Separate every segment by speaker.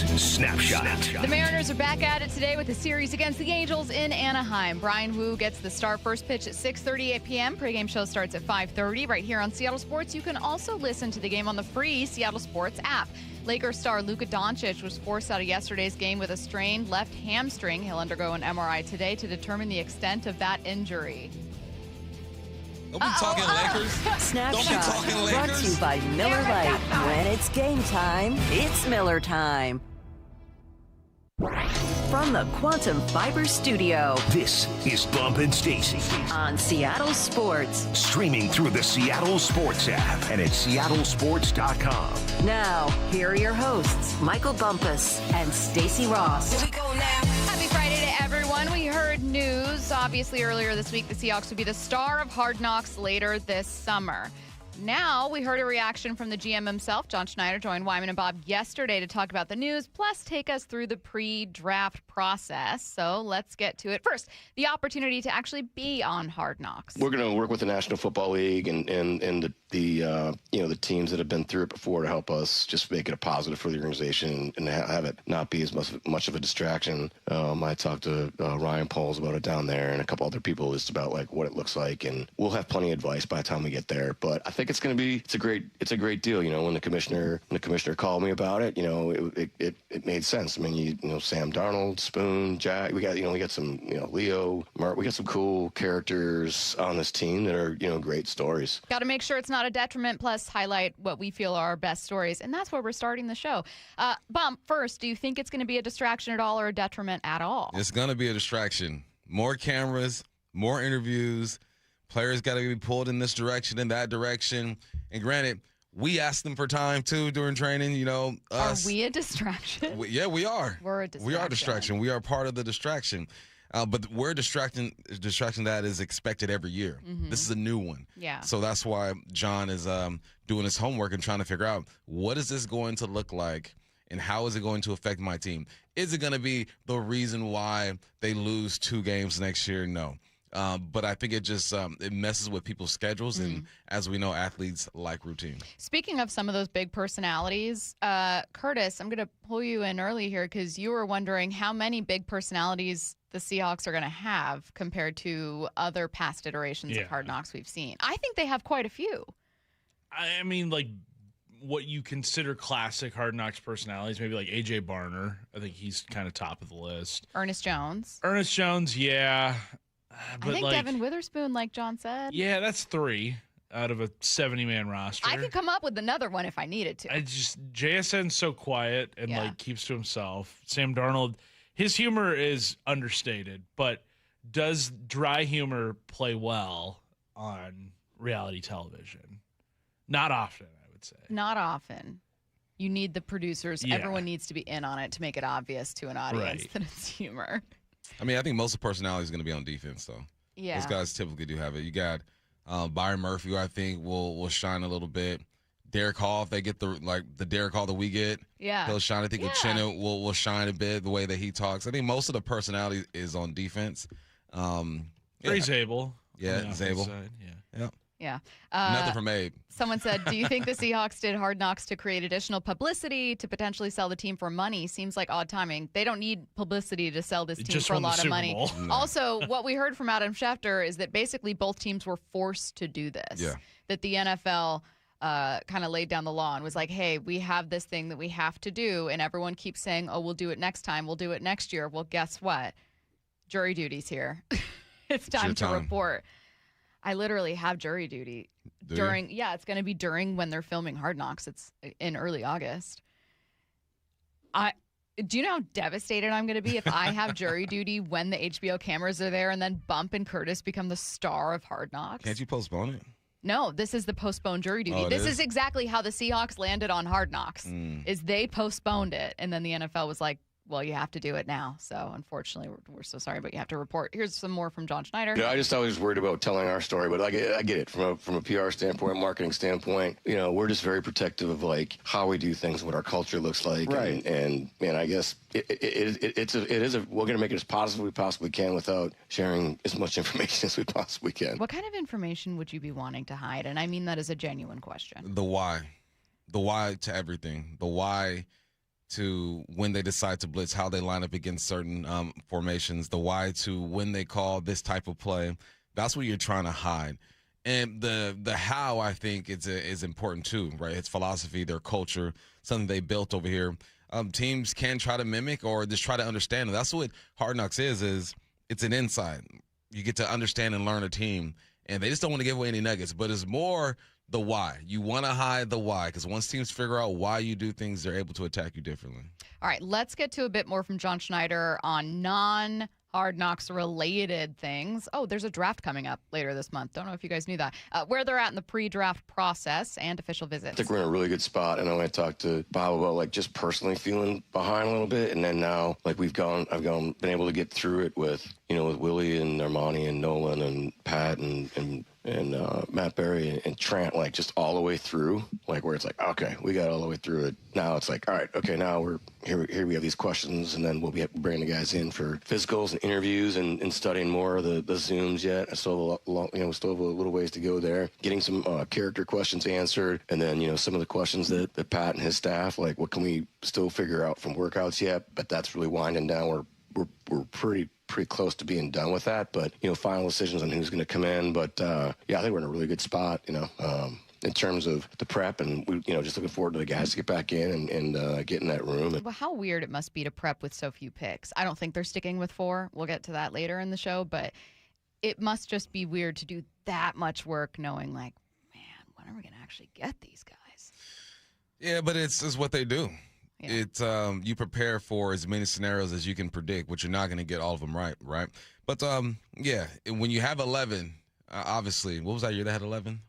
Speaker 1: Snapshot.
Speaker 2: The Mariners are back at it today with a series against the Angels in Anaheim. Brian Wu gets the start first pitch at 6:38 p.m. Pre-game show starts at 5:30 right here on Seattle Sports. You can also listen to the game on the free Seattle Sports app. Lakers star Luka Doncic was forced out of yesterday's game with a strained left hamstring. He'll undergo an MRI today to determine the extent of that injury.
Speaker 3: Don't be talking Lakers.
Speaker 4: Snapshot,
Speaker 3: Don't be talking Lakers.
Speaker 4: brought to you by Miller Lite. When it's game time, it's Miller time. From the Quantum Fiber Studio
Speaker 1: This is Bump and Stacy.
Speaker 4: on Seattle Sports.
Speaker 1: Streaming through the Seattle Sports app and at seattlesports.com.
Speaker 4: Now, here are your hosts, Michael Bumpus and Stacy Ross.
Speaker 2: Happy Friday to everyone. We heard news, obviously, earlier this week the Seahawks would be the star of Hard Knocks later this summer. Now we heard a reaction from the GM himself. John Schneider joined Wyman and Bob yesterday to talk about the news, plus take us through the pre-draft process. So let's get to it. First, the opportunity to actually be on Hard Knocks.
Speaker 5: We're going to work with the National Football League and the teams that have been through it before to help us just make it a positive for the organization and have it not be as much of a distraction. I talked to Ryan Poles about it down there and a couple other people just about like what it looks like, and we'll have plenty of advice by the time we get there. But I think it's a great deal. You know, when the commissioner called me about it, you know, it made sense. I mean, you know, Sam Darnold, Spoon, Jack, we got some, you know, Leo, Mark, we got some cool characters on this team that are, you know, great stories.
Speaker 2: Got to make sure it's not a detriment, plus highlight what we feel are our best stories. And that's where we're starting the show. Bump, first, do you think it's going to be a distraction at all or a detriment at all?
Speaker 3: It's going to be a distraction. More cameras, more interviews. Players got to be pulled in this direction, in that direction. And granted, we asked them for time, too, during training. You know, us.
Speaker 2: Are we a distraction?
Speaker 3: We are.
Speaker 2: We're a distraction.
Speaker 3: We are a distraction. We are part of the distraction. But we're distraction that is expected every year. Mm-hmm. This is a new one.
Speaker 2: Yeah.
Speaker 3: So that's why John is doing his homework and trying to figure out, what is this going to look like and how is it going to affect my team? Is it going to be the reason why they lose 2 games next year? No. But I think it just it messes with people's schedules, and as we know, athletes like routine.
Speaker 2: Speaking of some of those big personalities, Curtis, I'm going to pull you in early here because you were wondering how many big personalities the Seahawks are going to have compared to other past iterations of Hard Knocks we've seen. I think they have quite a few.
Speaker 6: I mean, like, what you consider classic Hard Knocks personalities, maybe like A.J. Barner. I think he's kind of top of the list.
Speaker 2: Ernest Jones,
Speaker 6: yeah. But
Speaker 2: I think Devin Witherspoon, like John said.
Speaker 6: Yeah, that's 3 out of a 70-man roster.
Speaker 2: I could come up with another one if I needed to.
Speaker 6: JSN's so quiet and like keeps to himself. Sam Darnold, his humor is understated, but does dry humor play well on reality television? Not often, I would say.
Speaker 2: Not often. You need the producers. Yeah. Everyone needs to be in on it to make it obvious to an audience that it's humor.
Speaker 3: I mean, I think most of the personality is going to be on defense, though.
Speaker 2: Yeah.
Speaker 3: Those guys typically do have it. You got Byron Murphy, who I think will shine a little bit. Derek Hall, if they get the Derek Hall that we get, he'll shine. I think Uchenna will shine a bit, the way that he talks. I think most of the personality is on defense.
Speaker 6: Very Zabel.
Speaker 3: Yeah, Zabel.
Speaker 2: Yeah.
Speaker 3: Nothing from Abe.
Speaker 2: Someone said, do you think the Seahawks did Hard Knocks to create additional publicity to potentially sell the team for money? Seems like odd timing. They don't need publicity to sell this team for a lot of money.
Speaker 3: No.
Speaker 2: Also, what we heard from Adam Schefter is that basically both teams were forced to do this.
Speaker 3: Yeah.
Speaker 2: That the NFL kind of laid down the law and was like, hey, we have this thing that we have to do, and everyone keeps saying, oh, we'll do it next time. We'll do it next year. Well, guess what? Jury duty's here. It's time to report. I literally have jury duty during. Yeah, it's going to be during when they're filming Hard Knocks. It's in early August. Do you know how devastated I'm going to be if I have jury duty when the HBO cameras are there and then Bump and Curtis become the star of Hard Knocks?
Speaker 3: Can't you postpone it?
Speaker 2: No, this is the postponed jury duty. This is exactly how the Seahawks landed on Hard Knocks. Is they postponed it, and then the NFL was like, well, you have to do it now. So, unfortunately, we're so sorry, but you have to report. Here's some more from John Schneider.
Speaker 5: Yeah, I just always worried about telling our story, but I get it from a PR standpoint, marketing standpoint. You know, we're just very protective of like how we do things, what our culture looks like,
Speaker 7: right?
Speaker 5: And I guess we're going to make it as positive as we possibly can without sharing as much information as we possibly can.
Speaker 2: What kind of information would you be wanting to hide? And I mean that as a genuine question.
Speaker 3: The why to everything. The why to when they decide to blitz, how they line up against certain formations, the why to when they call this type of play. That's what you're trying to hide. And the how, I think, is important too, right? It's philosophy, their culture, something they built over here. Teams can try to mimic or just try to understand. And that's what Hard Knocks is it's an insight. You get to understand and learn a team. And they just don't want to give away any nuggets. But it's more the why. You want to hide the why, because once teams figure out why you do things, they're able to attack you differently.
Speaker 2: All right, let's get to a bit more from John Schneider on non-Hard Knocks related things. Oh, there's a draft coming up later this month. Don't know if you guys knew that. Where they're at in the pre-draft process and official visits.
Speaker 5: I think we're in a really good spot. I know I talked to Bob about like just personally feeling behind a little bit, and then now like I've been able to get through it with with Willie and Armani and Nolan and Pat and Matt Berry and Trent, like just all the way through, like where it's like, okay, we got all the way through it. Now it's like, all right, okay, now we're here. We have these questions, and then we'll be bringing the guys in for physicals and interviews and studying more of the Zooms yet. I still have we still have a little ways to go there. Getting some character questions answered, and then some of the questions that Pat and his staff, like what can we still figure out from workouts yet? But that's really winding down. We're pretty close to being done with that, but final decisions on who's going to come in. But I think we're in a really good spot, in terms of the prep, and we just looking forward to the guys to get back in and get in that room.
Speaker 2: Well, how weird it must be to prep with so few picks. I don't think they're sticking with 4. We'll get to that later in the show, but it must just be weird to do that much work knowing like, man, when are we going to actually get these guys?
Speaker 3: Yeah, but it's what they do.
Speaker 2: Yeah.
Speaker 3: It's you prepare for as many scenarios as you can predict, which you're not going to get all of them right? But when you have 11, obviously, what was that year they had 11?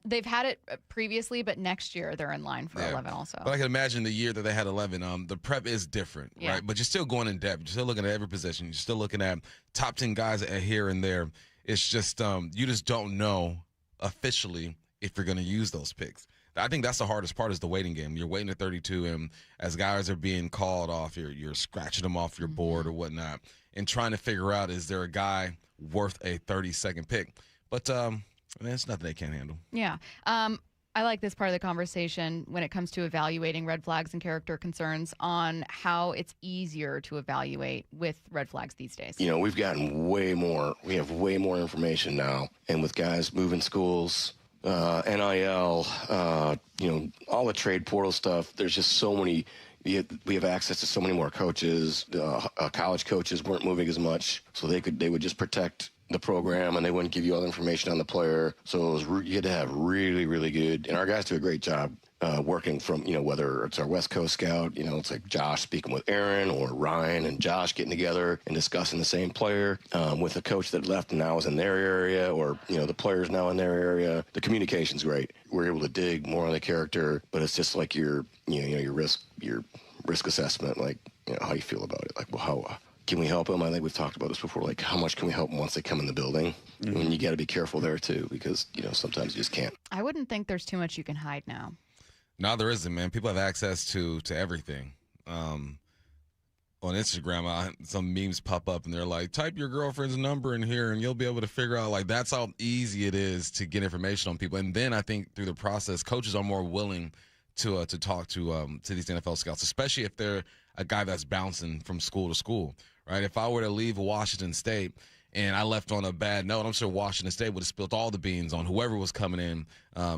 Speaker 2: They've had it previously, but next year they're in line for 11 also.
Speaker 3: But I can imagine the year that they had 11, the prep is different,
Speaker 2: Yeah.
Speaker 3: right? But you're still going in depth. You're still looking at every position. You're still looking at top 10 guys here and there. It's just you just don't know officially if you're going to use those picks. I think that's the hardest part is the waiting game. You're waiting at 32, and as guys are being called off, you're scratching them off your board or whatnot and trying to figure out, is there a guy worth a 30-second pick? But it's nothing they can't handle.
Speaker 2: Yeah. I like this part of the conversation when it comes to evaluating red flags and character concerns on how it's easier to evaluate with red flags these days.
Speaker 5: We've gotten way more. We have way more information now. And with guys moving schools, NIL, all the trade portal stuff, there's just so many. We have access to so many more coaches. College coaches weren't moving as much, so they would just protect the program and they wouldn't give you all the information on the player. So you had to have really, really good, and our guys do a great job working from, whether it's our West Coast scout, it's like Josh speaking with Aaron or Ryan and Josh getting together and discussing the same player with a coach that left and now is in their area, or, the player's now in their area. The communication's great. We're able to dig more on the character, but it's just like your risk assessment, like, how you feel about it. Like, well, how can we help them? I think we've talked about this before. Like, how much can we help them once they come in the building? Mm-hmm. And you got to be careful there too, because sometimes you just can't.
Speaker 2: I wouldn't think there's too much you can hide now.
Speaker 3: No, there isn't, man. People have access to everything. On Instagram, some memes pop up and they're like, type your girlfriend's number in here and you'll be able to figure out, like, that's how easy it is to get information on people. And then I think through the process, coaches are more willing to talk to these NFL scouts, especially if they're a guy that's bouncing from school to school, right? If I were to leave Washington State and I left on a bad note, I'm sure Washington State would have spilled all the beans on whoever was coming in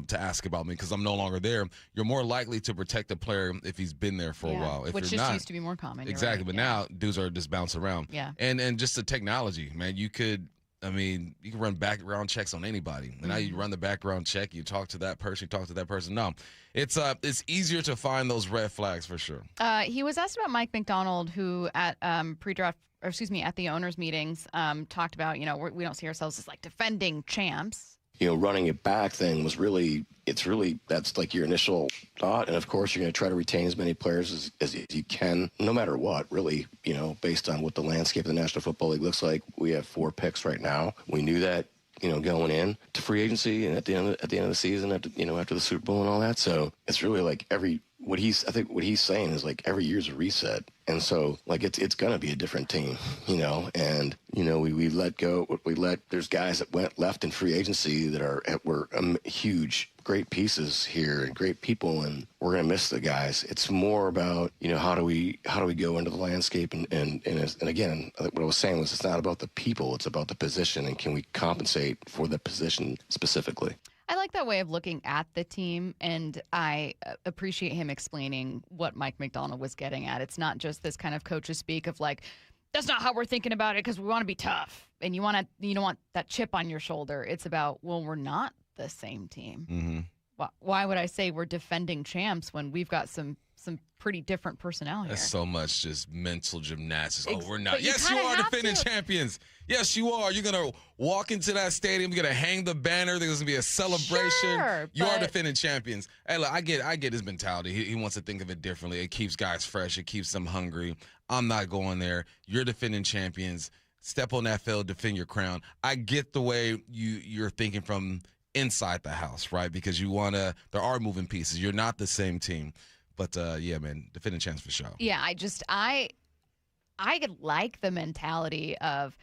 Speaker 3: to ask about me because I'm no longer there. You're more likely to protect a player if he's been there for a while. If
Speaker 2: which
Speaker 3: you're
Speaker 2: just
Speaker 3: not,
Speaker 2: used to be more common.
Speaker 3: Exactly,
Speaker 2: right.
Speaker 3: But now dudes are just bouncing around.
Speaker 2: Yeah.
Speaker 3: And just the technology, man, you can run background checks on anybody. And now you run the background check, you talk to that person, No, it's easier to find those red flags for sure.
Speaker 2: He was asked about Mike McDonald, who at at the owners' meetings, talked about, we don't see ourselves as like defending champs.
Speaker 5: Running it back thing was that's like your initial thought. And of course, you're going to try to retain as many players as you can, no matter what, really, based on what the landscape of the National Football League looks like. We have 4 picks right now. We knew that, going in to free agency and at the end of the season, after the Super Bowl and all that. So it's really like what he's saying is like every year's a reset. And so like it's going to be a different team, and, there's guys that left in free agency that were huge great pieces here and great people, and we're going to miss the guys. It's more about, how do we go into the landscape, and again, what I was saying was it's not about the people, it's about the position, and can we compensate for the position specifically.
Speaker 2: I like that way of looking at the team, and I appreciate him explaining what Mike McDonald was getting at. It's not just this kind of coach's speak of like, that's not how we're thinking about it because we want to be tough, and you don't want that chip on your shoulder. It's about, well, we're not the same team.
Speaker 3: Mm-hmm.
Speaker 2: Why would I say we're defending champs when we've got some pretty different personnel here?
Speaker 3: That's so much just mental gymnastics. Oh, we're not.
Speaker 2: But
Speaker 3: Yes, you are defending champions. Yes, you are. You're going to walk into that stadium. You're going to hang the banner. There's going to be a celebration.
Speaker 2: Sure,
Speaker 3: you are defending champions. Hey, look, I get his mentality. He wants to think of it differently. It keeps guys fresh. It keeps them hungry. I'm not going there. You're defending champions. Step on that field, defend your crown. I get the way you're thinking from inside the house, right? Because there are moving pieces. You're not the same team. But, yeah, man, defending champs for sure.
Speaker 2: Yeah, I like the mentality of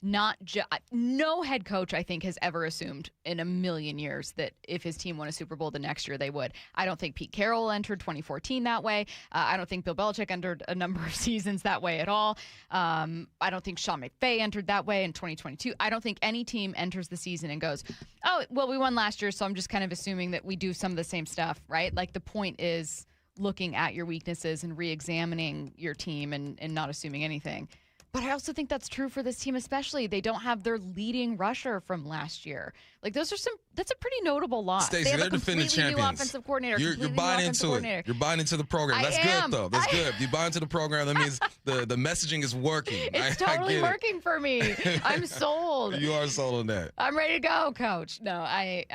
Speaker 2: no head coach, I think, has ever assumed in a million years that if his team won a Super Bowl the next year, they would. I don't think Pete Carroll entered 2014 that way. I don't think Bill Belichick entered a number of seasons that way at all. I don't think Sean McVay entered that way in 2022. I don't think any team enters the season and goes, oh, well, we won last year, so I'm just kind of assuming that we do some of the same stuff, right? Like, the point is looking at your weaknesses and re-examining your team and not assuming anything. But I also think that's true for this team, especially. They don't have their leading rusher from last year. Like, that's a pretty notable loss.
Speaker 3: Stacey,
Speaker 2: they have
Speaker 3: they're
Speaker 2: a
Speaker 3: defending
Speaker 2: completely
Speaker 3: champions.
Speaker 2: New offensive coordinator.
Speaker 3: You're buying into it. You're buying into the program. That's good, though. That's good. You buy into the program. That means the messaging is working.
Speaker 2: It's totally working for me. I'm sold.
Speaker 3: You are sold on that.
Speaker 2: I'm ready to go, Coach. No, I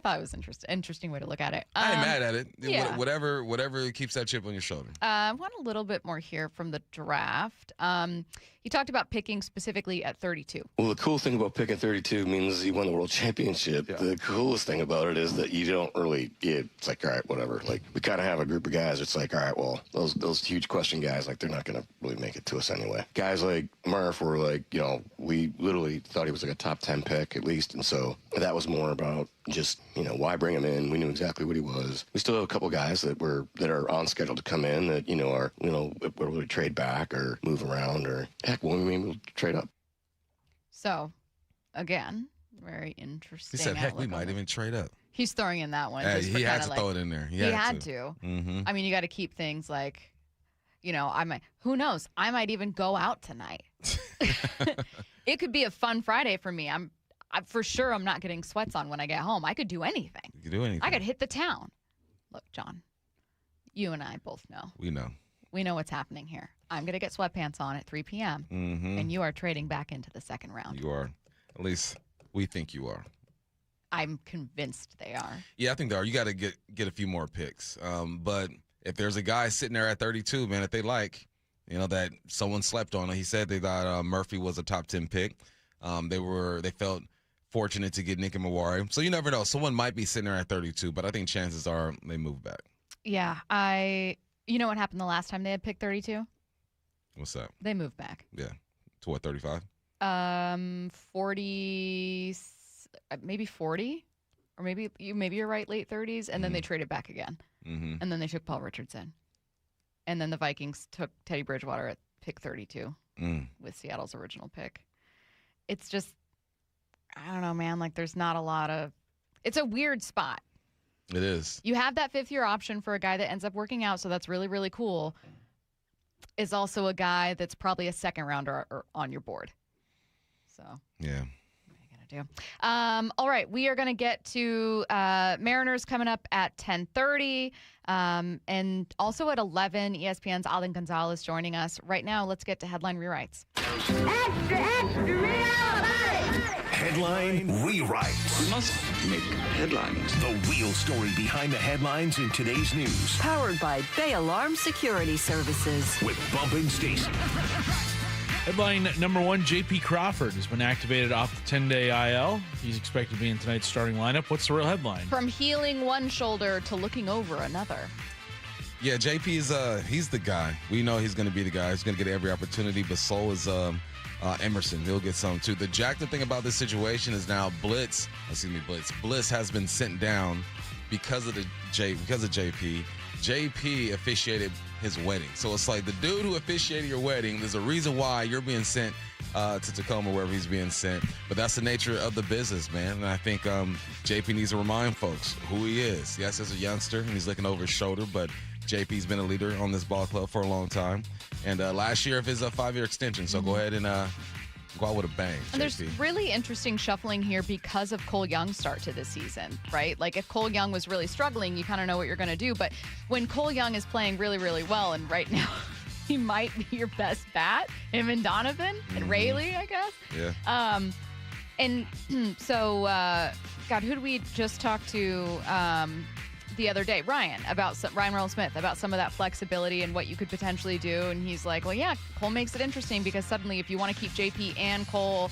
Speaker 2: thought it was interesting way to look at it.
Speaker 3: I ain't mad at it.
Speaker 2: Yeah.
Speaker 3: Whatever keeps that chip on your shoulder.
Speaker 2: I want a little bit more here from the draft. He talked about picking specifically at 32.
Speaker 5: Well, the cool thing about picking 32 means you won the world championship. Yeah. The coolest thing about it is that you don't really, it's like, all right, whatever. Like, we kind of have a group of guys. It's like, all right, well, those huge question guys, like, they're not going to really make it to us anyway. Guys like Murph were like, we literally thought he was like a top 10 pick at least. And so that was more about just, why bring him in? We knew exactly what he was. We still have a couple guys that are on schedule to come in that, are, whether we trade back or move around or heck, we'll trade up.
Speaker 2: So, again, very interesting.
Speaker 3: He said, heck, we might even trade up.
Speaker 2: He's throwing in that one.
Speaker 3: He had to throw it in there. He had to.
Speaker 2: Mm-hmm. I mean, you got to keep things like, who knows? I might even go out tonight. It could be a fun Friday for me. I'm for sure I'm not getting sweats on when I get home. I could do anything.
Speaker 3: You could do anything.
Speaker 2: I could hit the town. Look, John, you and I both know.
Speaker 3: We know.
Speaker 2: We know what's happening here. I'm going to get sweatpants on at 3 p.m., and you are trading back into the second round.
Speaker 3: You are. At least we think you are.
Speaker 2: I'm convinced they are.
Speaker 3: Yeah, I think they are. You got to get a few more picks. But if there's a guy sitting there at 32, man, that they like, that someone slept on, he said they thought Murphy was a top 10 pick. They felt fortunate to get Nick and Mawari. So you never know. Someone might be sitting there at 32, but I think chances are they move back.
Speaker 2: Yeah, you know what happened the last time they had picked 32?
Speaker 3: What's that?
Speaker 2: They moved back.
Speaker 3: Yeah. To what, 35?
Speaker 2: 40, maybe 40, or maybe you're right, late 30s, and then they traded back again.
Speaker 3: Mm-hmm.
Speaker 2: And then they took Paul Richardson. And then the Vikings took Teddy Bridgewater at pick 32 with Seattle's original pick. It's just, I don't know, man, like there's not a lot of, it's a weird spot.
Speaker 3: It is.
Speaker 2: You have that fifth-year option for a guy that ends up working out, so that's really, really cool. Is also a guy that's probably a second-rounder on your board. So,
Speaker 3: yeah.
Speaker 2: What are you going to do? All right, we are going to get to Mariners coming up at 10:30, and also at 11, ESPN's Alden Gonzalez joining us. Right now, let's get to headline rewrites.
Speaker 7: Extra, extra, rewrite!
Speaker 1: Headline rewrites.
Speaker 8: We must make headlines.
Speaker 1: The real story behind the headlines in today's news.
Speaker 4: Powered by Bay Alarm Security Services.
Speaker 1: With Bump Stacy.
Speaker 6: Headline number one, J.P. Crawford has been activated off the 10-day IL. He's expected to be in tonight's starting lineup. What's the real headline?
Speaker 2: From healing one shoulder to looking over another.
Speaker 3: Yeah, JP is he's the guy. We know he's going to be the guy. He's going to get every opportunity, but so is Emerson, he'll get some too. The jacked thing about this situation is now Bliss has been sent down because of JP. JP officiated his wedding. So it's like the dude who officiated your wedding, there's a reason why you're being sent to Tacoma, wherever he's being sent. But that's the nature of the business, man. And I think JP needs to remind folks who he is. Yes, as a youngster, and he's looking over his shoulder, but JP's been a leader on this ball club for a long time. And last year of his 5-year extension. So go ahead and go out with a bang, JP.
Speaker 2: And there's really interesting shuffling here because of Cole Young's start to this season, right? Like if Cole Young was really struggling, you kind of know what you're going to do. But when Cole Young is playing really, really well, and right now he might be your best bat, him and Donovan and Raleigh, I guess.
Speaker 3: Yeah.
Speaker 2: And so, God, who did we just talk to the other day? Ryan Reynolds Smith, about some of that flexibility and what you could potentially do. And he's like, well, yeah, Cole makes it interesting because suddenly if you want to keep JP and Cole,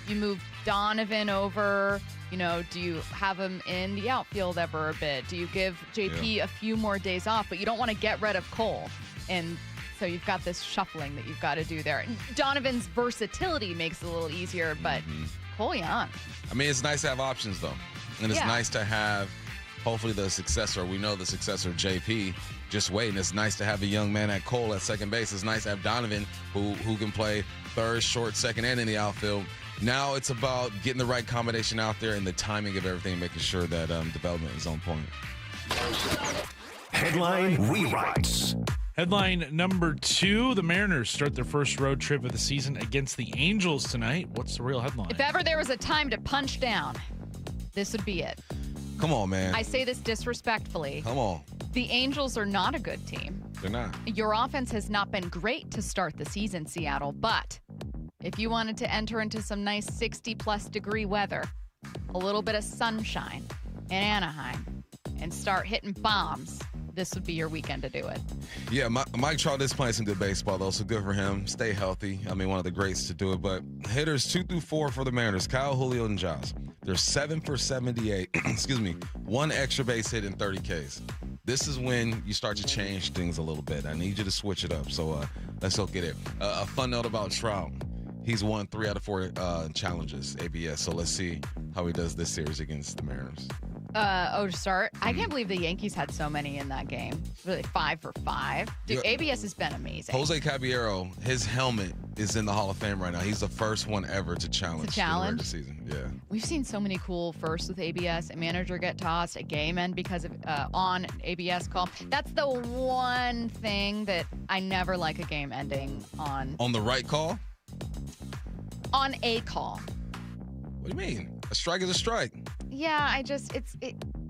Speaker 2: you move Donovan over. You know, do you have him in the outfield ever a bit? Do you give JP a few more days off? But you don't want to get rid of Cole. And so you've got this shuffling that you've got to do there. Donovan's versatility makes it a little easier, but Cole Young.
Speaker 3: I mean, it's nice to have options, though. And it's nice to have, hopefully, the successor. We know the successor, JP, just waiting. It's nice to have a young man at Cole at second base. It's nice to have Donovan, who can play third, short, second, and in the outfield. Now it's about getting the right combination out there and the timing of everything, making sure that development is on point.
Speaker 1: Headline rewrites.
Speaker 6: Headline number 2, the Mariners start their first road trip of the season against the Angels tonight. What's the real headline?
Speaker 2: If ever there was a time to punch down, this would be it.
Speaker 3: Come on, man.
Speaker 2: I say this disrespectfully.
Speaker 3: Come on.
Speaker 2: The Angels are not a good team.
Speaker 3: They're not.
Speaker 2: Your offense has not been great to start the season, Seattle, but if you wanted to enter into some nice 60-plus degree weather, a little bit of sunshine in Anaheim, and start hitting bombs, this would be your weekend to do it.
Speaker 3: Yeah, Mike Trout is playing some good baseball, though, so good for him. Stay healthy. I mean, one of the greats to do it. But hitters 2 through 4 for the Mariners, Kyle, Julio, and Josh. They're 7 for 78. Excuse me, 1 extra base hit in 30 Ks. This is when you start to change things a little bit. I need you to switch it up. So let's go get it. A fun note about Trout. He's won 3 out of 4 challenges, ABS. So let's see how he does this series against the Mariners.
Speaker 2: To start, I can't believe the Yankees had so many in that game. Really, 5 for 5. Dude, ABS has been amazing.
Speaker 3: Jose Caballero, his helmet is in the Hall of Fame right now. He's the first one ever to challenge the regular season. Yeah.
Speaker 2: We've seen so many cool firsts with ABS. A manager get tossed, a game end because of on ABS call. That's the one thing that I never like a game ending on.
Speaker 3: On the right call?
Speaker 2: On a call.
Speaker 3: What do you mean? A strike is a strike.
Speaker 2: Yeah,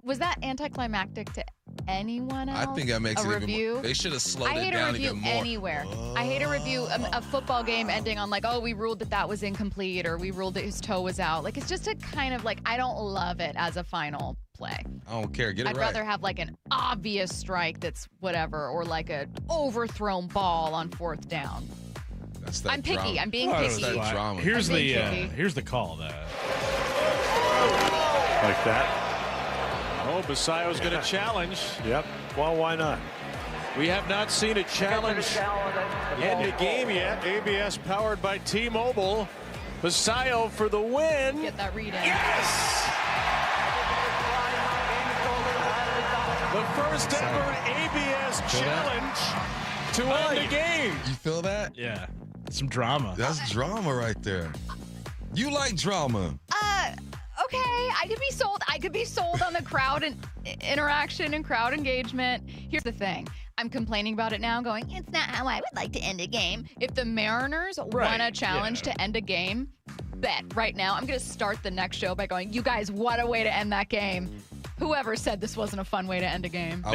Speaker 2: was that anticlimactic to anyone else?
Speaker 3: I think that makes
Speaker 2: a
Speaker 3: it
Speaker 2: review?
Speaker 3: even more. They should have slowed it down even more.
Speaker 2: Anywhere. I hate a review a football game ending on like, oh, we ruled that was incomplete, or we ruled that his toe was out. Like, it's just a kind of like, I don't love it as a final play.
Speaker 3: I don't care. Get it
Speaker 2: I'd
Speaker 3: right.
Speaker 2: rather have like an obvious strike that's whatever, or like an overthrown ball on 4th down.
Speaker 3: That's that
Speaker 2: I'm picky.
Speaker 3: drama.
Speaker 2: I'm being picky.
Speaker 3: That drama.
Speaker 6: Here's the call that.
Speaker 9: Like that.
Speaker 10: Oh, Basayo's going to challenge.
Speaker 9: Yep. Well, why not?
Speaker 10: We have not seen a challenge end a game yet. ABS powered by T-Mobile. Basayo for the win.
Speaker 2: Get that read in.
Speaker 10: Yes! The first ever ABS challenge to end the game.
Speaker 3: You feel that?
Speaker 6: Yeah. Some drama.
Speaker 3: That's drama right there. You like drama.
Speaker 2: Okay, I could be sold on the crowd and interaction and crowd engagement. Here's the thing. I'm complaining about it now, going, it's not how I would like to end a game. If the Mariners won a challenge to end a game, bet right now I'm going to start the next show by going, you guys, what a way to end that game. Whoever said this wasn't a fun way to end a game.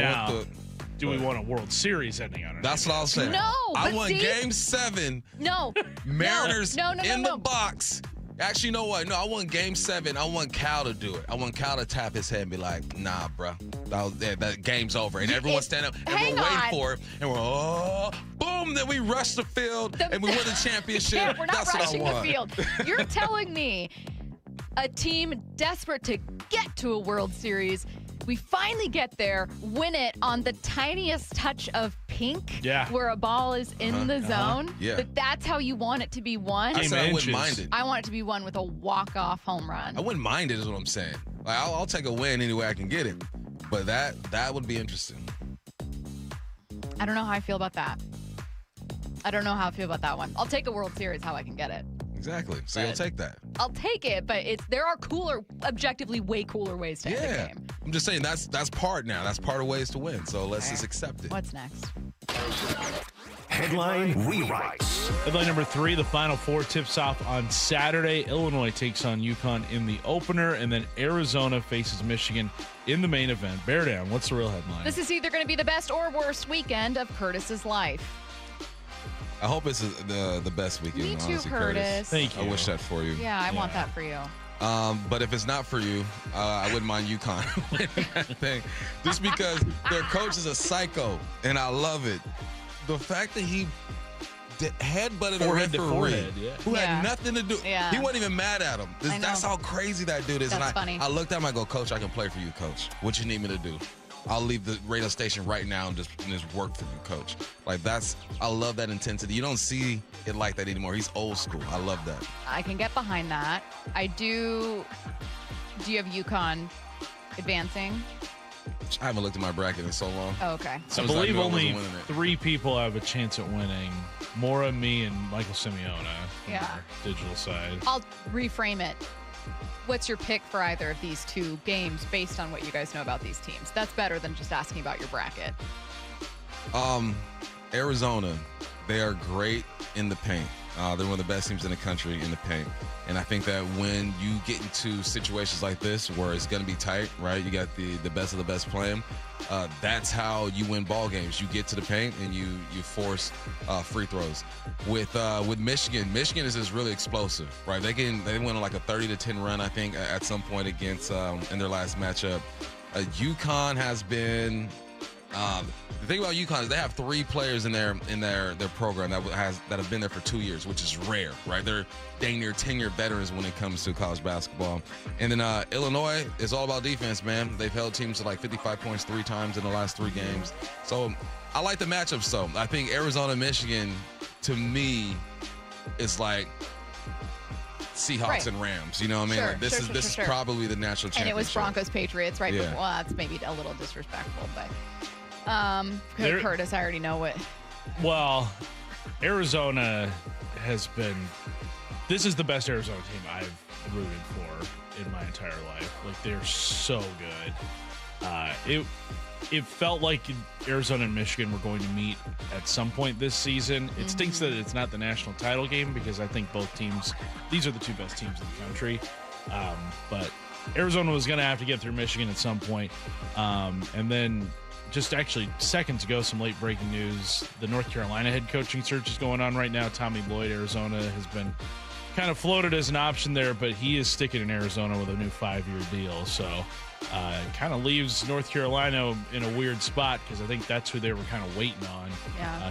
Speaker 6: Do we want a World Series ending on it?
Speaker 3: That's what I was saying.
Speaker 2: No,
Speaker 3: I want Game 7.
Speaker 2: No.
Speaker 3: Mariners
Speaker 2: no,
Speaker 3: in the box. Actually, you know what? No, I want Game 7. I want Cal to do it. I want Cal to tap his head and be like, nah, bro. That game's over. And everyone stand up and we're waiting for it. And we're, boom, then we rush the field and we win the championship.
Speaker 2: We're not
Speaker 3: That's
Speaker 2: rushing
Speaker 3: what I
Speaker 2: the
Speaker 3: want.
Speaker 2: field. You're telling me a team desperate to get to a World Series, we finally get there, win it on the tiniest touch of pink,
Speaker 6: Yeah.
Speaker 2: where a ball is in the zone.
Speaker 3: Yeah.
Speaker 2: But that's how you want it to be won.
Speaker 3: I said I wouldn't mind it.
Speaker 2: I want it to be won with a walk-off home run.
Speaker 3: I wouldn't mind it, is what I'm saying. Like, I'll take a win any way I can get it. But that would be interesting.
Speaker 2: I don't know how I feel about that. I don't know how I feel about that one. I'll take a World Series how I can get it.
Speaker 3: Exactly. So you'll take that.
Speaker 2: I'll take it, but there are objectively way cooler ways to end the game.
Speaker 3: I'm just saying that's part now. That's part of ways to win. So let's just accept it.
Speaker 2: What's next?
Speaker 1: Headline rewrites.
Speaker 6: Headline number 3, the Final Four tips off on Saturday. Illinois takes on UConn in the opener, and then Arizona faces Michigan in the main event. Bear down. What's the real headline?
Speaker 2: This is either going to be the best or worst weekend of Curtis's life.
Speaker 3: I hope it's the best weekend.
Speaker 2: Me too,
Speaker 3: honestly,
Speaker 2: Curtis.
Speaker 6: Thank you.
Speaker 3: I wish that for you.
Speaker 2: Yeah, I want that for you.
Speaker 3: But if it's not for you, I wouldn't mind UConn winning that thing. Just because their coach is a psycho, and I love it. The fact that he headbutted a referee who had nothing to do.
Speaker 2: Yeah.
Speaker 3: He wasn't even mad at him. That's how crazy that dude is.
Speaker 2: That's
Speaker 3: and
Speaker 2: funny.
Speaker 3: I looked at him, I go, Coach, I can play for you, Coach. What you need me to do? I'll leave the radio station right now and just work for you, Coach. Like, I love that intensity. You don't see it like that anymore. He's old school. I love that.
Speaker 2: I can get behind that. I do. Do you have UConn advancing?
Speaker 3: I haven't looked at my bracket in so long.
Speaker 2: Oh, okay.
Speaker 6: I believe only 3 people have a chance at winning. Mora, me, and Michael Simeona.
Speaker 2: Yeah.
Speaker 6: Our digital side.
Speaker 2: I'll reframe it. What's your pick for either of these 2 games based on what you guys know about these teams? That's better than just asking about your bracket.
Speaker 3: Arizona, they are great in the paint. They're one of the best teams in the country in the paint. And I think that when you get into situations like this where it's going to be tight, right? You got the best of the best playing. That's how you win ball games. You get to the paint and you force free throws. With Michigan is just really explosive, right? They went on like a 30-10 run, I think, at some point against in their last matchup. UConn has been. The thing about UConn is they have 3 players in their program that have been there for 2 years, which is rare, right? They're dang near 10-year veterans when it comes to college basketball. And then Illinois is all about defense, man. They've held teams to like 55 points 3 times in the last 3 games. So I like the matchup. So I think Arizona, Michigan, to me, is like Seahawks and Rams. You know what I mean?
Speaker 2: Sure,
Speaker 3: like this is probably the national championship.
Speaker 2: And it was Broncos Patriots right before. Well, that's maybe a little disrespectful, but Curtis, I already know what. Well,
Speaker 6: Arizona has been. This is the best Arizona team I've rooted for in my entire life. Like, they're so good. It felt like Arizona and Michigan were going to meet at some point this season. It stinks that it's not the national title game because I think both teams, these are the 2 best teams in the country. But Arizona was going to have to get through Michigan at some point. And then just actually seconds ago, some late breaking news. The North Carolina head coaching search is going on right now. Tommy Lloyd, Arizona, has been kind of floated as an option there, but he is sticking in Arizona with a new 5-year deal. So kind of leaves North Carolina in a weird spot because I think that's who they were kind of waiting on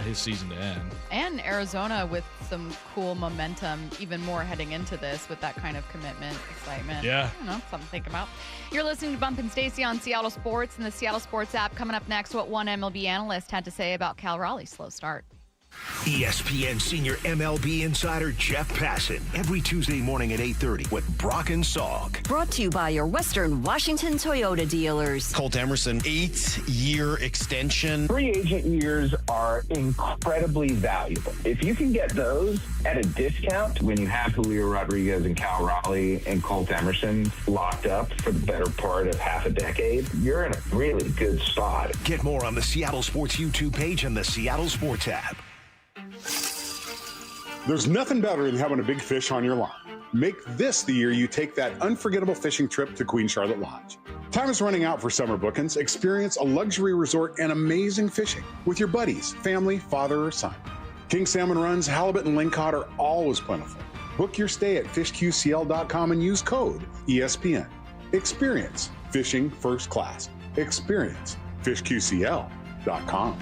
Speaker 6: his season to end.
Speaker 2: And Arizona with some cool momentum, even more heading into this with that kind of commitment, excitement.
Speaker 6: Yeah.
Speaker 2: I don't know, something to think about. You're listening to Bump and Stacy on Seattle Sports and the Seattle Sports app. Coming up next, what one MLB analyst had to say about Cal Raleigh's slow start.
Speaker 1: ESPN senior MLB insider Jeff Passan every Tuesday morning at 8:30 with Brock and Salk.
Speaker 4: Brought to you by your Western Washington Toyota dealers.
Speaker 9: Colt Emerson, 8-year extension.
Speaker 11: Free agent years are incredibly valuable. If you can get those at a discount when you have Julio Rodriguez and Cal Raleigh and Colt Emerson locked up for the better part of half a decade, you're in a really good spot.
Speaker 1: Get more on the Seattle Sports YouTube page and the Seattle Sports app.
Speaker 12: There's nothing better than having a big fish on your line. Make this the year you take that unforgettable fishing trip to Queen Charlotte Lodge. Time is running out for summer bookings. Experience a luxury resort and amazing fishing with your buddies, family, father, or son. King salmon runs, halibut, and lingcod are always plentiful. Book your stay at fishqcl.com and use code ESPN. Experience fishing first class. Experience fishqcl.com.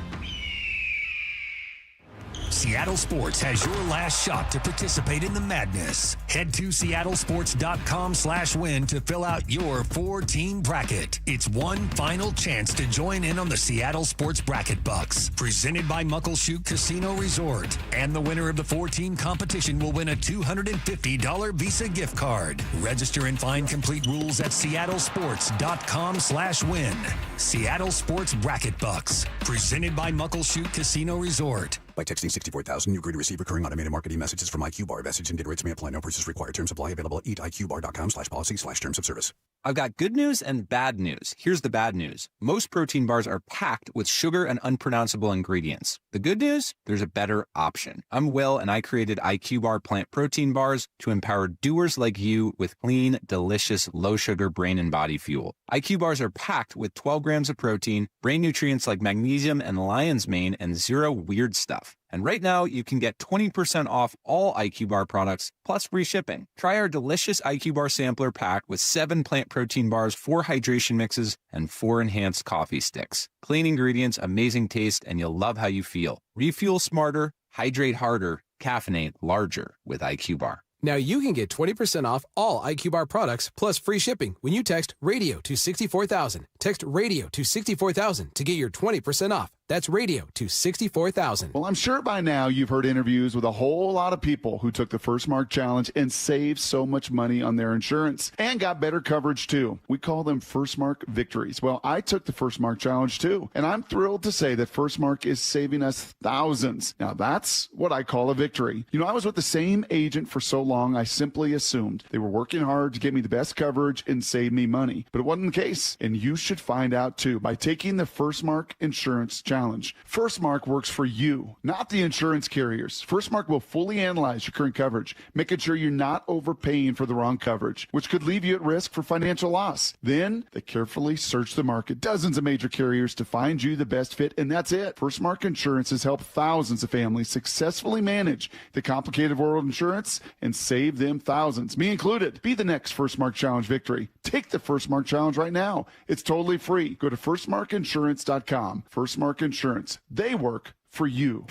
Speaker 1: Seattle Sports has your last shot to participate in the madness. Head to seattlesports.com/win to fill out your 4-team bracket. It's one final chance to join in on the Seattle Sports Bracket Bucks, presented by Muckleshoot Casino Resort. And the winner of the 4-team competition will win a $250 Visa gift card. Register and find complete rules at seattlesports.com/win. Seattle Sports Bracket Bucks, presented by Muckleshoot Casino Resort.
Speaker 13: By texting 64,000, you agree to receive recurring automated marketing messages from IQ Bar. Message and data rates may apply. No purchase required. Terms apply. Available at eatiqbar.com/policy/terms of service.
Speaker 14: I've got good news and bad news. Here's the bad news. Most protein bars are packed with sugar and unpronounceable ingredients. The good news? There's a better option. I'm Will, and I created IQ Bar plant protein bars to empower doers like you with clean, delicious, low-sugar brain and body fuel. IQ Bars are packed with 12 grams of protein, brain nutrients like magnesium and lion's mane, and zero weird stuff. And right now, you can get 20% off all IQ Bar products, plus free shipping. Try our delicious IQ Bar sampler pack with 7 plant protein bars, 4 hydration mixes, and 4 enhanced coffee sticks. Clean ingredients, amazing taste, and you'll love how you feel. Refuel smarter, hydrate harder, caffeinate larger with IQ Bar.
Speaker 15: Now you can get 20% off all IQ Bar products plus free shipping when you text radio to 64,000. Text radio to 64,000 to get your 20% off. That's radio to 64,000.
Speaker 16: Well, I'm sure by now you've heard interviews with a whole lot of people who took the First Mark Challenge and saved so much money on their insurance and got better coverage too. We call them First Mark victories. Well, I took the First Mark Challenge too, and I'm thrilled to say that First Mark is saving us thousands. Now, that's what I call a victory. You know, I was with the same agent for so long, I simply assumed they were working hard to get me the best coverage and save me money. But it wasn't the case, and you should find out too by taking the First Mark Insurance Challenge. First Mark works for you, not the insurance carriers. First Mark will fully analyze your current coverage, making sure you're not overpaying for the wrong coverage, which could leave you at risk for financial loss. Then they carefully search the market, dozens of major carriers to find you the best fit, and that's it. First Mark Insurance has helped thousands of families successfully manage the complicated world of insurance and save them thousands, me included. Be the next First Mark Challenge victory. Take the First Mark Challenge right now. It's totally free. Go to firstmarkinsurance.com. First Mark Insurance. They work for you.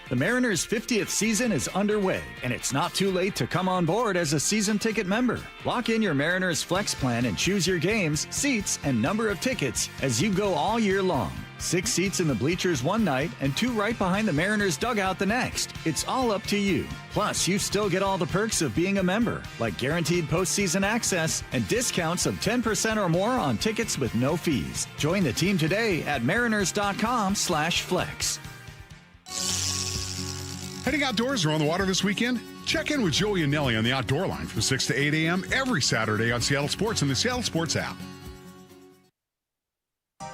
Speaker 17: The Mariners' 50th season is underway, and it's not too late to come on board as a season ticket member. Lock in your Mariners Flex plan and choose your games, seats, and number of tickets as you go all year long. 6 seats in the bleachers one night and 2 right behind the Mariners dugout the next. It's all up to you. Plus, you still get all the perks of being a member, like guaranteed postseason access and discounts of 10% or more on tickets with no fees. Join the team today at mariners.com/flex.
Speaker 12: Heading outdoors or on the water this weekend? Check in with Joey and Nelly on the Outdoor Line from 6 to 8 a.m. every Saturday on Seattle Sports and the Seattle Sports app.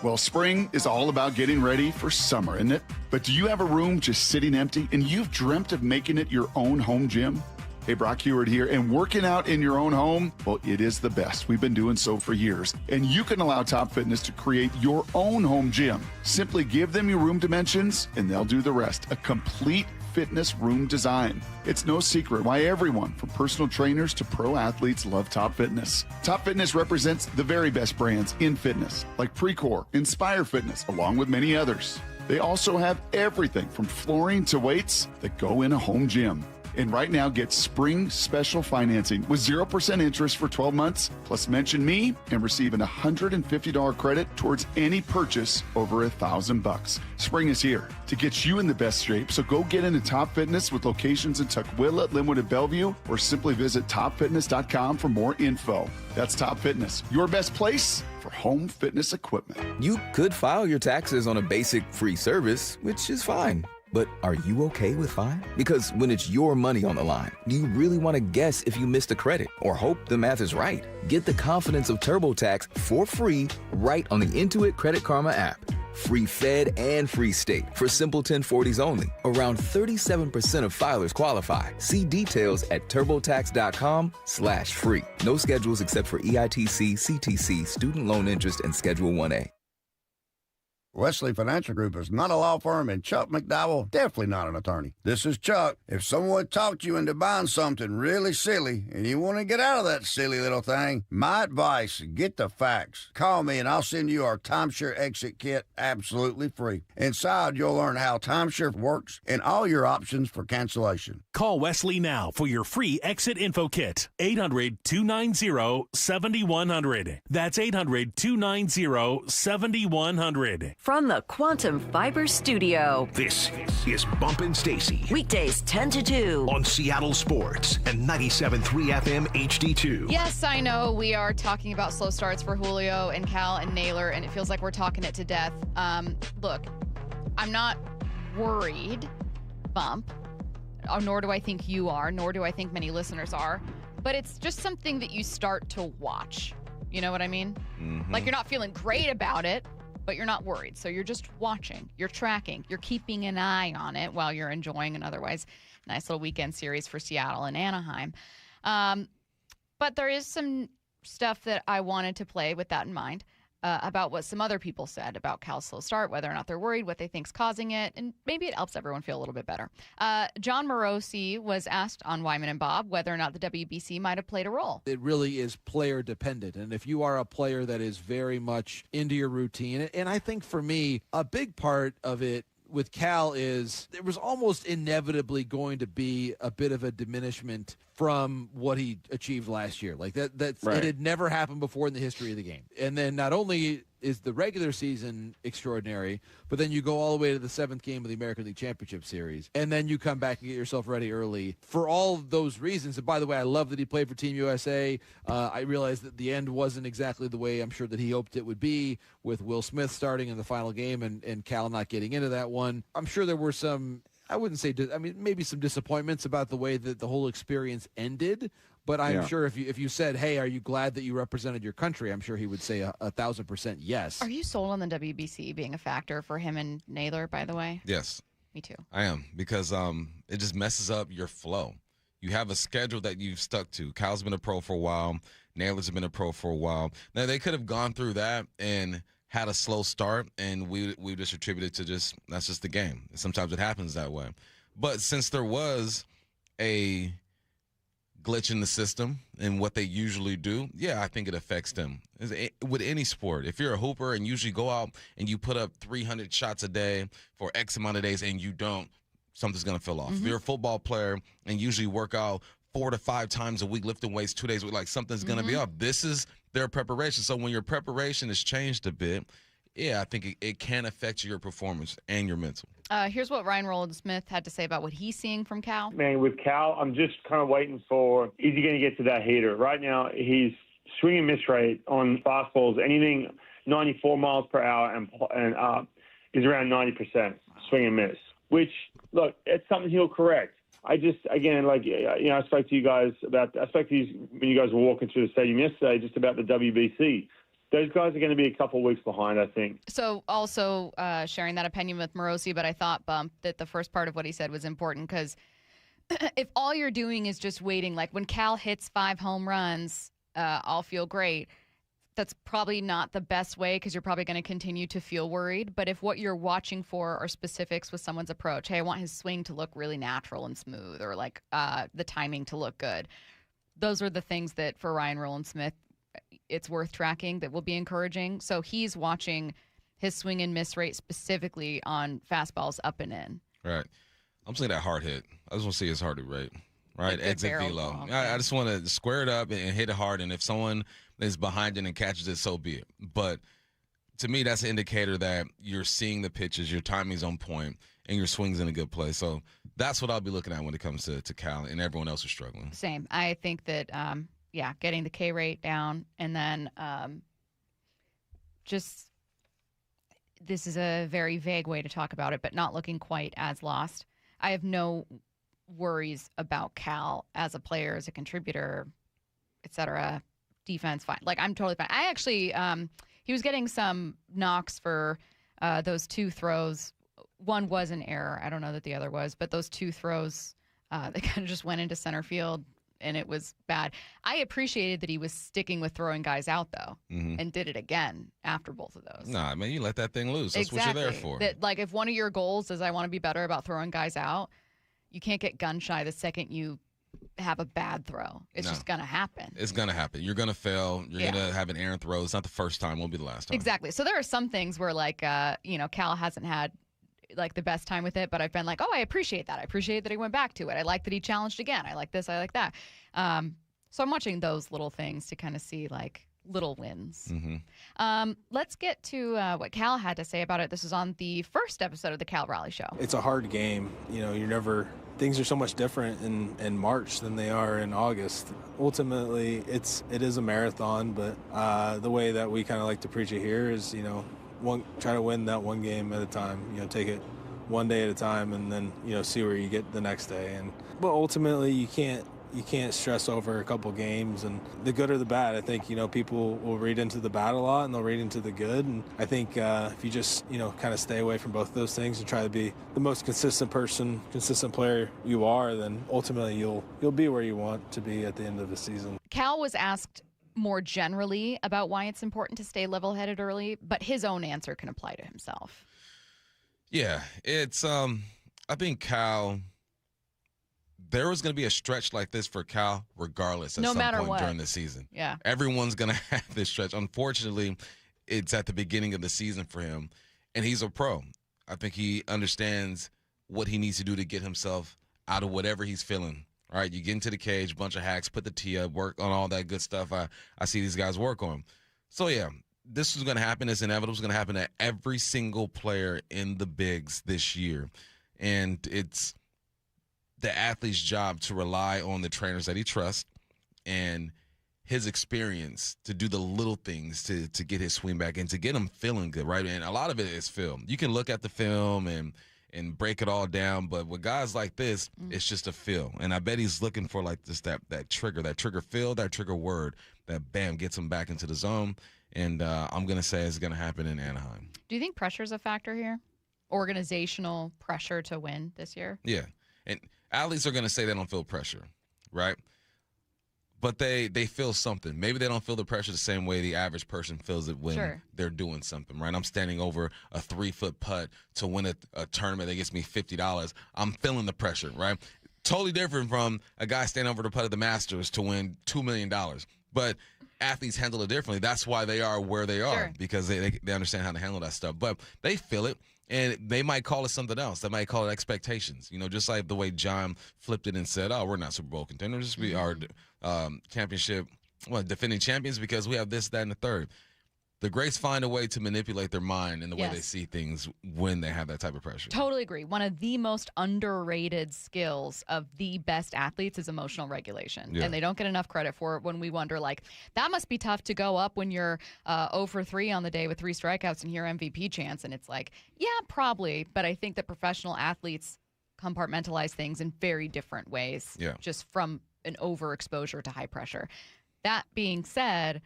Speaker 16: Well, spring is all about getting ready for summer, isn't it? But do you have a room just sitting empty and you've dreamt of making it your own home gym? Hey, Brock Heward here, and working out in your own home, well, it is the best. We've been doing so for years, and you can allow Top Fitness to create your own home gym. Simply give them your room dimensions, and they'll do the rest. A complete fitness room design. It's no secret why everyone, from personal trainers to pro athletes, love Top Fitness. Top Fitness represents the very best brands in fitness, like Precor, Inspire Fitness, along with many others. They also have everything from flooring to weights that go in a home gym. And right now, get spring special financing with 0% interest for 12 months, plus mention me and receive an $150 credit towards any purchase over $1,000. Spring is here to get you in the best shape, so go get into Top Fitness with locations in Tukwila, Linwood, and Bellevue, or simply visit topfitness.com for more info. That's Top Fitness, your best place for home fitness equipment.
Speaker 18: You could file your taxes on a basic free service, which is fine. But are you okay with fine? Because when it's your money on the line, do you really want to guess if you missed a credit or hope the math is right? Get the confidence of TurboTax for free right on the Intuit Credit Karma app. Free Fed and free state for simple 1040s only. Around 37% of filers qualify. See details at turbotax.com/free. No schedules except for EITC, CTC, student loan interest, and Schedule 1A.
Speaker 19: Wesley Financial Group is not a law firm, and Chuck McDowell definitely not an attorney. This is Chuck. If someone talked you into buying something really silly and you want to get out of that silly little thing, my advice, get the facts. Call me and I'll send you our timeshare exit kit absolutely free. Inside, you'll learn how timeshare works and all your options for cancellation.
Speaker 20: Call Wesley now for your free exit info kit. 800-290-7100. That's 800-290-7100.
Speaker 4: From the Quantum Fiber Studio.
Speaker 21: This is Bump Stacy.
Speaker 4: Weekdays 10 to 2.
Speaker 21: On Seattle Sports and 97.3 FM HD2.
Speaker 2: Yes, I know we are talking about slow starts for Julio and Cal and Naylor, and it feels like we're talking it to death. Look, I'm not worried, Bump, nor do I think you are, nor do I think many listeners are, but it's just something that you start to watch. You know what I mean? Mm-hmm. Like, you're not feeling great about it, but you're not worried. So you're just watching, you're tracking, you're keeping an eye on it while you're enjoying an otherwise nice little weekend series for Seattle and Anaheim. But there is some stuff that I wanted to play with that in mind about what some other people said about Cal's slow start, whether or not they're worried, what they think's causing it, and maybe it helps everyone feel a little bit better. John Morosi was asked on Wyman and Bob whether or not the WBC might have played a role.
Speaker 22: It really is player dependent, and if you are a player that is very much into your routine, and I think for me, a big part of it with Cal is there was almost inevitably going to be a bit of a diminishment from what he achieved last year. Like that's right. It had never happened before in the history of the game. And then not only is the regular season extraordinary, but then you go all the way to the 7th game of the American League Championship Series, and then you come back and get yourself ready early. For all of those reasons, and by the way, I love that he played for Team USA. I realized that the end wasn't exactly the way I'm sure that he hoped it would be, with Will Smith starting in the final game and Cal not getting into that one. I'm sure there were some, I wouldn't say, maybe some disappointments about the way that the whole experience ended. But I'm sure if you said, hey, are you glad that you represented your country? I'm sure he would say 1,000% yes.
Speaker 2: Are you sold on the WBC being a factor for him and Naylor, by the way?
Speaker 3: Yes.
Speaker 2: Me too.
Speaker 3: I am, because it just messes up your flow. You have a schedule that you've stuck to. Cal's been a pro for a while. Naylor's been a pro for a while. Now, they could have gone through that and had a slow start, and we just attributed to that's just the game. Sometimes it happens that way. But since there was a glitch in the system and what they usually do, I think it affects them. With any sport, if you're a hooper and usually go out and you put up 300 shots a day for X amount of days and you don't, something's going to feel off. Mm-hmm. If you're a football player and usually work out 4 to 5 times a week, lifting weights 2 days a week, like something's going to be off. This is their preparation. So when your preparation is changed a bit, I think it can affect your performance and your mental.
Speaker 2: Here's what Ryan Rowland-Smith had to say about what he's seeing from Cal.
Speaker 23: Man, with Cal, I'm just kind of waiting for, is he going to get to that heater? Right now, his swing and miss rate on fastballs, anything 94 miles per hour and up, is around 90% swing and miss, which, look, it's something he'll correct. I just, again, I spoke to you guys when you guys were walking through the stadium yesterday, just about the WBC. Those guys are going to be a couple of weeks behind, I think.
Speaker 2: So also sharing that opinion with Morosi, but I thought, Bump, that the first part of what he said was important, because if all you're doing is just waiting, like when Cal hits 5 home runs, I'll feel great. That's probably not the best way, because you're probably going to continue to feel worried. But if what you're watching for are specifics with someone's approach, hey, I want his swing to look really natural and smooth, or like the timing to look good. Those are the things that for Ryan Rowland-Smith, it's worth tracking, that will be encouraging. So he's watching his swing and miss rate specifically on fastballs up and in.
Speaker 3: Right. I'm saying that hard hit. I just want to see his heart rate, right? Exit velo. Okay. I just want to square it up and hit it hard, and if someone is behind it and catches it, so be it. But to me, that's an indicator that you're seeing the pitches, your timing's on point, and your swing's in a good place. So that's what I'll be looking at when it comes to Cal and everyone else who's struggling.
Speaker 2: Same. I think that getting the K rate down, and then this is a very vague way to talk about it, but not looking quite as lost. I have no worries about Cal as a player, as a contributor, etc. Defense, fine. Like, I'm totally fine. I actually, he was getting some knocks for those 2 throws. One was an error. I don't know that the other was, but those 2 throws, they kind of just went into center field. and it was bad. I appreciated that he was sticking with throwing guys out, though, and did it again after both of those.
Speaker 3: Nah, man, you let that thing loose. That's
Speaker 2: exactly.
Speaker 3: what you're there for.
Speaker 2: That, like, if one of your goals is I want to be better about throwing guys out, you can't get gun shy the second you have a bad throw. It's just going to happen.
Speaker 3: It's going to happen. You're going to fail. You're going to have an errant throw. It's not the first time. It won't be the last time.
Speaker 2: Exactly. So there are some things where, like, Cal hasn't had, like, the best time with it, but I've been like, oh, I appreciate that. I appreciate that he went back to it. I like that he challenged again. I like this. I like that. So I'm watching those little things to kind of see, like, little wins. Let's get to what Cal had to say about it. This is on the first episode of the Cal Raleigh Show.
Speaker 5: It's a hard game. Things are so much different in March than they are in August. Ultimately, it is a marathon, but the way that we kind of like to preach it here is, try to win that one game at a time. Take it one day at a time, and then see where you get the next day. But ultimately, you can't stress over a couple games, and the good or the bad. I think people will read into the bad a lot, and they'll read into the good. And I think if you just kind of stay away from both of those things and try to be the most consistent player you are, then ultimately you'll be where you want to be at the end of the season.
Speaker 2: Cal was asked more generally about why it's important to stay level-headed early, but his own answer can apply to himself.
Speaker 3: Yeah, it's I think Cal. There was going to be a stretch like this for Cal regardless at some point during the season.
Speaker 2: Yeah.
Speaker 3: Everyone's going to have this stretch. Unfortunately, it's at the beginning of the season for him, and he's a pro. I think he understands what he needs to do to get himself out of whatever he's feeling. All right, you get into the cage, bunch of hacks, put the tee up, work on all that good stuff. I see these guys work on. So, yeah, this is going to happen. It's inevitable. It's going to happen to every single player in the bigs this year. And it's the athlete's job to rely on the trainers that he trusts and his experience to do the little things to get his swing back and to get him feeling good, right? And a lot of it is film. You can look at the film and break it all down, but with guys like this, it's just a feel. And I bet he's looking for like this that trigger feel, that trigger word that, bam, gets him back into the zone. And I'm going to say it's going to happen in Anaheim.
Speaker 2: Do you think pressure is a factor here? Organizational pressure to win this year?
Speaker 3: Yeah. And athletes are going to say they don't feel pressure, right? But they feel something. Maybe they don't feel the pressure the same way the average person feels it when they're doing something, right? I'm standing over a 3-foot putt to win a tournament that gets me $50. I'm feeling the pressure, right? Totally different from a guy standing over the putt at the Masters to win $2 million. But athletes handle it differently. That's why they are where they are, because they understand how to handle that stuff. But they feel it. And they might call it something else. They might call it expectations. Just like the way John flipped it and said, oh, we're not Super Bowl contenders. We are defending champions because we have this, that, and the third. The greats find a way to manipulate their mind in the way they see things when they have that type of pressure.
Speaker 2: Totally agree. One of the most underrated skills of the best athletes is emotional regulation. Yeah. And they don't get enough credit for it when we wonder, like, that must be tough to go up when you're 0 for 3 on the day with 3 strikeouts and your MVP chance. And it's like, yeah, probably. But I think that professional athletes compartmentalize things in very different ways, just from an overexposure to high pressure. That being said,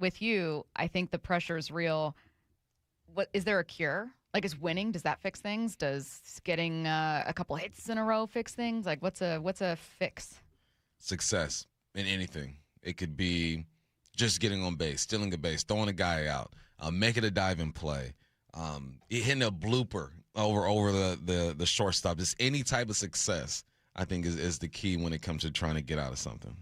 Speaker 2: with you, I think the pressure is real. What is there a cure? Like, is winning, does that fix things? Does getting a couple hits in a row fix things? Like, what's a fix? Success
Speaker 3: in anything. It could be just getting on base, stealing a base, throwing a guy out, making a diving play, hitting a blooper over the shortstop. Just any type of success, I think, is the key when it comes to trying to get out of something.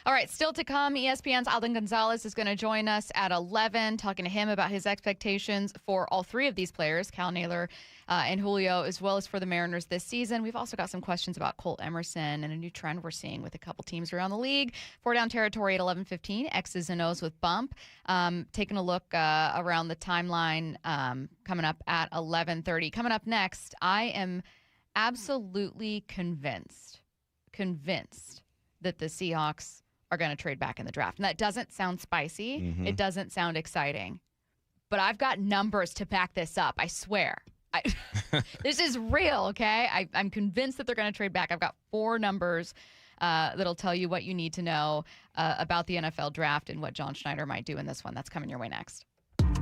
Speaker 2: All right, still to come, ESPN's Alden Gonzalez is going to join us at 11, talking to him about his expectations for all 3 of these players, Cal, Naylor, and Julio, as well as for the Mariners this season. We've also got some questions about Colt Emerson and a new trend we're seeing with a couple teams around the league. 4 Down Territory at 11:15, X's and O's with Bump. Taking a look around the timeline coming up at 11:30. Coming up next, I am absolutely convinced that the Seahawks are going to trade back in the draft. And that doesn't sound spicy. Mm-hmm. It doesn't sound exciting. But I've got numbers to back this up. I swear. This is real, okay? I'm convinced that they're going to trade back. I've got 4 numbers that'll tell you what you need to know about the NFL draft and what John Schneider might do in this one. That's coming your way next.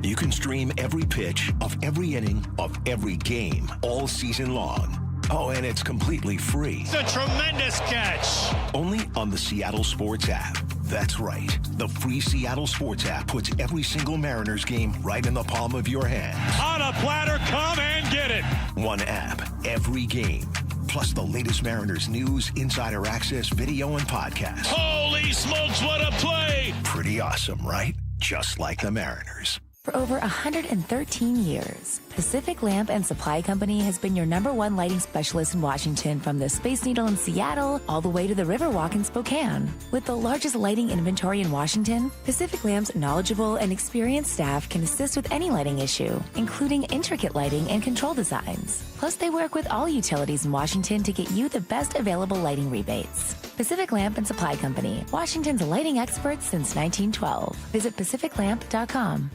Speaker 21: You can stream every pitch of every inning of every game all season long Oh, and it's completely free.
Speaker 20: It's a tremendous catch.
Speaker 21: Only on the Seattle Sports app. That's right. The free Seattle Sports app puts every single Mariners game right in the palm of your hand.
Speaker 20: On a platter, come and get it.
Speaker 21: One app, every game. Plus the latest Mariners news, insider access, video, and podcast.
Speaker 20: Holy smokes, what a play!
Speaker 21: Pretty awesome, right? Just like the Mariners.
Speaker 7: For over 113 years, Pacific Lamp and Supply Company has been your #1 lighting specialist in Washington, from the Space Needle in Seattle all the way to the Riverwalk in Spokane. With the largest lighting inventory in Washington, Pacific Lamp's knowledgeable and experienced staff can assist with any lighting issue, including intricate lighting and control designs. Plus, they work with all utilities in Washington to get you the best available lighting rebates. Pacific Lamp and Supply Company, Washington's lighting experts since 1912. Visit pacificlamp.com.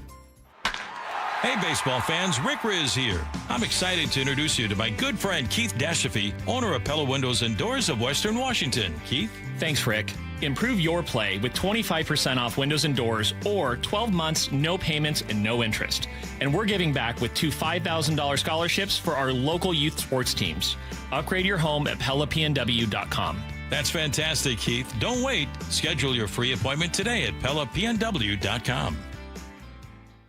Speaker 8: Hey, baseball fans, Rick Riz here. I'm excited to introduce you to my good friend Keith Dashafee, owner of Pella Windows and Doors of Western Washington. Keith?
Speaker 10: Thanks, Rick. Improve your play with 25% off windows and doors, or 12 months, no payments, and no interest. And we're giving back with 2 $5,000 scholarships for our local youth sports teams. Upgrade your home at PellaPNW.com.
Speaker 8: That's fantastic, Keith. Don't wait. Schedule your free appointment today at PellaPNW.com.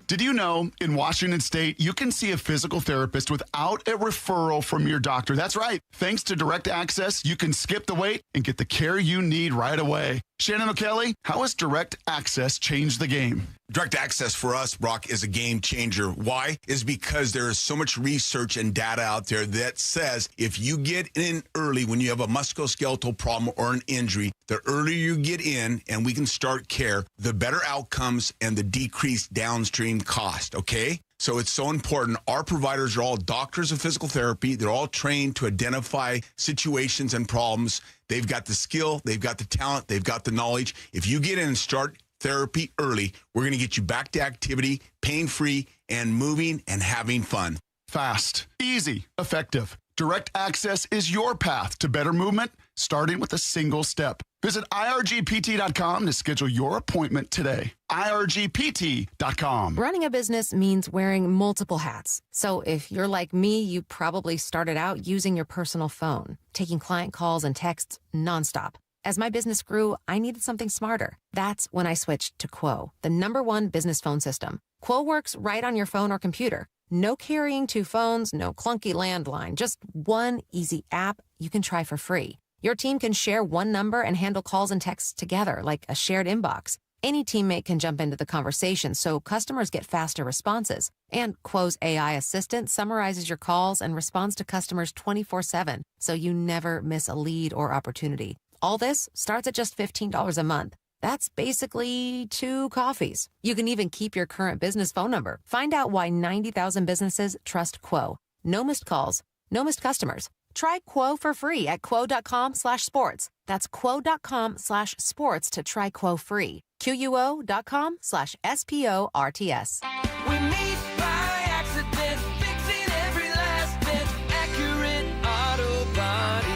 Speaker 16: Did you know in Washington State, you can see a physical therapist without a referral from your doctor? That's right. Thanks to Direct Access, you can skip the wait and get the care you need right away. Shannon O'Kelly, how has Direct Access changed the game?
Speaker 24: Direct Access for us, Brock, is a game changer. Why? Is because there is so much research and data out there that says if you get in early when you have a musculoskeletal problem or an injury, the earlier you get in and we can start care, the better outcomes and the decreased downstream cost, okay? So it's so important. Our providers are all doctors of physical therapy. They're all trained to identify situations and problems. They've got the skill, they've got the talent, they've got the knowledge. If you get in and start therapy early, we're going to get you back to activity, pain-free, and moving and having fun.
Speaker 16: Fast, easy, effective. Direct Access is your path to better movement, starting with a single step. Visit irgpt.com to schedule your appointment today. irgpt.com.
Speaker 25: Running a business means wearing multiple hats. So if you're like me, you probably started out using your personal phone, taking client calls and texts nonstop. As my business grew, I needed something smarter. That's when I switched to Quo, the #1 business phone system. Quo works right on your phone or computer. No carrying 2 phones, no clunky landline, just one easy app you can try for free. Your team can share one number and handle calls and texts together like a shared inbox. Any teammate can jump into the conversation, so customers get faster responses. And Quo's AI assistant summarizes your calls and responds to customers 24/7, so you never miss a lead or opportunity. All this starts at just $15 a month. That's basically 2 coffees. You can even keep your current business phone number. Find out why 90,000 businesses trust Quo. No missed calls, no missed customers. Try Quo for free at quo.com/sports. That's quo.com/sports to try Quo free. QUO.com/SPORTS.
Speaker 26: We meet by accident, fixing every last bit, Accurate Auto Body.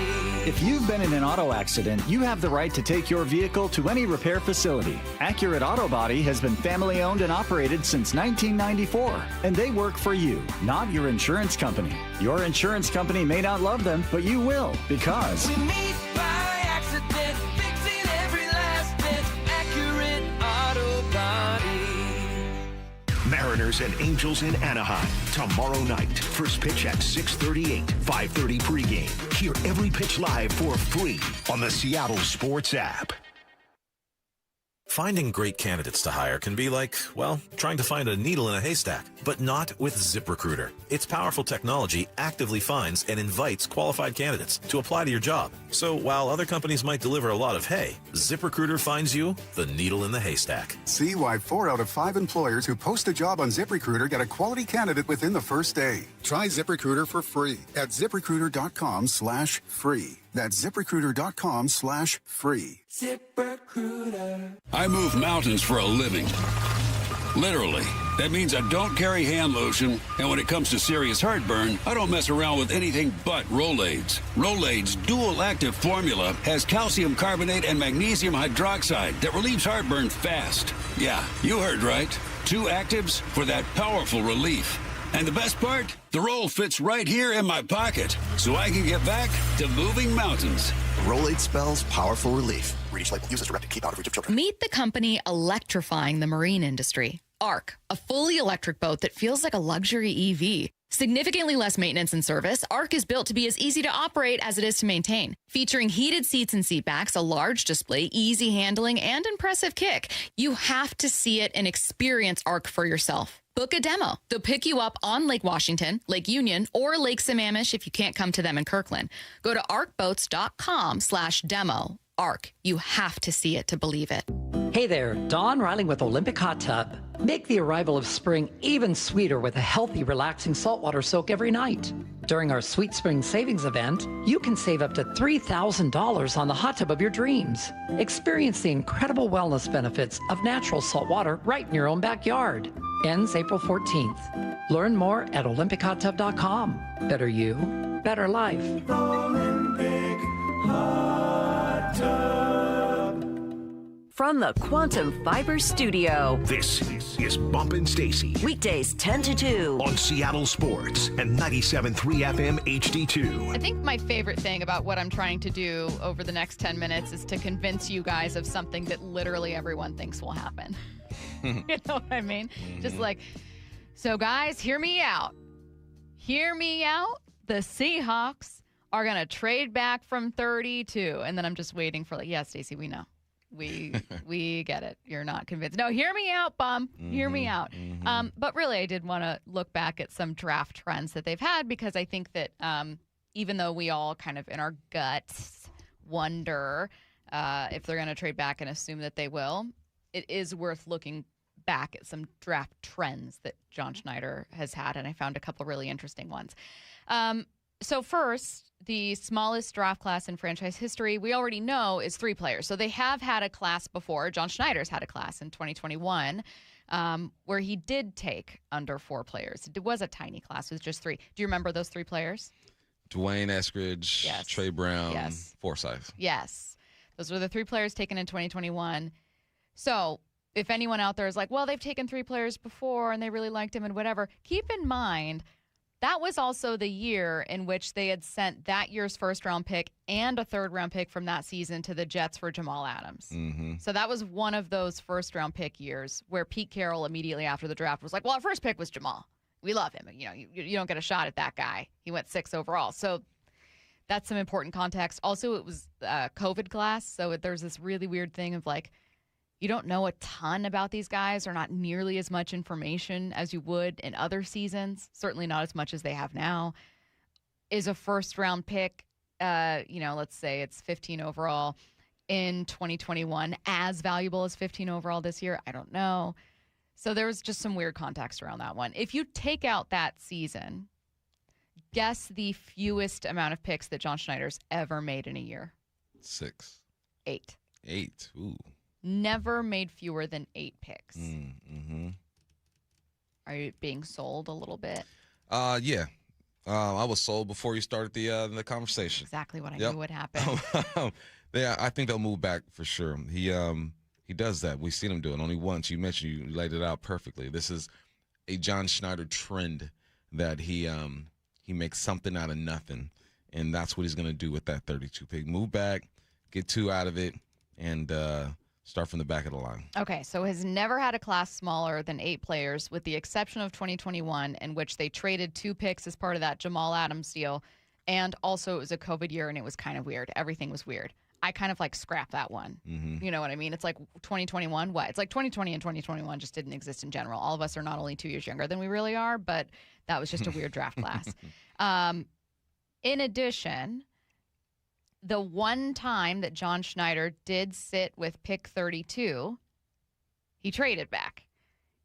Speaker 17: If you've been in an auto accident, you have the right to take your vehicle to any repair facility. Accurate Auto Body has been family owned and operated since 1994, and they work for you, not your insurance company. Your insurance company may not love them, but you will, because
Speaker 26: We meet by accident, fixing every last bit, Accurate Auto Body.
Speaker 21: Mariners and Angels in Anaheim tomorrow night. First pitch at 6:38, 5:30 pregame. Hear every pitch live for free on the Seattle Sports app.
Speaker 27: Finding great candidates to hire can be like, well, trying to find a needle in a haystack, but not with ZipRecruiter. Its powerful technology actively finds and invites qualified candidates to apply to your job. So while other companies might deliver a lot of hay, ZipRecruiter finds you the needle in the haystack.
Speaker 13: See why 4 out of 5 employers who post a job on ZipRecruiter get a quality candidate within the first day. Try ZipRecruiter for free at ZipRecruiter.com/free. That's ZipRecruiter.com/free.
Speaker 26: ZipRecruiter.
Speaker 28: I move mountains for a living. Literally. That means I don't carry hand lotion, and when it comes to serious heartburn, I don't mess around with anything but Rolaids. Rolaids' dual-active formula has calcium carbonate and magnesium hydroxide that relieves heartburn fast. Yeah, you heard right. 2 actives for that powerful relief. And the best part? The roll fits right here in my pocket, so I can get back to moving mountains.
Speaker 13: Rolade spells powerful relief. Read each label. Use as directed. Keep out of reach of children.
Speaker 2: Meet the company electrifying the marine industry. ARC, a fully electric boat that feels like a luxury EV. Significantly less maintenance and service, ARC is built to be as easy to operate as it is to maintain. Featuring heated seats and seat backs, a large display, easy handling, and impressive kick. You have to see it and experience ARC for yourself. Book a demo. They'll pick you up on Lake Washington, Lake Union, or Lake Sammamish if you can't come to them in Kirkland. Go to arcboats.com/demo. ARC. You have to see it to believe it.
Speaker 1: Hey there, Dawn Riley with Olympic Hot Tub. Make the arrival of spring even sweeter with a healthy, relaxing saltwater soak every night. During our Sweet Spring Savings event, you can save up to $3,000 on the hot tub of your dreams. Experience the incredible wellness benefits of natural salt water right in your own backyard. Ends April 14th. Learn more at olympichottub.com. Better you, better life.
Speaker 6: Olympic Hot Tub.
Speaker 4: From the Quantum Fiber Studio.
Speaker 21: This is Bump Stacy.
Speaker 4: Weekdays 10 to 2.
Speaker 21: On Seattle Sports and 97.3 FM HD2.
Speaker 2: I think my favorite thing about what I'm trying to do over the next 10 minutes is to convince you guys of something that literally everyone thinks will happen. You know what I mean? Just like, so guys, hear me out. Hear me out. The Seahawks are going to trade back from 32. And then I'm just waiting for yeah, Stacey, we know. We get it. You're not convinced. No, hear me out, Bump. Hear me out. But really, I did want to look back at some draft trends that they've had because I think that even though we all kind of in our guts wonder if they're going to trade back and assume that they will, it is worth looking back at some draft trends that John Schneider has had, and I found a couple really interesting ones. So first, the smallest draft class in franchise history, we already know, is 3 players. So they have had a class before. John Schneider's had a class in 2021 where he did take under 4 players. It was a tiny class. It was just 3. Do you remember those 3 players?
Speaker 3: Dwayne Eskridge,
Speaker 2: yes.
Speaker 3: Trey Brown,
Speaker 2: yes.
Speaker 3: Forsythe.
Speaker 2: Yes. Those were the 3 players taken in 2021. So if anyone out there is like, well, they've taken 3 players before and they really liked him and whatever, keep in mind that was also the year in which they had sent that year's first-round pick and a third-round pick from that season to the Jets for Jamal Adams. So that was one of those first-round pick years where Pete Carroll immediately after the draft was like, well, our first pick was Jamal. We love him. You know, you don't get a shot at that guy. He went 6 overall. So that's some important context. Also, it was a COVID class, so there's this really weird thing of like, you don't know a ton about these guys or not nearly as much information as you would in other seasons, certainly not as much as they have now. Is a first-round pick, let's say it's 15 overall in 2021 as valuable as 15 overall this year? I don't know. So there was just some weird context around that one. If you take out that season, guess the fewest amount of picks that John Schneider's ever made in a year.
Speaker 3: 6.
Speaker 2: 8.
Speaker 3: 8. Ooh.
Speaker 2: Never made fewer than 8 picks. Are you being sold a little bit?
Speaker 3: Yeah. I was sold before you started the conversation.
Speaker 2: Exactly what I knew would happen.
Speaker 3: Yeah, I think they'll move back for sure. He does that. We've seen him do it only once. You mentioned, you laid it out perfectly. This is a John Schneider trend that he makes something out of nothing, and that's what he's going to do with that 32 pick. Move back, get 2 out of it, and start from the back of the line.
Speaker 2: Okay, so has never had a class smaller than 8 players, with the exception of 2021, in which they traded 2 picks as part of that Jamal Adams deal, and also it was a COVID year, and it was kind of weird. Everything was weird. I kind of like scrap that one. You know what I mean? It's like 2021. What? It's like 2020 and 2021 just didn't exist in general. All of us are not only 2 years younger than we really are, but that was just a weird draft class. In addition, the one time that John Schneider did sit with pick 32, he traded back.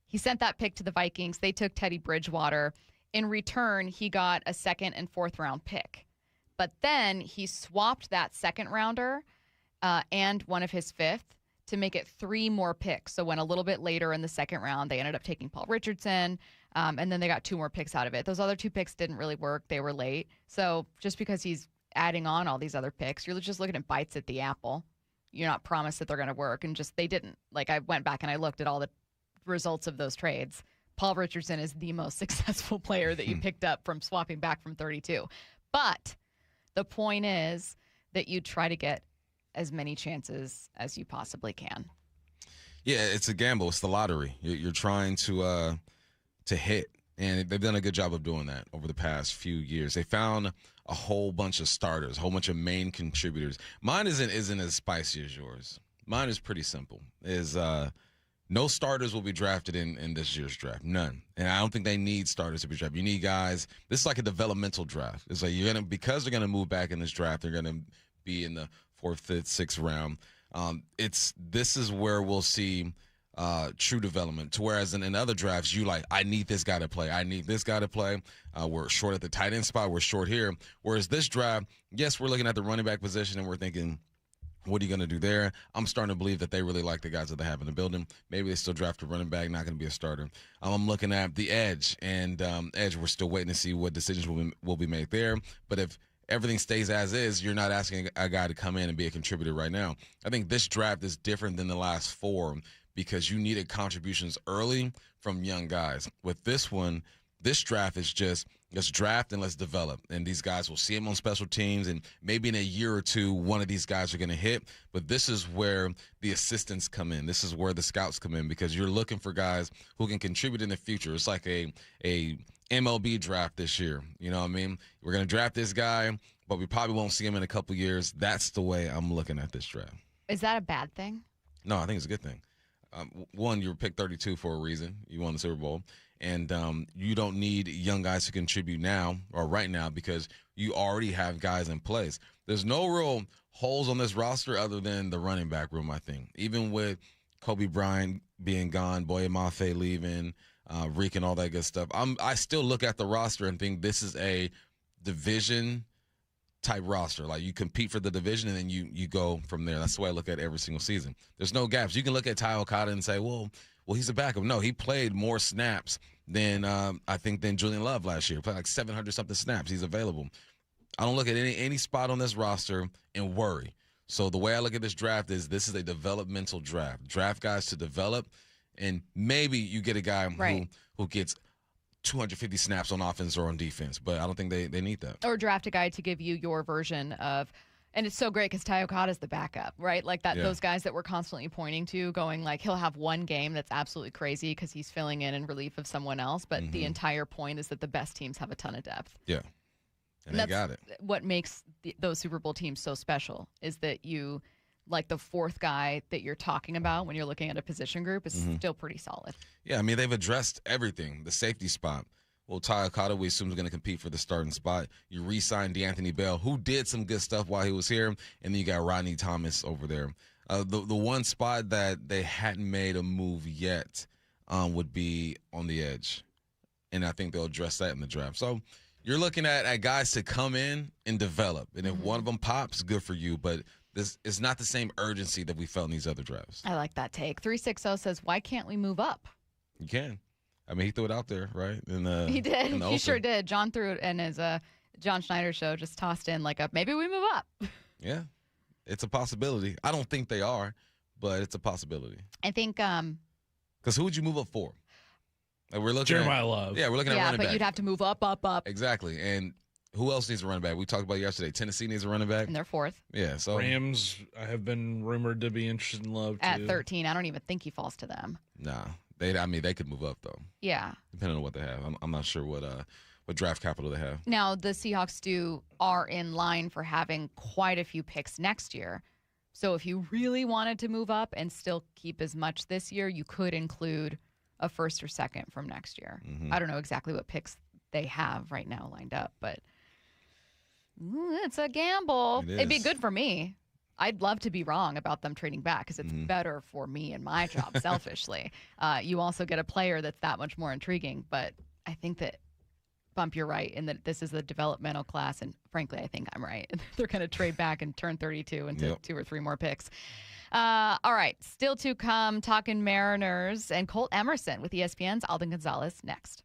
Speaker 2: He sent that pick to the Vikings. They took Teddy Bridgewater. In return, he got a 2nd and 4th round pick. But then he swapped that 2nd rounder and one of his 5th to make it 3 more picks. So when a little bit later in the 2nd round, they ended up taking Paul Richardson, and then they got 2 more picks out of it. Those other 2 picks didn't really work. They were late. So just because he's adding on all these other picks, you're just looking at bites at the apple. You're not promised that they're going to work, and just they didn't. Like, I went back and I looked at all the results of those trades. Paul Richardson is the most successful player that you picked up from swapping back from 32. But the point is that you try to get as many chances as you possibly can.
Speaker 3: Yeah, it's a gamble. It's the lottery. You're trying to hit, and they've done a good job of doing that over the past few years. They found a whole bunch of starters, a whole bunch of main contributors. Mine isn't as spicy as yours. Mine is pretty simple. No starters will be drafted in this year's draft. None. And I don't think they need starters to be drafted. You need guys. This is like a developmental draft. It's like because they're gonna move back in this draft, they're gonna be in the 4th, 5th, 6th round. This is where we'll see true development. To whereas in other drafts, I need this guy to play. I need this guy to play. We're short at the tight end spot. We're short here. Whereas this draft, yes, we're looking at the running back position and we're thinking, what are you going to do there? I'm starting to believe that they really like the guys that they have in the building. Maybe they still draft a running back, not going to be a starter. I'm looking at the edge, and edge, we're still waiting to see what decisions will be made there. But if everything stays as is, you're not asking a guy to come in and be a contributor right now. I think this draft is different than the last 4 because you needed contributions early from young guys. With this one, this draft is just let's draft and let's develop. And these guys will see them on special teams, and maybe in a year or two, one of these guys are going to hit. But this is where the assistants come in. This is where the scouts come in because you're looking for guys who can contribute in the future. It's like a MLB draft this year. You know what I mean? We're going to draft this guy, but we probably won't see him in a couple years. That's the way I'm looking at this draft.
Speaker 2: Is that a bad thing?
Speaker 3: No, I think it's a good thing. One, you were picked 32 for a reason. You won the Super Bowl. And you don't need young guys to contribute now or right now because you already have guys in place. There's no real holes on this roster other than the running back room, I think. Even with Kobe Bryant being gone, Boye Mafe leaving, Reek and all that good stuff, I still look at the roster and think this is a division-type roster. Like, you compete for the division, and then you go from there. That's the way I look at every single season. There's no gaps. You can look at Ty Okada and say, well, he's a backup. No, he played more snaps than Julian Love last year. Played like 700-something snaps. He's available. I don't look at any spot on this roster and worry. So the way I look at this draft is this is a developmental draft. Draft guys to develop, and maybe you get a guy who gets 250 snaps on offense or on defense, but I don't think they need that.
Speaker 2: Or draft a guy to give you your version of. And it's so great because Ty Okada's the backup, right? Like that, those guys that we're constantly pointing to, going like he'll have one game that's absolutely crazy because he's filling in relief of someone else. But the entire point is that the best teams have a ton of depth.
Speaker 3: Yeah, and they got it.
Speaker 2: What makes those Super Bowl teams so special is that you, like the fourth guy that you're talking about when you're looking at a position group, is still pretty solid. Yeah,
Speaker 3: I mean they've addressed everything. The safety spot. Well, Ty Okada, we assume, is going to compete for the starting spot. You re-signed DeAnthony Bell, who did some good stuff while he was here, and then you got Rodney Thomas over there. The one spot that they hadn't made a move yet would be on the edge, and I think they'll address that in the draft. So you're looking at guys to come in and develop, and if one of them pops, good for you, but this is not the same urgency that we felt in these other drafts.
Speaker 2: I like that take. 360 says, why can't we move up?
Speaker 3: You can. I mean, he threw it out there, right?
Speaker 2: He did. He sure did. John threw it in his John Schneider show, just tossed in like maybe we move up.
Speaker 3: Yeah, it's a possibility. I don't think they are, but it's a possibility.
Speaker 2: I think
Speaker 3: because who would you move up for? Like we're looking
Speaker 9: Jeremiah Love.
Speaker 3: Yeah, we're looking at running back.
Speaker 2: Yeah, but you'd have to move up.
Speaker 3: Exactly. And who else needs a running back? We talked about it yesterday. Tennessee needs a running back.
Speaker 2: And they're 4th.
Speaker 3: Yeah, so
Speaker 9: Rams have been rumored to be interested in Love, too.
Speaker 2: At 13. I don't even think he falls to them.
Speaker 3: Nah. They could move up, though.
Speaker 2: Yeah.
Speaker 3: Depending on what they have. I'm not sure what draft capital they have.
Speaker 2: Now, the Seahawks are in line for having quite a few picks next year. So if you really wanted to move up and still keep as much this year, you could include a 1st or 2nd from next year. I don't know exactly what picks they have right now lined up, but it's a gamble. It'd be good for me. I'd love to be wrong about them trading back because it's better for me and my job, selfishly. You also get a player that's that much more intriguing. But I think that, Bump, you're right in that this is a developmental class. And frankly, I think I'm right. They're going to trade back and turn 32 into 2 or 3 more picks. All right. Still to come, talking Mariners and Colt Emerson with ESPN's Alden Gonzalez next.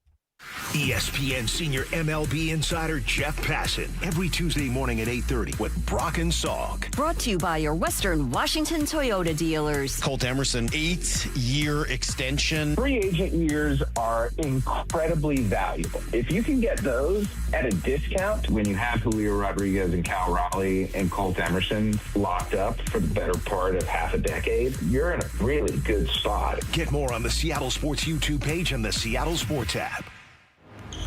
Speaker 21: ESPN senior MLB insider Jeff Passan every Tuesday morning at 8:30 with Brock and Salk.
Speaker 4: Brought to you by your Western Washington Toyota dealers.
Speaker 11: Colt Emerson, 8-year extension.
Speaker 12: Free agent years are incredibly valuable. If you can get those at a discount when you have Julio Rodriguez and Cal Raleigh and Colt Emerson locked up for the better part of half a decade, you're in a really good spot.
Speaker 21: Get more on the Seattle Sports YouTube page and the Seattle Sports app.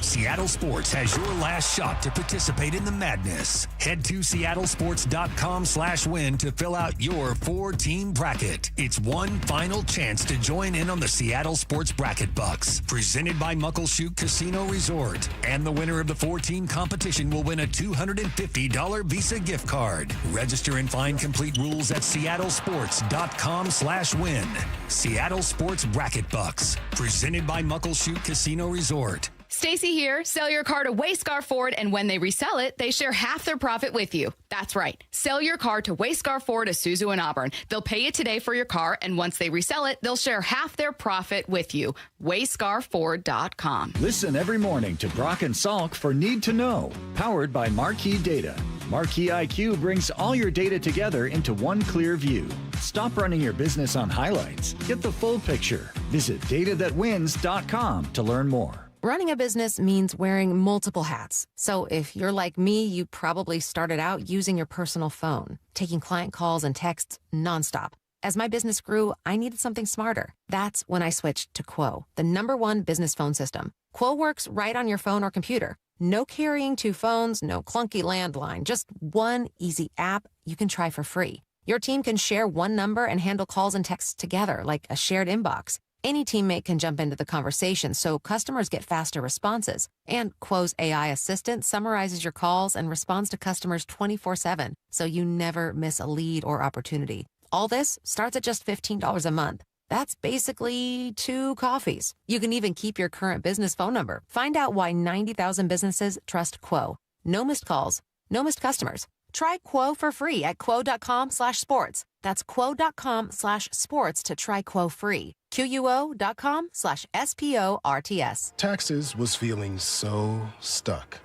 Speaker 14: Seattle Sports has your last shot to participate in the madness. Head to seattlesports.com/win to fill out your 4-team bracket. It's one final chance to join in on the Seattle Sports Bracket Bucks, presented by Muckleshoot Casino Resort. And the winner of the 4-team competition will win a $250 Visa gift card. Register and find complete rules at seattlesports.com/win. Seattle Sports Bracket Bucks, presented by Muckleshoot Casino Resort.
Speaker 2: Stacy here. Sell your car to Wayscar Ford, and when they resell it, they share half their profit with you. That's right. Sell your car to Wayscar Ford, Isuzu, and Auburn. They'll pay you today for your car, and once they resell it, they'll share half their profit with you. WayscarFord.com.
Speaker 17: Listen every morning to Brock and Salk for Need to Know, powered by Marquee Data. Marquee IQ brings all your data together into one clear view. Stop running your business on highlights. Get the full picture. Visit datathatwins.com to learn more.
Speaker 25: Running a business means wearing multiple hats. So if you're like me, you probably started out using your personal phone, taking client calls and texts nonstop. As my business grew, I needed something smarter. That's when I switched to Quo, the #1 business phone system. Quo works right on your phone or computer. No carrying 2 phones, no clunky landline, just one easy app you can try for free. Your team can share one number and handle calls and texts together like a shared inbox. Any teammate can jump into the conversation, so customers get faster responses. And Quo's AI assistant summarizes your calls and responds to customers 24/7, so you never miss a lead or opportunity. All this starts at just $15 a month. That's basically 2 coffees. You can even keep your current business phone number. Find out why 90,000 businesses trust Quo. No missed calls, no missed customers. Try Quo for free at quo.com/sports. That's quo.com/sports to try Quo free. QUO.com/SPORTS.
Speaker 15: Taxes was feeling so stuck.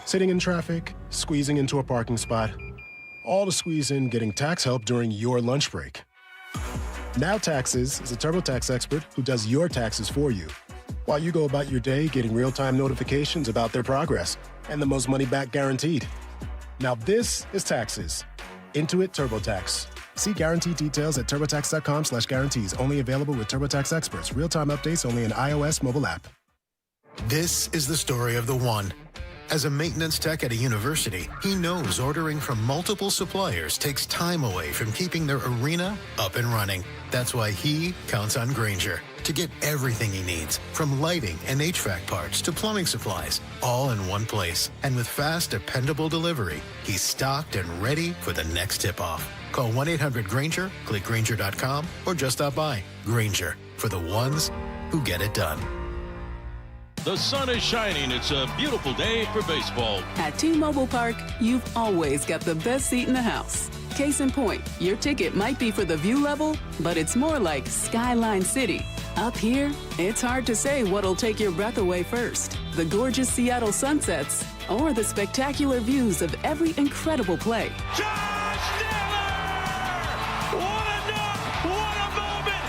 Speaker 15: Sitting in traffic, squeezing into a parking spot, all to squeeze in getting tax help during your lunch break. Now Taxes is a TurboTax expert who does your taxes for you, while you go about your day getting real-time notifications about their progress and the most money back guaranteed. Now this is Taxes. Intuit TurboTax. See guarantee details at turbotax.com/guarantees. Only available with TurboTax experts. Real-time updates only in iOS mobile app.
Speaker 18: This is the story of the one. As a maintenance tech at a university, he knows ordering from multiple suppliers takes time away from keeping their arena up and running. That's why he counts on Grainger to get everything he needs, from lighting and HVAC parts to plumbing supplies, all in one place. And with fast, dependable delivery, he's stocked and ready for the next tip-off. Call 1-800-GRAINGER, click Grainger.com, or just stop by. Grainger, for the ones who get it done.
Speaker 20: The sun is shining. It's a beautiful day for baseball.
Speaker 19: At T-Mobile Park, you've always got the best seat in the house. Case in point, your ticket might be for the view level, but it's more like Skyline City. Up here, it's hard to say what'll take your breath away first. The gorgeous Seattle sunsets or the spectacular views of every incredible play.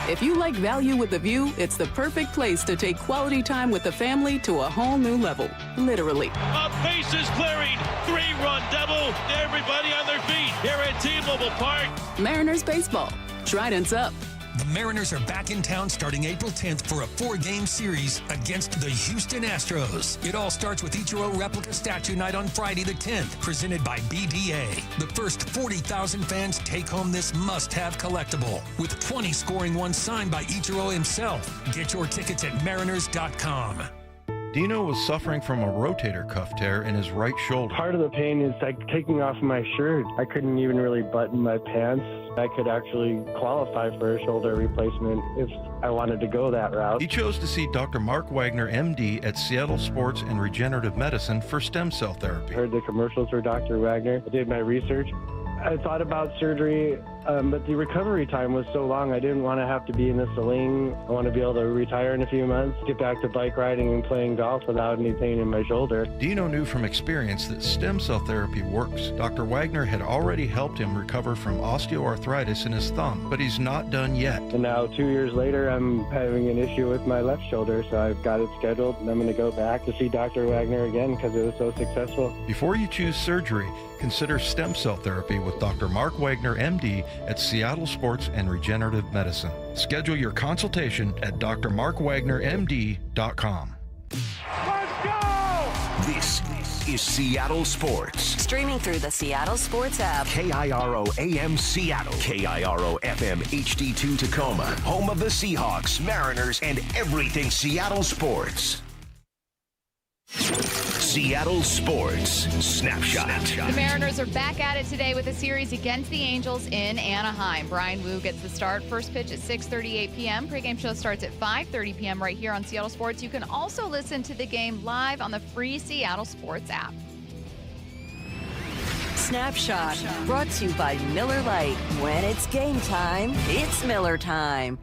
Speaker 19: If you like value with a view, it's the perfect place to take quality time with the family to a whole new level. Literally.
Speaker 20: A bases clearing, 3-run double. Everybody on their feet here at T-Mobile Park.
Speaker 19: Mariners baseball. Trident's up.
Speaker 14: The Mariners are back in town starting April 10th for a 4-game series against the Houston Astros. It all starts with Ichiro replica statue night on Friday the 10th, presented by BDA. The first 40,000 fans take home this must-have collectible, with 20 scoring ones signed by Ichiro himself. Get your tickets at mariners.com.
Speaker 22: Dino was suffering from a rotator cuff tear in his right shoulder.
Speaker 23: Part of the pain is like taking off my shirt. I couldn't even really button my pants. I could actually qualify for a shoulder replacement if I wanted to go that route.
Speaker 22: He chose to see Dr. Mark Wagner, MD, at Seattle Sports and Regenerative Medicine for stem cell therapy.
Speaker 23: I heard the commercials for Dr. Wagner. I did my research. I thought about surgery, but the recovery time was so long. I didn't want to have to be in a sling. I want to be able to retire in a few months, get back to bike riding and playing golf without any pain in my shoulder.
Speaker 22: Dino knew from experience that stem cell therapy works. Dr. Wagner had already helped him recover from osteoarthritis in his thumb, but he's not done yet.
Speaker 23: And now 2 years later, I'm having an issue with my left shoulder, so I've got it scheduled, and I'm going to go back to see Dr. Wagner again because it was so successful.
Speaker 22: Before you choose surgery, consider stem cell therapy with Dr. Mark Wagner, MD, at Seattle Sports and Regenerative Medicine. Schedule your consultation at drmarkwagnermd.com.
Speaker 21: This is Seattle Sports.
Speaker 4: Streaming through the Seattle Sports app.
Speaker 21: KIRO AM Seattle. KIRO FM HD2 Tacoma. Home of the Seahawks, Mariners, and everything Seattle sports. Seattle Sports Snapshot.
Speaker 2: The Mariners are back at it today with a series against the Angels in Anaheim. Brian Wu gets the start. First pitch at 6:38 p.m. Pre-game show starts at 5:30 p.m. right here on Seattle Sports. You can also listen to the game live on the free Seattle Sports app.
Speaker 4: Snapshot, brought to you by Miller Lite. When it's game time, it's Miller time.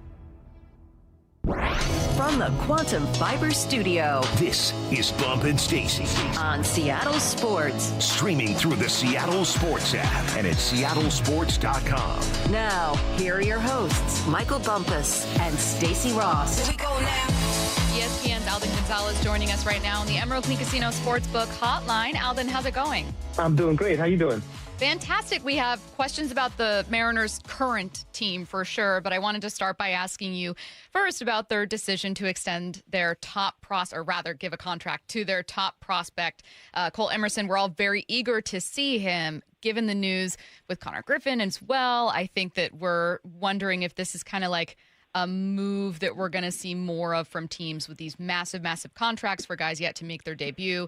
Speaker 4: From the Quantum Fiber Studio,
Speaker 21: this is Bump and Stacy
Speaker 4: on Seattle Sports.
Speaker 21: Streaming through the Seattle Sports app and at seattlesports.com.
Speaker 4: Now, here are your hosts, Michael Bumpus and Stacy Ross.
Speaker 2: Here we go now. ESPN's Alden Gonzalez joining us right now on the Emerald Queen Casino Sportsbook Hotline. Alden, how's it going?
Speaker 23: I'm doing great. How you doing?
Speaker 2: Fantastic. We have questions about the Mariners' current team for sure, but I wanted to start by asking you first about their decision to extend their give a contract to their top prospect, Cole Emerson. We're all very eager to see him. Given the news with Connor Griffin as well, I think that we're wondering if this is kind of like a move that we're going to see more of from teams with these massive, massive contracts for guys yet to make their debut.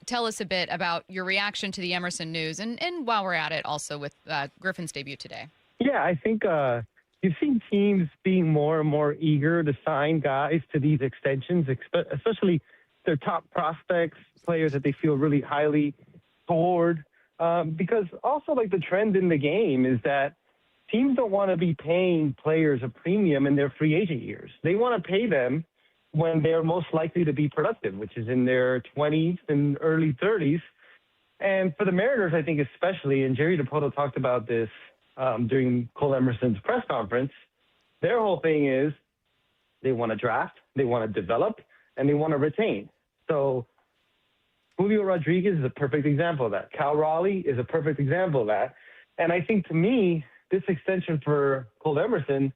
Speaker 2: Tell us a bit about your reaction to the Emerson news, and while we're at it, also with Griffin's debut today.
Speaker 23: Yeah, I think you've seen teams being more and more eager to sign guys to these extensions, especially their top prospects, players that they feel really highly toward. Because also, like, the trend in the game is that teams don't want to be paying players a premium in their free agent years. They want to pay them when they're most likely to be productive, which is in their 20s and early 30s. And for the Mariners, I think especially, and Jerry DiPoto talked about this during Cole Emerson's press conference, their whole thing is they want to draft, they want to develop, and they want to retain. So Julio Rodriguez is a perfect example of that. Cal Raleigh is a perfect example of that. And I think, to me, this extension for Cole Emerson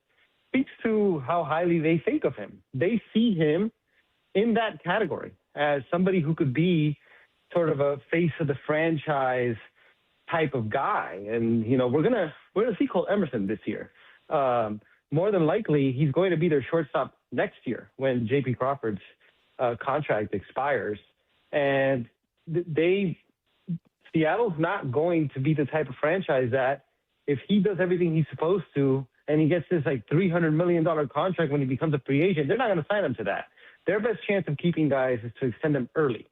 Speaker 23: speaks to how highly they think of him. They see him in that category as somebody who could be sort of a face of the franchise type of guy. And, you know, we're gonna see Cole Emerson this year. More than likely, he's going to be their shortstop next year when J.P. Crawford's contract expires. And Seattle's not going to be the type of franchise that, if he does everything he's supposed to and he gets this like $300 million contract when he becomes a free agent, they're not going to sign him to that. Their best chance of keeping guys is to extend them early.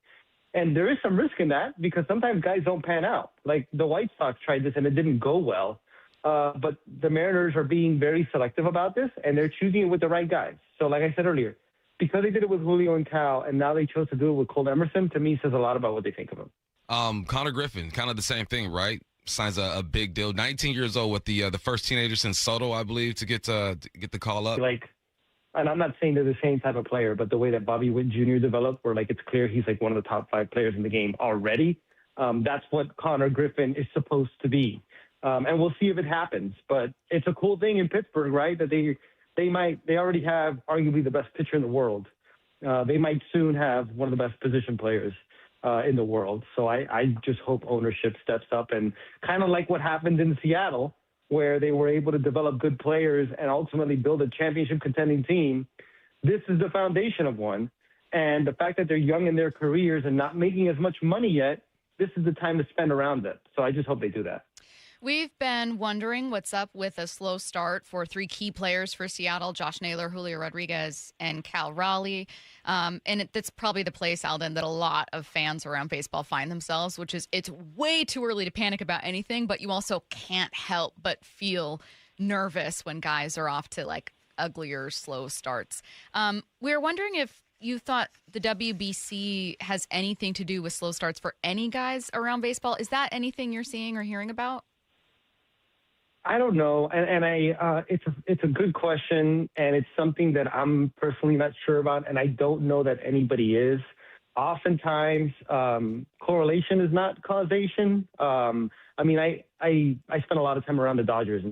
Speaker 23: And there is some risk in that because sometimes guys don't pan out. Like the White Sox tried this and it didn't go well. But the Mariners are being very selective about this, and they're choosing it with the right guys. So like I said earlier, because they did it with Julio and Cal, and now they chose to do it with Cole Emerson, to me says a lot about what they think of him.
Speaker 3: Connor Griffin, kind of the same thing, right? Signs a big deal. 19 years old, with the first teenager since Soto, I believe, to get the call up.
Speaker 23: Like, and I'm not saying they're the same type of player, but the way that Bobby Witt Jr. developed, where like it's clear he's like one of the top 5 players in the game already. That's what Connor Griffin is supposed to be, and we'll see if it happens. But it's a cool thing in Pittsburgh, right? That they already have arguably the best pitcher in the world. They might soon have one of the best position players in the world. So I just hope ownership steps up, and kind of like what happened in Seattle, where they were able to develop good players and ultimately build a championship contending team. This is the foundation of one. And the fact that they're young in their careers and not making as much money yet, this is the time to spend around it. So I just hope they do that.
Speaker 2: We've been wondering what's up with a slow start for three key players for Seattle: Josh Naylor, Julio Rodriguez, and Cal Raleigh. That's probably the place, Alden, that a lot of fans around baseball find themselves, which is it's way too early to panic about anything, but you also can't help but feel nervous when guys are off to like uglier, slow starts. We were wondering if you thought the WBC has anything to do with slow starts for any guys around baseball. Is that anything you're seeing or hearing about?
Speaker 23: I don't know, it's a good question, and it's something that I'm personally not sure about, and I don't know that anybody is. Oftentimes, correlation is not causation. I spent a lot of time around the Dodgers.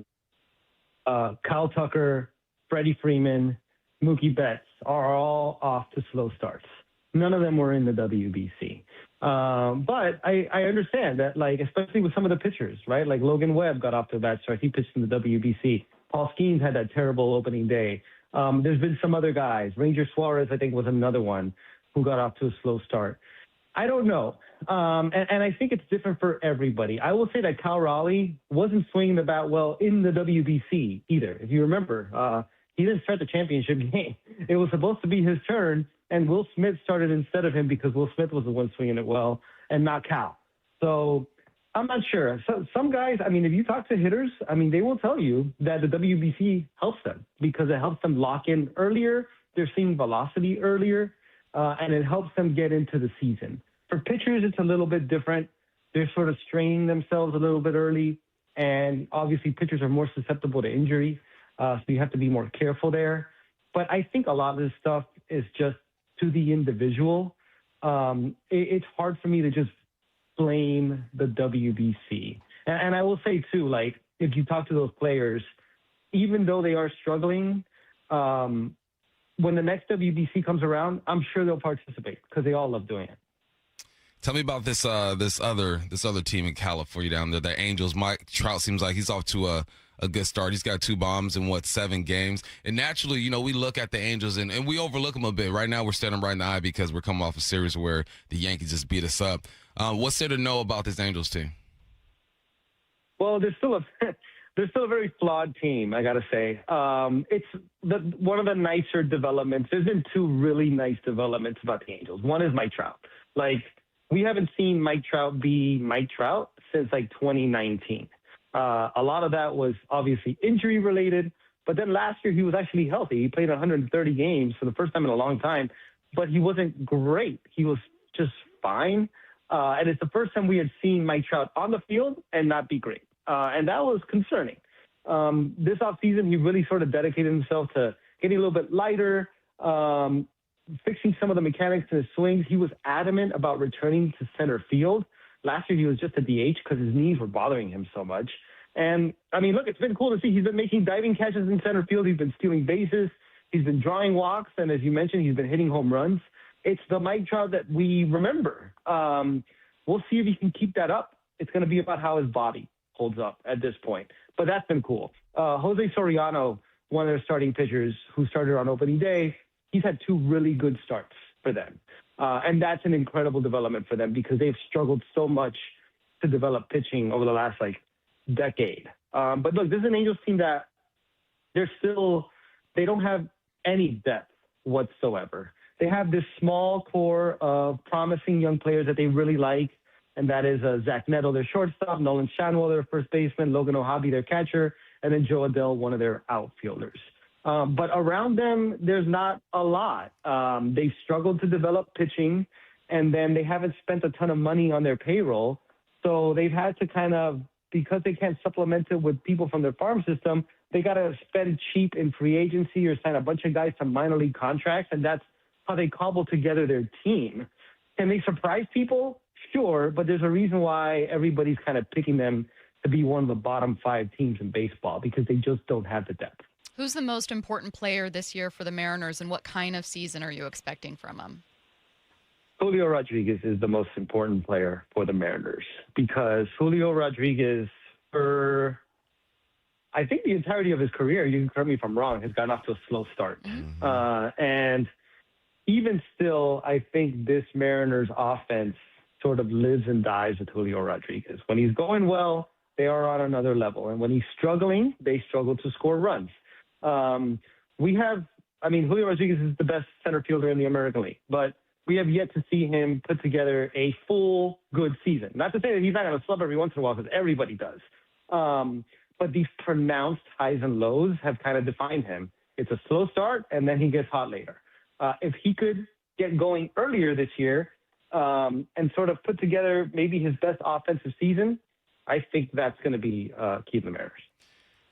Speaker 23: Kyle Tucker, Freddie Freeman, Mookie Betts are all off to slow starts. None of them were in the WBC. But I understand that, like, especially with some of the pitchers, right? Like Logan Webb got off to a bad start. He pitched in the WBC. Paul Skeens had that terrible opening day. There's been some other guys. Ranger Suarez, I think, was another one who got off to a slow start. I don't know. And I think it's different for everybody. I will say that Cal Raleigh wasn't swinging the bat well in the WBC either. If you remember, he didn't start the championship game. It was supposed to be his turn, and Will Smith started instead of him because Will Smith was the one swinging it well and not Cal. So I'm not sure. So some guys, if you talk to hitters, they will tell you that the WBC helps them because it helps them lock in earlier. They're seeing velocity earlier, and it helps them get into the season. For pitchers, it's a little bit different. They're sort of straining themselves a little bit early, and obviously pitchers are more susceptible to injury, so you have to be more careful there. But I think a lot of this stuff is just to the individual. It's hard for me to just blame the WBC. And I will say, too, like, if you talk to those players, even though they are struggling, when the next WBC comes around, I'm sure they'll participate because they all love doing it.
Speaker 3: Tell me about this other team in California down there, the Angels. Mike Trout seems like he's off to a good start. He's got 2 bombs in 7 games. And naturally, we look at the Angels and we overlook them a bit. Right now, we're staring them right in the eye because we're coming off a series where the Yankees just beat us up. What's there to know about this Angels team?
Speaker 23: Well, they're still a very flawed team, I got to say. It's one of the nicer developments. There's been 2 really nice developments about the Angels. One is Mike Trout. Like, we haven't seen Mike Trout be Mike Trout since, 2019. A lot of that was obviously injury related, but then last year he was actually healthy. He played 130 games for the first time in a long time, but he wasn't great. He was just fine. And it's the first time we had seen Mike Trout on the field and not be great. And that was concerning. This offseason, he really sort of dedicated himself to getting a little bit lighter, fixing some of the mechanics in his swings. He was adamant about returning to center field. Last year, he was just a DH because his knees were bothering him so much. And, look, it's been cool to see. He's been making diving catches in center field. He's been stealing bases. He's been drawing walks. And as you mentioned, he's been hitting home runs. It's the Mike Trout that we remember. We'll see if he can keep that up. It's going to be about how his body holds up at this point. But that's been cool. Jose Soriano, one of their starting pitchers who started on opening day, he's had 2 really good starts for them. And that's an incredible development for them because they've struggled so much to develop pitching over the last, decade. But look, this is an Angels team that they don't have any depth whatsoever. They have this small core of promising young players that they really like, and that is Zach Neto, their shortstop, Nolan Shanwell, their first baseman, Logan O'Hoppe, their catcher, and then Joe Adell, one of their outfielders. But around them, there's not a lot. They've struggled to develop pitching, and then they haven't spent a ton of money on their payroll. So they've had to because they can't supplement it with people from their farm system, they got to spend cheap in free agency or sign a bunch of guys to minor league contracts, and that's how they cobble together their team. Can they surprise people? Sure, but there's a reason why everybody's kind of picking them to be one of the bottom 5 teams in baseball because they just don't have the depth.
Speaker 2: Who's the most important player this year for the Mariners, and what kind of season are you expecting from him?
Speaker 23: Julio Rodriguez is the most important player for the Mariners because Julio Rodriguez, for I think the entirety of his career, you can correct me if I'm wrong, has gotten off to a slow start. Mm-hmm. And even still, I think this Mariners offense sort of lives and dies with Julio Rodriguez. When he's going well, they are on another level. And when he's struggling, they struggle to score runs. Julio Rodriguez is the best center fielder in the American League, but we have yet to see him put together a full good season. Not to say that he's not going to slump every once in a while, because everybody does. But these pronounced highs and lows have kind of defined him. It's a slow start, and then he gets hot later. If he could get going earlier this year and sort of put together maybe his best offensive season, I think that's going to be key to the Mariners.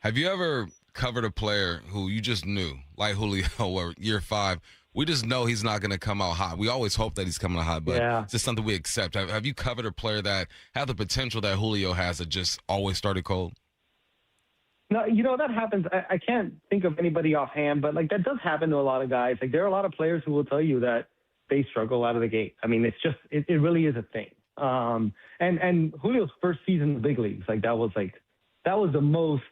Speaker 3: Have you ever covered a player who you just knew, like Julio or year 5, we just know he's not going to come out hot? We always hope that he's coming out hot, but it's just something we accept. Have you covered a player that had the potential that Julio has that just always started cold?
Speaker 23: No, that happens. I can't think of anybody offhand, but that does happen to a lot of guys. There are a lot of players who will tell you that they struggle out of the gate. I mean, it really is a thing. And Julio's first season in the big leagues, that was the most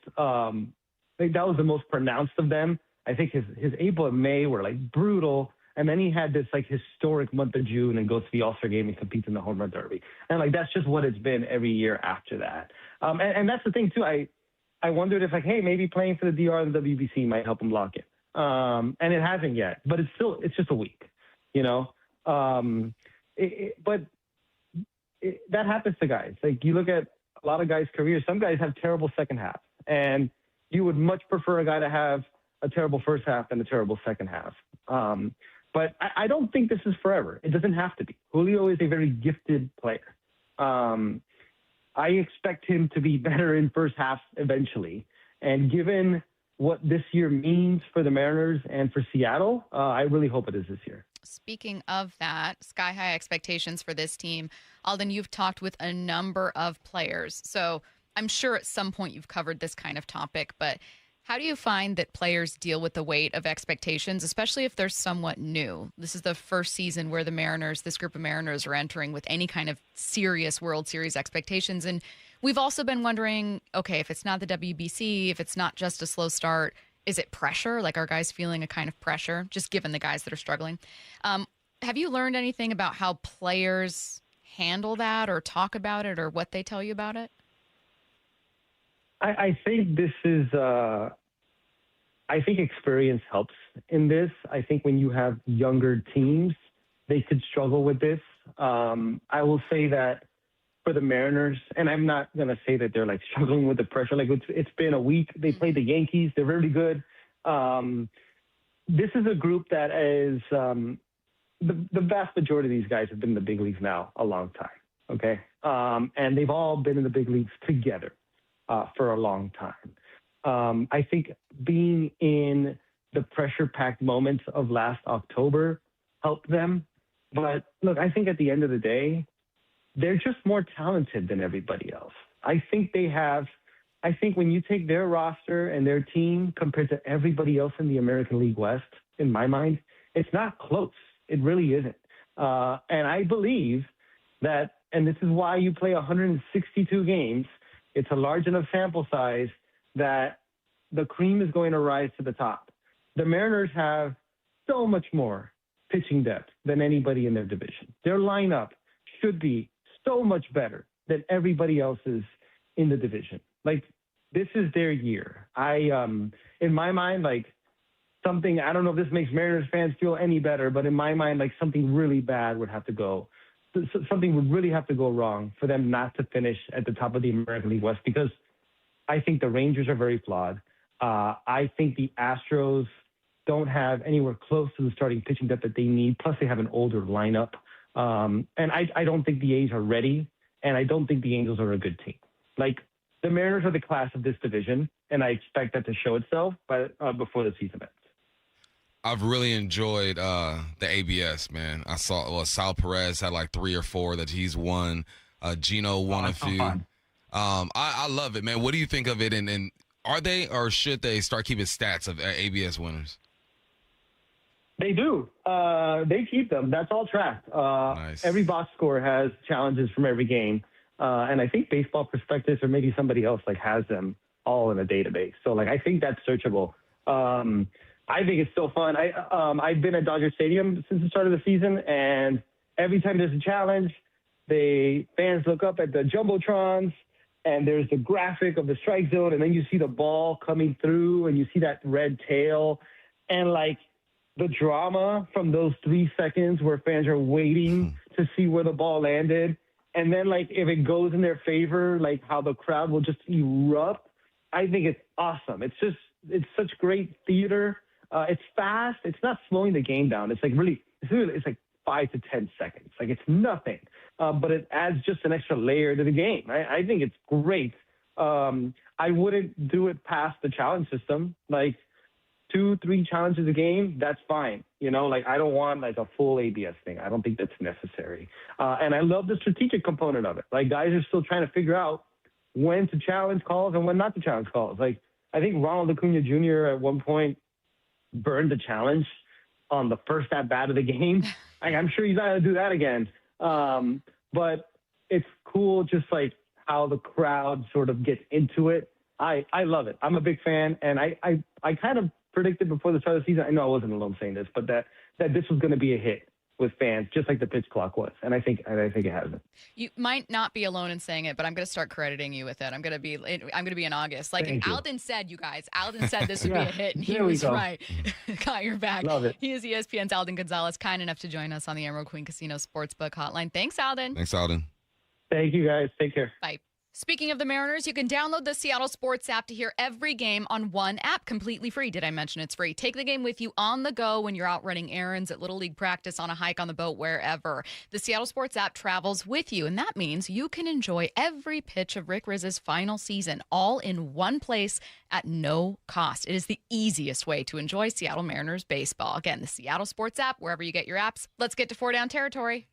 Speaker 23: pronounced of them. I think his April and May were brutal, and then he had this historic month of June and goes to the All-Star game and competes in the home run derby. And that's just what it's been every year after that. And that's the thing too. I wondered if hey, maybe playing for the DR and the WBC might help him lock it. And it hasn't yet, but it's just a week, that happens to guys. You look at a lot of guys' careers, some guys have terrible second half, and you would much prefer a guy to have a terrible first half than a terrible second half. But I don't think this is forever. It doesn't have to be. Julio is a very gifted player. I expect him to be better in first half eventually. And given what this year means for the Mariners and for Seattle, I really hope it is this year.
Speaker 2: Speaking of that, sky-high expectations for this team. Alden, you've talked with a number of players, so I'm sure at some point you've covered this kind of topic, but how do you find that players deal with the weight of expectations, especially if they're somewhat new? This is the first season where this group of Mariners are entering with any kind of serious World Series expectations, and we've also been wondering, okay, if it's not the WBC, if it's not just a slow start, is it pressure? Are guys feeling a kind of pressure, just given the guys that are struggling? Have you learned anything about how players handle that or talk about it or what they tell you about it?
Speaker 23: I think this is I think experience helps in this. I think when you have younger teams, they could struggle with this. I will say that for the Mariners, and I'm not going to say that they're struggling with the pressure. It's been a week. They played the Yankees. They're really good. This is a group that is the vast majority of these guys have been in the big leagues now a long time. Okay. And they've all been in the big leagues together for a long time. I think being in the pressure-packed moments of last October helped them. But look, I think at the end of the day, they're just more talented than everybody else. I think when you take their roster and their team compared to everybody else in the American League West, in my mind, it's not close. It really isn't. And I believe that, and this is why you play 162 games, it's a large enough sample size that the cream is going to rise to the top. The Mariners have so much more pitching depth than anybody in their division. Their lineup should be so much better than everybody else's in the division. This is their year. In my mind, something, I don't know if this makes Mariners fans feel any better, but in my mind, something really bad would have to go. Something would really have to go wrong for them not to finish at the top of the American League West, because I think the Rangers are very flawed. I think the Astros don't have anywhere close to the starting pitching depth that they need. Plus, they have an older lineup. And I don't think the A's are ready, and I don't think the Angels are a good team. The Mariners are the class of this division, and I expect that to show itself before the season ends.
Speaker 3: I've really enjoyed the ABS, man. I saw Sal Perez had 3 or 4 that he's won. Gino won a few. I love it, man. What do you think of it? And are they or should they start keeping stats of ABS winners?
Speaker 23: They do. They keep them. That's all tracked. Nice. Every box score has challenges from every game. And I think Baseball Prospectus or maybe somebody else has them all in a database. So I think that's searchable. I think it's so fun. I've been at Dodger Stadium since the start of the season, and every time there's a challenge, fans look up at the jumbotrons and there's the graphic of the strike zone, and then you see the ball coming through, and you see that red tail, and like the drama from those 3 seconds where fans are waiting to see where the ball landed, and then like if it goes in their favor, like how the crowd will just erupt. I think it's awesome. It's such great theater. It's fast. It's not slowing the game down. It's like 5 to 10 seconds. Like it's nothing, but it adds just an extra layer to the game. I think it's great. I wouldn't do it past the challenge system. Like 2-3 challenges a game, that's fine. Like I don't want like a full ABS thing. I don't think that's necessary. And I love the strategic component of it. Like guys are still trying to figure out when to challenge calls and when not to challenge calls. Like I think Ronald Acuna Jr. at one point burned the challenge on the first at-bat of the game. Like, I'm sure he's not going to do that again. But it's cool just like how the crowd sort of gets into it. I love it. I'm a big fan, and I kind of predicted before the start of the season, I know I wasn't alone saying this, but that this was going to be a hit with fans, just like the pitch clock was, and I think it has it.
Speaker 2: You might not be alone in saying it, but I'm going to start crediting you with it. I'm going to be in August. Like Alden said, you guys. Alden said this would be a hit, and he was right. Got your back.
Speaker 23: Love it.
Speaker 2: He is ESPN's Alden Gonzalez, kind enough to join us on the Emerald Queen Casino Sportsbook Hotline. Thanks, Alden.
Speaker 3: Thanks, Alden.
Speaker 23: Thank you, guys. Take care.
Speaker 2: Bye. Speaking of the Mariners, you can download the Seattle Sports app to hear every game on one app, completely free. Did I mention it's free? Take the game with you on the go when you're out running errands, at Little League practice, on a hike, on the boat, wherever. The Seattle Sports app travels with you, and that means you can enjoy every pitch of Rick Rizz's final season all in one place at no cost. It is the easiest way to enjoy Seattle Mariners baseball. Again, the Seattle Sports app, wherever you get your apps. Let's get to 4 Down territory.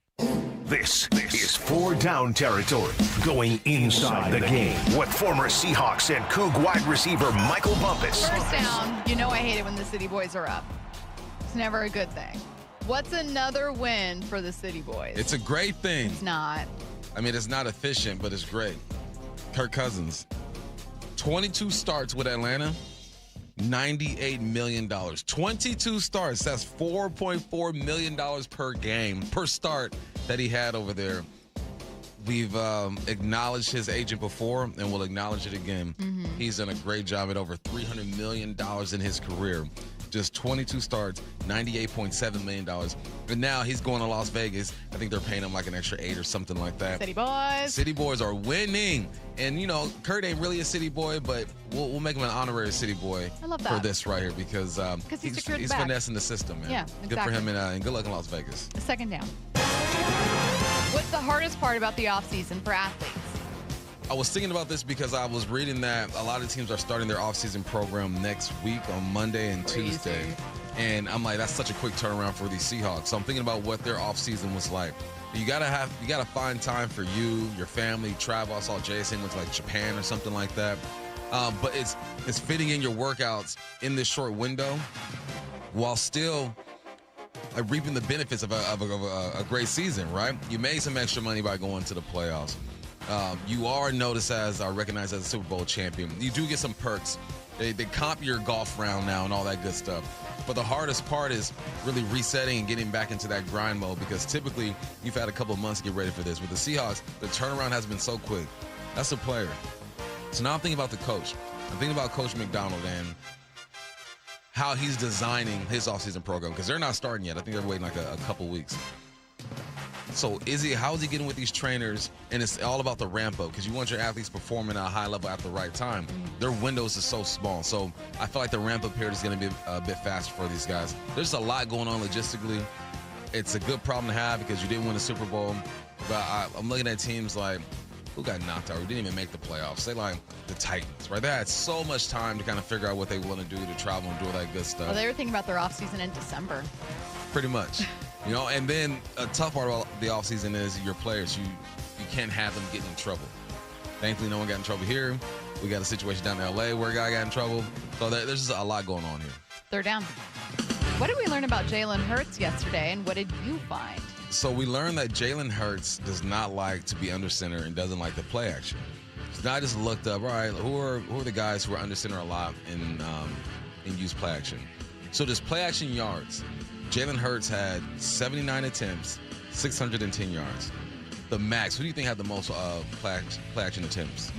Speaker 21: This is 4 Down territory, going inside the game with former Seahawks and Coug wide receiver Michael Bumpus.
Speaker 2: First down, I hate it when the City Boys are up. It's never a good thing. What's another win for the City Boys?
Speaker 3: It's a great thing.
Speaker 2: It's not.
Speaker 3: I mean, it's not efficient, but it's great. Kirk Cousins, 22 starts with Atlanta, $98 million. 22 starts, that's $4.4 million per game, per start that he had over there. We've acknowledged his agent before, and we'll acknowledge it again. He's done a great job at over $300 million in his career. Just 22 starts, $98.7 million. And now he's going to Las Vegas. I think they're paying him like an extra 8 or something like that.
Speaker 2: City Boys.
Speaker 3: City Boys are winning. And, Kurt ain't really a City Boy, but we'll make him an honorary City Boy
Speaker 2: I love that.
Speaker 3: for this right here because he's finessing the system, man.
Speaker 2: Yeah, exactly.
Speaker 3: Good for him, and good luck in Las Vegas.
Speaker 2: Second down. What's the hardest part about the offseason for athletes?
Speaker 3: I was thinking about this because I was reading that a lot of teams are starting their offseason program next week on Monday and Tuesday. And I'm like, that's such a quick turnaround for these Seahawks. So I'm thinking about what their offseason was like. You gotta find time for you, your family, travel. I saw Jason went to like Japan or something like that. But it's fitting in your workouts in this short window while still reaping the benefits of a great season, right? You made some extra money by going to the playoffs. You are noticed as recognized as a Super Bowl champion. You do get some perks. They comp your golf round now and all that good stuff. But the hardest part is really resetting and getting back into that grind mode because typically you've had a couple of months to get ready for this. With the Seahawks, the turnaround has been so quick. That's the player. So now I'm thinking about the coach. I'm thinking about Coach McDonald and how he's designing his offseason program because they're not starting yet. I think they're waiting like a couple weeks. So how is he getting with these trainers? And it's all about the ramp up because you want your athletes performing at a high level at the right time. Their windows are so small. So I feel like the ramp up period is going to be a bit faster for these guys. There's a lot going on logistically. It's a good problem to have because you didn't win a Super Bowl. But I'm looking at teams like who got knocked out, who didn't even make the playoffs. They like the Titans, right? They had so much time to kind of figure out what they want to do to travel and do all that good stuff.
Speaker 2: Well, they were thinking about their offseason in December.
Speaker 3: Pretty much. And then a tough part about the offseason is your players. You can't have them getting in trouble. Thankfully, no one got in trouble here. We got a situation down in L.A. where a guy got in trouble. So there's just a lot going on here.
Speaker 2: Third down. What did we learn about Jalen Hurts yesterday, and what did you find?
Speaker 3: So we learned that Jalen Hurts does not like to be under center and doesn't like the play action. So I just looked up, all right, who are the guys who are under center a lot and use play action? So there's play action yards. Jalen Hurts had 79 attempts, 610 yards. the max. Who do you think had the most play action attempts?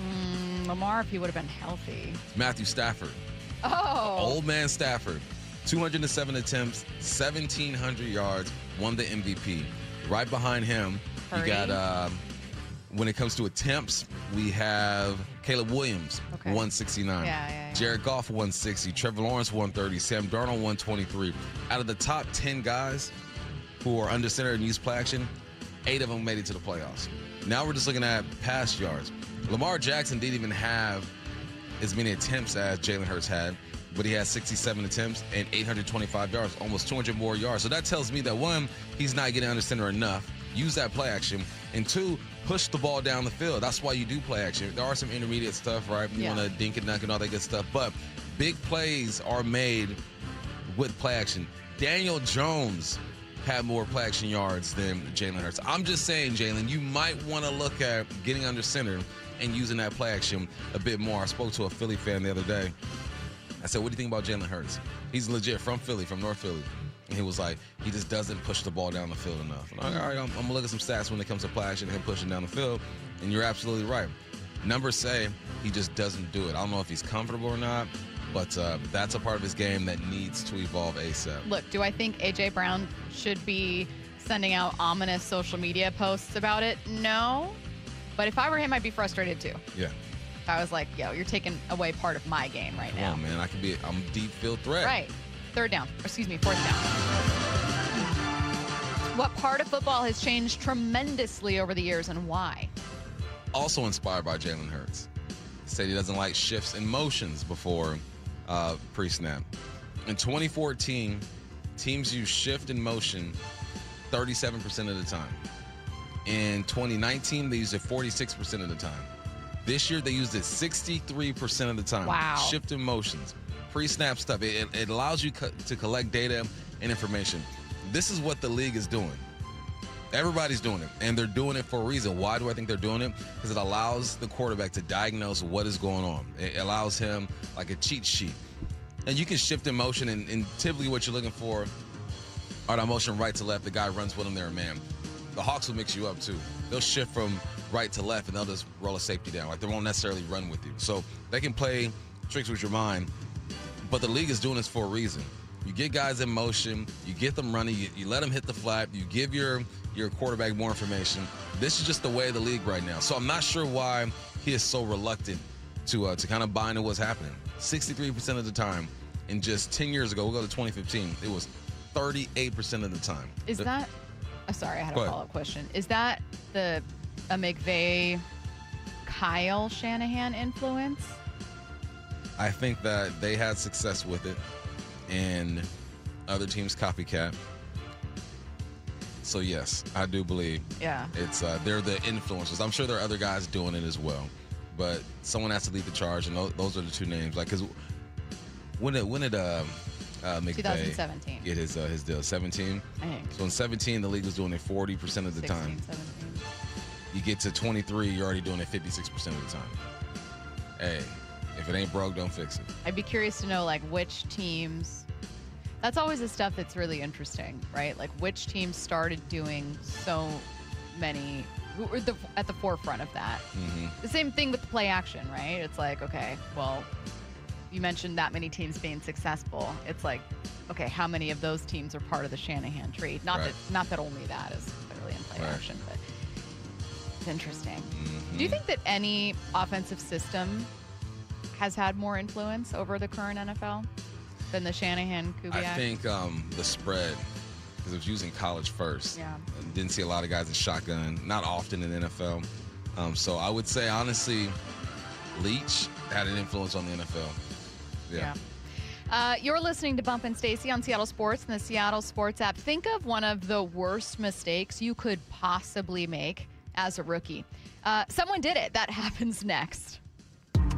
Speaker 2: Lamar, if he would have been healthy.
Speaker 3: Matthew Stafford.
Speaker 2: Oh.
Speaker 3: Old man Stafford. 207 attempts, 1,700 yards, won the MVP. Right behind him, you got, when it comes to attempts, we have Caleb Williams, 169.
Speaker 2: Yeah.
Speaker 3: Jared Goff, 160. Trevor Lawrence, 130. Sam Darnold, 123. Out of the top 10 guys who are under center and use play action, 8 of them made it to the playoffs. Now we're just looking at pass yards. Lamar Jackson didn't even have as many attempts as Jalen Hurts had, but he had 67 attempts and 825 yards, almost 200 more yards. So that tells me that, one, he's not getting under center enough. Use that play action. And 2, push the ball down the field. That's why you do play action. There are some intermediate stuff, right? You want to dink and dunk and all that good stuff. But big plays are made with play action. Daniel Jones had more play action yards than Jalen Hurts. I'm just saying, Jalen, you might want to look at getting under center and using that play action a bit more. I spoke to a Philly fan the other day. I said, what do you think about Jalen Hurts? He's legit from Philly, from North Philly. And he was like, he just doesn't push the ball down the field enough. And I'm like, all right, I'm going to look at some stats when it comes to play action and him pushing down the field. And you're absolutely right. Numbers say he just doesn't do it. I don't know if he's comfortable or not, but that's a part of his game that needs to evolve ASAP.
Speaker 2: Look, do I think A.J. Brown should be sending out ominous social media posts about it? No. But if I were him, I'd be frustrated too.
Speaker 3: Yeah.
Speaker 2: If I was like, yo, you're taking away part of my game right now.
Speaker 3: Come on, man. I'm a deep field threat.
Speaker 2: Right. Fourth down. What part of football has changed tremendously over the years and why?
Speaker 3: Also inspired by Jalen Hurts. He said he doesn't like shifts and motions before pre-snap. In 2014, teams use shift and motion 37% of the time. In 2019, they used it 46% of the time. This year, they used it 63% of the time.
Speaker 2: Wow.
Speaker 3: Shift and motions. Pre-snap stuff. It allows you to collect data and information. This is what the league is doing. Everybody's doing it, and they're doing it for a reason. Why do I think they're doing it? Because it allows the quarterback to diagnose what is going on. It allows him like a cheat sheet. And you can shift in motion, and typically what you're looking for are that motion right to left. The guy runs with him there, man. The Hawks will mix you up, too. They'll shift from right to left, and they'll just roll a safety down. Like, they won't necessarily run with you. So they can play tricks with your mind. But the league is doing this for a reason. You get guys in motion, you get them running, you let them hit the flat, you give your quarterback more information. This is just the way of the league right now. So I'm not sure why he is so reluctant to kind of buy into what's happening. 63% of the time. And just 10 years ago, we'll go to 2015, it was 38% of the time.
Speaker 2: Is that sorry, I had a follow-up question. Is that a McVay, Kyle Shanahan influence?
Speaker 3: I think that they had success with it, and other teams copycat. So yes, I do believe.
Speaker 2: Yeah.
Speaker 3: It's they're the influencers. I'm sure there are other guys doing it as well, but someone has to lead the charge, and those are the two names. Like, because when did McVay
Speaker 2: 2017
Speaker 3: get his deal? 17.
Speaker 2: I think.
Speaker 3: So in 17, the league was doing it 40% of the
Speaker 2: 16,
Speaker 3: time.
Speaker 2: 17.
Speaker 3: You get to 23, you're already doing it 56% of the time. Hey, if it ain't broke, don't fix it.
Speaker 2: I'd be curious to know, like, which teams. That's always the stuff that's really interesting, right? Like, which teams started doing so many, who were at the forefront of that.
Speaker 3: Mm-hmm.
Speaker 2: The same thing with the play action, right? It's like, okay, well, you mentioned that many teams being successful. It's like, okay, how many of those teams are part of the Shanahan tree? Not that only that is clearly in play action, but it's interesting.
Speaker 3: Mm-hmm.
Speaker 2: Do you think that any offensive system has had more influence over the current NFL than the Shanahan-Kubiak?
Speaker 3: I think the spread, because it was using college first.
Speaker 2: Yeah.
Speaker 3: Didn't see a lot of guys in shotgun, not often in the NFL. So I would say, honestly, Leach had an influence on the NFL.
Speaker 2: Yeah. You're listening to Bump and Stacy on Seattle Sports and the Seattle Sports app. Think of one of the worst mistakes you could possibly make as a rookie. Someone did it. That happens next.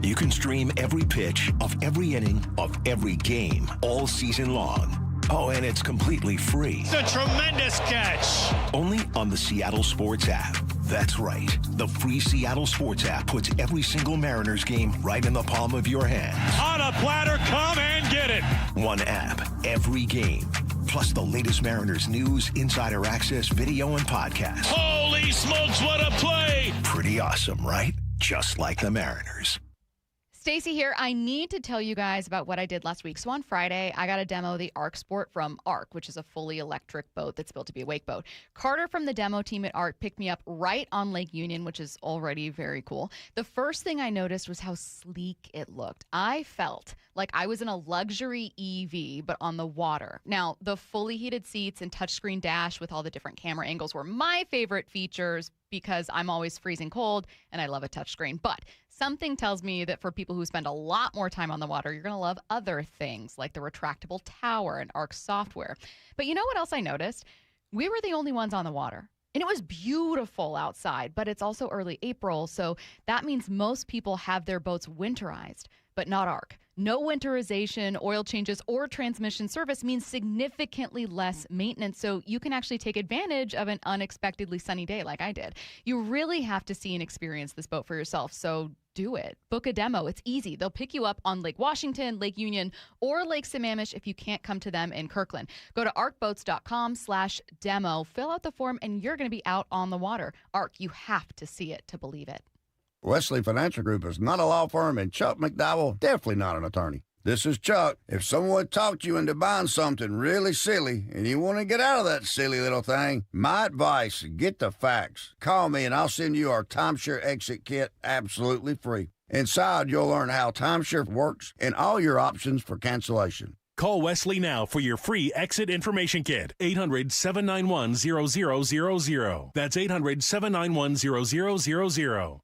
Speaker 21: You can stream every pitch of every inning of every game all season long. Oh, and it's completely free.
Speaker 20: It's a tremendous catch.
Speaker 21: Only on the Seattle Sports app. That's right. The free Seattle Sports app puts every single Mariners game right in the palm of your hand.
Speaker 20: On a platter, come and get it.
Speaker 21: One app, every game. Plus the latest Mariners news, insider access, video, and podcast.
Speaker 20: Holy smokes, what a play!
Speaker 21: Pretty awesome, right? Just like the Mariners.
Speaker 2: Stacy here. I need to tell you guys about what I did last week. So on Friday, I got to demo the Arc Sport from Arc, which is a fully electric boat that's built to be a wake boat. Carter from the demo team at Arc picked me up right on Lake Union, which is already very cool. The first thing I noticed was how sleek it looked. I felt like I was in a luxury EV, but on the water. Now, the fully heated seats and touchscreen dash with all the different camera angles were my favorite features because I'm always freezing cold and I love a touchscreen. But something tells me that for people who spend a lot more time on the water, you're going to love other things like the retractable tower and Arc software. But you know what else I noticed? We were the only ones on the water. And it was beautiful outside, but it's also early April, so that means most people have their boats winterized, but not Arc. No winterization, oil changes, or transmission service means significantly less maintenance, so you can actually take advantage of an unexpectedly sunny day like I did. You really have to see and experience this boat for yourself, so do it. Book a demo. It's easy. They'll pick you up on Lake Washington, Lake Union, or Lake Sammamish if you can't come to them in Kirkland. Go to arcboats.com/demo, fill out the form, and you're going to be out on the water. Arc, you have to see it to believe it.
Speaker 5: Wesley Financial Group is not a law firm, and Chuck McDowell definitely not an attorney. This is Chuck. If someone talked you into buying something really silly and you want to get out of that silly little thing, my advice, get the facts. Call me and I'll send you our timeshare exit kit absolutely free. Inside, you'll learn how timeshare works and all your options for cancellation.
Speaker 7: Call Wesley now for your free exit information kit. 800-791-0000. That's 800-791-0000.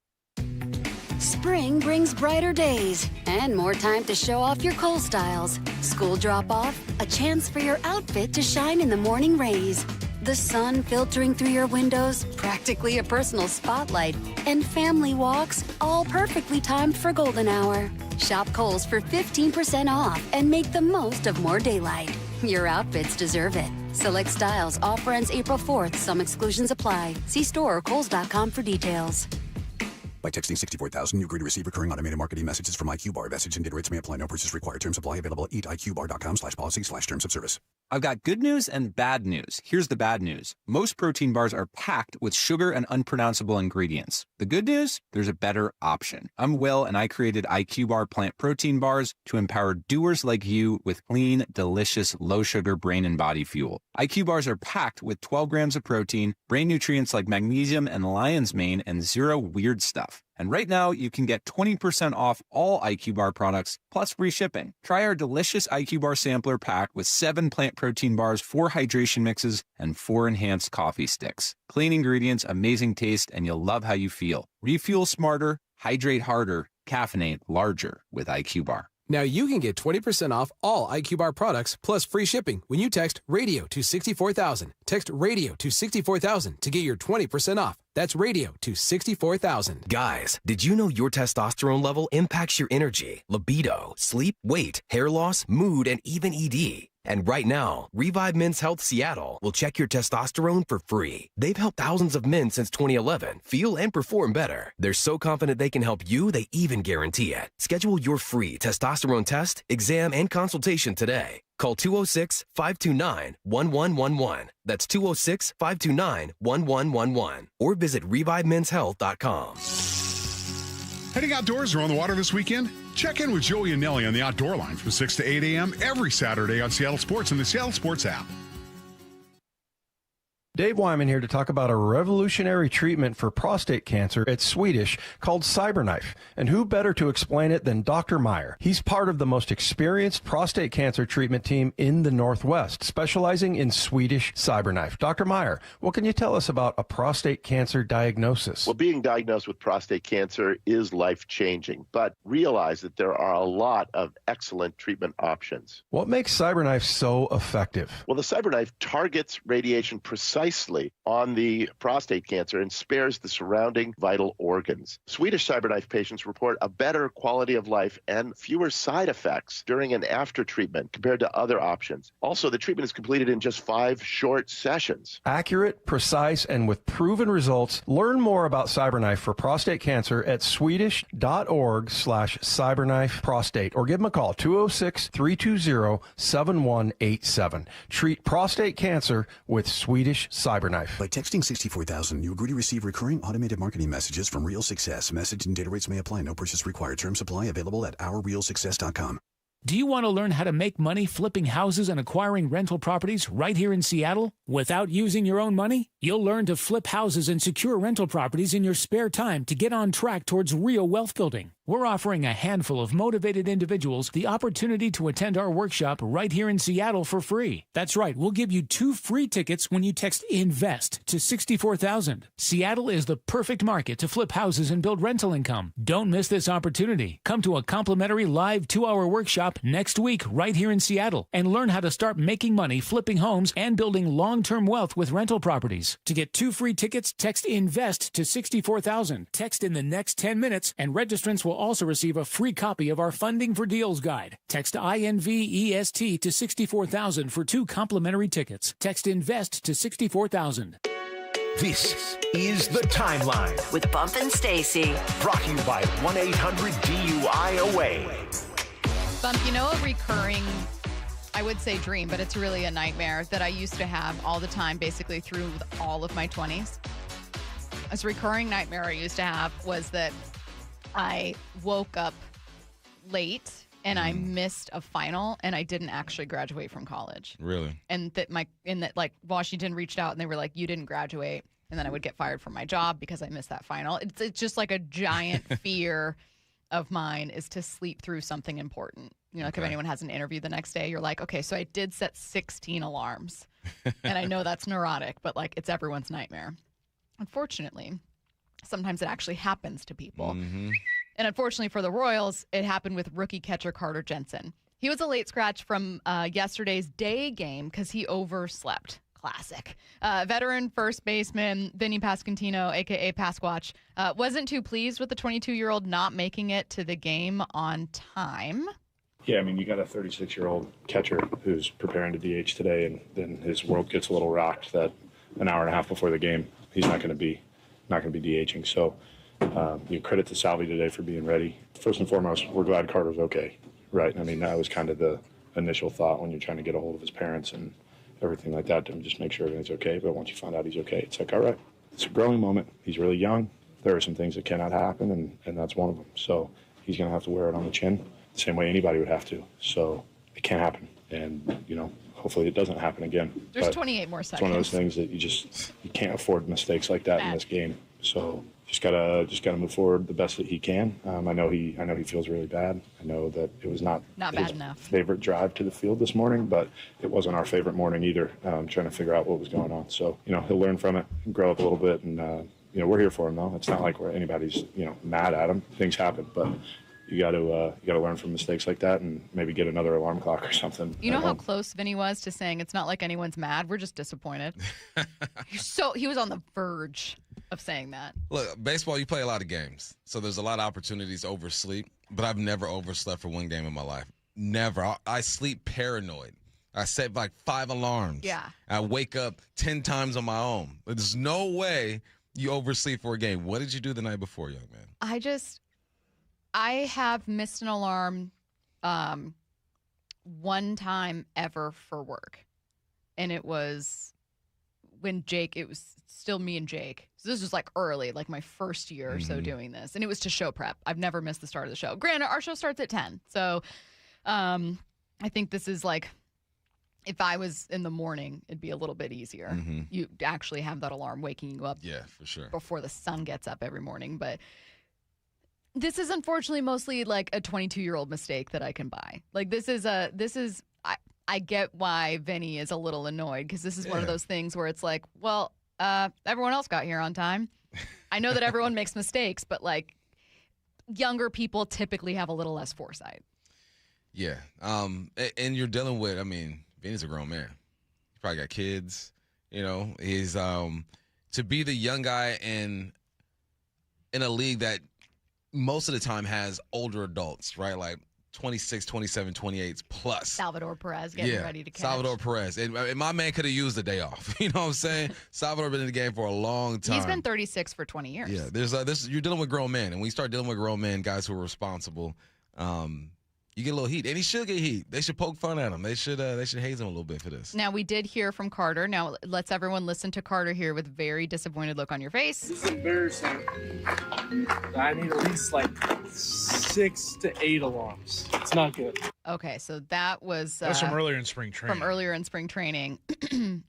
Speaker 8: Spring brings brighter days and more time to show off your Cole styles. School drop-off, a chance for your outfit to shine in the morning rays. The sun filtering through your windows, practically a personal spotlight. And family walks, all perfectly timed for golden hour. Shop Kohl's for 15% off and make the most of more daylight. Your outfits deserve it. Select styles. Offer ends April 4th. Some exclusions apply. See store or Kohls.com for details.
Speaker 13: By texting 64,000, you agree to receive recurring automated marketing messages from IQ Bar. Message and data rates may apply. No purchase required. Terms apply. Available at eatiqbar.com/policy/terms of service.
Speaker 10: I've got good news and bad news. Here's the bad news. Most protein bars are packed with sugar and unpronounceable ingredients. The good news? There's a better option. I'm Will, and I created IQ Bar plant protein bars to empower doers like you with clean, delicious, low-sugar brain and body fuel. IQ bars are packed with 12 grams of protein, brain nutrients like magnesium and lion's mane, and zero weird stuff. And right now, you can get 20% off all IQ Bar products, plus free shipping. Try our delicious IQ Bar sampler pack with 7 plant protein bars, 4 hydration mixes, and 4 enhanced coffee sticks. Clean ingredients, amazing taste, and you'll love how you feel. Refuel smarter, hydrate harder, caffeinate larger with IQ Bar.
Speaker 16: Now you can get 20% off all IQ Bar products plus free shipping when you text radio to 64,000. Text radio to 64,000 to get your 20% off. That's radio to 64,000.
Speaker 24: Guys, did you know your testosterone level impacts your energy, libido, sleep, weight, hair loss, mood, and even ED? And right now, Revive Men's Health Seattle will check your testosterone for free. They've helped thousands of men since 2011 feel and perform better. They're so confident they can help you, they even guarantee it. Schedule your free testosterone test, exam, and consultation today. Call 206-529-1111. That's 206-529-1111. Or visit ReviveMen'sHealth.com.
Speaker 26: Heading outdoors or on the water this weekend? Check in with Joey and Nelly on the Outdoor Line from 6 to 8 a.m. every Saturday on Seattle Sports and the Seattle Sports app.
Speaker 22: Dave Wyman here to talk about a revolutionary treatment for prostate cancer at Swedish called CyberKnife. And who better to explain it than Dr. Meyer? He's part of the most experienced prostate cancer treatment team in the Northwest, specializing in Swedish CyberKnife. Dr. Meyer, what can you tell us about a prostate cancer diagnosis?
Speaker 27: Well, being diagnosed with prostate cancer is life-changing, but realize that there are a lot of excellent treatment options.
Speaker 22: What makes CyberKnife so effective?
Speaker 27: Well, the CyberKnife targets radiation precisely on the prostate cancer and spares the surrounding vital organs. Swedish CyberKnife patients report a better quality of life and fewer side effects during and after treatment compared to other options. Also, the treatment is completed in just 5 short sessions.
Speaker 22: Accurate, precise, and with proven results. Learn more about CyberKnife for prostate cancer at swedish.org/CyberKnife prostate or give them a call, 206-320-7187. Treat prostate cancer with Swedish Cyberknife.
Speaker 13: By texting 64,000, you agree to receive recurring automated marketing messages from Real Success. Message and data rates may apply. No purchase required. Terms apply. Available at ourrealsuccess.com.
Speaker 1: Do you want to learn how to make money flipping houses and acquiring rental properties right here in Seattle without using your own money? You'll learn to flip houses and secure rental properties in your spare time to get on track towards real wealth building. We're offering a handful of motivated individuals the opportunity to attend our workshop right here in Seattle for free. That's right, we'll give you 2 free tickets when you text INVEST to 64,000. Seattle is the perfect market to flip houses and build rental income. Don't miss this opportunity. Come to a complimentary live 2-hour workshop next week right here in Seattle and learn how to start making money flipping homes and building long-term wealth with rental properties. To get 2 free tickets, text INVEST to 64,000. Text in the next 10 minutes and registrants will also receive a free copy of our Funding for Deals guide. Text INVEST to 64,000 for 2 complimentary tickets. Text INVEST to 64,000.
Speaker 21: This is The Timeline
Speaker 4: with Bump and Stacy.
Speaker 21: Brought to you by 1-800-DUI-AWAY.
Speaker 2: Bump, you know, a recurring, I would say dream, but it's really a nightmare that I used to have all the time, basically through all of my 20s. This recurring nightmare I used to have was that I woke up late and I missed a final and I didn't actually graduate from college.
Speaker 3: Really?
Speaker 2: And that like Washington reached out and they were like, you didn't graduate. And then I would get fired from my job because I missed that final. It's just like a giant fear of mine is to sleep through something important. You know, like if anyone has an interview the next day, you're like, okay, so I did set 16 alarms. And I know that's neurotic, but like it's everyone's nightmare. Unfortunately, sometimes it actually happens to people. Mm-hmm. And unfortunately for the Royals, it happened with rookie catcher Carter Jensen. He was a late scratch from yesterday's day game because he overslept. Classic. Veteran first baseman Vinny Pasquantino, a.k.a. Pasquatch, wasn't too pleased with the 22-year-old not making it to the game on time.
Speaker 6: Yeah, I mean, you got a 36-year-old catcher who's preparing to DH today, and then his world gets a little rocked that an hour and a half before the game, he's not going to be DHing. So you credit to Salvi today for being ready. First and foremost, we're glad Carter's okay, right? I mean, that was kind of the initial thought when you're trying to get a hold of his parents and everything like that to just make sure everything's okay. But once you find out he's okay, it's like, all right, it's a growing moment. He's really young. There are some things that cannot happen, and that's one of them. So he's going to have to wear it on the chin the same way anybody would have to. So it can't happen. And, you know, hopefully it doesn't happen again.
Speaker 2: There's 28 more seconds.
Speaker 6: It's one of those things that you can't afford mistakes like that in this game. So just gotta move forward the best that he can. I know he feels really bad. I know that it was not
Speaker 2: bad enough.
Speaker 6: Favorite drive to the field this morning, but it wasn't our favorite morning either. Trying to figure out what was going on. So he'll learn from it, grow up a little bit, and we're here for him though. It's not like anybody's mad at him. Things happen, but you got to learn from mistakes like that and maybe get another alarm clock or something.
Speaker 2: You know how close Vinny was to saying it's not like anyone's mad. We're just disappointed. He was on the verge of saying that.
Speaker 3: Look, baseball, you play a lot of games, so there's a lot of opportunities to oversleep, but I've never overslept for one game in my life. Never. I sleep paranoid. I set like 5 alarms.
Speaker 2: Yeah.
Speaker 3: I wake up 10 times on my own. There's no way you oversleep for a game. What did you do the night before, young man?
Speaker 2: I have missed an alarm one time ever for work. And it was when it was still me and Jake. So this was like early, like my first year or so doing this. And it was to show prep. I've never missed the start of the show. Granted, our show starts at 10. So I think this is like, if I was in the morning, it'd be a little bit easier. Mm-hmm. You actually have that alarm waking you up.
Speaker 3: Yeah, for sure.
Speaker 2: Before the sun gets up every morning. But this is unfortunately mostly like a 22-year-old mistake that I can buy. Like I get why Vinny is a little annoyed because this is one of those things where it's like, well, everyone else got here on time. I know that everyone makes mistakes, but like younger people typically have a little less foresight.
Speaker 3: Yeah. And you're dealing with, Vinny's a grown man. He probably got kids, he's to be the young guy in a league that most of the time has older adults, right? Like 26, 27, 28 plus.
Speaker 2: Salvador Perez getting ready to catch.
Speaker 3: Salvador Perez. And my man could have used a day off. You know what I'm saying? Salvador been in the game for a long time.
Speaker 2: He's been 36 for 20 years.
Speaker 3: Yeah, there's you're dealing with grown men. And when you start dealing with grown men, guys who are responsible, You get a little heat, and he should get heat. They should poke fun at him. They should haze him a little bit for this.
Speaker 2: Now, we did hear from Carter. Now, let's everyone listen to Carter here with a very disappointed look on your face.
Speaker 9: This is embarrassing. I need at least like 6 to 8 alarms. It's not good.
Speaker 2: Okay, so that was
Speaker 11: from earlier in spring training.
Speaker 2: From earlier in spring training.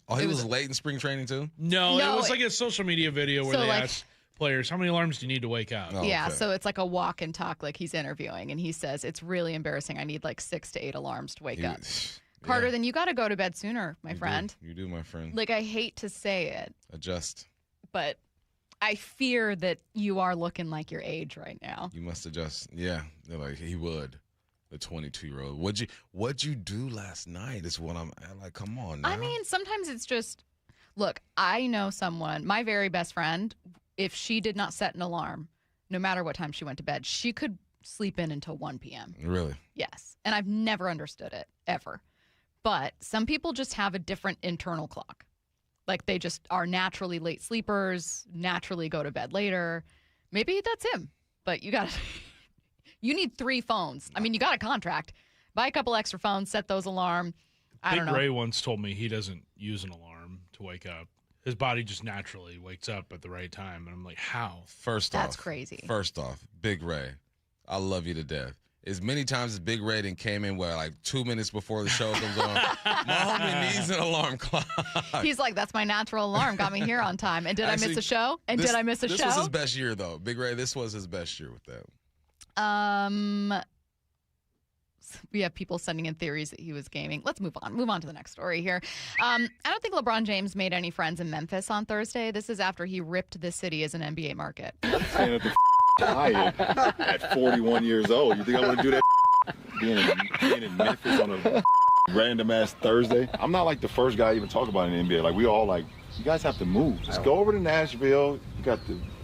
Speaker 3: Oh, he was late in spring training too?
Speaker 11: No, it was like a social media video where they asked players, how many alarms do you need to wake up?
Speaker 2: Yeah, so it's like a walk and talk, like he's interviewing, and he says, it's really embarrassing. I need like 6 to 8 alarms to wake up. Carter, then you got to go to bed sooner, my friend.
Speaker 3: You do, my friend.
Speaker 2: Like, I hate to say it.
Speaker 3: Adjust.
Speaker 2: But I fear that you are looking like your age right now.
Speaker 3: You must adjust. Yeah, like he would. The 22-year-old. What'd you do last night is what I'm like, come on now.
Speaker 2: I mean, sometimes it's just, look, I know someone, my very best friend, if she did not set an alarm, no matter what time she went to bed, she could sleep in until 1 p.m.
Speaker 3: Really?
Speaker 2: Yes. And I've never understood it, ever. But some people just have a different internal clock. Like they just are naturally late sleepers, naturally go to bed later. Maybe that's him. But you need 3 phones. I mean, you got a contract. Buy a couple extra phones, set those alarm. I don't know.
Speaker 11: Big Ray once told me he doesn't use an alarm to wake up. His body just naturally wakes up at the right time. And I'm like, how?
Speaker 2: That's crazy.
Speaker 3: First off, Big Ray, I love you to death. As many times as Big Ray came in, like 2 minutes before the show comes on, my homie needs an alarm clock.
Speaker 2: He's like, that's my natural alarm. Got me here on time. And did I miss a show? And did I miss a show?
Speaker 3: This was his best year, though. Big Ray, this was his best year with that.
Speaker 2: We have people sending in theories that he was gaming. Let's move on. Move on to the next story here. I don't think LeBron James made any friends in Memphis on Thursday. This is after he ripped the city as an NBA market.
Speaker 12: Saying at the diet at 41 years old. You think I want to do that? Being in Memphis on a random ass Thursday. I'm not like the first guy to even talk about an NBA. Like we all like, you guys have to move. Just go over to Nashville. You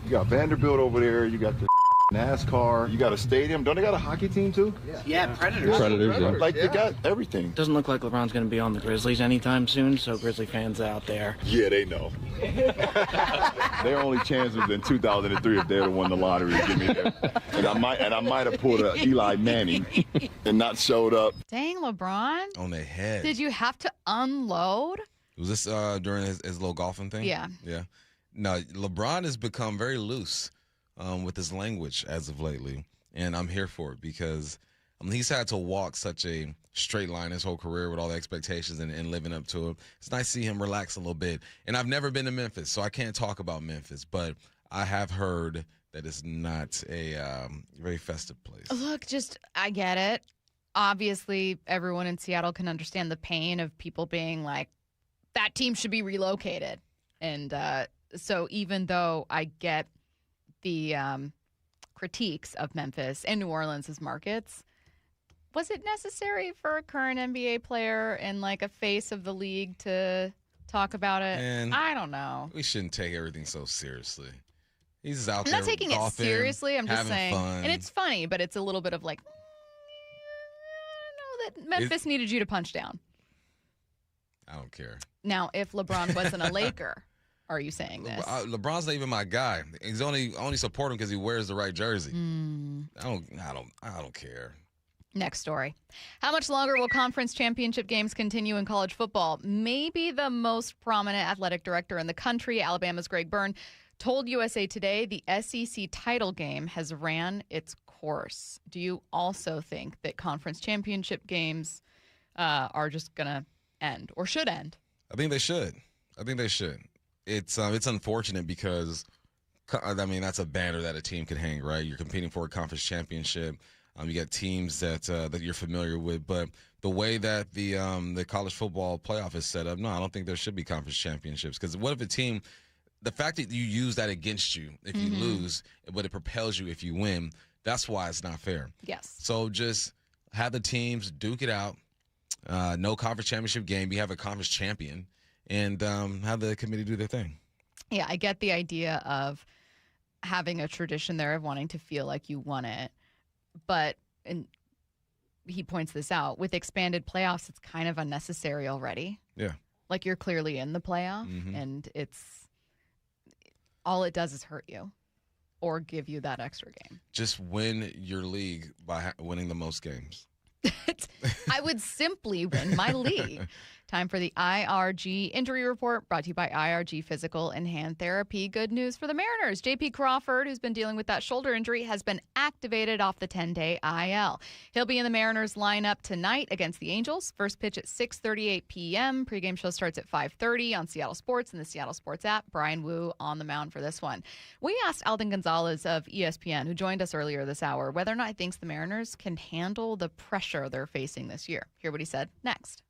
Speaker 12: got Vanderbilt over there. You got the NASCAR. You got a stadium. Don't they got a hockey team too?
Speaker 15: Yeah, Predators.
Speaker 12: Yeah. Like they got everything.
Speaker 15: Doesn't look like LeBron's going to be on the Grizzlies anytime soon, so Grizzly fans out there.
Speaker 12: Yeah, they know. Their only chance was in 2003 if they would have won the lottery. Give me that. And I might have pulled a Eli Manning and not showed up.
Speaker 2: Dang, LeBron.
Speaker 3: On their head.
Speaker 2: Did you have to unload?
Speaker 3: Was this during his little golfing thing?
Speaker 2: Yeah.
Speaker 3: Yeah. No, LeBron has become very loose with his language as of lately, and I'm here for it because he's had to walk such a straight line his whole career with all the expectations and living up to it. It's nice to see him relax a little bit. And I've never been to Memphis, so I can't talk about Memphis, but I have heard that it's not a very festive place.
Speaker 2: Look, I get it. Obviously, everyone in Seattle can understand the pain of people being like, that team should be relocated. And so even though I get the critiques of Memphis and New Orleans as markets, was it necessary for a current NBA player and like a face of the league to talk about it?
Speaker 3: And
Speaker 2: I don't know.
Speaker 3: We shouldn't take everything so seriously. He's just out there.
Speaker 2: I'm not taking it seriously. I'm just saying.
Speaker 3: Fun.
Speaker 2: And it's funny, but it's a little bit of like, I don't know that Memphis needed you to punch down.
Speaker 3: I don't care.
Speaker 2: Now, if LeBron wasn't a Laker, are you saying this?
Speaker 3: LeBron's not even my guy. I only support him because he wears the right jersey. I don't care.
Speaker 2: Next story. How much longer will conference championship games continue in college football? Maybe the most prominent athletic director in the country, Alabama's Greg Byrne, told USA Today the SEC title game has ran its course. Do you also think that conference championship games are just going to end or should end?
Speaker 3: I think they should. It's unfortunate because, I mean, that's a banner that a team could hang, right? You're competing for a conference championship. You got teams that you're familiar with, but the way that the college football playoff is set up, no, I don't think there should be conference championships. Because what if a team, the fact that you use that against you if you lose, but it propels you if you win, that's why it's not fair.
Speaker 2: Yes.
Speaker 3: So just have the teams duke it out. No conference championship game. You have a conference champion, and have the committee do their thing.
Speaker 2: Yeah, I get the idea of having a tradition there of wanting to feel like you won it. But, and he points this out, with expanded playoffs, it's kind of unnecessary already.
Speaker 3: Yeah.
Speaker 2: Like you're clearly in the playoff, and it's all it does is hurt you or give you that extra game.
Speaker 3: Just win your league by winning the most games.
Speaker 2: I would simply win my league. Time for the IRG injury report, brought to you by IRG Physical and Hand Therapy. Good news for the Mariners. J.P. Crawford, who's been dealing with that shoulder injury, has been activated off the 10-day IL. He'll be in the Mariners lineup tonight against the Angels. First pitch at 6:38 p.m. Pregame show starts at 5:30 on Seattle Sports and the Seattle Sports app. Brian Wu on the mound for this one. We asked Alden Gonzalez of ESPN, who joined us earlier this hour, whether or not he thinks the Mariners can handle the pressure they're facing this year. Hear what he said next.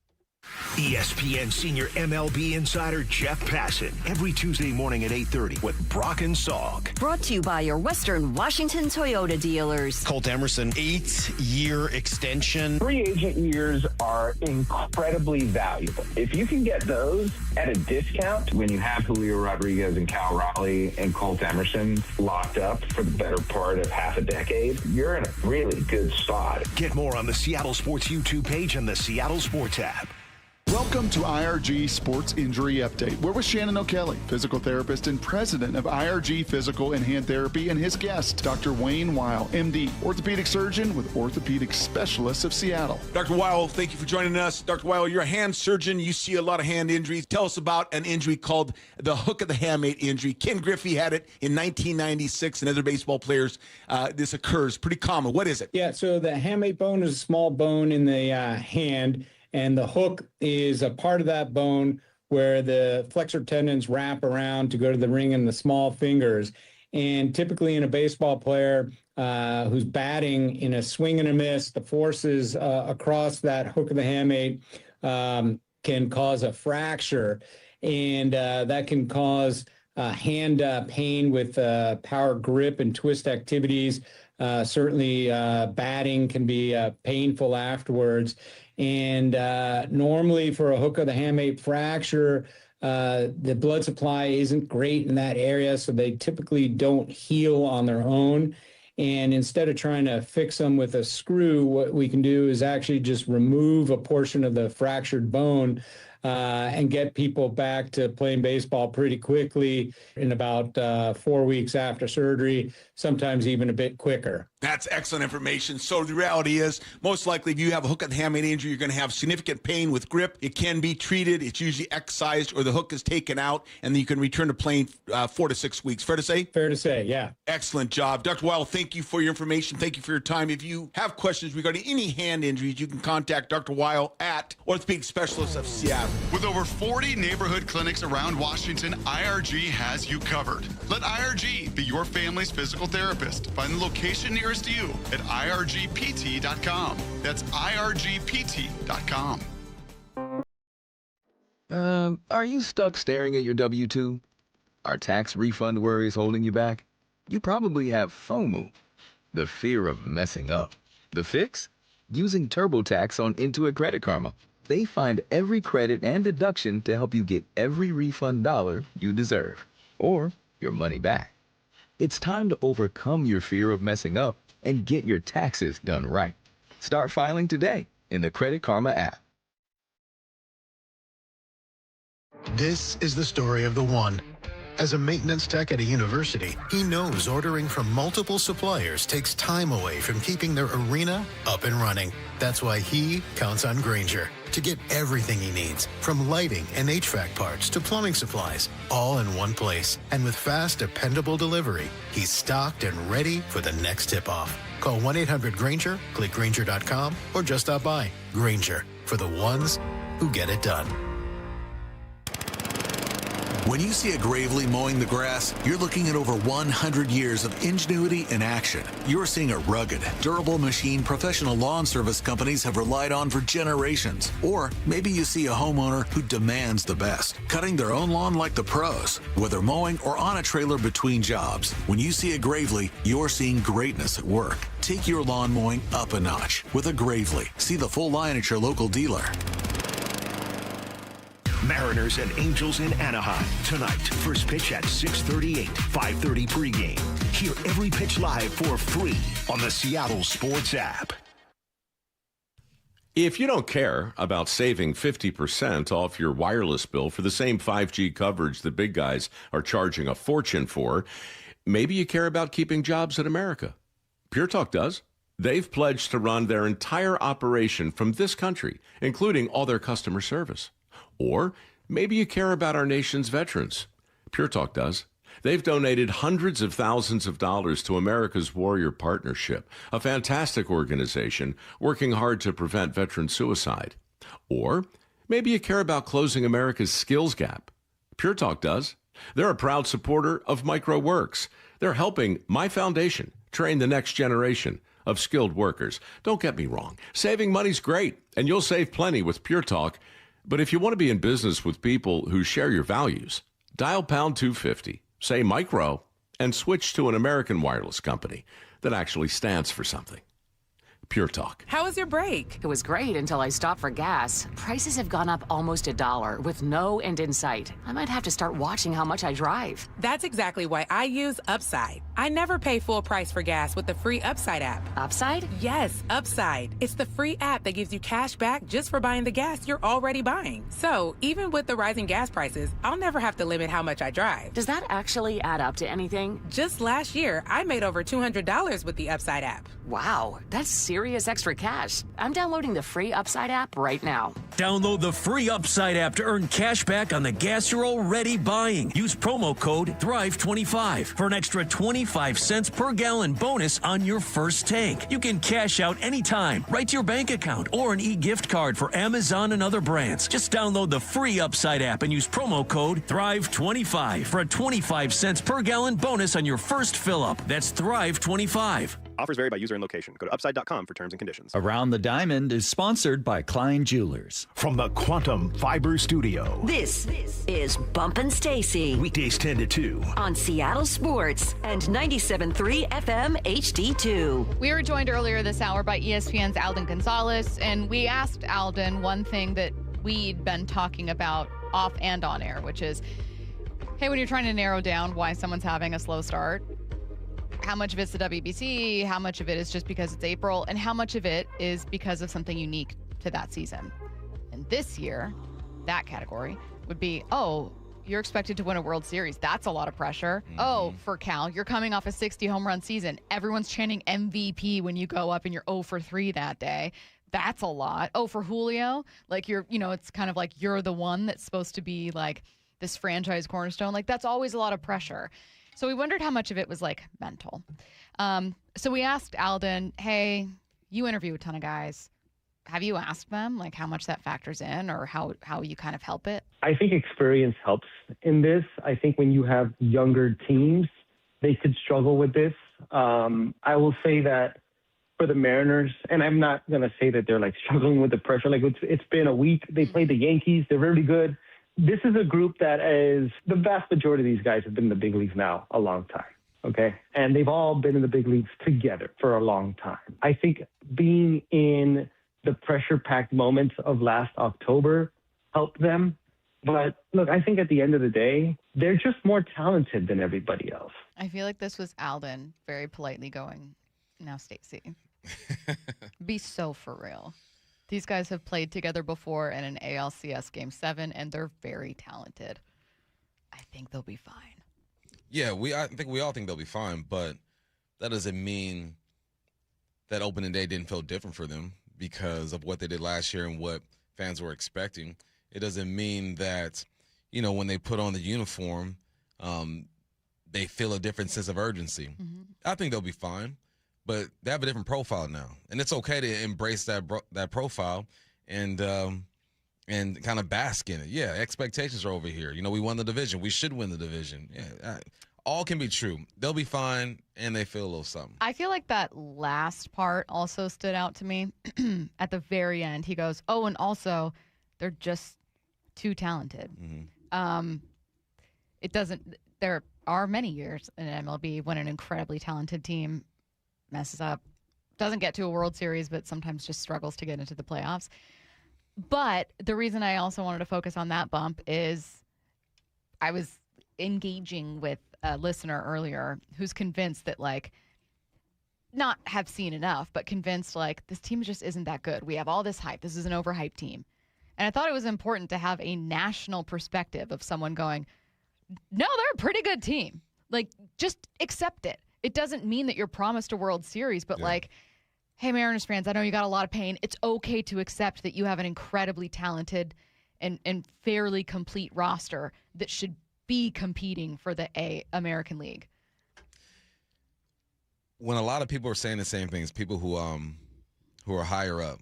Speaker 21: ESPN senior MLB insider Jeff Passan every Tuesday morning at 8:30 with Brock and Salk.
Speaker 4: Brought to you by your Western Washington Toyota dealers.
Speaker 14: Colt Emerson, 8-year extension.
Speaker 17: Free agent years are incredibly valuable. If you can get those at a discount, when you have Julio Rodriguez and Cal Raleigh and Colt Emerson locked up for the better part of half a decade, you're in a really good spot.
Speaker 21: Get more on the Seattle Sports YouTube page and the Seattle Sports app.
Speaker 18: Welcome to IRG Sports Injury Update. We're with Shannon O'Kelly, physical therapist and president of IRG Physical and Hand Therapy, and his guest, Dr. Wayne Weil, MD, orthopedic surgeon with Orthopedic Specialists of Seattle.
Speaker 19: Dr. Weil, thank you for joining us. Dr. Weil, you're a hand surgeon. You see a lot of hand injuries. Tell us about an injury called the hook of the hamate injury. Ken Griffey had it in 1996, and other baseball players. This occurs. Pretty common. What is it?
Speaker 20: Yeah, so the hamate bone is a small bone in the hand, and the hook is a part of that bone where the flexor tendons wrap around to go to the ring in the small fingers. And typically in a baseball player who's batting in a swing and a miss, the forces across that hook of the hamate can cause a fracture. And that can cause hand pain with power grip and twist activities. Certainly batting can be painful afterwards. And normally for a hook of the hamate fracture, the blood supply isn't great in that area, so they typically don't heal on their own. And instead of trying to fix them with a screw, what we can do is actually just remove a portion of the fractured bone and get people back to playing baseball pretty quickly in about 4 weeks after surgery, sometimes even a bit quicker.
Speaker 19: That's excellent information. So the reality is, most likely if you have a hook of the hamate injury, you're going to have significant pain with grip. It can be treated. It's usually excised or the hook is taken out, and then you can return to playing 4 to 6 weeks. Fair to say?
Speaker 20: Fair to say, yeah.
Speaker 19: Excellent job. Dr. Weil, thank you for your information. Thank you for your time. If you have questions regarding any hand injuries, you can contact Dr. Weil at Orthopedic Specialists of Seattle.
Speaker 26: With over 40 neighborhood clinics around Washington, IRG has you covered. Let IRG be your family's physical therapist. Find the location nearest you at irgpt.com. That's irgpt.com.
Speaker 23: Are you stuck staring at your W-2? Are tax refund worries holding you back? You probably have FOMO, the fear of messing up. The fix? Using TurboTax on Intuit Credit Karma. They find every credit and deduction to help you get every refund dollar you deserve, or your money back. It's time to overcome your fear of messing up and get your taxes done right. Start filing today in the Credit Karma app.
Speaker 25: This is the story of the one. As a maintenance tech at a university, he knows ordering from multiple suppliers takes time away from keeping their arena up and running. That's why he counts on Grainger to get everything he needs, from lighting and HVAC parts to plumbing supplies, all in one place. And with fast, dependable delivery, he's stocked and ready for the next tip-off. Call 1-800-GRAINGER, click Grainger.com, or just stop by. Grainger, for the ones who get it done.
Speaker 28: When you see a Gravely mowing the grass, you're looking at over 100 years of ingenuity in action. You're seeing a rugged, durable machine professional lawn service companies have relied on for generations. Or maybe you see a homeowner who demands the best, cutting their own lawn like the pros, whether mowing or on a trailer between jobs. When you see a Gravely, you're seeing greatness at work. Take your lawn mowing up a notch with a Gravely. See the full line at your local dealer.
Speaker 21: Mariners and Angels in Anaheim tonight. First pitch at 6:38, 5:30 pregame. Hear every pitch live for free on the Seattle Sports app.
Speaker 29: If you don't care about saving 50% off your wireless bill for the same 5G coverage that big guys are charging a fortune for, maybe you care about keeping jobs in America. Pure Talk does. They've pledged to run their entire operation from this country, including all their customer service. Or maybe you care about our nation's veterans. Pure Talk does. They've donated hundreds of thousands of dollars to America's Warrior Partnership, a fantastic organization working hard to prevent veteran suicide. Or maybe you care about closing America's skills gap. Pure Talk does. They're a proud supporter of MicroWorks. They're helping my foundation train the next generation of skilled workers. Don't get me wrong. Saving money's great, and you'll save plenty with Pure Talk. But if you want to be in business with people who share your values, dial pound 250, say micro, and switch to an American wireless company that actually stands for something. Pure Talk.
Speaker 5: How was your break?
Speaker 7: It was great until I stopped for gas. Prices have gone up almost $1 with no end in sight. I might have to start watching how much I drive.
Speaker 5: That's exactly why I use Upside. I never pay full price for gas with the free Upside app.
Speaker 7: Upside?
Speaker 5: Yes, Upside. It's the free app that gives you cash back just for buying the gas you're already buying. So even with the rising gas prices, I'll never have to limit how much I drive.
Speaker 7: Does that actually add up to anything?
Speaker 5: Just last year, I made over $200 with the Upside app.
Speaker 7: Wow, that's serious extra cash. I'm downloading the free Upside app right now.
Speaker 8: Download the free Upside app to earn cash back on the gas you're already buying. Use promo code THRIVE25 for an extra 25 cents per gallon bonus on your first tank. You can cash out anytime, right to your bank account, or an e-gift card for Amazon and other brands. Just download the free Upside app and use promo code THRIVE25 for a 25 cents per gallon bonus on your first fill-up. That's THRIVE25.
Speaker 10: Offers vary by user and location. Go to upside.com for terms and conditions.
Speaker 13: Around the Diamond is sponsored by Klein Jewelers.
Speaker 21: From the Quantum Fiber Studio.
Speaker 4: This is Bump and Stacy.
Speaker 21: Weekdays 10 to 2.
Speaker 4: On Seattle Sports and 97.3 FM HD2.
Speaker 2: We were joined earlier this hour by ESPN's Alden Gonzalez, and we asked Alden one thing that we'd been talking about off and on air, which is, hey, when you're trying to narrow down why someone's having a slow start, how much of it's the WBC, how much of it is just because it's April, and how much of it is because of something unique to that season. And this year, that category would be, oh, you're expected to win a World Series. That's a lot of pressure. Mm-hmm. Oh, for Cal, you're coming off a 60 home run season. Everyone's chanting MVP when you go up and you're 0 for 3 that day. That's a lot. Oh, for Julio, like it's kind of like you're the one that's supposed to be like this franchise cornerstone. Like that's always a lot of pressure. So we wondered how much of it was like mental. So we asked Alden, hey, you interview a ton of guys. Have you asked them like how much that factors in or how you kind of help it?
Speaker 16: I think experience helps in this. I think when you have younger teams, they could struggle with this. I will say that for the Mariners, and I'm not going to say that they're like struggling with the pressure. Like it's been a week. They played the Yankees. They're really good. This is a group that is, the vast majority of these guys have been in the big leagues now a long time, okay? And they've all been in the big leagues together for a long time. I think being in the pressure-packed moments of last October helped them. But look, I think at the end of the day, they're just more talented than everybody else.
Speaker 2: I feel like this was Alden very politely going, now Stacy, be so for real. These guys have played together before in an ALCS Game 7, and they're very talented. I think they'll be fine.
Speaker 3: Yeah, I think we all think they'll be fine, but that doesn't mean that opening day didn't feel different for them because of what they did last year and what fans were expecting. It doesn't mean that, when they put on the uniform, they feel a different sense of urgency. Mm-hmm. I think they'll be fine. But they have a different profile now, and it's okay to embrace that profile and kind of bask in it. Yeah, expectations are over here. We won the division. We should win the division. Yeah, all can be true. They'll be fine, and they feel a little something.
Speaker 2: I feel like that last part also stood out to me. At the very end, he goes, "Oh, and also, they're just too talented." Mm-hmm. It doesn't. There are many years in MLB when an incredibly talented team messes up, doesn't get to a World Series, but sometimes just struggles to get into the playoffs. But the reason I also wanted to focus on that bump is I was engaging with a listener earlier who's convinced that, like, not have seen enough, but convinced, like, this team just isn't that good. We have all this hype. This is an overhyped team. And I thought it was important to have a national perspective of someone going, no, they're a pretty good team. Like, just accept it. It doesn't mean that you're promised a World Series, but hey, Mariners fans, I know you got a lot of pain. It's okay to accept that you have an incredibly talented and fairly complete roster that should be competing for the American League.
Speaker 3: When a lot of people are saying the same things, people who are higher up,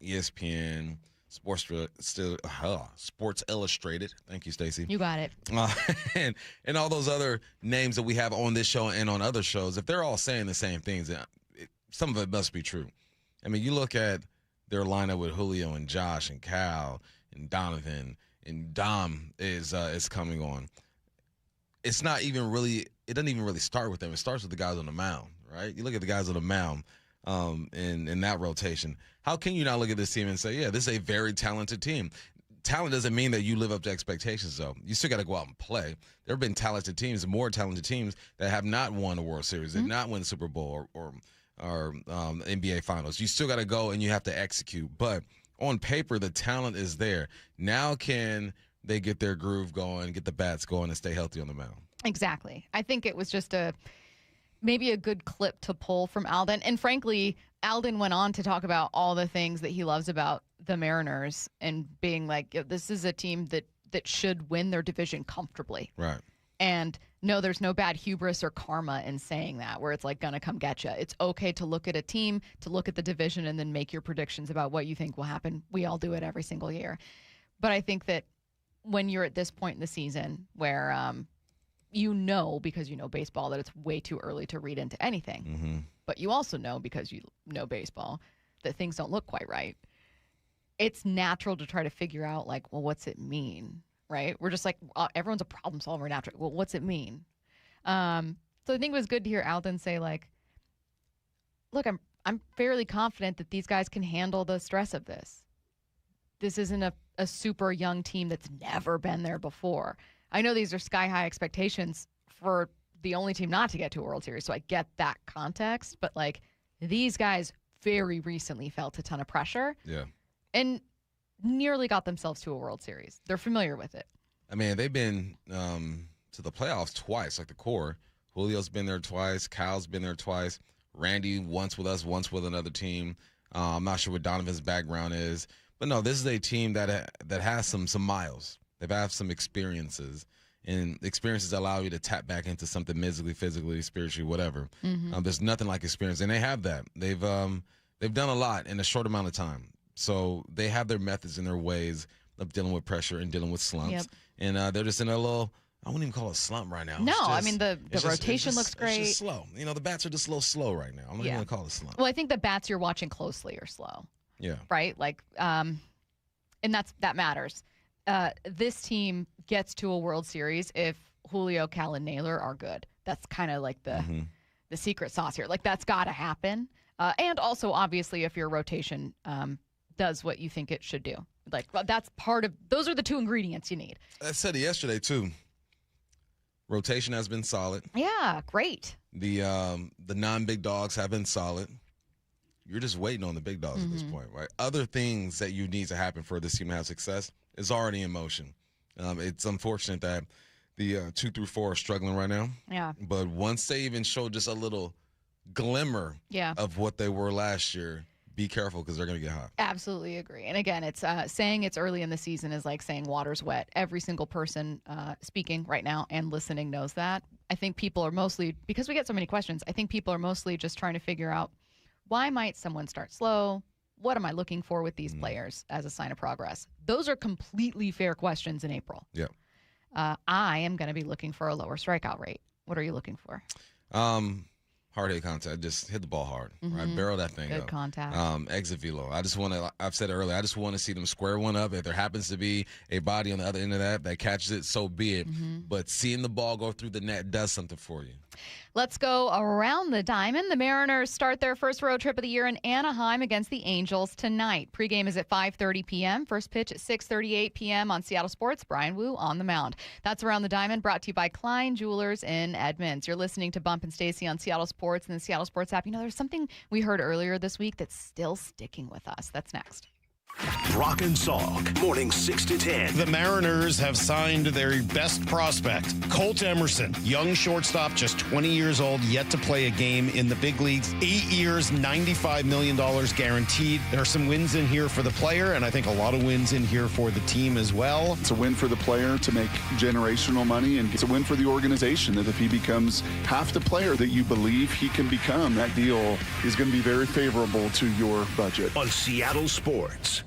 Speaker 3: ESPN, Sports Illustrated. Thank you, Stacy.
Speaker 2: You got it.
Speaker 3: And all those other names that we have on this show and on other shows, if they're all saying the same things, some of it must be true. I mean, you look at their lineup with Julio and Josh and Cal and Donovan and Dom is coming on. It's not even really. It doesn't even really start with them. It starts with the guys on the mound, right? You look at the guys on the mound. In that rotation, how can you not look at this team and say, yeah, this is a very talented team? Talent doesn't mean that you live up to expectations, though. You still got to go out and play. There have been talented teams, more talented teams that have not won the World Series, that not won the Super Bowl or NBA Finals. You still got to go and you have to execute. But on paper, the talent is there. Now can they get their groove going, get the bats going, and stay healthy on the mound?
Speaker 2: Exactly. I think it was just maybe a good clip to pull from Alden. And frankly, Alden went on to talk about all the things that he loves about the Mariners and being like, this is a team that should win their division comfortably.
Speaker 3: Right.
Speaker 2: And no, there's no bad hubris or karma in saying that, where it's like going to come get you. It's okay to look at a team, to look at the division, and then make your predictions about what you think will happen. We all do it every single year. But I think that when you're at this point in the season where because you know baseball, that it's way too early to read into anything.
Speaker 3: Mm-hmm. But
Speaker 2: you also know, because you know baseball, that things don't look quite right. It's natural to try to figure out, like, well, what's it mean, right? We're just like, everyone's a problem solver naturally. Well, what's it mean? So I think it was good to hear Alden say, like, look, I'm fairly confident that these guys can handle the stress of this. This isn't a super young team that's never been there before. I know these are sky-high expectations for the only team not to get to a World Series, so I get that context. But, like, these guys very recently felt a ton of pressure.
Speaker 3: Yeah.
Speaker 2: And nearly got themselves to a World Series. They're familiar with it.
Speaker 3: I mean, they've been to the playoffs twice, like the core. Julio's been there twice. Cal's been there twice. Randy once with us, once with another team. I'm not sure what Donovan's background is. But, no, this is a team that has some miles. They've had some experiences, and experiences allow you to tap back into something mentally, physically, spiritually, whatever.
Speaker 2: Mm-hmm.
Speaker 3: There's nothing like experience, and they have that. They've done a lot in a short amount of time. So they have their methods and their ways of dealing with pressure and dealing with slumps.
Speaker 2: Yep.
Speaker 3: And they're just in a little, I wouldn't even call it a slump right now.
Speaker 2: No, I mean, the rotation looks great.
Speaker 3: It's just slow. You know, the bats are just a little slow right now. I'm not even going to call it a slump.
Speaker 2: Well, I think the bats you're watching closely are slow.
Speaker 3: Yeah.
Speaker 2: Right? Like, and that matters. This team gets to a World Series if Julio, Cal, and Naylor are good. That's kind of like the secret sauce here. Like, that's got to happen. And also, obviously, if your rotation does what you think it should do. Like, that's those are the two ingredients you need.
Speaker 3: I said it yesterday, too. Rotation has been solid.
Speaker 2: Yeah, great.
Speaker 3: The non-big dogs have been solid. You're just waiting on the big dogs at this point, right? Other things that you need to happen for this team to have success is already in motion. It's unfortunate that the 2 through 4 are struggling right now.
Speaker 2: Yeah.
Speaker 3: But once they even show just a little glimmer of what they were last year, be careful because they're going to get hot.
Speaker 2: Absolutely agree. And again, it's saying it's early in the season is like saying water's wet. Every single person speaking right now and listening knows that. I think people are mostly, because we get so many questions, I think people are mostly just trying to figure out, why might someone start slow? What am I looking for with these players as a sign of progress? Those are completely fair questions in April.
Speaker 3: Yeah.
Speaker 2: I am going to be looking for a lower strikeout rate. What are you looking for?
Speaker 3: Hard hit contact. Just hit the ball hard. Right? Barrel that thing
Speaker 2: Good
Speaker 3: up.
Speaker 2: contact.
Speaker 3: Exit velo. I've said it earlier, I just want to see them square one up. If there happens to be a body on the other end of that catches it, so be it. But seeing the ball go through the net does something for you.
Speaker 2: Let's go around the diamond. The Mariners start their first road trip of the year in Anaheim against the Angels tonight. Pregame is at 5:30 p.m. First pitch at 6:38 p.m. on Seattle Sports. Brian Wu on the mound. That's Around the Diamond, brought to you by Klein Jewelers in Edmonds. You're listening to Bump and Stacy on Seattle Sports and the Seattle Sports app. You know, there's something we heard earlier this week that's still sticking with us. That's next.
Speaker 21: Brock and Salk, morning 6 to 10.
Speaker 14: The Mariners have signed their best prospect, Colt Emerson, young shortstop, just 20 years old, yet to play a game in the big leagues. 8 years, $95 million guaranteed. There are some wins in here for the player, and I think a lot of wins in here for the team as well.
Speaker 18: It's a win for the player to make generational money, and it's a win for the organization that if he becomes half the player that you believe he can become, that deal is going to be very favorable to your budget.
Speaker 21: On Seattle Sports.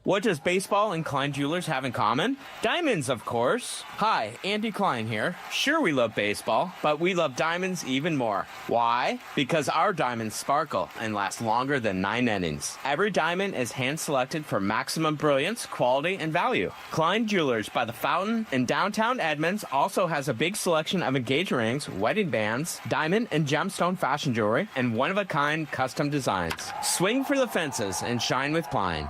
Speaker 1: What does baseball and Klein Jewelers have in common? Diamonds, of course. Hi, Andy Klein here. Sure, we love baseball, but we love diamonds even more. Why? Because our diamonds sparkle and last longer than 9 innings. Every diamond is hand-selected for maximum brilliance, quality, and value. Klein Jewelers by the Fountain in downtown Edmonds also has a big selection of engagement rings, wedding bands, diamond and gemstone fashion jewelry, and one-of-a-kind custom designs. Swing for the fences and shine with Klein.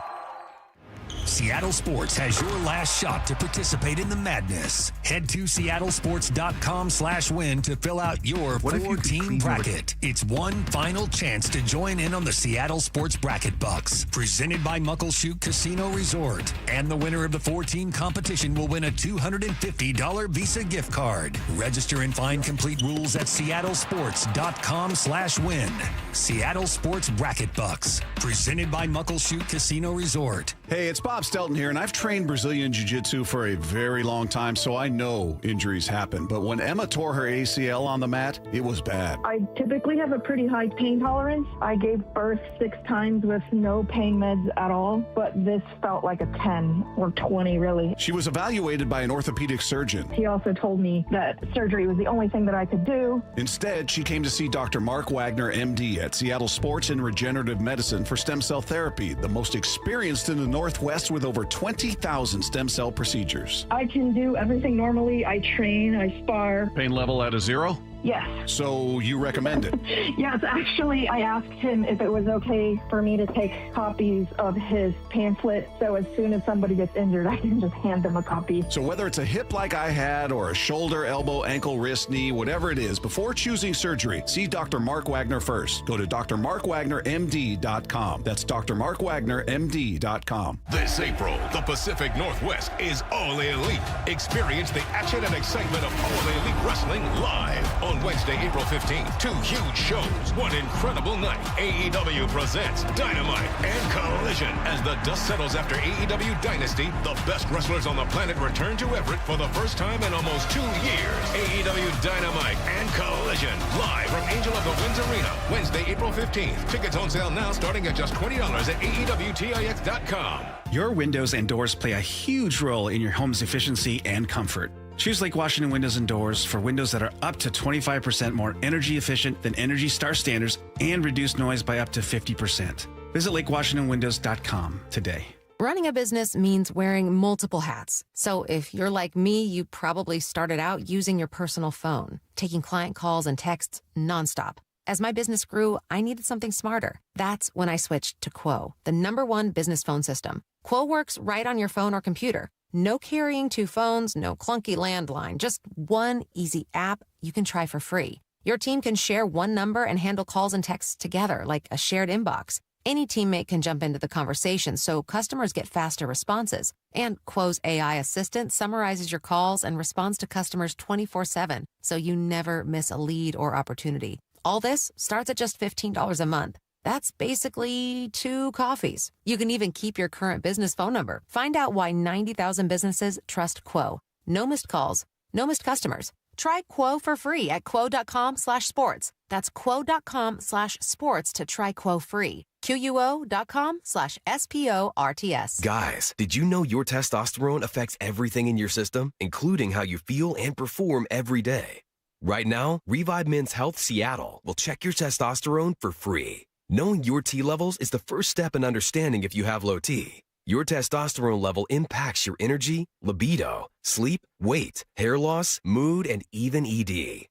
Speaker 8: Seattle Sports has your last shot to participate in the madness. Head to seattlesports.com/win to fill out your 4-team bracket. It's one final chance to join in on the Seattle Sports Bracket Bucks, presented by Muckleshoot Casino Resort. And the winner of the 4-team competition will win a $250 Visa gift card. Register and find complete rules at seattlesports.com/win. Seattle Sports Bracket Bucks, presented by Muckleshoot Casino Resort.
Speaker 6: Hey, it's Bob Stelton here, and I've trained Brazilian Jiu-Jitsu for a very long time, so I know injuries happen. But when Emma tore her ACL on the mat, it was bad.
Speaker 9: I typically have a pretty high pain tolerance. I gave birth 6 times with no pain meds at all, but this felt like a 10 or 20, really.
Speaker 6: She was evaluated by an orthopedic surgeon.
Speaker 9: He also told me that surgery was the only thing that I could do.
Speaker 6: Instead, she came to see Dr. Mark Wagner, MD, at Seattle Sports and Regenerative Medicine for stem cell therapy, the most experienced in the Northwest with over 20,000 stem cell procedures.
Speaker 9: I can do everything normally. I train, I spar.
Speaker 6: Pain level at a 0?
Speaker 9: Yes.
Speaker 6: So you recommend it?
Speaker 9: Yes, actually, I asked him if it was okay for me to take copies of his pamphlet, so as soon as somebody gets injured, I can just hand them a copy.
Speaker 6: So whether it's a hip like I had or a shoulder, elbow, ankle, wrist, knee, whatever it is, before choosing surgery, see Dr. Mark Wagner first. Go to drmarkwagnermd.com. That's drmarkwagnermd.com.
Speaker 11: This April, the Pacific Northwest is All Elite. Experience the action and excitement of All Elite Wrestling live. On Wednesday, April 15th, 2 huge shows, one incredible night. AEW presents Dynamite and Collision. As the dust settles after AEW Dynasty, the best wrestlers on the planet return to Everett for the first time in almost 2 years. AEW Dynamite and Collision, live from Angel of the Winds Arena, Wednesday, April 15th. Tickets on sale now starting at just $20 at AEWTIX.com.
Speaker 12: Your windows and doors play a huge role in your home's efficiency and comfort. Choose Lake Washington Windows and Doors for windows that are up to 25% more energy efficient than Energy Star standards and reduce noise by up to 50%. Visit LakeWashingtonWindows.com today.
Speaker 15: Running a business means wearing multiple hats. So if you're like me, you probably started out using your personal phone, taking client calls and texts nonstop. As my business grew, I needed something smarter. That's when I switched to Quo, the #1 business phone system. Quo works right on your phone or computer. No carrying 2 phones, no clunky landline, just one easy app you can try for free. Your team can share one number and handle calls and texts together like a shared inbox. Any teammate can jump into the conversation so customers get faster responses. And Quo's AI assistant summarizes your calls and responds to customers 24/7, so you never miss a lead or opportunity. All this starts at just $15 a month. That's basically 2 coffees. You can even keep your current business phone number. Find out why 90,000 businesses trust Quo. No missed calls, no missed customers. Try Quo for free at quo.com/sports. That's quo.com/sports to try Quo free. QUO.com/SPORTS.
Speaker 22: Guys, did you know your testosterone affects everything in your system, including how you feel and perform every day? Right now, Revive Men's Health Seattle will check your testosterone for free. Knowing your T levels is the first step in understanding if you have low T. Your testosterone level impacts your energy, libido, sleep, weight, hair loss, mood, and even ED.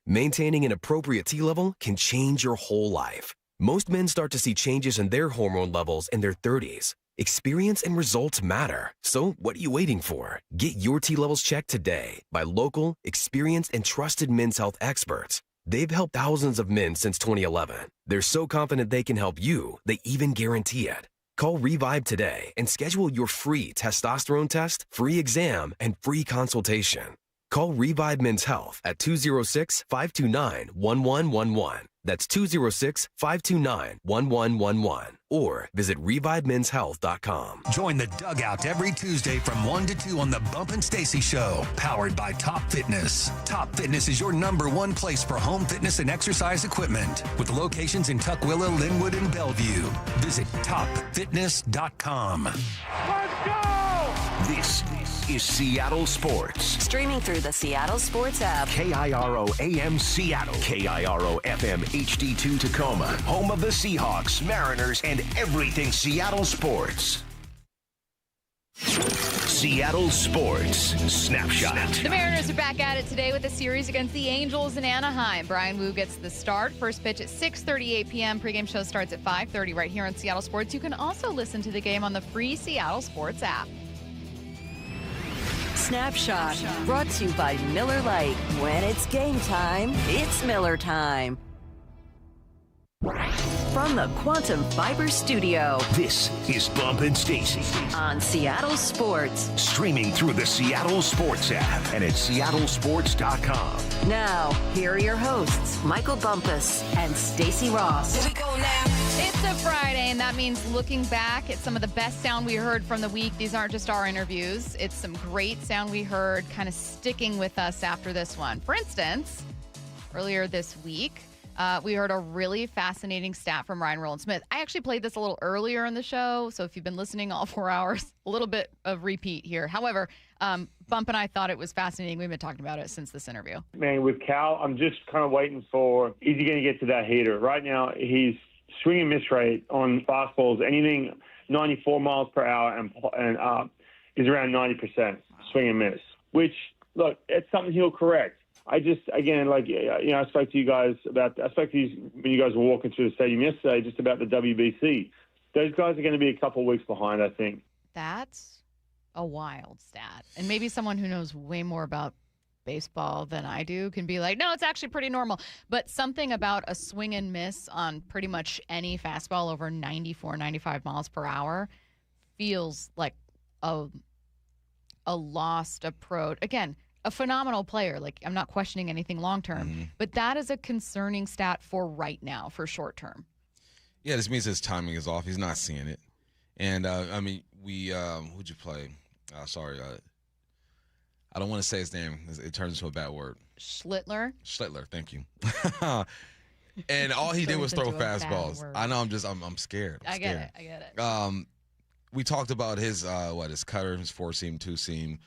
Speaker 22: Maintaining an appropriate T level can change your whole life. Most men start to see changes in their hormone levels in their 30s. Experience and results matter. So what are you waiting for? Get your T levels checked today by local, experienced, and trusted men's health experts. They've helped thousands of men since 2011. They're so confident they can help you, they even guarantee it. Call Revive today and schedule your free testosterone test, free exam, and free consultation. Call Revive Men's Health at 206-529-1111. That's 206-529-1111. Or visit ReviveMen'sHealth.com.
Speaker 17: Join the dugout every Tuesday from 1 to 2 on the Bump and Stacy Show, powered by Top Fitness. Top Fitness is your #1 place for home fitness and exercise equipment, with locations in Tukwila, Linwood, and Bellevue. Visit TopFitness.com.
Speaker 21: Let's go! This is Seattle Sports.
Speaker 4: Streaming through the Seattle Sports app.
Speaker 21: KIRO AM Seattle. KIRO FM HD2 Tacoma. Home of the Seahawks, Mariners, and everything Seattle sports. Seattle Sports Snapshot.
Speaker 2: The Mariners are back at it today with a series against the Angels in Anaheim. Brian Wu gets the start. First pitch at 6:38 p.m. Pregame show starts at 5:30 right here on Seattle Sports. You can also listen to the game on the free Seattle Sports app.
Speaker 4: Snapshot, brought to you by Miller Lite. When it's game time, it's Miller time. From the Quantum Fiber Studio,
Speaker 21: this is Bump and Stacy
Speaker 4: on Seattle Sports.
Speaker 21: Streaming through the Seattle Sports app and at seattlesports.com.
Speaker 4: Now, here are your hosts, Michael Bumpus and Stacy Ross.
Speaker 2: Here we go now. It's a Friday, and that means looking back at some of the best sound we heard from the week. These aren't just our interviews. It's some great sound we heard kind of sticking with us after this one. For instance, earlier this week, we heard a really fascinating stat from Ryan Rowland-Smith. I actually played this a little earlier in the show, so if you've been listening all 4 hours, a little bit of repeat here. However, Bump and I thought it was fascinating. We've been talking about it since this interview.
Speaker 19: Man, with Cal, I'm just kind of waiting for, is he going to get to that heater? Right now, his swing and miss rate on fastballs, anything 94 miles per hour and up, is around 90% swing and miss, which, look, it's something he'll correct. I just, again, like, I spoke to you guys when you guys were walking through the stadium yesterday, just about the WBC. Those guys are going to be a couple of weeks behind, I think.
Speaker 2: That's a wild stat. And maybe someone who knows way more about baseball than I do can be like, no, it's actually pretty normal. But something about a swing and miss on pretty much any fastball over 94, 95 miles per hour feels like a lost approach. Again, a phenomenal player. Like, I'm not questioning anything long-term, but that is a concerning stat for right now, for short-term.
Speaker 3: Yeah, this means his timing is off. He's not seeing it. And, who'd you play? I don't want to say his name. It turns into a bad word.
Speaker 2: Schlittler,
Speaker 3: thank you. And all he did was throw fastballs. I know, I'm scared. I get
Speaker 2: it.
Speaker 3: We talked about his cutter, his four-seam, two-seam,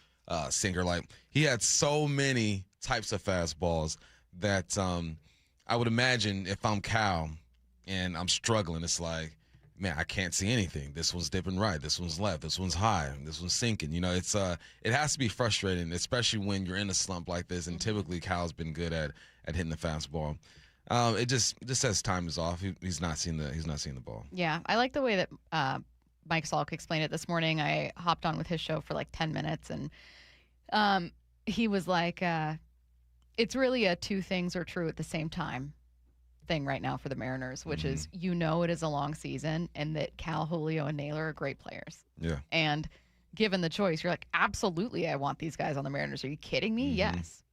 Speaker 3: sinker. Like, he had so many types of fastballs that I would imagine if I'm Cal and I'm struggling, it's like, man, I can't see anything. This one's dipping right. This one's left. This one's high. This one's sinking. You know, it has to be frustrating, especially when you're in a slump like this. And typically, Cal's been good at hitting the fastball. It just says time is off. He's not seeing the ball.
Speaker 2: Yeah, I like the way that Mike Salk explained it this morning. I hopped on with his show for like 10 minutes, and he was like, it's really a two things are true at the same time thing right now for the Mariners, which is, it is a long season, and that Cal, Julio, and Naylor are great players.
Speaker 3: Yeah.
Speaker 2: And given the choice, you're like, absolutely, I want these guys on the Mariners. Are you kidding me? Yes.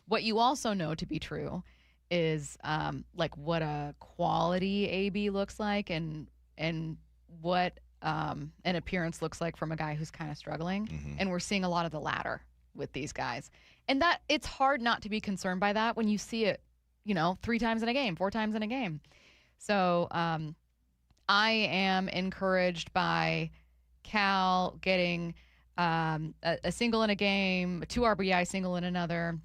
Speaker 2: What you also know to be true is like what a quality AB looks like, and what an appearance looks like from a guy who's kind of struggling. And we're seeing a lot of the latter with these guys. And that it's hard not to be concerned by that when you see it, 3 times in a game, 4 times in a game. So I am encouraged by Cal getting a single in a game, a 2 RBI single in another,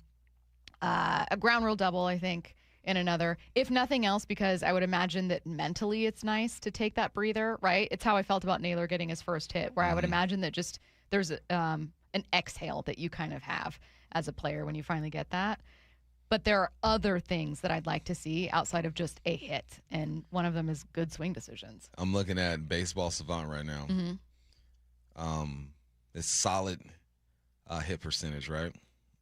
Speaker 2: a ground rule double, I think, in another. If nothing else, because I would imagine that mentally it's nice to take that breather, right? It's how I felt about Naylor getting his first hit, where I would imagine that just there's an exhale that you kind of have as a player when you finally get that. But there are other things that I'd like to see outside of just a hit, and one of them is good swing decisions.
Speaker 3: I'm looking at Baseball Savant right now. It's solid hit percentage, right?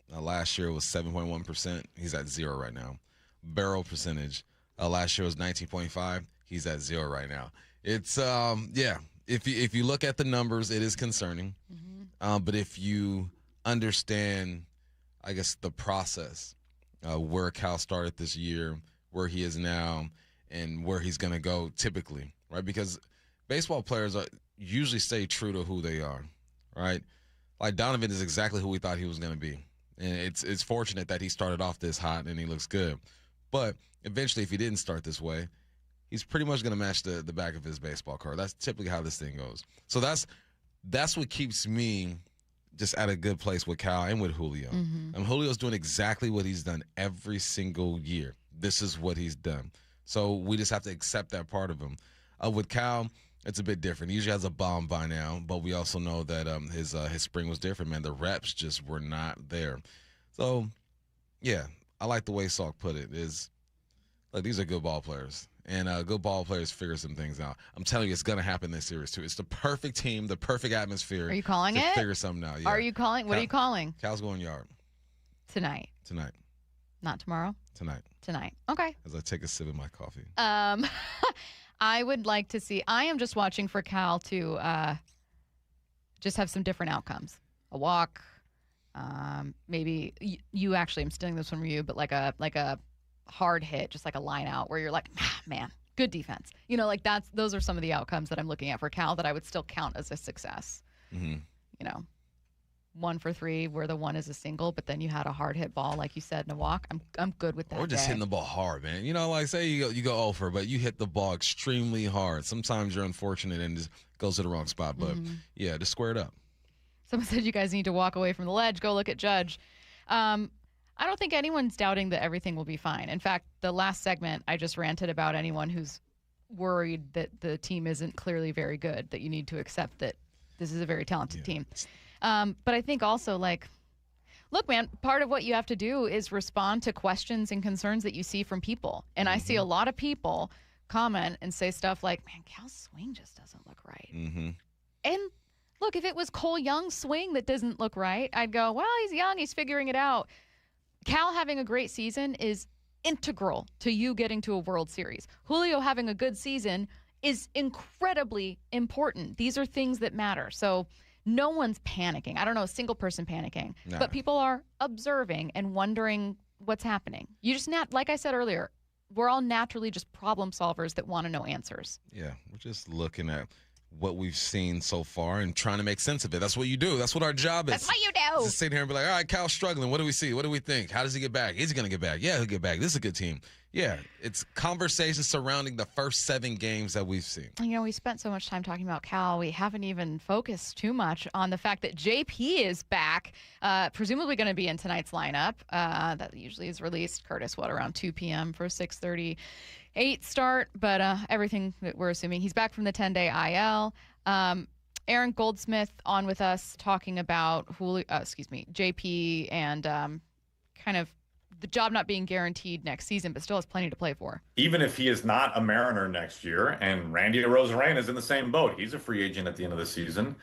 Speaker 3: Last year was 7.1%. He's at 0 right now. Barrel percentage last year was 19.5. He's at 0 right now. It's if you look at the numbers, it is concerning. But if you understand, I guess, the process, where Cal started this year, where he is now, and where he's going to go typically, right? Because baseball players usually stay true to who they are, right? Like Donovan is exactly who we thought he was going to be. And it's fortunate that he started off this hot and he looks good. But eventually, if he didn't start this way, he's pretty much going to match the back of his baseball card. That's typically how this thing goes. So that's what keeps me just at a good place with Cal and with Julio. And Julio's doing exactly what he's done every single year. This is what he's done. So we just have to accept that part of him. With Cal, it's a bit different. He usually has a bomb by now, but we also know that his spring was different, man. The reps just were not there. So, yeah, I like the way Salk put it. Like, these are good ball players. And good ball players figure some things out. I'm telling you, it's going to happen this series, too. It's the perfect team, the perfect atmosphere.
Speaker 2: Are you calling
Speaker 3: to
Speaker 2: it?
Speaker 3: Figure something out. Yeah.
Speaker 2: Are you calling? What are you calling?
Speaker 3: Cal's going yard.
Speaker 2: Tonight. Not tomorrow? Tonight. Okay.
Speaker 3: As I take a sip of my coffee.
Speaker 2: I would like to see. I am just watching for Cal to just have some different outcomes. A walk. Maybe you actually, I'm stealing this one from you, but like a hard hit, just like a line out where you're like, man, good defense. You know, like those are some of the outcomes that I'm looking at for Cal that I would still count as a success. You know, 1 for 3 where the one is a single, but then you had a hard hit ball, like you said, in a walk. I'm good with that.
Speaker 3: Or just hitting the ball hard, man. You know, like say you go over, but you hit the ball extremely hard. Sometimes you're unfortunate and just goes to the wrong spot. But yeah, just square it up.
Speaker 2: Someone said you guys need to walk away from the ledge. Go look at Judge. I don't think anyone's doubting that everything will be fine. In fact, the last segment, I just ranted about anyone who's worried that the team isn't clearly very good, that you need to accept that this is a very talented team. But I think also, like, look, man, part of what you have to do is respond to questions and concerns that you see from people. And I see a lot of people comment and say stuff like, man, Cal's swing just doesn't look right. And look, if it was Cole Young's swing that doesn't look right, I'd go, well, he's young, he's figuring it out. Cal having a great season is integral to you getting to a World Series. Julio having a good season is incredibly important. These are things that matter. So no one's panicking. I don't know a single person panicking, but people are observing and wondering what's happening. You just like I said earlier, we're all naturally just problem solvers that want to know answers.
Speaker 3: Yeah, we're just looking at what we've seen so far and trying to make sense of it. That's what you do. That's what our job is.
Speaker 2: That's what you do.
Speaker 3: Just sit here and be like, all right, Cal's struggling. What do we see? What do we think? How does he get back? Is he going to get back? Yeah, he'll get back. This is a good team. Yeah, it's conversations surrounding the first 7 games that we've seen.
Speaker 2: You know, we spent so much time talking about Cal. We haven't even focused too much on the fact that JP is back, presumably going to be in tonight's lineup. That usually is released, Curtis, around 2 p.m. for a 6:38 start. But everything that we're assuming, he's back from the 10-day IL. Aaron Goldsmith on with us talking about JP and kind of the job not being guaranteed next season, but still has plenty to play for.
Speaker 5: Even if he is not a Mariner next year, and Randy Arozarena is in the same boat, he's a free agent at the end of the season,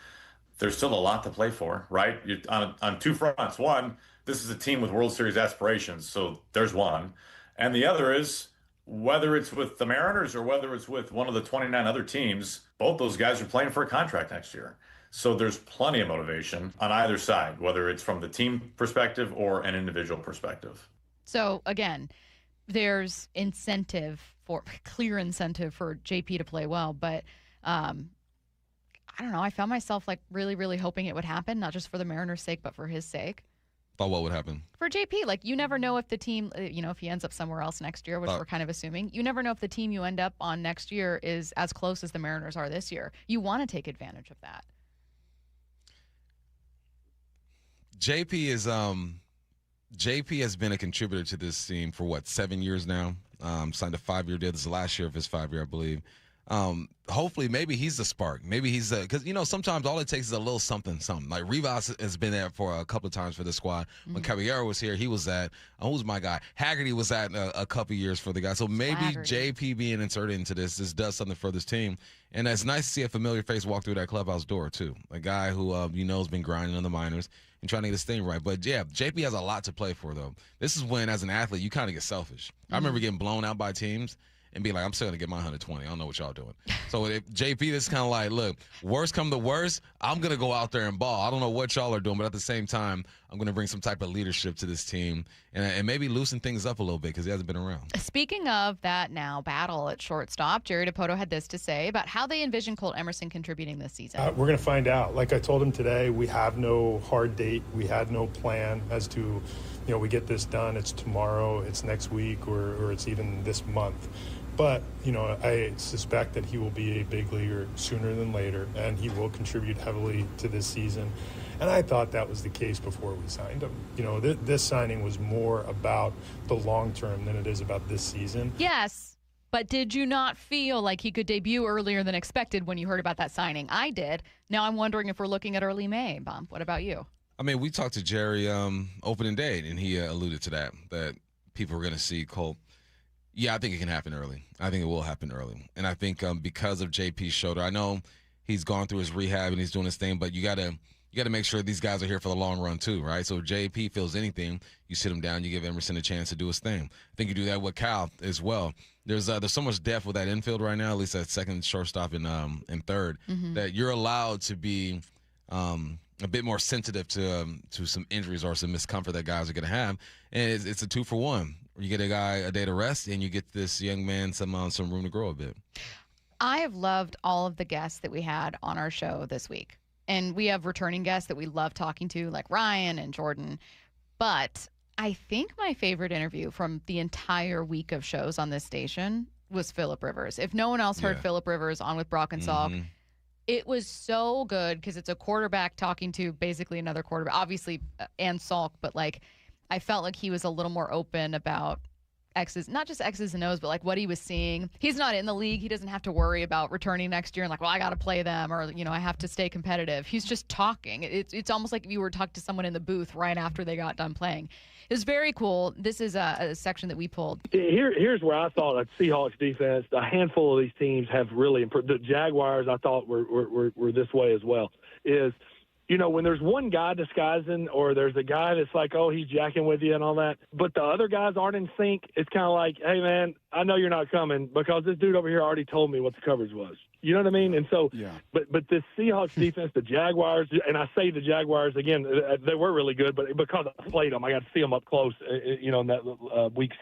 Speaker 5: there's still a lot to play for, right? You're on 2 fronts. One, this is a team with World Series aspirations, so there's one. And the other is, whether it's with the Mariners or whether it's with one of the 29 other teams, both those guys are playing for a contract next year. So there's plenty of motivation on either side, whether it's from the team perspective or an individual perspective.
Speaker 2: So, again, there's clear incentive for JP to play well. But I don't know. I found myself like really, really hoping it would happen, not just for the Mariners' sake, but for his sake.
Speaker 3: Thought what would happen?
Speaker 2: For JP, like you never know if the team, if he ends up somewhere else next year, which we're kind of assuming, you never know if the team you end up on next year is as close as the Mariners are this year. You want to take advantage of that.
Speaker 3: JP has been a contributor to this team for 7 years now. Signed a 5-year deal. This is the last year of his 5-year, I believe. Hopefully, maybe he's the spark. Maybe he's because sometimes all it takes is a little something. Like Rivas has been there for a couple of times for the squad. When Caballero was here, he was at. Who's my guy? Haggerty was at a couple of years for the guy. So maybe JP being inserted into this does something for this team. And it's nice to see a familiar face walk through that clubhouse door too. A guy who has been grinding in the minors and trying to get his thing right. But yeah, JP has a lot to play for though. This is when, as an athlete, you kind of get selfish. I remember getting blown out by teams. and be like, I'm still going to get my 120. I don't know what y'all doing. So if JP, this is kind of like, look, worst come to worst, I'm going to go out there and ball. I don't know what y'all are doing, but at the same time, I'm going to bring some type of leadership to this team and maybe loosen things up a little bit because he hasn't been around.
Speaker 2: Speaking of that now battle at shortstop, Jerry DiPoto had this to say about how they envision Colt Emerson contributing this season.
Speaker 7: We're going to find out. Like I told him today, we have no hard date. We had no plan as to, we get this done, it's tomorrow, it's next week, or it's even this month. But, I suspect that he will be a big leaguer sooner than later, and he will contribute heavily to this season. And I thought that was the case before we signed him. This signing was more about the long term than it is about this season.
Speaker 2: Yes, but did you not feel like he could debut earlier than expected when you heard about that signing? I did. Now I'm wondering if we're looking at early May, Bump. What about you?
Speaker 3: I mean, we talked to Jerry opening day, and he alluded to that people are going to see Colt. Yeah, I think it can happen early. I think it will happen early. And I think because of JP's shoulder, I know he's gone through his rehab and he's doing his thing, but you got to make sure these guys are here for the long run too, right? So if JP feels anything, you sit him down, you give Emerson a chance to do his thing. I think you do that with Cal as well. There's so much depth with that infield right now, at least at second, shortstop, and third, that you're allowed to be a bit more sensitive to some injuries or some discomfort that guys are going to have. And it's a 2-for-1. You get a guy a day to rest, and you get this young man some room to grow a bit.
Speaker 2: I have loved all of the guests that we had on our show this week. And we have returning guests that we love talking to, like Ryan and Jordan. But I think my favorite interview from the entire week of shows on this station was Phillip Rivers. If no one else heard Phillip Rivers on with Brock and Salk, it was so good because it's a quarterback talking to basically another quarterback, obviously, and Salk, but I felt like he was a little more open about X's, not just X's and O's, but what he was seeing. He's not in the league. He doesn't have to worry about returning next year and I got to play them or, I have to stay competitive. He's just talking. It's almost like if you were talking to someone in the booth right after they got done playing. It was very cool. This is a section that we pulled.
Speaker 20: Here's where I thought that Seahawks defense, a handful of these teams have really improved. The Jaguars, I thought, were this way as well, is – when there's one guy disguising or there's a guy that's like, oh, he's jacking with you and all that, but the other guys aren't in sync, it's kind of like, hey, man, I know you're not coming because this dude over here already told me what the coverage was. You know what I mean? And so, but this Seahawks defense, the Jaguars, and I say the Jaguars, again, they were really good, but because I played them, I got to see them up close, in that week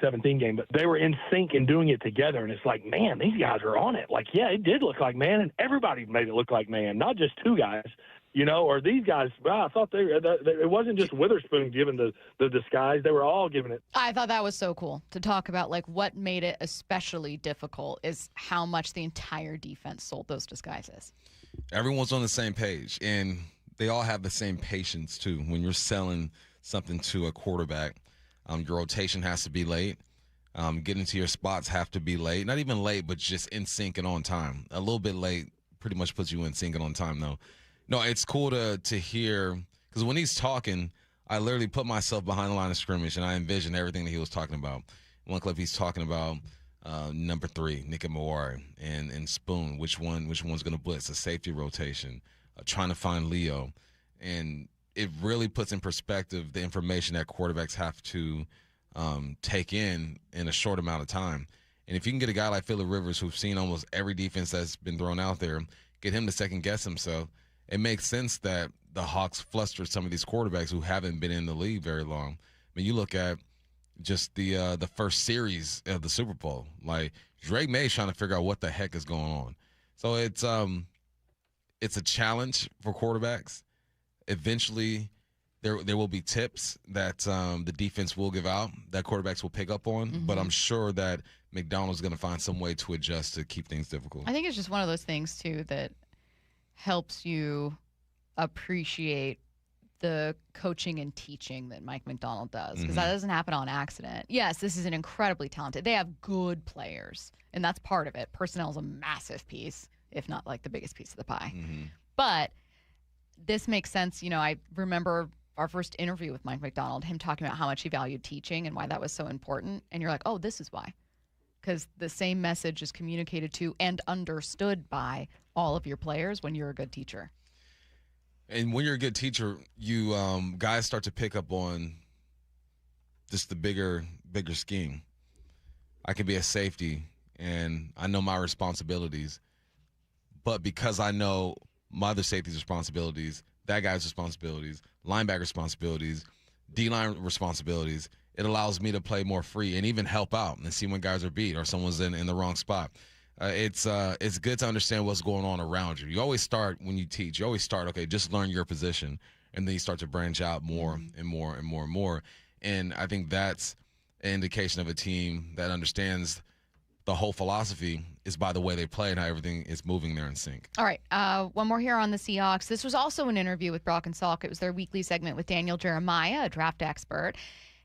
Speaker 20: 17 game. But they were in sync and doing it together, and it's like, man, these guys are on it. It did look like man, and everybody made it look like man, not just two guys. Or these guys, I thought it wasn't just Witherspoon giving the disguise. They were all giving it.
Speaker 2: I thought that was so cool to talk about, what made it especially difficult is how much the entire defense sold those disguises.
Speaker 3: Everyone's on the same page, and they all have the same patience, too. When you're selling something to a quarterback, your rotation has to be late. Getting to your spots have to be late. Not even late, but just in sync and on time. A little bit late pretty much puts you in sync and on time, though. No, it's cool to hear because when he's talking, I literally put myself behind the line of scrimmage and I envision everything that he was talking about. One clip he's talking about number 3, Nicky Mawari, and Spoon. Which one's going to blitz? A safety rotation, trying to find Leo, and it really puts in perspective the information that quarterbacks have to take in a short amount of time. And if you can get a guy like Phillip Rivers, who's seen almost every defense that's been thrown out there, get him to second guess himself. It makes sense that the Hawks flustered some of these quarterbacks who haven't been in the league very long. I mean, you look at just the first series of the Super Bowl. Drake May's trying to figure out what the heck is going on. So it's a challenge for quarterbacks. Eventually, there will be tips that the defense will give out that quarterbacks will pick up on. But I'm sure that McDonald's going to find some way to adjust to keep things difficult.
Speaker 2: I think it's just one of those things, too, that helps you appreciate the coaching and teaching that Mike McDonald does, because that doesn't happen on accident. Yes, this is an incredibly talented. They have good players, and that's part of it. Personnel is a massive piece, if not the biggest piece of the pie. But this makes sense. I remember our first interview with Mike McDonald, him talking about how much he valued teaching and why that was so important. And you're like, oh, this is why. Because the same message is communicated to and understood by all of your players when you're a good teacher.
Speaker 3: And when you're a good teacher, you guys start to pick up on just the bigger scheme. I can be a safety and I know my responsibilities. But because I know my other safety's responsibilities, that guy's responsibilities, linebacker responsibilities, D-line responsibilities, it allows me to play more free and even help out and see when guys are beat or someone's in the wrong spot. It's good to understand what's going on around you. You always start when you teach. You always start, okay, just learn your position, and then you start to branch out more and more and more and more. And I think that's an indication of a team that understands the whole philosophy is by the way they play and how everything is moving there in sync.
Speaker 2: All right, one more here on the Seahawks. This was also an interview with Brock and Salk. It was their weekly segment with Daniel Jeremiah, a draft expert.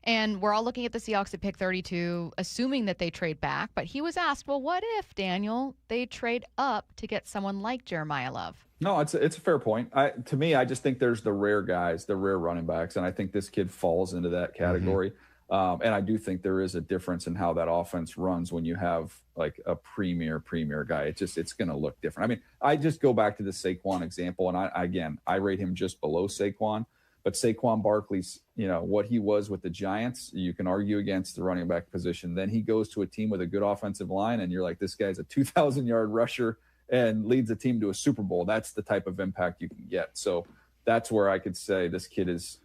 Speaker 2: And we're all looking at the Seahawks at pick 32, assuming that they trade back. But he was asked, well, what if, Daniel, they trade up to get someone like Jeremiah Love?
Speaker 10: No, it's a fair point. To me, I just think there's the rare guys, the rare running backs, and I think this kid falls into that category. And I do think there is a difference in how that offense runs when you have like a premier guy. It's going to look different. I mean, I just go back to the Saquon example, and I rate him just below Saquon. But Saquon Barkley's, what he was with the Giants, you can argue against the running back position. Then he goes to a team with a good offensive line, and you're like, this guy's a 2,000-yard rusher and leads a team to a Super Bowl. That's the type of impact you can get. So that's where I could say this kid is,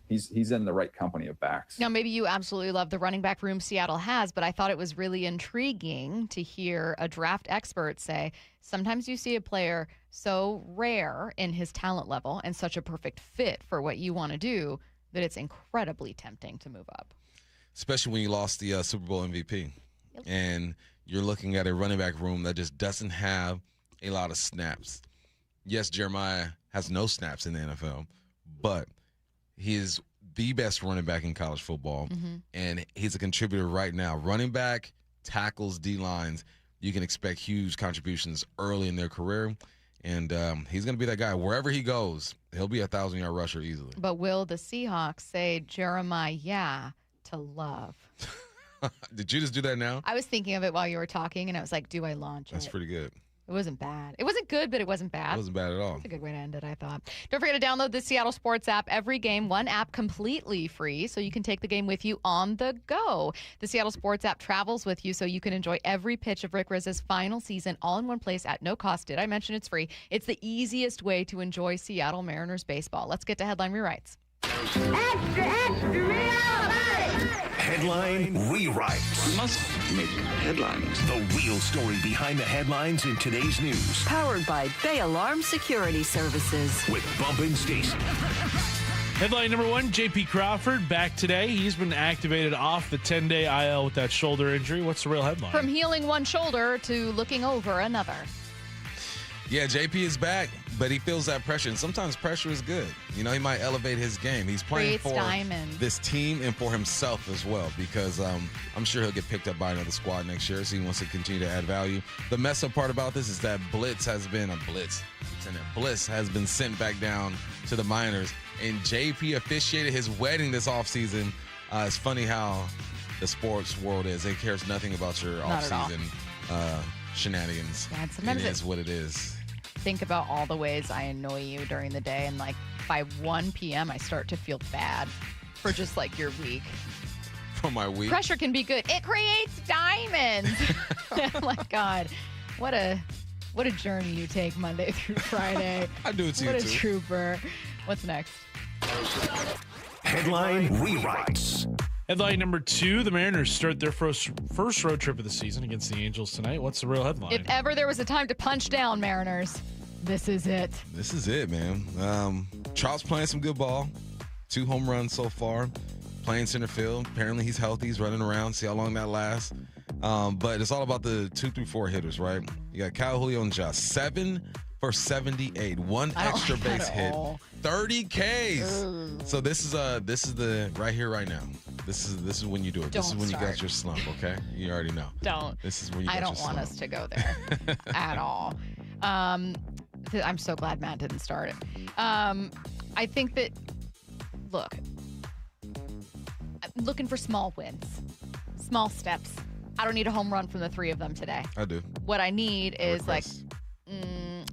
Speaker 10: he's in the right company of backs.
Speaker 2: Now, maybe you absolutely love the running back room Seattle has, but I thought it was really intriguing to hear a draft expert say, sometimes you see a player so rare in his talent level and such a perfect fit for what you want to do that it's incredibly tempting to move up.
Speaker 3: Especially when you lost the Super Bowl MVP. Yep. And you're looking at a running back room that just doesn't have a lot of snaps. Yes, Jeremiah has no snaps in the NFL, but he is the best running back in college football, and he's a contributor right now. Running back, tackles, D-lines, you can expect huge contributions early in their career, and he's going to be that guy. Wherever he goes, he'll be a 1,000-yard rusher easily.
Speaker 2: But will the Seahawks say Jeremiah to Love?
Speaker 3: Did you just do that now?
Speaker 2: I was thinking of it while you were talking, and I was like, do I launch it?
Speaker 3: That's pretty good.
Speaker 2: It wasn't bad. It wasn't good, but it wasn't bad.
Speaker 3: It wasn't bad at all.
Speaker 2: It's a good way to end it, I thought. Don't forget to download the Seattle Sports app. Every game, one app completely free, so you can take the game with you on the go. The Seattle Sports app travels with you so you can enjoy every pitch of Rick Riz's final season all in one place at no cost. Did I mention it's free? It's the easiest way to enjoy Seattle Mariners baseball. Let's get to headline rewrites.
Speaker 13: Extra, extra,
Speaker 21: Headline rewrites.
Speaker 23: We must make headlines.
Speaker 21: The real story behind the headlines in today's news.
Speaker 4: Powered by Bay Alarm Security Services.
Speaker 21: With Bump and Stacy.
Speaker 24: Headline number one, J.P. Crawford back today. He's been activated off the 10-day IL with that shoulder injury. What's the real headline?
Speaker 2: From healing one shoulder to looking over another.
Speaker 3: Yeah, JP is back, but he feels that pressure, and sometimes pressure is good. He might elevate his game. He's playing for this team and for himself as well, because I'm sure he'll get picked up by another squad next year, so he wants to continue to add value. The mess up part about this is that Bliss has been sent back down to the minors, and JP officiated his wedding this offseason. It's funny how the sports world is. It cares nothing about your offseason shenanigans.
Speaker 2: Yeah, sometimes
Speaker 3: it is what it is.
Speaker 2: Think about all the ways I annoy you during the day, and like by 1 p.m. I start to feel bad for just like your week.
Speaker 3: For my week?
Speaker 2: Pressure can be good. It creates diamonds. Oh my God. What a journey you take Monday through Friday.
Speaker 3: I do it to you too.
Speaker 2: What a trooper. What's next?
Speaker 21: Headline rewrites.
Speaker 24: Headline number two, the Mariners start their first road trip of the season against the Angels tonight. What's the real headline?
Speaker 2: If ever there was a time to punch down, Mariners, this is it.
Speaker 3: This is it, man. Trout's playing some good ball. 2 home runs so far. Playing center field. Apparently he's healthy. He's running around. See how long that lasts. But it's all about the 2 through 4 hitters, right? You got Cal, Julio, and Josh. 7 for 78. 1 extra base hit. 30 Ks. So this is the right here, right now. This is when you do it. This is when you got your slump, okay? You already know.
Speaker 2: Don't.
Speaker 3: This is when you got your slump.
Speaker 2: I don't want us to go there at all. I'm so glad Matt didn't start it. I think that, look, I'm looking for small wins, small steps. I don't need a home run from the 3 of them today.
Speaker 3: I do.
Speaker 2: What I need is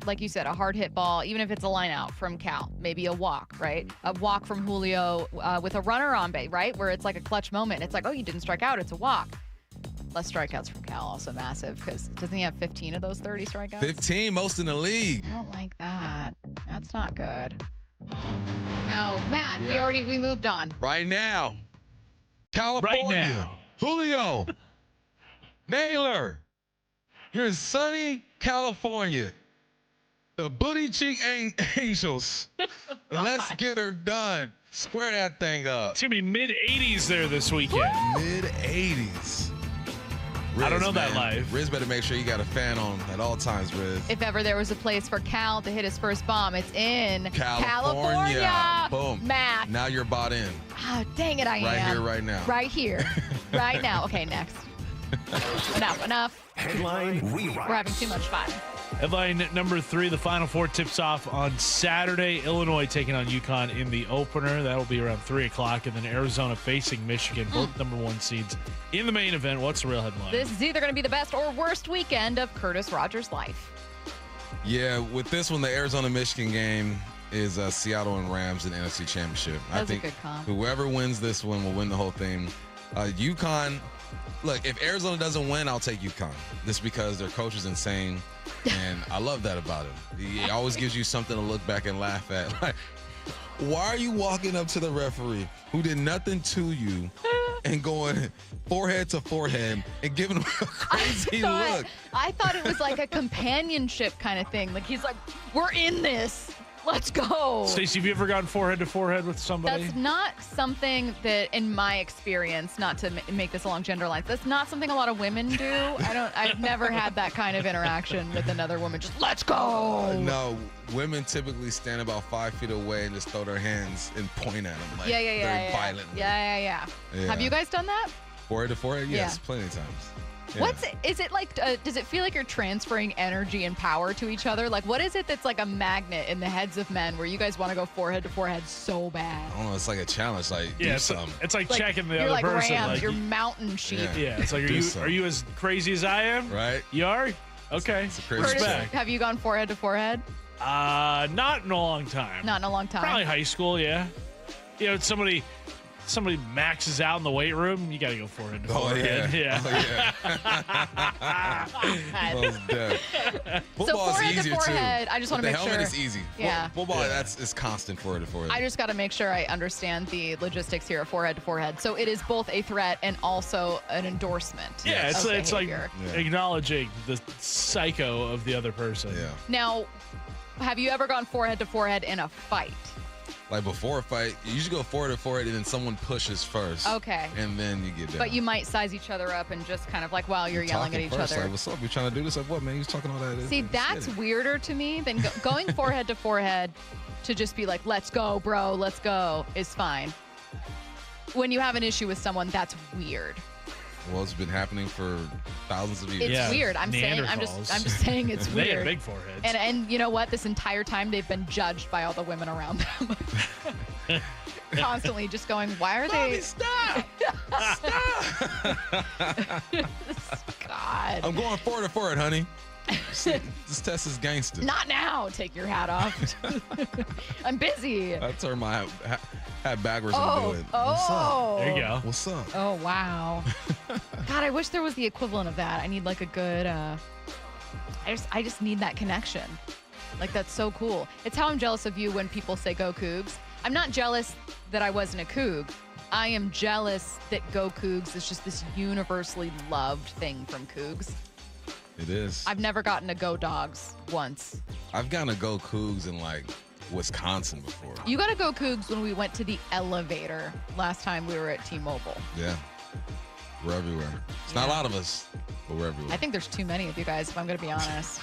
Speaker 2: like you said, a hard hit ball, even if it's a line out from Cal, maybe a walk, right? A walk from Julio with a runner on base, right? Where it's like a clutch moment. It's like, oh, you didn't strike out. It's a walk. Less strikeouts from Cal, also massive, because doesn't he have 15 of those 30 strikeouts?
Speaker 3: 15, most in the league.
Speaker 2: I don't like that. That's not good. No, Matt, we moved on.
Speaker 3: Right now. California.
Speaker 24: Right now.
Speaker 3: Julio. Naylor. You're in sunny California. The Booty Cheek Angels. Let's get her done. Square that thing up.
Speaker 24: It's going to be mid-80s there this weekend.
Speaker 3: Mid-80s.
Speaker 24: I don't know
Speaker 3: man.
Speaker 24: that live.
Speaker 3: Riz better make sure you got a fan on at all times, Riz.
Speaker 2: If ever there was a place for Cal to hit his first bomb, it's in
Speaker 3: California. Boom.
Speaker 2: Matt.
Speaker 3: Now you're bought in.
Speaker 2: Ah, dang it, I am.
Speaker 3: Right here, right now.
Speaker 2: Right here. Right now. Okay, next. Enough.
Speaker 21: Headline Rewrite.
Speaker 2: We're having too much fun.
Speaker 24: Headline number 3, the Final Four tips off on Saturday. Illinois taking on UConn in the opener. That'll be around 3 o'clock. And then Arizona facing Michigan, both number 1 seeds in the main event. What's the real headline?
Speaker 2: This is either going to be the best or worst weekend of Curtis Rogers' life.
Speaker 3: Yeah, with this one, the Arizona-Michigan game is Seattle and Rams in the NFC Championship.
Speaker 2: That was
Speaker 3: I think
Speaker 2: a good comp.
Speaker 3: whoever wins this one will win the whole thing. UConn, look, if Arizona doesn't win, I'll take UConn. Just because their coach is insane. And I love that about him. He always gives you something to look back and laugh at. Like, why are you walking up to the referee who did nothing to you and going forehead to forehead and giving him a crazy look?
Speaker 2: I thought it was like a companionship kind of thing. Like he's like, we're in this. Let's go.
Speaker 24: Stacey, have you ever gone forehead to forehead with somebody?
Speaker 2: That's not something that, in my experience, not to make this along gender lines, that's not something a lot of women do. I've never had that kind of interaction with another woman. Just let's go.
Speaker 3: No, women typically stand about 5 feet away and just throw their hands and point at them like very violently.
Speaker 2: Yeah. Have you guys done that?
Speaker 3: Forehead to forehead? Yes, plenty of times. Yeah.
Speaker 2: Is it like, does it feel like you're transferring energy and power to each other? Like, what is it that's like a magnet in the heads of men where you guys want to go forehead to forehead so bad?
Speaker 3: I don't know. It's like a challenge. Like, do something.
Speaker 24: It's like checking the other
Speaker 2: like
Speaker 24: person.
Speaker 2: Rams,
Speaker 24: like
Speaker 2: you're mountain sheep.
Speaker 24: Yeah, it's like, are you as crazy as I am?
Speaker 3: Right.
Speaker 24: You are? Okay.
Speaker 3: It's a crazy
Speaker 2: Curtis,
Speaker 3: check.
Speaker 2: have you gone forehead to forehead?
Speaker 24: Not in a long time.
Speaker 2: Not in a long time.
Speaker 24: Probably high school, yeah. You know, somebody maxes out in the weight room, you got to go forehead to forehead.
Speaker 3: Yeah.
Speaker 2: So forehead to forehead, I just want to make sure.
Speaker 3: The helmet is easy.
Speaker 2: Yeah.
Speaker 3: Football, it's constant forehead to forehead.
Speaker 2: I just got to make sure I understand the logistics here of forehead to forehead. So it is both a threat and also an endorsement.
Speaker 24: Yeah, it's like acknowledging the psycho of the other person.
Speaker 3: Yeah.
Speaker 2: Now, have you ever gone forehead to forehead in a fight?
Speaker 3: Like before a fight, you usually go forehead to forehead and then someone pushes first.
Speaker 2: Okay.
Speaker 3: And then you get down.
Speaker 2: But you might size each other up and just kind of like while you're yelling at each
Speaker 3: first,
Speaker 2: other.
Speaker 3: Like, what's up? You trying to do this? Like, what, man? You was talking all that.
Speaker 2: See, that's weirder to me than going forehead to forehead to just be like, let's go, bro, let's go, is fine. When you have an issue with someone, that's weird.
Speaker 3: Well, it's been happening for thousands of years.
Speaker 2: It's weird. I'm just saying it's weird.
Speaker 24: They have big foreheads.
Speaker 2: And you know what? This entire time they've been judged by all the women around them. Constantly just going, why are they?
Speaker 3: Stop!
Speaker 2: God.
Speaker 3: I'm going forward to forward, honey. This test is gangster.
Speaker 2: Not now. Take your hat off. I'm busy.
Speaker 3: I turn my hat backwards and do it.
Speaker 2: What's up?
Speaker 24: There you go.
Speaker 3: What's up?
Speaker 2: Oh, wow. God, I wish there was the equivalent of that. I need like a good, I just need that connection. Like, that's so cool. It's how I'm jealous of you when people say go Cougs. I'm not jealous that I wasn't a Coug. I am jealous that go Cougs is just this universally loved thing from Cougs.
Speaker 3: It is.
Speaker 2: I've never gotten a go Dogs once.
Speaker 3: I've gotten a go Cougs in like Wisconsin before.
Speaker 2: You got to go Cougs when we went to the elevator last time we were at T-Mobile.
Speaker 3: Yeah. We're everywhere. It's not a lot of us, but we're everywhere.
Speaker 2: I think there's too many of you guys, if I'm going to be honest.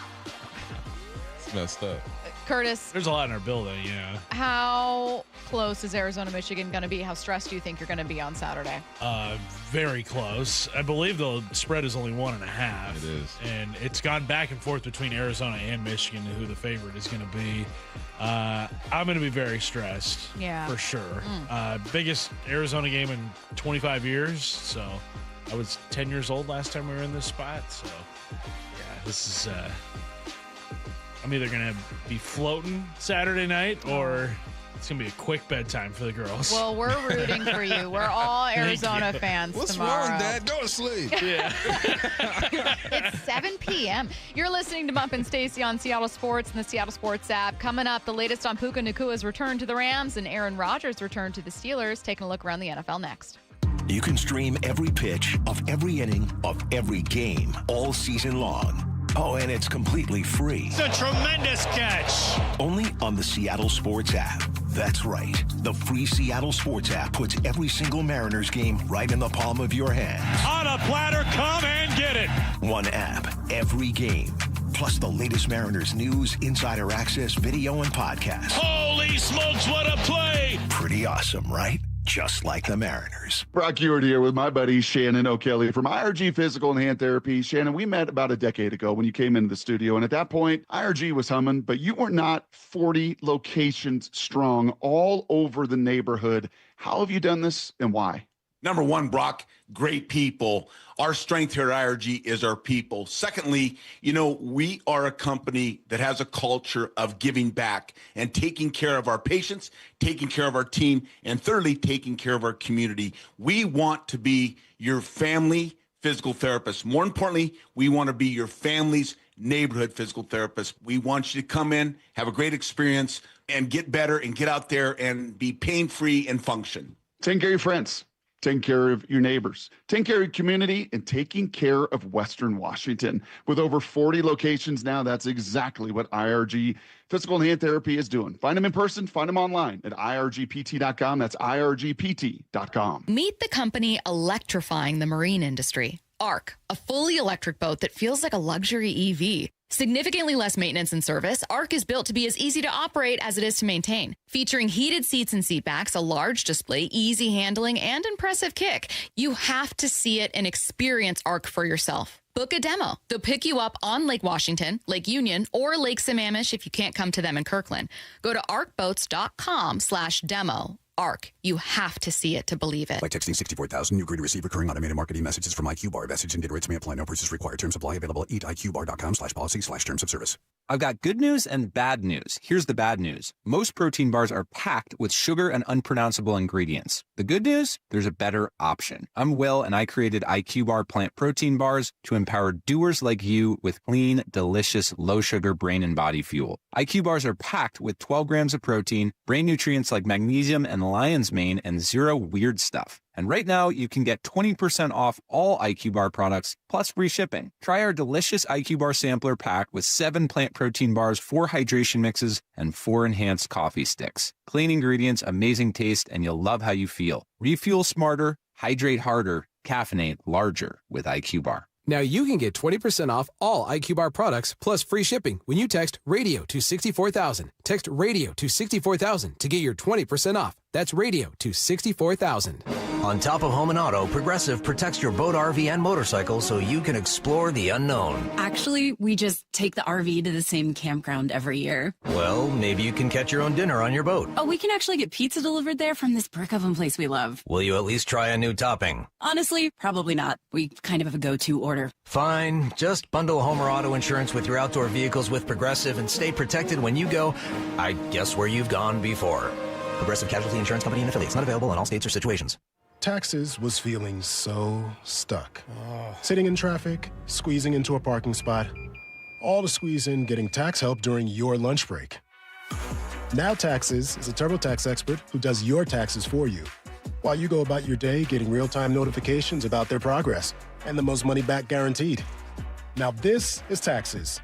Speaker 3: It's messed up.
Speaker 2: Curtis.
Speaker 24: There's a lot in our building, yeah.
Speaker 2: How close is Arizona, Michigan going to be? How stressed do you think you're going to be on Saturday?
Speaker 24: Very close. I believe the spread is only 1.5.
Speaker 3: It is.
Speaker 24: And it's gone back and forth between Arizona and Michigan who the favorite is going to be. I'm going to be very stressed.
Speaker 2: Yeah.
Speaker 24: For sure. Biggest Arizona game in 25 years. So I was 10 years old last time we were in this spot. So, yeah, this is... I'm either going to be floating Saturday night or It's going to be a quick bedtime for the girls.
Speaker 2: Well, we're rooting for you. We're all Arizona fans
Speaker 1: What's
Speaker 2: tomorrow.
Speaker 1: wrong, Dad? Go to sleep.
Speaker 24: Yeah.
Speaker 2: It's 7 p.m. You're listening to Bump and Stacy on Seattle Sports and the Seattle Sports app. Coming up, the latest on Puka Nakua's return to the Rams and Aaron Rodgers' return to the Steelers. Taking a look around the NFL next.
Speaker 21: You can stream every pitch of every inning of every game all season long. Oh, and it's completely free.
Speaker 14: It's a tremendous catch.
Speaker 21: Only on the Seattle Sports app. That's right. The free Seattle Sports app puts every single Mariners game right in the palm of your hand.
Speaker 14: On a platter, come and get it.
Speaker 21: One app, every game. Plus the latest Mariners news, insider access, video, and podcasts.
Speaker 14: Holy smokes, what a play.
Speaker 21: Pretty awesome, right? Just like the Mariners.
Speaker 16: Brock Ewart here with my buddy Shannon O'Kelly from IRG Physical and Hand Therapy. Shannon, we met about a decade ago when you came into the studio, and at that point, IRG was humming, but you were not 40 locations strong all over the neighborhood. How have you done this and why?
Speaker 18: Number one, Brock, great people. Our strength here at IRG is our people. Secondly, we are a company that has a culture of giving back and taking care of our patients, taking care of our team, and thirdly, taking care of our community. We want to be your family physical therapist. More importantly, we want to be your family's neighborhood physical therapist. We want you to come in, have a great experience, and get better and get out there and be pain-free and function.
Speaker 16: Take care of your friends. Taking care of your neighbors, taking care of your community, and taking care of Western Washington. With over 40 locations now, that's exactly what IRG Physical and Hand Therapy is doing. Find them in person, find them online at irgpt.com. That's irgpt.com.
Speaker 25: Meet the company electrifying the marine industry. ARC, a fully electric boat that feels like a luxury EV. Significantly less maintenance and service, ARC is built to be as easy to operate as it is to maintain. Featuring heated seats and seat backs, a large display, easy handling, and impressive kick. You have to see it and experience ARC for yourself. Book a demo. They'll pick you up on Lake Washington, Lake Union, or Lake Sammamish if you can't come to them in Kirkland. Go to arcboats.com/demo. ARC. You have to see it to believe it.
Speaker 26: By texting 64,000, you agree to receive recurring automated marketing messages from IQ Bar. Message and data rates may apply. No purchase required. Terms apply. Available at eatiqbar.com/policy/terms of service.
Speaker 27: I've got good news and bad news. Here's the bad news. Most protein bars are packed with sugar and unpronounceable ingredients. The good news? There's a better option. I'm Will, and I created IQ Bar plant protein bars to empower doers like you with clean, delicious, low-sugar brain and body fuel. IQ bars are packed with 12 grams of protein, brain nutrients like magnesium and lion's mane, and zero weird stuff. And right now, you can get 20% off all IQ Bar products, plus free shipping. Try our delicious IQ Bar sampler pack with 7 plant protein bars, 4 hydration mixes, and 4 enhanced coffee sticks. Clean ingredients, amazing taste, and you'll love how you feel. Refuel smarter, hydrate harder, caffeinate larger with IQ Bar.
Speaker 28: Now you can get 20% off all IQ Bar products plus free shipping when you text radio to 64,000. Text radio to 64,000 to get your 20% off. That's radio to 64,000.
Speaker 29: On top of home and auto, Progressive protects your boat, RV, and motorcycle so you can explore the unknown.
Speaker 30: Actually, we just take the RV to the same campground every year.
Speaker 29: Well, maybe you can catch your own dinner on your boat.
Speaker 30: Oh, we can actually get pizza delivered there from this brick oven place we love.
Speaker 29: Will you at least try a new topping?
Speaker 30: Honestly, probably not. We kind of have a go-to order.
Speaker 29: Fine. Just bundle home or auto insurance with your outdoor vehicles with Progressive and stay protected when you go, I guess, where you've gone before. Progressive Casualty Insurance Company and affiliates. Not available in all states or situations.
Speaker 31: Taxes was feeling so stuck. Sitting in traffic, squeezing into a parking spot, all to squeeze in getting tax help during your lunch break. Now Taxes is a TurboTax expert who does your taxes for you, while you go about your day getting real-time notifications about their progress and the most money back guaranteed. Now this is Taxes.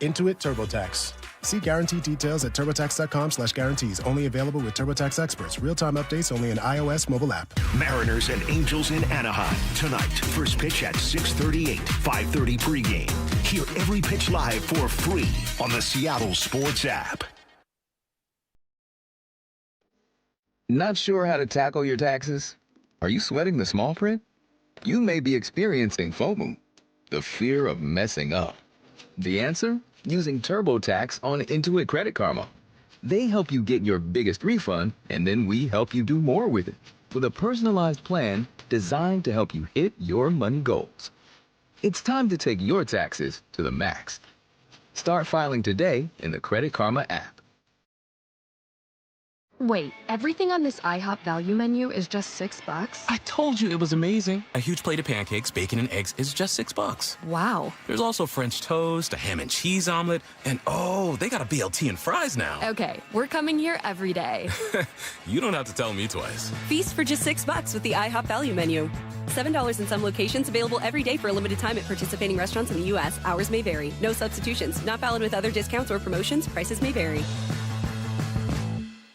Speaker 31: Intuit TurboTax. See guarantee details at turbotax.com/guarantees. Only available with TurboTax experts. Real-time updates only in iOS mobile app.
Speaker 21: Mariners and Angels in Anaheim tonight. First pitch at 6:38, 5:30 pregame. Hear every pitch live for free on the Seattle Sports app.
Speaker 32: Not sure how to tackle your taxes? Are you sweating the small print? You may be experiencing FOMO, the fear of messing up. The answer? Using TurboTax on Intuit Credit Karma. They help you get your biggest refund, and then we help you do more with it, with a personalized plan designed to help you hit your money goals. It's time to take your taxes to the max. Start filing today in the Credit Karma app.
Speaker 1: Wait, everything on this IHOP value menu is just $6?
Speaker 5: I told you it was amazing. A huge plate of pancakes, bacon, and eggs is just $6.
Speaker 1: Wow.
Speaker 5: There's also French toast, a ham and cheese omelet, and oh, they got a BLT and fries now.
Speaker 1: Okay, we're coming here every day.
Speaker 5: You don't have to tell me twice.
Speaker 6: Feast for just $6 with the IHOP value menu. $7 in some locations, available every day for a limited time at participating restaurants in the U.S. Hours may vary. No substitutions. Not valid with other discounts or promotions. Prices may vary.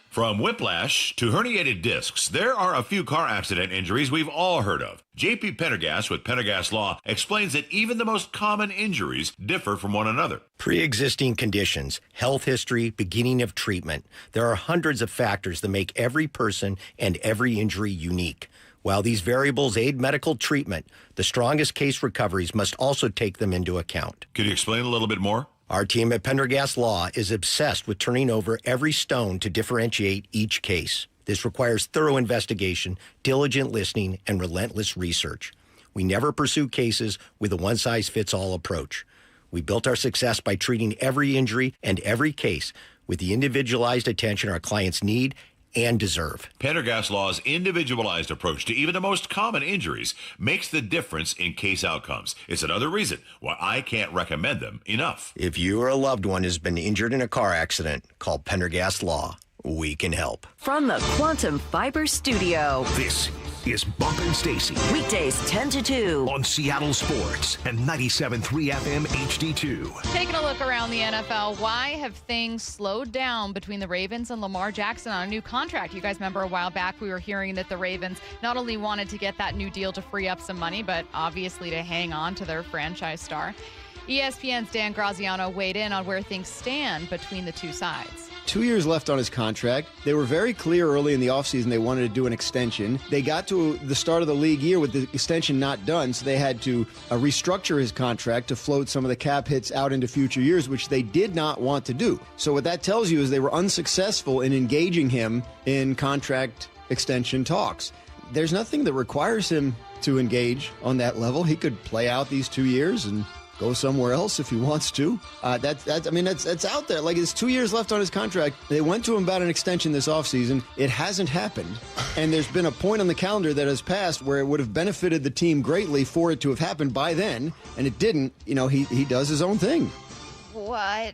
Speaker 7: From whiplash to herniated discs, there are a few car accident injuries we've all heard of. JP Pendergast with Pendergast Law explains that even the most common injuries differ from one another.
Speaker 8: Pre-existing conditions, health history, beginning of treatment. There are hundreds of factors that make every person and every injury unique. While these variables aid medical treatment, the strongest case recoveries must also take them into account.
Speaker 7: Could you explain a little bit more?
Speaker 8: Our team at Pendergast Law is obsessed with turning over every stone to differentiate each case. This requires thorough investigation, diligent listening, and relentless research. We never pursue cases with a one-size-fits-all approach. We built our success by treating every injury and every case with the individualized attention our clients need and deserve.
Speaker 7: Pendergast Law's individualized approach to even the most common injuries makes the difference in case outcomes. It's another reason why I can't recommend them enough.
Speaker 8: If you or a loved one has been injured in a car accident, call Pendergast Law. We can help.
Speaker 4: From the Quantum Fiber Studio.
Speaker 21: This is Bump and Stacy.
Speaker 4: Weekdays 10 to 2.
Speaker 21: On Seattle Sports and 97.3 FM HD2.
Speaker 2: Taking a look around the NFL, why have things slowed down between the Ravens and Lamar Jackson on a new contract? You guys remember a while back we were hearing that the Ravens not only wanted to get that new deal to free up some money, but obviously to hang on to their franchise star. ESPN's Dan Graziano weighed in on where things stand between the two sides.
Speaker 9: 2 years left on his contract. They were very clear early in the offseason they wanted to do an extension. They got to the start of the league year with the extension not done, so they had to restructure his contract to float some of the cap hits out into future years, which they did not want to do. So what that tells you is they were unsuccessful in engaging him in contract extension talks. There's nothing that requires him to engage on that level. He could play out these 2 years and go somewhere else if he wants to. That's out there. Like, it's 2 years left on his contract. They went to him about an extension this offseason. It hasn't happened. And there's been a point on the calendar that has passed where it would have benefited the team greatly for it to have happened by then, and it didn't. You know, he does his own thing.
Speaker 2: What?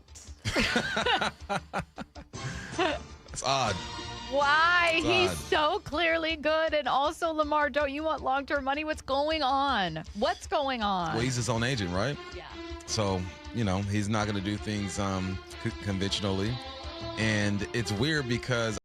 Speaker 3: It's odd.
Speaker 2: Why?
Speaker 3: It's
Speaker 2: He's
Speaker 3: odd.
Speaker 2: so clearly good. And also, Lamar, don't you want long-term money? What's going on? What's going on?
Speaker 3: Well, he's his own agent, right?
Speaker 2: Yeah.
Speaker 3: So, he's not going to do things conventionally. And it's weird because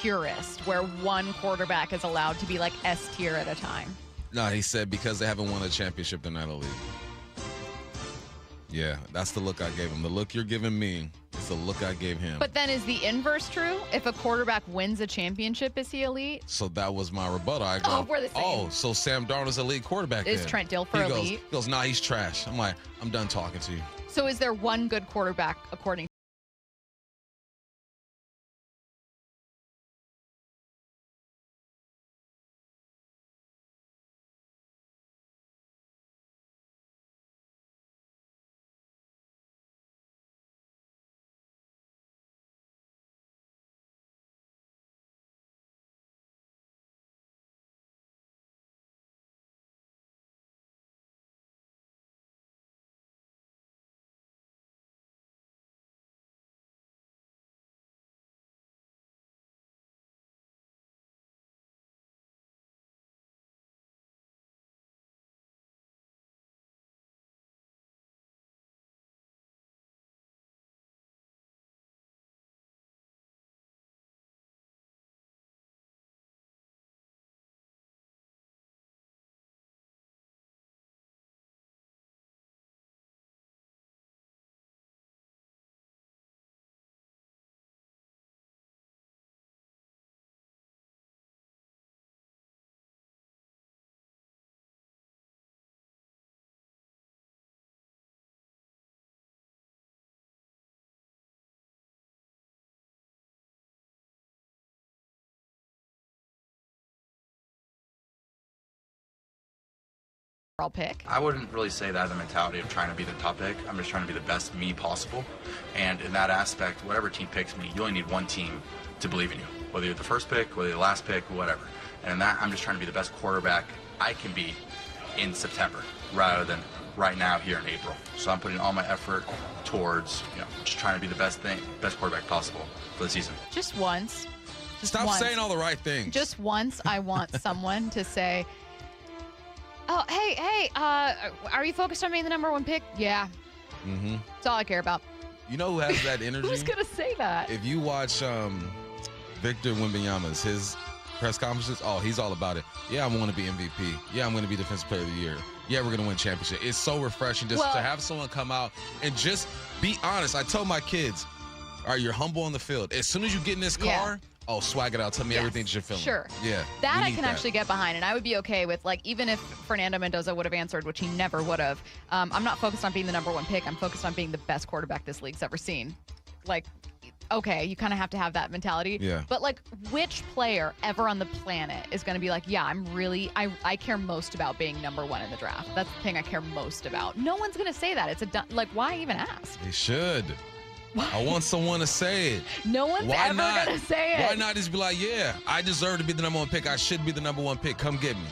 Speaker 2: purist where one quarterback is allowed to be like S tier at a time.
Speaker 3: No, he said because they haven't won a championship, they're not elite. Yeah, that's the look I gave him. The look you're giving me is the look I gave him.
Speaker 2: But then is the inverse true? If a quarterback wins a championship, is he elite?
Speaker 3: So that was my rebuttal. I go,
Speaker 2: we're the same.
Speaker 3: so Sam Darnold's elite quarterback
Speaker 2: Is
Speaker 3: then.
Speaker 2: Trent Dilfer elite?
Speaker 3: He goes, nah, he's trash. I'm like, I'm done talking to you.
Speaker 2: So is there one good quarterback according overall pick.
Speaker 10: I wouldn't really say that the mentality of trying to be the top pick. I'm just trying to be the best me possible. And in that aspect, whatever team picks me, you only need one team to believe in you. Whether you're the first pick, whether you're the last pick, whatever. And in that, I'm just trying to be the best quarterback I can be in September rather than right now here in April. So I'm putting all my effort towards, just trying to be the best quarterback possible for the season.
Speaker 2: Just once.
Speaker 3: Stop saying all the right things.
Speaker 2: Just once, I want someone to say, "Oh, hey, are you focused on being the number one pick?" Yeah.
Speaker 3: Mm-hmm.
Speaker 2: That's all I care about.
Speaker 3: You know who has that energy?
Speaker 2: Who's gonna say that?
Speaker 3: If you watch Victor Wembanyama's, his press conferences, he's all about it. Yeah, I want to be MVP. Yeah, I'm going to be Defensive Player of the Year. Yeah, we're going to win championship. It's so refreshing just to have someone come out and just be honest. I tell my kids, all right, you're humble on the field. As soon as you get in this car, swag it out. Tell me everything that you're feeling.
Speaker 2: Sure.
Speaker 3: Yeah.
Speaker 2: That I can actually get behind, and I would be okay with, even if Fernando Mendoza would have answered, which he never would have, I'm not focused on being the number one pick. I'm focused on being the best quarterback this league's ever seen. Okay, you kind of have to have that mentality.
Speaker 3: Yeah.
Speaker 2: But, which player ever on the planet is going to be I care most about being number one in the draft. That's the thing I care most about. No one's going to say that. It's why even ask?
Speaker 3: They should. I want someone to say it.
Speaker 2: No one's ever going to say it.
Speaker 3: Why not just be like, yeah, I deserve to be the number one pick. I should be the number one pick. Come get me.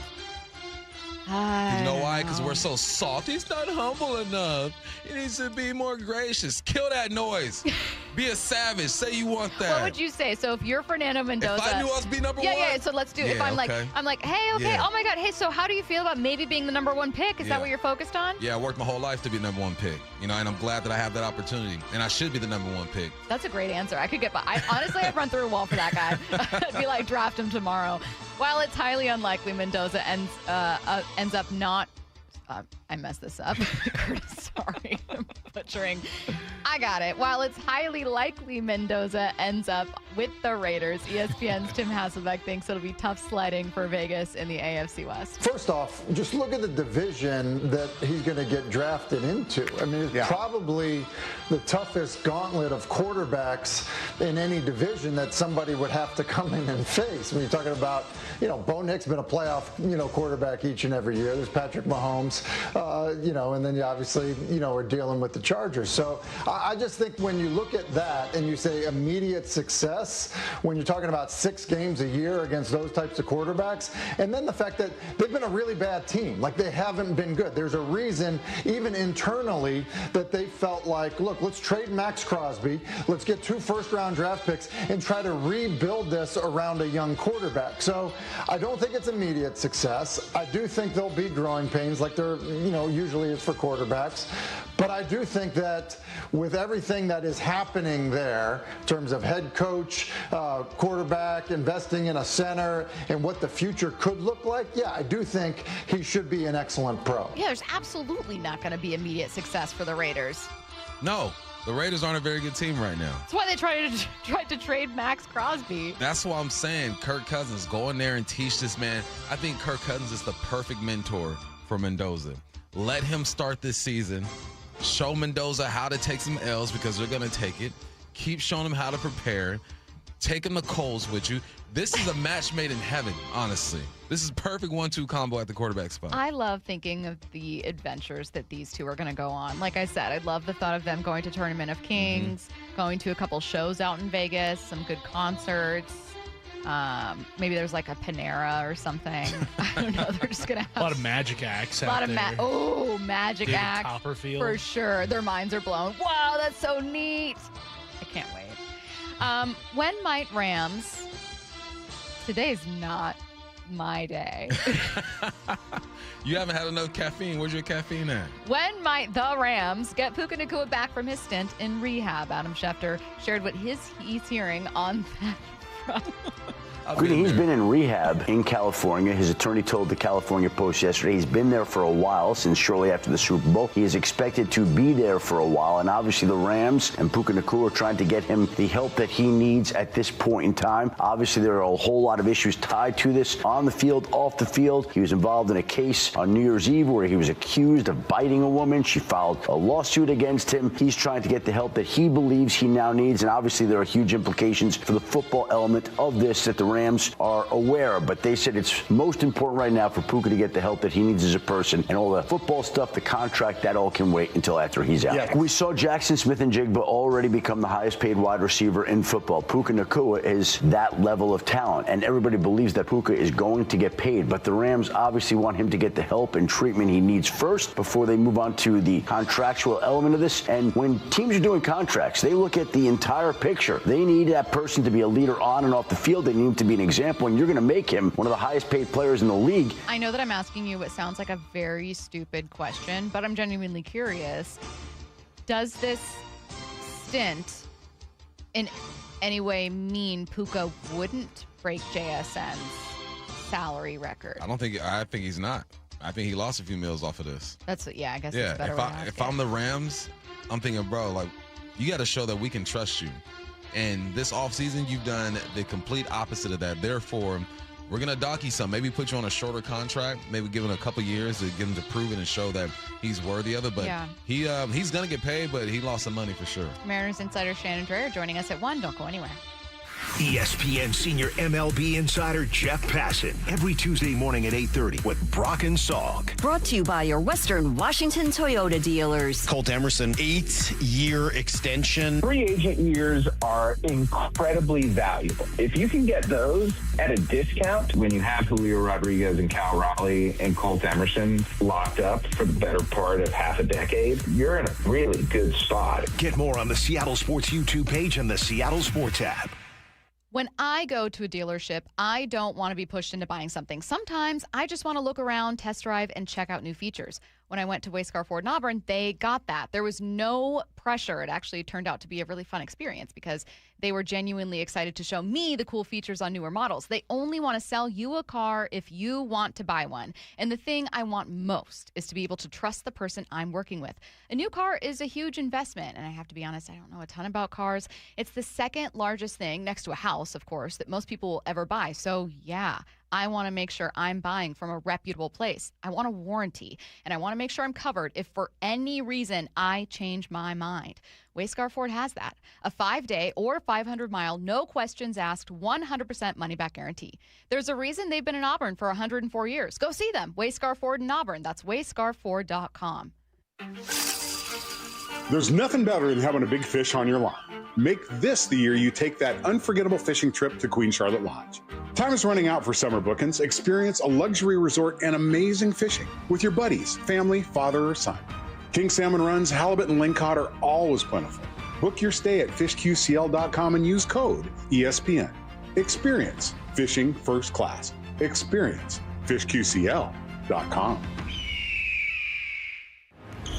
Speaker 3: You know why? Because we're so soft. He's not humble enough. He needs to be more gracious. Kill that noise. Be a savage. Say you want that.
Speaker 2: What would you say? So if you're Fernando Mendoza.
Speaker 3: If I knew I was be number one.
Speaker 2: Yeah, so let's do it. If I'm like, hey, okay, oh my God, hey, so how do you feel about maybe being the number one pick? Is that what you're focused on?
Speaker 3: Yeah, I worked my whole life to be number one pick. And I'm glad that I have that opportunity. And I should be the number one pick.
Speaker 2: That's a great answer. I could get by. Honestly, I'd run through a wall for that guy. I'd be like, draft him tomorrow. While it's highly unlikely Mendoza ends up not. I messed this up. Curtis, sorry. I'm butchering. I got it. While it's highly likely Mendoza ends up with the Raiders, ESPN's Tim Hasselbeck thinks it'll be tough sledding for Vegas in the AFC West.
Speaker 11: First off, just look at the division that he's going to get drafted into. I mean, it's probably the toughest gauntlet of quarterbacks in any division that somebody would have to come in and face. When you're talking about, Bo Nick's been a playoff, quarterback each and every year. There's Patrick Mahomes. And then you obviously, are dealing with the Chargers. So I just think when you look at that and you say immediate success, when you're talking about 6 games a year against those types of quarterbacks, and then the fact that they've been a really bad team, they haven't been good. There's a reason, even internally, that they felt like, look, let's trade Max Crosby, let's get 2 first-round draft picks and try to rebuild this around a young quarterback. So I don't think it's immediate success. I do think there'll be growing pains like there usually is for quarterbacks. But I do think that with everything that is happening there in terms of head coach, quarterback, investing in a center, and what the future could look like, I do think he should be an excellent pro.
Speaker 2: Yeah, there's absolutely not going to be immediate success for the Raiders.
Speaker 3: No. The Raiders aren't a very good team right now.
Speaker 2: That's why they tried to trade Max Crosby.
Speaker 3: That's why I'm saying Kirk Cousins, go in there and teach this man. I think Kirk Cousins is the perfect mentor for Mendoza. Let him start this season. Show Mendoza how to take some L's because they're going to take it. Keep showing him how to prepare. Take him to Coles with you. This is a match made in heaven, honestly. This is perfect 1-2 combo at the quarterback spot.
Speaker 2: I love thinking of the adventures that these two are going to go on. Like I said, I love the thought of them going to Tournament of Kings, going to a couple shows out in Vegas, some good concerts. Maybe there's a Panera or something. I don't know. They're just going to have
Speaker 12: a lot of magic acts
Speaker 2: a lot
Speaker 12: out
Speaker 2: of there. Magic
Speaker 12: David
Speaker 2: acts.
Speaker 12: Copperfield.
Speaker 2: For sure. Their minds are blown. Wow, that's so neat. I can't wait. When might Rams? Today's not my day.
Speaker 3: You haven't had enough caffeine. Where's your caffeine at?
Speaker 2: When might the Rams get Puka Nacua back from his stint in rehab? Adam Schefter shared what he's hearing on that front.
Speaker 13: He's been in rehab in California. His attorney told the California Post yesterday he's been there for a while, since shortly after the Super Bowl. He is expected to be there for a while, and obviously the Rams and Puka Nacua are trying to get him the help that he needs at this point in time. Obviously, there are a whole lot of issues tied to this on the field, off the field. He was involved in a case on New Year's Eve where he was accused of biting a woman. She filed a lawsuit against him. He's trying to get the help that he believes he now needs, and obviously there are huge implications for the football element element of this that the Rams are aware of, but they said it's most important right now for Puka to get the help that he needs as a person, and all the football stuff, the contract, that all can wait until after he's out. Yeah. We saw Jackson Smith and Jigba already become the highest paid wide receiver in football. Puka Nacua is that level of talent, and everybody believes that Puka is going to get paid, but the Rams obviously want him to get the help and treatment he needs first before they move on to the contractual element of this. And when teams are doing contracts, they look at the entire picture. They need that person to be a leader on and off the field. They need him to be an example, and you're going to make him one of the highest paid players in the league.
Speaker 2: I know that I'm asking you what sounds like a very stupid question, but I'm genuinely curious. Does this stint in any way mean Puka wouldn't break JSN's salary record?
Speaker 3: I think he's not. I think he lost a few meals off of this.
Speaker 2: That's what, yeah, I guess it's a better way to ask
Speaker 3: if I'm the Rams, I'm thinking, bro, like, you got to show that we can trust you. And this offseason, you've done the complete opposite of that. Therefore, we're going to dock you some. Maybe put you on a shorter contract, maybe give him a couple years to get him to prove it and show that he's worthy of it. But he's going to get paid, but he lost some money for sure.
Speaker 2: Mariners insider Shannon Drayer joining us at 1. Don't go anywhere.
Speaker 21: ESPN senior MLB insider Jeff Passan every Tuesday morning at 8:30 with Brock and Salk.
Speaker 4: Brought to you by your Western Washington Toyota dealers.
Speaker 12: Colt Emerson, 8-year extension.
Speaker 14: Free agent years are incredibly valuable. If you can get those at a discount, when you have Julio Rodriguez and Cal Raleigh and Colt Emerson locked up for the better part of half a decade, you're in a really good spot.
Speaker 21: Get more on the Seattle Sports YouTube page and the Seattle Sports app.
Speaker 2: When I go to a dealership, I don't want to be pushed into buying something. Sometimes I just want to look around, test drive, and check out new features. When I went to Wayscar Ford in Auburn, they got that. There was no pressure. It actually turned out to be a really fun experience because they were genuinely excited to show me the cool features on newer models. They only want to sell you a car if you want to buy one. And the thing I want most is to be able to trust the person I'm working with. A new car is a huge investment, and I have to be honest, I don't know a ton about cars. It's the second largest thing, next to a house, of course, that most people will ever buy. So yeah, I want to make sure I'm buying from a reputable place. I want a warranty, and I want to make sure I'm covered if for any reason I change my mind. Wayscar Ford has that. A 5-day or 500-mile, no questions asked, 100% money-back guarantee. There's a reason they've been in Auburn for 104 years. Go see them. Wayscar Ford in Auburn. That's wayscarford.com.
Speaker 15: There's nothing better than having a big fish on your line. Make this the year you take that unforgettable fishing trip to Queen Charlotte Lodge. Time is running out for summer bookings. Experience a luxury resort and amazing fishing with your buddies, family, father, or son. King salmon runs, halibut, and lingcod are always plentiful. Book your stay at fishqcl.com and use code ESPN. Experience fishing first class. Experience fishqcl.com.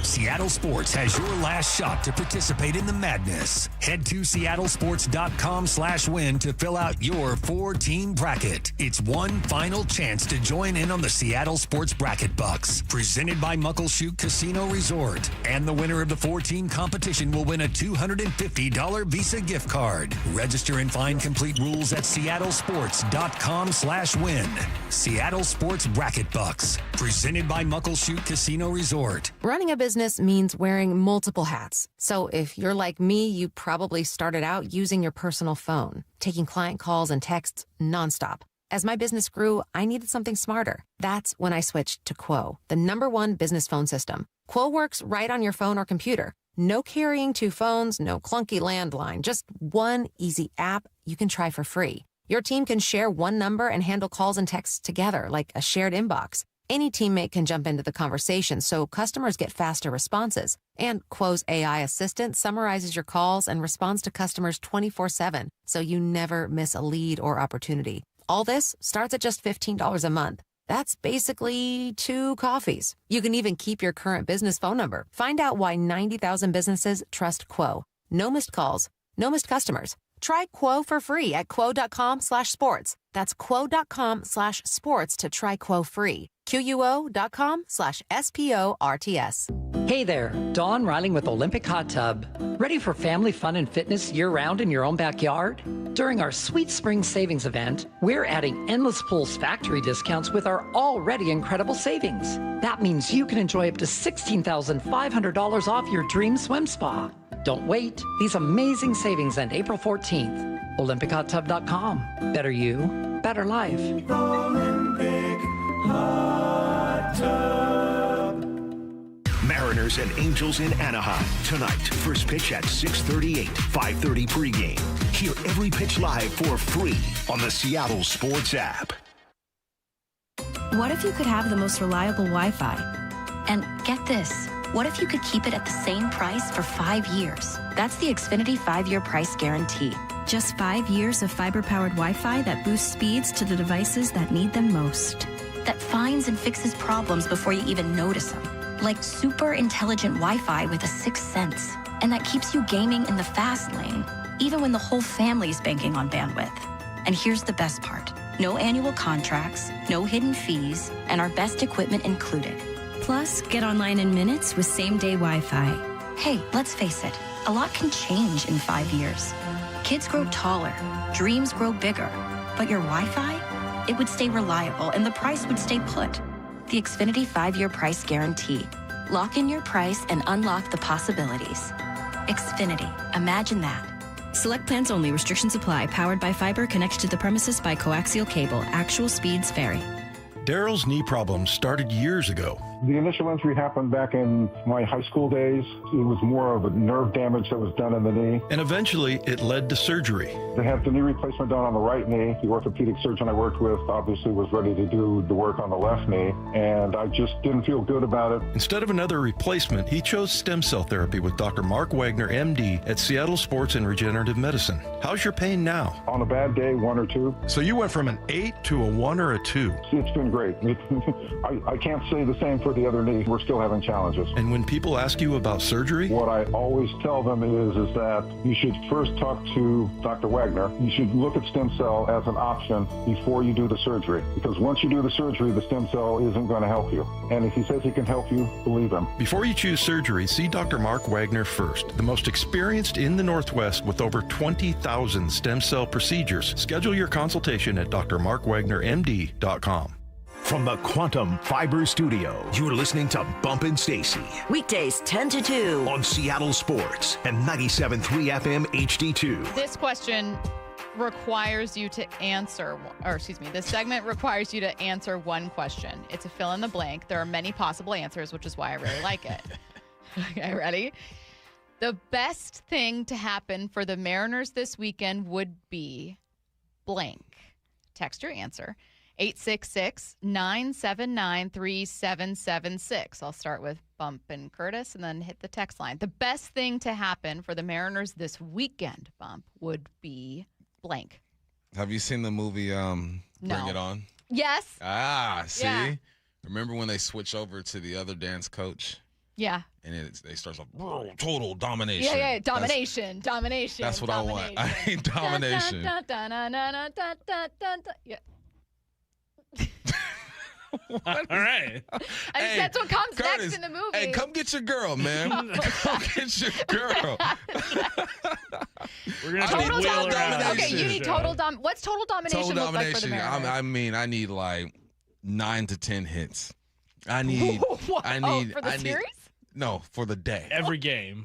Speaker 21: Seattle Sports has your last shot to participate in the madness. Head to seattlesports.com/win to fill out your 4-team bracket. It's one final chance to join in on the Seattle Sports Bracket Bucks, presented by Muckleshoot Casino Resort. And the winner of the 4-team competition will win a $250 Visa gift card. Register and find complete rules at seattlesports.com/win. Seattle Sports Bracket Bucks, presented by Muckleshoot Casino Resort.
Speaker 16: Running a business means wearing multiple hats. So if you're like me, you probably started out using your personal phone, taking client calls and texts nonstop. As my business grew, I needed something smarter. That's when I switched to Quo, the #1 business phone system. Quo works right on your phone or computer. No carrying 2 phones, no clunky landline, just one easy app you can try for free. Your team can share one number and handle calls and texts together like a shared inbox. Any teammate can jump into the conversation, so customers get faster responses. And Quo's AI assistant summarizes your calls and responds to customers 24/7, so you never miss a lead or opportunity. All this starts at just $15 a month. That's basically 2 coffees. You can even keep your current business phone number. Find out why 90,000 businesses trust Quo. No missed calls, no missed customers. Try Quo for free at quo.com/sports. That's quo.com/sports to try Quo free. QUO.com/SPORTS.
Speaker 17: Hey there, Dawn Riley with Olympic Hot Tub. Ready for family fun and fitness year-round in your own backyard? During our Sweet Spring Savings event, we're adding Endless Pools factory discounts with our already incredible savings. That means you can enjoy up to $16,500 off your dream swim spa. Don't wait. These amazing savings end April 14th. OlympicHotTub.com. Better you, better life.
Speaker 18: Olympic Hot Tub.
Speaker 19: Mariners and Angels in Anaheim tonight. First pitch at 6:38, 5:30 pregame. Hear every pitch live for free on the Seattle Sports app.
Speaker 20: What if you could have the most reliable Wi-Fi? And get this, what if you could keep it at the same price for 5 years? That's the Xfinity 5-year price guarantee. Just 5 years of fiber-powered Wi-Fi that boosts speeds to the devices that need them most. That finds and fixes problems before you even notice them. Like super intelligent Wi-Fi with a sixth sense. And that keeps you gaming in the fast lane, even when the whole family's banking on bandwidth. And here's the best part. No annual contracts, no hidden fees, and our best equipment included. Plus, get online in minutes with same-day Wi-Fi. Hey, let's face it, a lot can change in 5 years. Kids grow taller, dreams grow bigger, but your Wi-Fi? It would stay reliable and the price would stay put. The Xfinity 5-year price guarantee. Lock in your price and unlock the possibilities. Xfinity, imagine that. Select plans only. Restrictions apply. Powered by fiber. Connected to the premises by coaxial cable. Actual speeds vary.
Speaker 22: Daryl's knee problems started years ago.
Speaker 23: The initial injury happened back in my high school days. It was more of a nerve damage that was done in the knee.
Speaker 22: And eventually it led to surgery.
Speaker 23: They had the knee replacement done on the right knee. The orthopedic surgeon I worked with obviously was ready to do the work on the left knee, and I just didn't feel good about it.
Speaker 22: Instead of another replacement, he chose stem cell therapy with Dr. Mark Wagner, MD, at Seattle Sports and Regenerative Medicine. How's your pain now?
Speaker 23: On a bad day, 1 or 2.
Speaker 22: So you went from an 8 to a 1 or a 2?
Speaker 23: It's been great. I can't say the same for the other knee. We're still having challenges.
Speaker 22: And when people ask you about surgery?
Speaker 23: What I always tell them is that you should first talk to Dr. Wagner. You should look at stem cell as an option before you do the surgery. Because once you do the surgery, the stem cell isn't going to help you. And if he says he can help you, believe him.
Speaker 22: Before you choose surgery, see Dr. Mark Wagner first, the most experienced in the Northwest with over 20,000 stem cell procedures. Schedule your consultation at drmarkwagnermd.com.
Speaker 19: From the Quantum Fiber Studio, you're listening to Bump Stacy.
Speaker 4: Weekdays 10 to 2
Speaker 19: on Seattle Sports and 97.3 FM HD2.
Speaker 2: This question requires you to answer, this segment requires you to answer one question. It's a fill in the blank. There are many possible answers, which is why I really like it. Okay, ready? The best thing to happen for the Mariners this weekend would be blank. Text your answer. 866-979-3776. I'll start with Bump and Curtis and then hit the text line. The best thing to happen for the Mariners this weekend, Bump, would be blank.
Speaker 3: Have you seen the movie Bring It On?
Speaker 2: Yes.
Speaker 3: See? Yeah. Remember when they switch over to the other dance coach?
Speaker 2: Yeah.
Speaker 3: And they start off, total domination.
Speaker 2: Yeah. Domination.
Speaker 3: That's what I want. I need domination.
Speaker 2: Yeah. All right. That's what comes Curtis, next in the movie.
Speaker 3: Hey, come get your girl, man. Come get your girl.
Speaker 2: We're gonna total domination. Okay, you need total What's total domination look like for the Mariners?
Speaker 3: I need like 9 to 10 hits. I need
Speaker 2: for the series?
Speaker 3: No, for the day.
Speaker 2: Every game.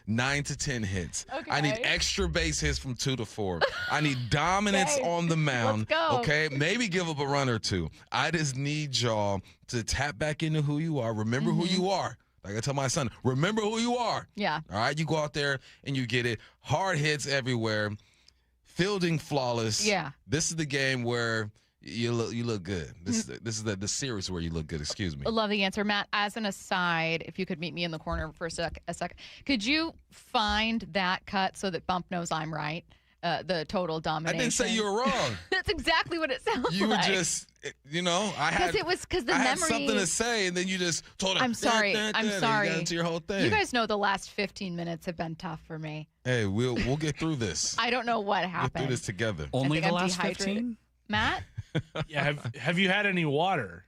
Speaker 3: 9 to 10 hits.
Speaker 2: Okay.
Speaker 3: I need extra base hits from 2 to 4. I need dominance on the mound.
Speaker 2: Let's go.
Speaker 3: Okay, maybe give up a run or 2. I just need y'all to tap back into who you are. Remember who you are. Like I tell my son, remember who you are.
Speaker 2: Yeah.
Speaker 3: All right, you go out there and you get it. Hard hits everywhere. Fielding flawless.
Speaker 2: Yeah.
Speaker 3: This is the game where you look good. This is the series where you look good. Excuse me.
Speaker 2: I love the answer, Matt. As an aside, if you could meet me in the corner for a second, could you find that cut so that Bump knows I'm right? The total domination.
Speaker 3: I didn't say you were wrong.
Speaker 2: That's exactly what it sounds like.
Speaker 3: You were just, I had something to say, and then you just told him.
Speaker 2: I'm sorry. I'm sorry.
Speaker 3: You got into your whole thing.
Speaker 2: You guys know the last 15 minutes have been tough for me.
Speaker 3: Hey, we'll get through this.
Speaker 2: I don't know what happened.
Speaker 3: We'll do this together.
Speaker 2: Only the last 15? Matt? Yeah. Have you had any water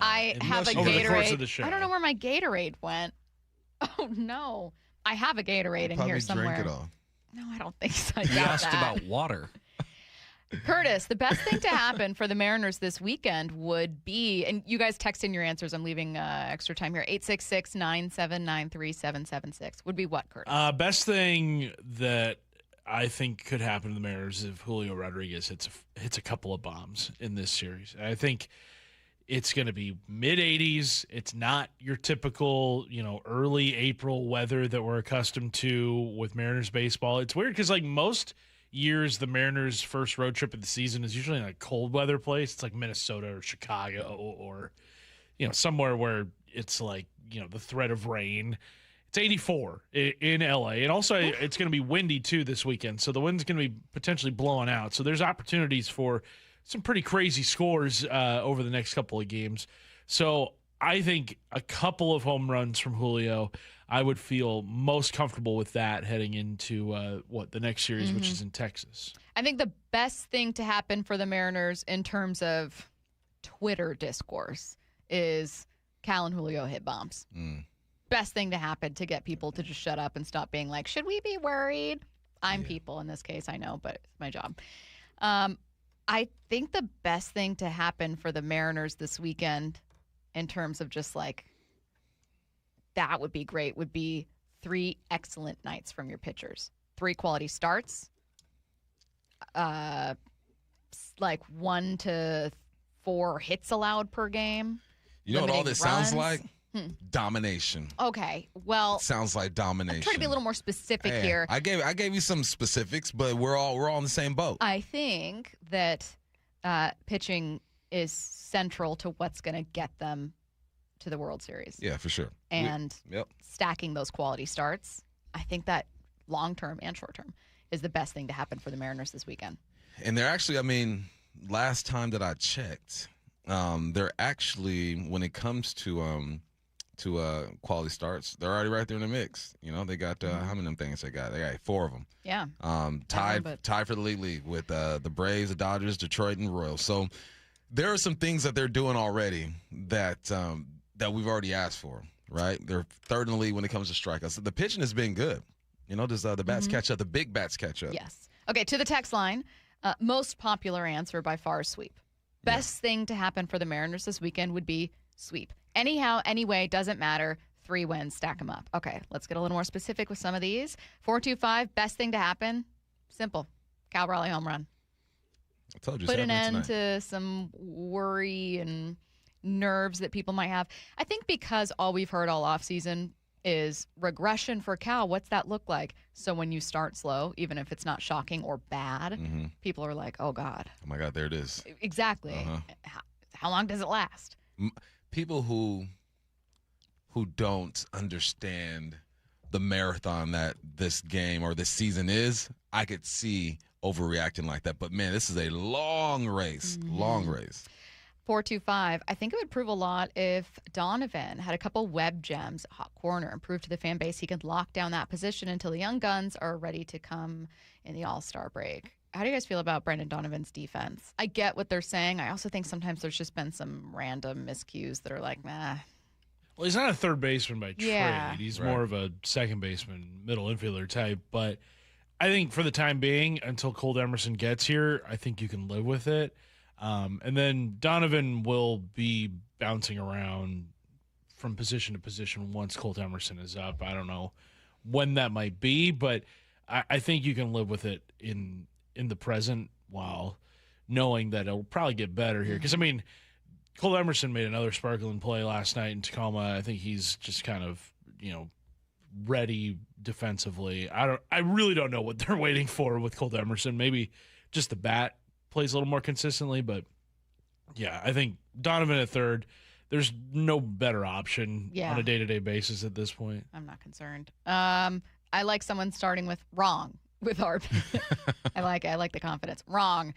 Speaker 2: I have a
Speaker 1: over the course
Speaker 2: Gatorade.
Speaker 1: of the show.
Speaker 2: I don't know where my Gatorade went. Oh, no. I have a Gatorade in here somewhere.
Speaker 3: Drink it all.
Speaker 2: No, I don't think so.
Speaker 5: You asked about water.
Speaker 2: Curtis, the best thing to happen for the Mariners this weekend would be, and you guys text in your answers. I'm leaving extra time here. 866-979-3776 would be what, Curtis?
Speaker 1: Best thing that I think could happen to the Mariners if Julio Rodriguez hits a couple of bombs in this series. I think it's going to be mid-80s. It's not your typical, early April weather that we're accustomed to with Mariners baseball. It's weird because, most years, the Mariners' first road trip of the season is usually in a cold weather place. It's like Minnesota or Chicago or somewhere where it's the threat of rain. It's 84 in LA. And also it's going to be windy too this weekend. So the wind's going to be potentially blowing out. So there's opportunities for some pretty crazy scores over the next couple of games. So I think a couple of home runs from Julio, I would feel most comfortable with that heading into the next series, which is in Texas.
Speaker 2: I think the best thing to happen for the Mariners in terms of Twitter discourse is Cal and Julio hit bombs. Best thing to happen to get people to just shut up and stop being like, should we be worried? I'm people in this case, I know, but it's my job. I think the best thing to happen for the Mariners this weekend in terms of just that would be great, would be 3 excellent nights from your pitchers. 3 quality starts, 1 to 4 hits allowed per game.
Speaker 3: You know what all this sounds like? Domination.
Speaker 2: Okay, well,
Speaker 3: It sounds like domination.
Speaker 2: I'm trying to be a little more specific here.
Speaker 3: I gave you some specifics, but we're all in the same boat.
Speaker 2: I think that pitching is central to what's going to get them to the World Series.
Speaker 3: Yeah, for sure.
Speaker 2: And stacking those quality starts, I think that long-term and short-term is the best thing to happen for the Mariners this weekend.
Speaker 3: And they're actually, last time that I checked, they're actually, when it comes to quality starts, they're already right there in the mix. They got, how many of them things they got? They got 4 of them.
Speaker 2: Yeah.
Speaker 3: Tied for the league with the Braves, the Dodgers, Detroit, and Royals. So there are some things that they're doing already that we've already asked for, right? They're third in the league when it comes to strikeouts. The pitching has been good. Does the bats catch up? The big bats catch up?
Speaker 2: Yes. Okay, to the text line, most popular answer by far is sweep. Best thing to happen for the Mariners this weekend would be sweep. Anyhow, anyway, doesn't matter. 3 wins, stack them up. Okay, let's get a little more specific with some of these. 425, best thing to happen, simple. Cal Raleigh home run.
Speaker 3: I told you.
Speaker 2: Put an end to some worry and nerves that people might have. I think because all we've heard all offseason is regression for Cal. What's that look like? So when you start slow, even if it's not shocking or bad, people are like, oh, God.
Speaker 3: Oh, my God, there it is.
Speaker 2: Exactly. How long does it last?
Speaker 3: People who don't understand the marathon that this game or this season is, I could see overreacting like that. But, man, this is a long race, long race.
Speaker 2: 425. I think it would prove a lot if Donovan had a couple web gems, a hot corner, and prove to the fan base he could lock down that position until the young guns are ready to come in the All-Star break. How do you guys feel about Brendan Donovan's defense? I get what they're saying. I also think sometimes there's just been some random miscues that are like, nah.
Speaker 1: Well, he's not a third baseman by
Speaker 2: Yeah.
Speaker 1: trade. He's more of a second baseman, middle infielder type. But I think for the time being, until Colt Emerson gets here, I think you can live with it. And then Donovan will be bouncing around from position to position once Colt Emerson is up. I don't know when that might be, but I think you can live with it in the present while knowing that it'll probably get better here. Because, Colt Emerson made another sparkling play last night in Tacoma. I think he's just kind of, ready defensively. I really don't know what they're waiting for with Colt Emerson. Maybe just the bat plays a little more consistently, but yeah, I think Donovan at third, there's no better option on a day-to-day basis at this point.
Speaker 2: I'm not concerned. I like someone starting with wrong with RP. I like the confidence. Wrong.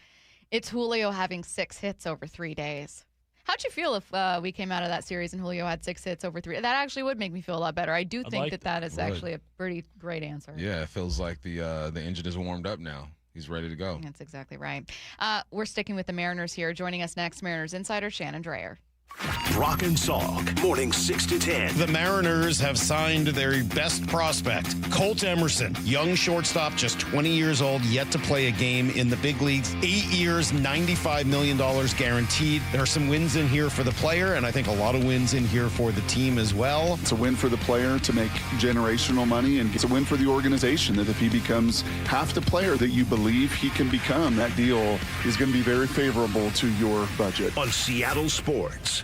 Speaker 2: It's Julio having 6 hits over 3 days. How'd you feel if we came out of that series and Julio had 6 hits over 3? That actually would make me feel a lot better. I do think that is actually a pretty great answer.
Speaker 3: Yeah, it feels like the engine is warmed up now. He's ready to go.
Speaker 2: That's exactly right. We're sticking with the Mariners here. Joining us next, Mariners insider Shannon Drayer.
Speaker 19: Brock and Salk, morning 6 to 10.
Speaker 12: The Mariners have signed their best prospect, Colt Emerson, young shortstop, just 20 years old, yet to play a game in the big leagues. 8 years, $95 million guaranteed. There are some wins in here for the player, and I think a lot of wins in here for the team as well.
Speaker 5: It's a win for the player to make generational money, and it's a win for the organization that if he becomes half the player that you believe he can become, that deal is going to be very favorable to your budget.
Speaker 19: On Seattle Sports.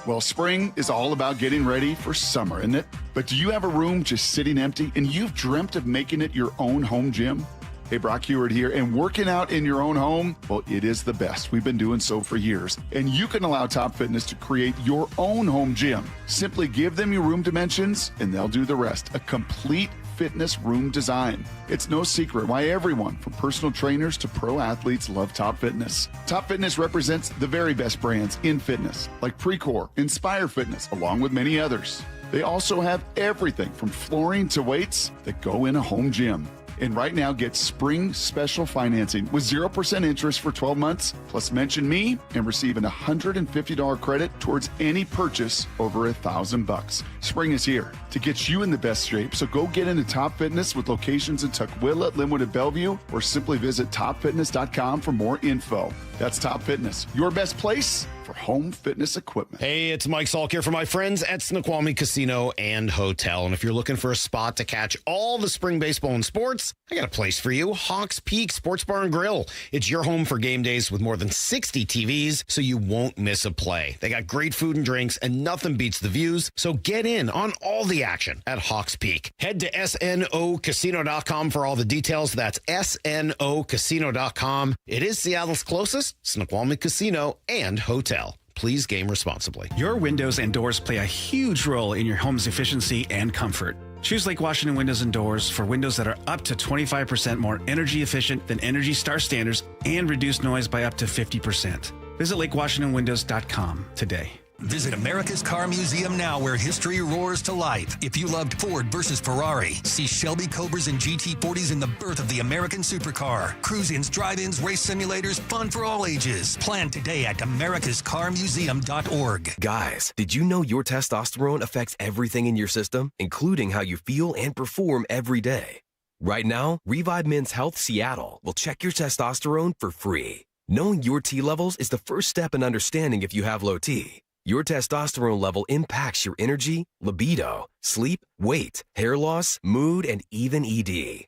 Speaker 5: Well, spring is all about getting ready for summer, isn't it? But do you have a room just sitting empty and you've dreamt of making it your own home gym? Hey, Brock Heward here, and working out in your own home, well, it is the best. We've been doing so for years, and you can allow Top Fitness to create your own home gym. Simply give them your room dimensions, and they'll do the rest. A complete fitness room design. It's no secret why everyone, from personal trainers to pro athletes, love Top Fitness. Top Fitness represents the very best brands in fitness, like Precor, Inspire Fitness, along with many others. They also have everything from flooring to weights that go in a home gym. And right now, get spring special financing with 0% interest for 12 months, plus mention me and receive an $150 credit towards any purchase over $1,000. Spring is here to get you in the best shape, so go get into Top Fitness with locations in Tukwila, Linwood, and Bellevue, or simply visit topfitness.com for more info. That's Top Fitness, your best place for home fitness equipment.
Speaker 12: Hey, it's Mike Salk here for my friends at Snoqualmie Casino and Hotel. And if you're looking for a spot to catch all the spring baseball and sports, I got a place for you. Hawks Peak Sports Bar and Grill. It's your home for game days with more than 60 TVs, so you won't miss a play. They got great food and drinks, and nothing beats the views. So get in on all the action at Hawks Peak. Head to snocasino.com for all the details. That's snocasino.com. It is Seattle's closest Snoqualmie Casino and Hotel. Please game responsibly.
Speaker 6: Your windows and doors play a huge role in your home's efficiency and comfort. Choose Lake Washington Windows and Doors for windows that are up to 25% more energy efficient than Energy Star standards and reduce noise by up to 50%. Visit LakeWashingtonWindows.com today.
Speaker 21: Visit America's Car Museum now, where history roars to life. If you loved Ford versus Ferrari, see Shelby Cobras and GT40s in the birth of the American supercar. Cruise-ins, drive-ins, race simulators, fun for all ages. Plan today at americascarmuseum.org.
Speaker 7: Guys, did you know your testosterone affects everything in your system, including how you feel and perform every day? Right now, Revive Men's Health Seattle will check your testosterone for free. Knowing your T levels is the first step in understanding if you have low T. Your testosterone level impacts your energy, libido, sleep, weight, hair loss, mood, and even ED.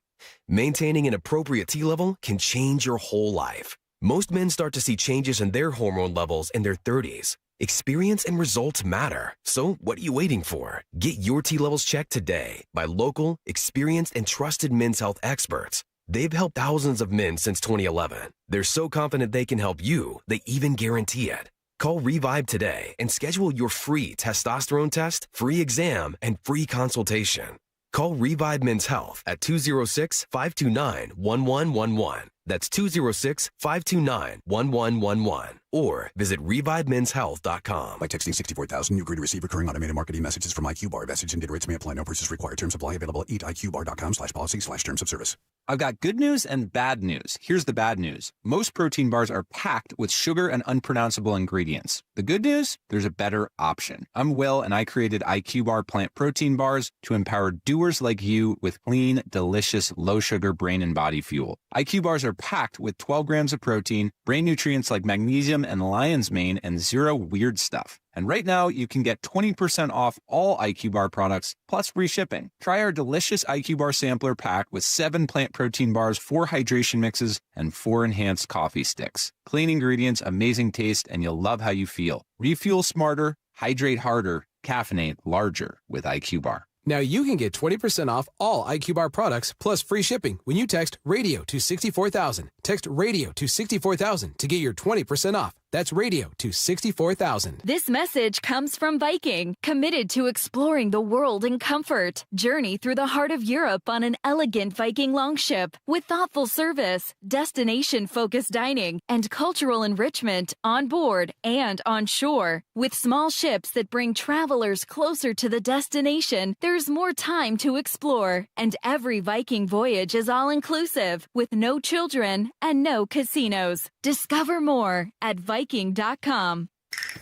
Speaker 7: Maintaining an appropriate T level can change your whole life. Most men start to see changes in their hormone levels in their 30s. Experience and results matter. So what are you waiting for? Get your T levels checked today by local, experienced, and trusted men's health experts. They've helped thousands of men since 2011. They're so confident they can help you, they even guarantee it. Call Revive today and schedule your free testosterone test, free exam, and free consultation. Call Revive Men's Health at 206-529-1111. That's 206-529-1111. Or visit ReviveMen'sHealth.com.
Speaker 24: By texting 64,000, you agree to receive recurring automated marketing messages from IQ Bar. Message and data rates may apply. No purchase required. Terms apply. Available at eatiqbar.com/policy/terms of service.
Speaker 25: I've got good news and bad news. Here's the bad news. Most protein bars are packed with sugar and unpronounceable ingredients. The good news? There's a better option. I'm Will, and I created IQ Bar plant protein bars to empower doers like you with clean, delicious, low-sugar brain and body fuel. IQ Bars are packed with 12 grams of protein, brain nutrients like magnesium and lion's mane, and zero weird stuff. And right now, you can get 20% off all IQ Bar products, plus free shipping. Try our delicious IQ Bar sampler pack with 7 plant protein bars, 4 hydration mixes, and 4 enhanced coffee sticks. Clean ingredients, amazing taste, and you'll love how you feel. Refuel smarter, hydrate harder, caffeinate larger with IQ Bar.
Speaker 26: Now you can get 20% off all IQ Bar products plus free shipping when you text radio to 64,000. Text radio to 64,000 to get your 20% off. That's radio to 64,000.
Speaker 27: This message comes from Viking, committed to exploring the world in comfort. Journey through the heart of Europe on an elegant Viking longship with thoughtful service, destination-focused dining, and cultural enrichment on board and on shore. With small ships that bring travelers closer to the destination, there's more time to explore. And every Viking voyage is all-inclusive, with no children and no casinos. Discover more at Viking.com.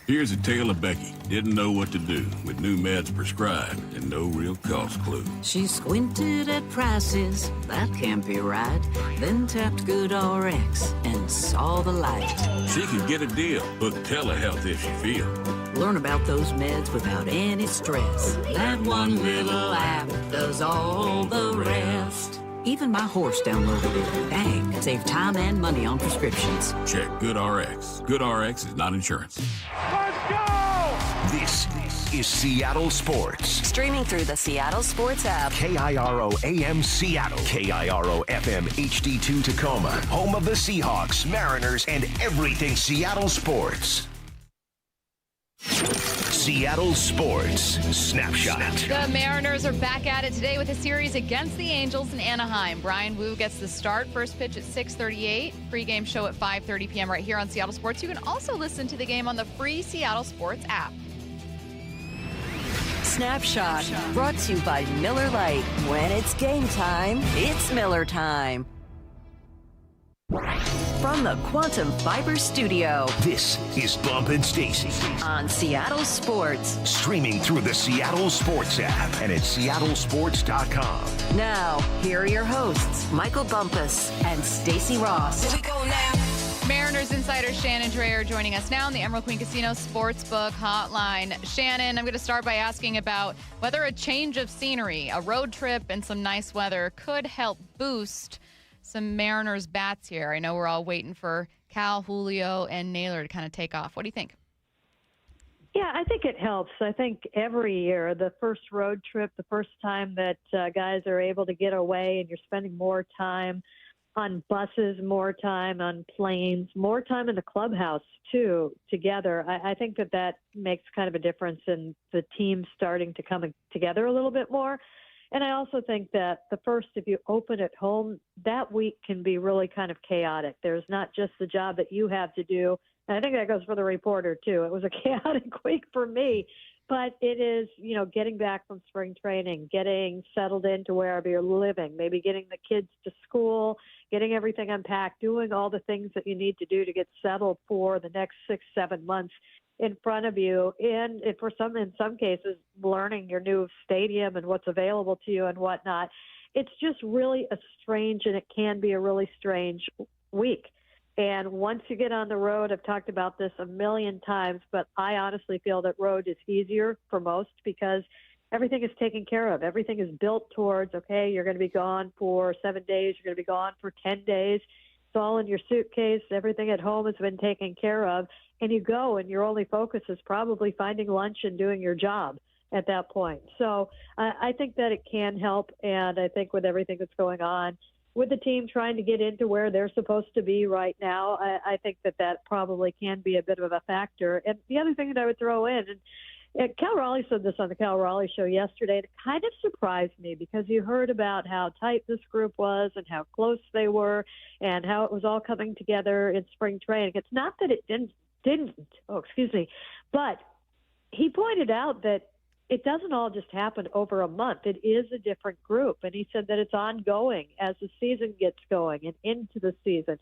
Speaker 8: Here's a tale of Becky. Didn't know what to do with new meds prescribed and no real cost clue.
Speaker 9: She squinted at prices, that can't be right. Then tapped GoodRx and saw the light.
Speaker 8: She could get a deal. Book telehealth if she feels.
Speaker 9: Learn about those meds without any stress. That one little app does all the rest. Even my horse downloaded it. Dang, save time and money on prescriptions.
Speaker 8: Check GoodRx. GoodRx is not insurance.
Speaker 19: Let's go! This is Seattle Sports.
Speaker 4: Streaming through the Seattle Sports app.
Speaker 19: KIRO AM Seattle. KIRO FM HD2 Tacoma. Home of the Seahawks, Mariners, and everything Seattle sports. Seattle Sports Snapshot.
Speaker 2: The Mariners are back at it today with a series against the Angels in Anaheim. Brian Wu gets the start. First pitch at 6:38. Pregame show at 5:30 p.m. right here on Seattle Sports. You can also listen to the game on the free Seattle Sports app.
Speaker 4: Snapshot, brought to you by Miller Lite. When it's game time, it's Miller time. From the Quantum Fiber Studio.
Speaker 19: This is Bump and Stacy
Speaker 4: on Seattle Sports.
Speaker 19: Streaming through the Seattle Sports app and at seattlesports.com.
Speaker 4: Now, here are your hosts, Michael Bumpus and Stacy Ross.
Speaker 2: Here we go now. Mariners insider Shannon Drayer joining us now on the Emerald Queen Casino Sportsbook Hotline. Shannon, I'm going to start by asking about whether a change of scenery, a road trip, and some nice weather could help boost some Mariners bats here. I know we're all waiting for Cal, Julio, and Naylor to kind of take off. What do you think?
Speaker 10: Yeah, I think it helps. I think every year, the first road trip, the first time that guys are able to get away and you're spending more time on buses, more time on planes, more time in the clubhouse, too, together. I think that makes kind of a difference in the team starting to come together a little bit more. And I also think that the first, if you open at home, that week can be really kind of chaotic. There's not just the job that you have to do. And I think that goes for the reporter, too. It was a chaotic week for me. But it is, getting back from spring training, getting settled into wherever you're living, maybe getting the kids to school, getting everything unpacked, doing all the things that you need to do to get settled for the next 6-7 months in front of you, and in some cases, learning your new stadium and what's available to you and whatnot. It's just really it can be a really strange week. And once you get on the road, I've talked about this a million times, but I honestly feel that road is easier for most because everything is taken care of. Everything is built towards, okay, you're going to be gone for 7 days, you're going to be gone for 10 days. It's all in your suitcase. Everything at home has been taken care of. And you go, and your only focus is probably finding lunch and doing your job at that point. So I think that it can help, and I think with everything that's going on, with the team trying to get into where they're supposed to be right now, I think that probably can be a bit of a factor. And the other thing that I would throw in, and Cal Raleigh said this on the Cal Raleigh show yesterday, and it kind of surprised me because you heard about how tight this group was and how close they were and how it was all coming together in spring training. It's not that it didn't, but he pointed out that it doesn't all just happen over a month. It is a different group. And he said that it's ongoing as the season gets going and into the season.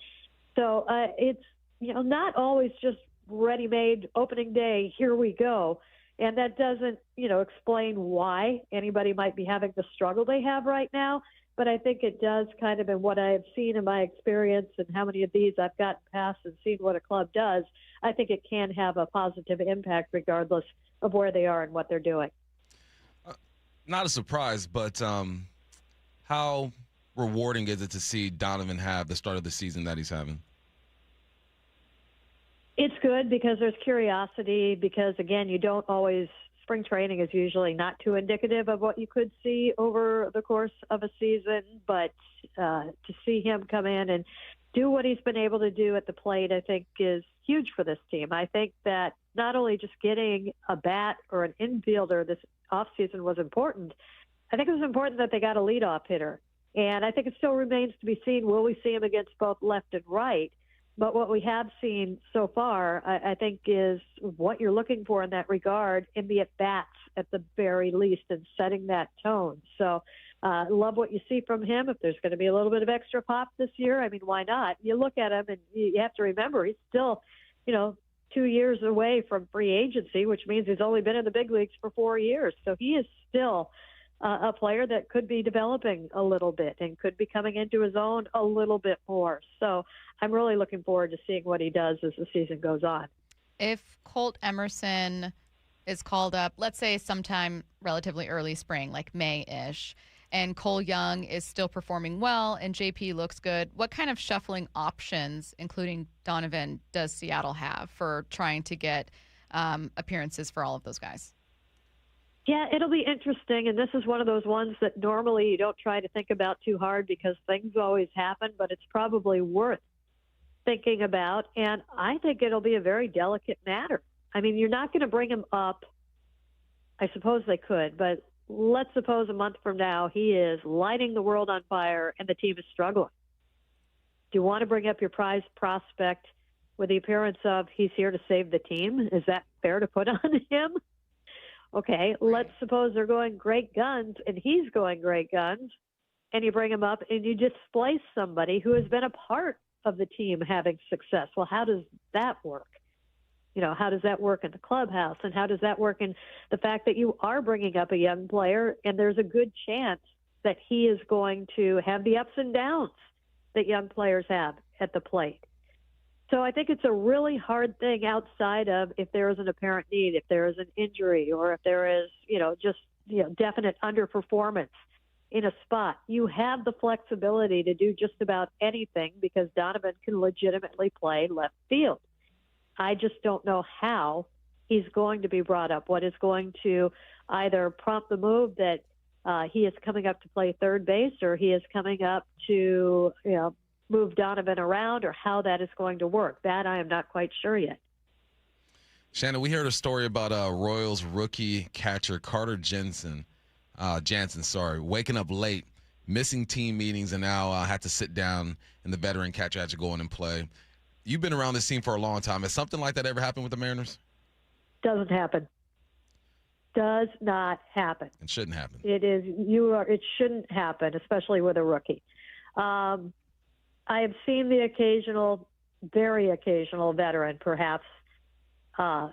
Speaker 10: So it's, not always just ready-made opening day, here we go. And that doesn't, explain why anybody might be having the struggle they have right now. But I think it does kind of in what I have seen in my experience and how many of these I've gotten past and seen what a club does, I think it can have a positive impact regardless of where they are and what they're doing.
Speaker 3: Not a surprise, but how rewarding is it to see Donovan have the start of the season that he's having?
Speaker 10: It's good because there's curiosity because, again, you don't always – spring training is usually not too indicative of what you could see over the course of a season, but to see him come in and do what he's been able to do at the plate, I think is huge for this team. I think that not only just getting a bat or an infielder this offseason was important, I think it was important that they got a leadoff hitter. And I think it still remains to be seen, will we see him against both left and right? But what we have seen so far, I think, is what you're looking for in that regard in the at-bats at the very least and setting that tone. So love what you see from him. If there's going to be a little bit of extra pop this year, I mean, why not? You look at him and you have to remember he's still, 2 years away from free agency, which means he's only been in the big leagues for 4 years. So he is still a player that could be developing a little bit and could be coming into his own a little bit more. So I'm really looking forward to seeing what he does as the season goes on.
Speaker 2: If Colt Emerson is called up, let's say sometime relatively early spring, like May-ish, and Cole Young is still performing well and JP looks good, what kind of shuffling options, including Donovan, does Seattle have for trying to get appearances for all of those guys?
Speaker 10: Yeah, it'll be interesting, and this is one of those ones that normally you don't try to think about too hard because things always happen, but it's probably worth thinking about, and I think it'll be a very delicate matter. I mean, you're not going to bring him up. I suppose they could, but let's suppose a month from now he is lighting the world on fire and the team is struggling. Do you want to bring up your prized prospect with the appearance of he's here to save the team? Is that fair to put on him? Okay, let's suppose they're going great guns and he's going great guns, and you bring him up and you displace somebody who has been a part of the team having success. Well, how does that work? You know, how does that work in the clubhouse? And how does that work in the fact that you are bringing up a young player and there's a good chance that he is going to have the ups and downs that young players have at the plate? So I think it's a really hard thing outside of if there is an apparent need, if there is an injury, or if there is, definite underperformance in a spot. You have the flexibility to do just about anything because Donovan can legitimately play left field. I just don't know how he's going to be brought up, what is going to either prompt the move that he is coming up to play third base or he is coming up to, move Donovan around, or how that is going to work. That I am not quite sure yet.
Speaker 3: Shannon, we heard a story about Royals rookie catcher Carter Jansen, waking up late, missing team meetings, and now had to sit down, and the veteran catcher had to go in and play. You've been around this team for a long time. Has something like that ever happened with the Mariners?
Speaker 10: Doesn't happen. Does not happen.
Speaker 3: It shouldn't happen.
Speaker 10: It shouldn't happen, especially with a rookie. I have seen the occasional, very occasional veteran, perhaps, but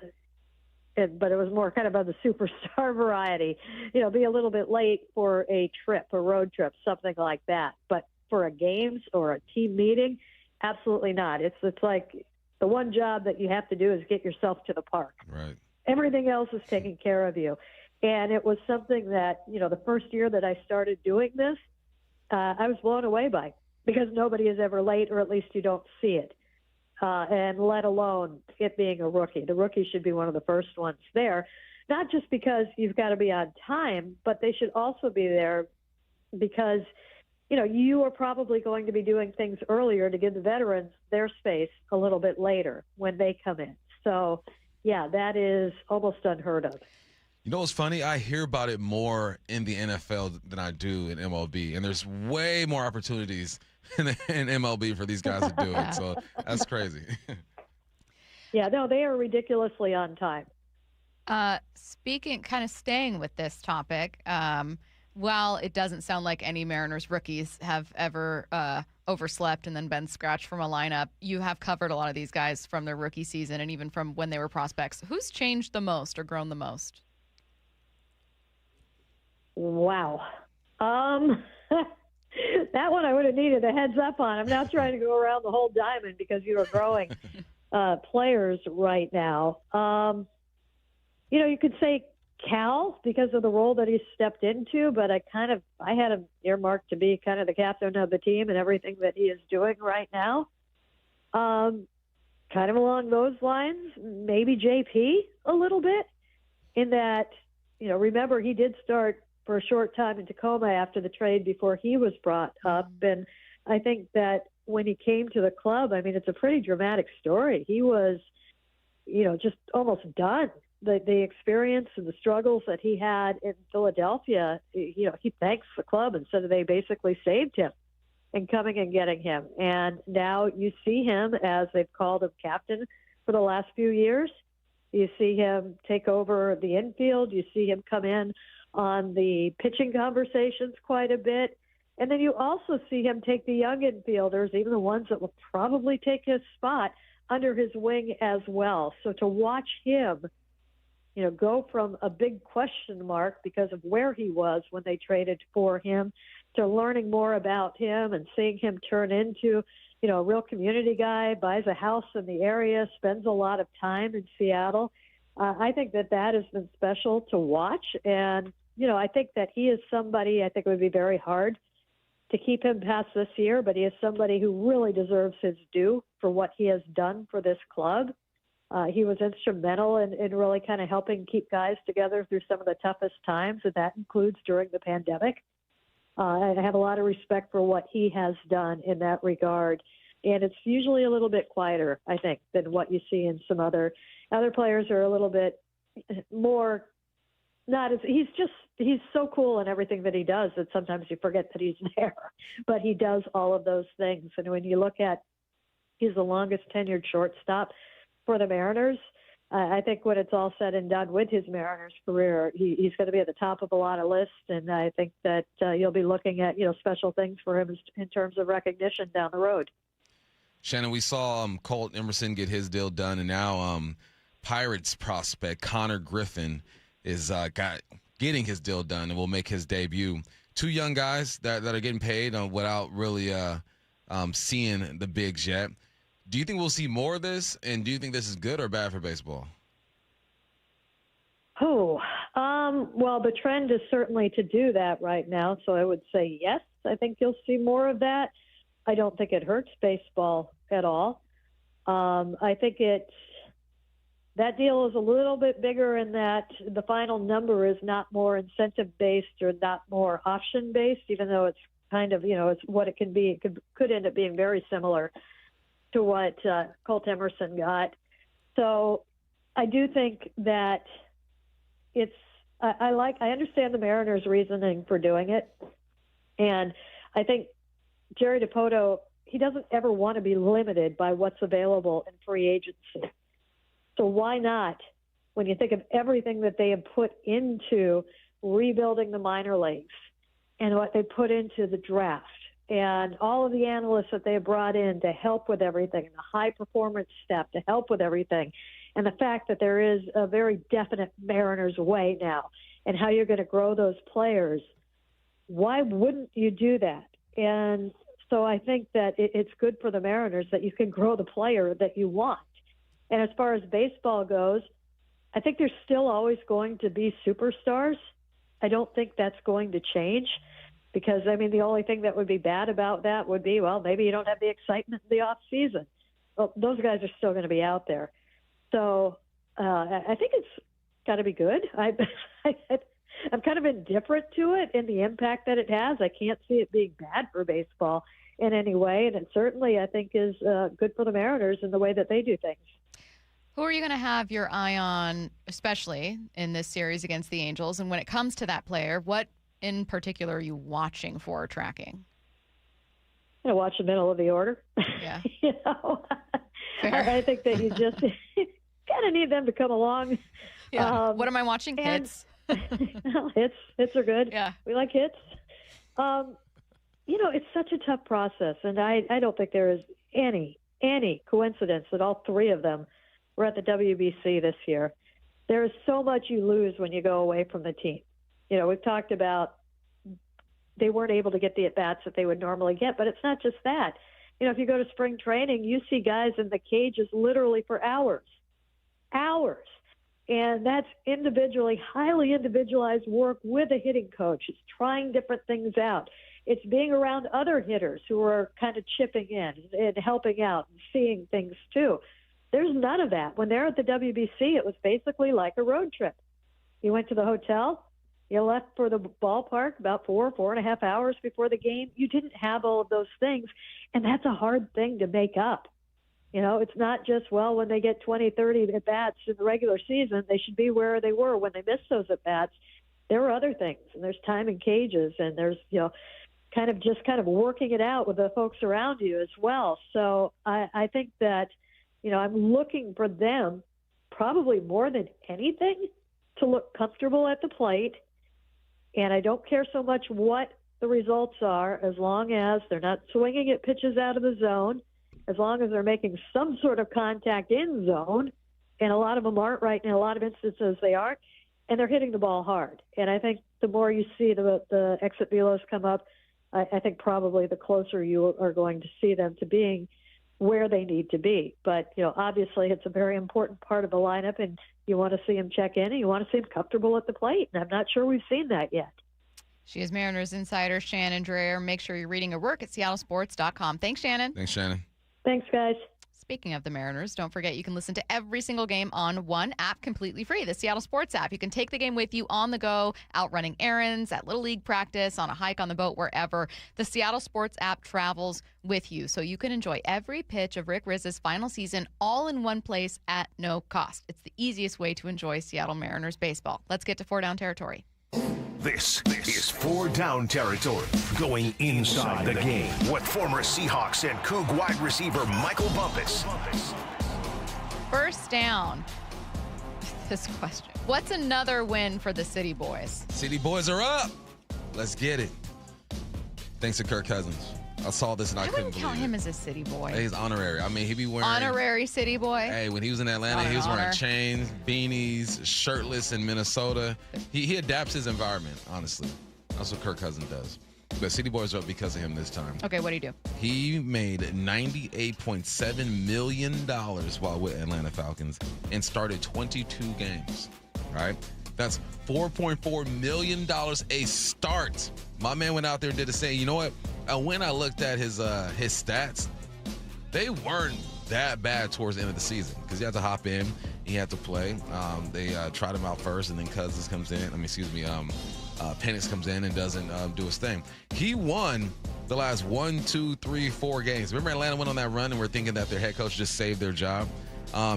Speaker 10: it was more kind of the superstar variety, be a little bit late for a road trip, something like that. But for a games or a team meeting, absolutely not. It's like the one job that you have to do is get yourself to the park.
Speaker 3: Right.
Speaker 10: Everything else is taking care of you. And it was something that, the first year that I started doing this, I was blown away by, because nobody is ever late, or at least you don't see it, and let alone it being a rookie. The rookie should be one of the first ones there, not just because you've got to be on time, but they should also be there because, you are probably going to be doing things earlier to give the veterans their space a little bit later when they come in. So, yeah, that is almost unheard of.
Speaker 3: You know what's funny? I hear about it more in the NFL than I do in MLB, and there's way more opportunities in MLB for these guys to do it. So that's crazy.
Speaker 10: Yeah, no, they are ridiculously on time.
Speaker 2: Staying with this topic, while it doesn't sound like any Mariners rookies have ever overslept and then been scratched from a lineup, you have covered a lot of these guys from their rookie season and even from when they were prospects. Who's changed the most or grown the most?
Speaker 10: Wow. That one I would have needed a heads up on. I'm not trying to go around the whole diamond because you are growing players right now. You could say Cal because of the role that he stepped into, but I had him earmarked to be kind of the captain of the team and everything that he is doing right now. Kind of along those lines, maybe JP a little bit in that, remember he did start for a short time in Tacoma after the trade before he was brought up. And I think that when he came to the club, it's a pretty dramatic story. He was, just almost done. The experience and the struggles that he had in Philadelphia, he thanks the club and said that they basically saved him in coming and getting him. And now you see him, as they've called him, captain for the last few years. You see him take over the infield. You see him come in on the pitching conversations quite a bit. And then you also see him take the young infielders, even the ones that will probably take his spot, under his wing as well. So to watch him, go from a big question mark because of where he was when they traded for him to learning more about him and seeing him turn into, a real community guy, buys a house in the area, spends a lot of time in Seattle. I think that has been special to watch. And, I think that he is somebody I think it would be very hard to keep him past this year, but he is somebody who really deserves his due for what he has done for this club. He was instrumental in really kind of helping keep guys together through some of the toughest times, and that includes during the pandemic. I have a lot of respect for what he has done in that regard. And it's usually a little bit quieter, I think, than what you see in some other players are a little bit more not as he's so cool in everything that he does that sometimes you forget that he's there. But he does all of those things. And when you look at he's the longest tenured shortstop for the Mariners, I think when it's all said and done with his Mariners career, he's going to be at the top of a lot of lists, and I think that you'll be looking at special things for him in terms of recognition down the road.
Speaker 3: Shannon, we saw Colt Emerson get his deal done, and now Pirates prospect Connor Griffin is getting his deal done and will make his debut. Two young guys that are getting paid without really seeing the bigs yet. Do you think we'll see more of this, and do you think this is good or bad for baseball?
Speaker 10: Well, the trend is certainly to do that right now, so I would say yes. I think you'll see more of that. I don't think it hurts baseball at all. I think that deal is a little bit bigger in that the final number is not more incentive-based or not more option-based, even though it's kind of, it's what it can be. It could end up being very similar to what Colt Emerson got. So I do think that I understand the Mariners' reasoning for doing it. And I think Jerry Dipoto, he doesn't ever want to be limited by what's available in free agency. So why not, when you think of everything that they have put into rebuilding the minor leagues and what they put into the draft and all of the analysts that they have brought in to help with everything, and the high-performance staff to help with everything, and the fact that there is a very definite Mariners way now and how you're going to grow those players, why wouldn't you do that? And so I think that it's good for the Mariners that you can grow the player that you want. And as far as baseball goes, I think there's still always going to be superstars. I don't think that's going to change because, the only thing that would be bad about that would be, well, maybe you don't have the excitement in the off season. Well, those guys are still going to be out there. So I think it's got to be good. I'm kind of indifferent to it and the impact that it has. I can't see it being bad for baseball in any way, and it certainly, I think, is good for the Mariners in the way that they do things.
Speaker 2: Who are you going to have your eye on, especially in this series against the Angels? And when it comes to that player, what in particular are you watching for or tracking?
Speaker 10: I'm going to watch the middle of the order.
Speaker 2: Yeah.
Speaker 10: I think that you just kind of need them to come along.
Speaker 2: Yeah. What am I watching? Hits.
Speaker 10: Hits are good.
Speaker 2: Yeah.
Speaker 10: We like hits. It's such a tough process, and I don't think there is any coincidence that all three of them were at the WBC this year. There is so much you lose when you go away from the team. We've talked about they weren't able to get the at-bats that they would normally get, but it's not just that. If you go to spring training, you see guys in the cages literally for hours. And that's highly individualized work with a hitting coach. It's trying different things out. It's being around other hitters who are kind of chipping in and helping out and seeing things too. There's none of that. When they're at the WBC, it was basically like a road trip. You went to the hotel, you left for the ballpark about 4.5 hours before the game. You didn't have all of those things, and that's a hard thing to make up. It's not just, when they get 20, 30 at-bats in the regular season, they should be where they were when they missed those at-bats. There are other things, and there's time in cages, and there's, kind of working it out with the folks around you as well. So I think that, I'm looking for them probably more than anything to look comfortable at the plate. And I don't care so much what the results are, as long as they're not swinging at pitches out of the zone, as long as they're making some sort of contact in zone, and a lot of them aren't right, in a lot of instances they aren't, and they're hitting the ball hard. And I think the more you see the exit velos come up, I think probably the closer you are going to see them to being where they need to be. But, obviously it's a very important part of the lineup, and you want to see them check in, and you want to see them comfortable at the plate. And I'm not sure we've seen that yet.
Speaker 2: She is Mariners insider Shannon Drayer. Make sure you're reading her work at seattlesports.com. Thanks, Shannon.
Speaker 3: Thanks, Shannon.
Speaker 10: Thanks, guys.
Speaker 2: Speaking of the Mariners, don't forget you can listen to every single game on one app completely free, the Seattle Sports app. You can take the game with you on the go, out running errands, at Little League practice, on a hike, on the boat, wherever. The Seattle Sports app travels with you, so you can enjoy every pitch of Rick Rizz's final season all in one place at no cost. It's the easiest way to enjoy Seattle Mariners baseball. Let's get to 4 Down territory.
Speaker 19: This is 4 Down territory, going inside the game with former Seahawks and Coug wide receiver Michael Bumpus.
Speaker 2: First down. This question. What's another win for the City Boys?
Speaker 3: City Boys are up. Let's get it. Thanks to Kirk Cousins. I saw this and I couldn't
Speaker 2: wouldn't
Speaker 3: believe
Speaker 2: count him as a City Boy.
Speaker 3: Hey, he's honorary. I mean, he be wearing
Speaker 2: Honorary City Boy.
Speaker 3: Hey, when he was in Atlanta, he was wearing chains, beanies, shirtless in Minnesota. He adapts his environment, honestly. That's what Kirk Cousins does. But City Boys are up because of him this time.
Speaker 2: Okay, what do you do?
Speaker 3: He made $98.7 million while with Atlanta Falcons and started 22 games, right? That's $4.4 million a start. My man went out there and did the same. You know what? When I looked at his stats, they weren't that bad towards the end of the season because he had to hop in. He had to play. They tried him out first, and then Cousins comes in. Penix comes in and doesn't do his thing. He won the last 1, 2, 3, 4 games. Remember Atlanta went on that run and we're thinking that their head coach just saved their job?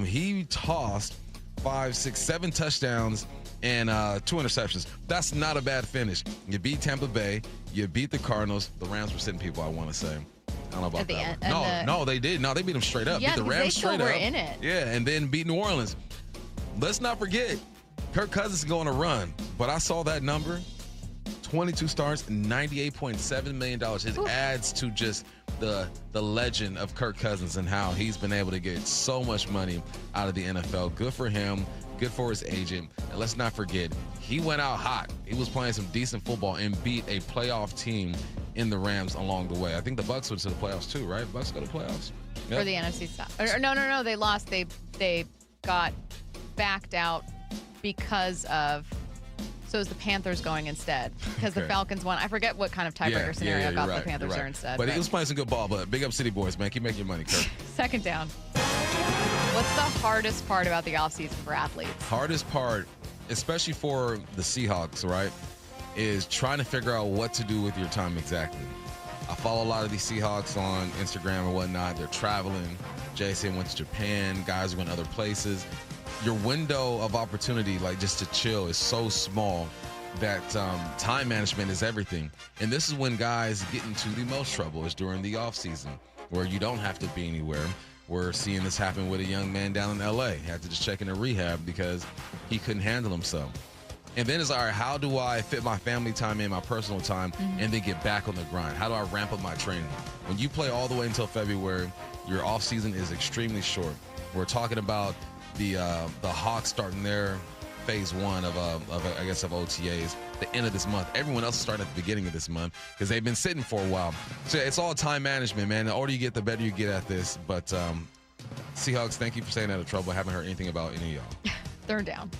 Speaker 3: He tossed 5, 6, 7 touchdowns and 2 interceptions. That's not a bad finish. You beat Tampa Bay. You beat the Cardinals. The Rams were sitting people, I want to say. I don't know about that one. No, they did. No, they beat them straight up.
Speaker 2: Yeah,
Speaker 3: beat the Rams
Speaker 2: they still
Speaker 3: straight
Speaker 2: were
Speaker 3: up.
Speaker 2: in it.
Speaker 3: Yeah, and then beat New Orleans. Let's not forget, Kirk Cousins is going to run. But I saw that number, 22 starts, $98.7 million. It adds to just the legend of Kirk Cousins and how he's been able to get so much money out of the NFL. Good for him. Good for his agent. And let's not forget, he went out hot. He was playing some decent football and beat a playoff team in the Rams along the way. I think the Bucs went to the playoffs too, right? Bucs go to playoffs?
Speaker 2: For the NFC South. No. They lost. They got backed out because of... So is the Panthers going instead because the Falcons won. I forget what kind of tiebreaker scenario got the Panthers there instead.
Speaker 3: But he was playing some good ball. But big up City Boys, man. Keep making your money, Kirk.
Speaker 2: Second down. What's the hardest part about the offseason for athletes?
Speaker 3: Hardest part, especially for the Seahawks, right, is trying to figure out what to do with your time exactly. I follow a lot of these Seahawks on Instagram and whatnot. They're traveling. Jason went to Japan. Guys are going other places. Your window of opportunity, like just to chill, is so small that time management is everything. And this is when guys get into the most trouble, is during the offseason, where you don't have to be anywhere. We're seeing this happen with a young man down in L.A. He had to just check into rehab because he couldn't handle himself. And then it's, all right, how do I fit my family time in, my personal time, and then get back on the grind? How do I ramp up my training? When you play all the way until February, your offseason is extremely short. We're talking about the Hawks starting their phase 1 of OTAs the end of this month. Everyone else is starting at the beginning of this month because they've been sitting for a while. So it's all time management, man. The older you get, the better you get at this. But Seahawks, thank you for staying out of trouble. I haven't heard anything about any of y'all.
Speaker 2: Third down.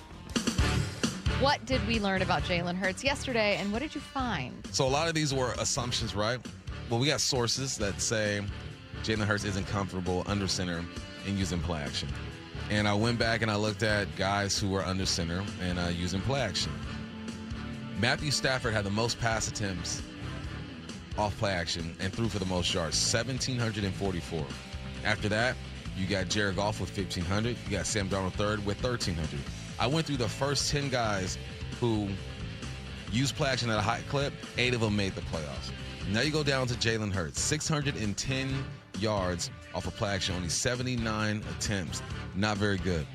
Speaker 2: What did we learn about Jalen Hurts yesterday, and what did you find?
Speaker 3: So a lot of these were assumptions, right? Well, we got sources that say Jalen Hurts isn't comfortable under center and using play action. And I went back and I looked at guys who were under center and using play action. Matthew Stafford had the most pass attempts off play action and threw for the most yards, 1,744. After that, you got Jared Goff with 1,500. You got Sam Darnold third with 1,300. I went through the first 10 guys who used play action at a high clip. 8 of them made the playoffs. Now you go down to Jalen Hurts, 610 yards off of play action, only 79 attempts. Not very good.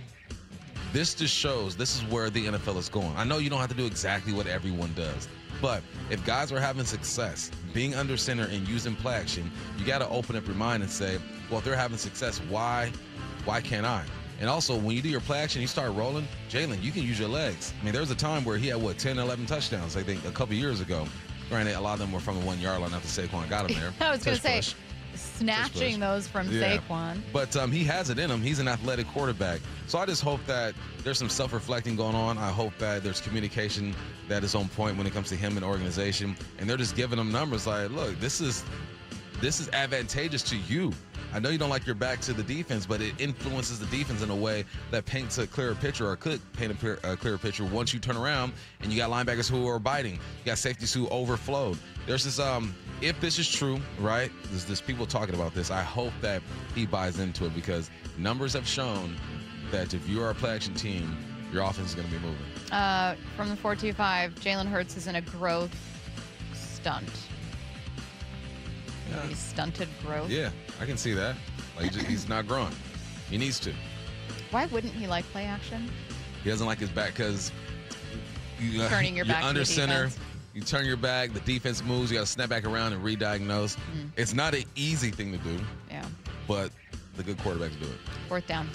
Speaker 3: This just shows this is where the NFL is going. I know you don't have to do exactly what everyone does, But if guys are having success being under center and using play action, you got to open up your mind and say, well, if they're having success, why can't I? And also, when you do your play action, you start rolling, Jalen, you can use your legs. I mean, there was a time where he had, 10, 11 touchdowns, I think, a couple years ago. Granted, a lot of them were from the 1 yard line after Saquon got him there.
Speaker 2: I was going to say, snatching those from Saquon.
Speaker 3: But he has it in him. He's an athletic quarterback. So I just hope that there's some self-reflecting going on. I hope that there's communication that is on point when it comes to him and organization. And they're just giving him numbers like, look, this is advantageous to you. I know you don't like your back to the defense, but it influences the defense in a way that paints a clearer picture, or could paint a clearer picture once you turn around and you got linebackers who are biting. You got safeties who overflowed. There's this, if this is true, right, there's people talking about this. I hope that he buys into it, because numbers have shown that if you are a play-action team, your offense is going to be moving.
Speaker 2: From the 425, Jalen Hurts is in a growth stunt.
Speaker 3: Yeah.
Speaker 2: He's stunted growth.
Speaker 3: Yeah, I can see that. Like, he's not growing. He needs to.
Speaker 2: Why wouldn't he like play action?
Speaker 3: He doesn't like his back because
Speaker 2: turning your back
Speaker 3: you're under
Speaker 2: to the
Speaker 3: center.
Speaker 2: defense.
Speaker 3: You turn your back, the defense moves, you got to snap back around and re-diagnose. It's not an easy thing to do.
Speaker 2: Yeah.
Speaker 3: But the good quarterbacks do it.
Speaker 2: Fourth down.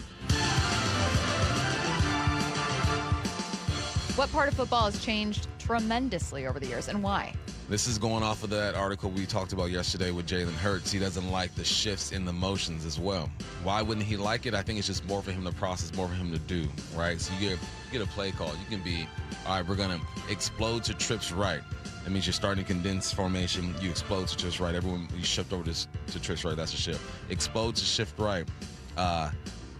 Speaker 2: What part of football has changed tremendously over the years, and why?
Speaker 3: This is going off of that article we talked about yesterday with Jalen Hurts. He doesn't like the shifts in the motions as well. Why wouldn't he like it? I think it's just more for him to process, more for him to do, right? So you get a play call. You can be, all right, we're going to explode to trips right. That means you're starting to condense formation. You explode to trips right. Everyone, you shift over to trips right. That's a shift. Explode to shift right.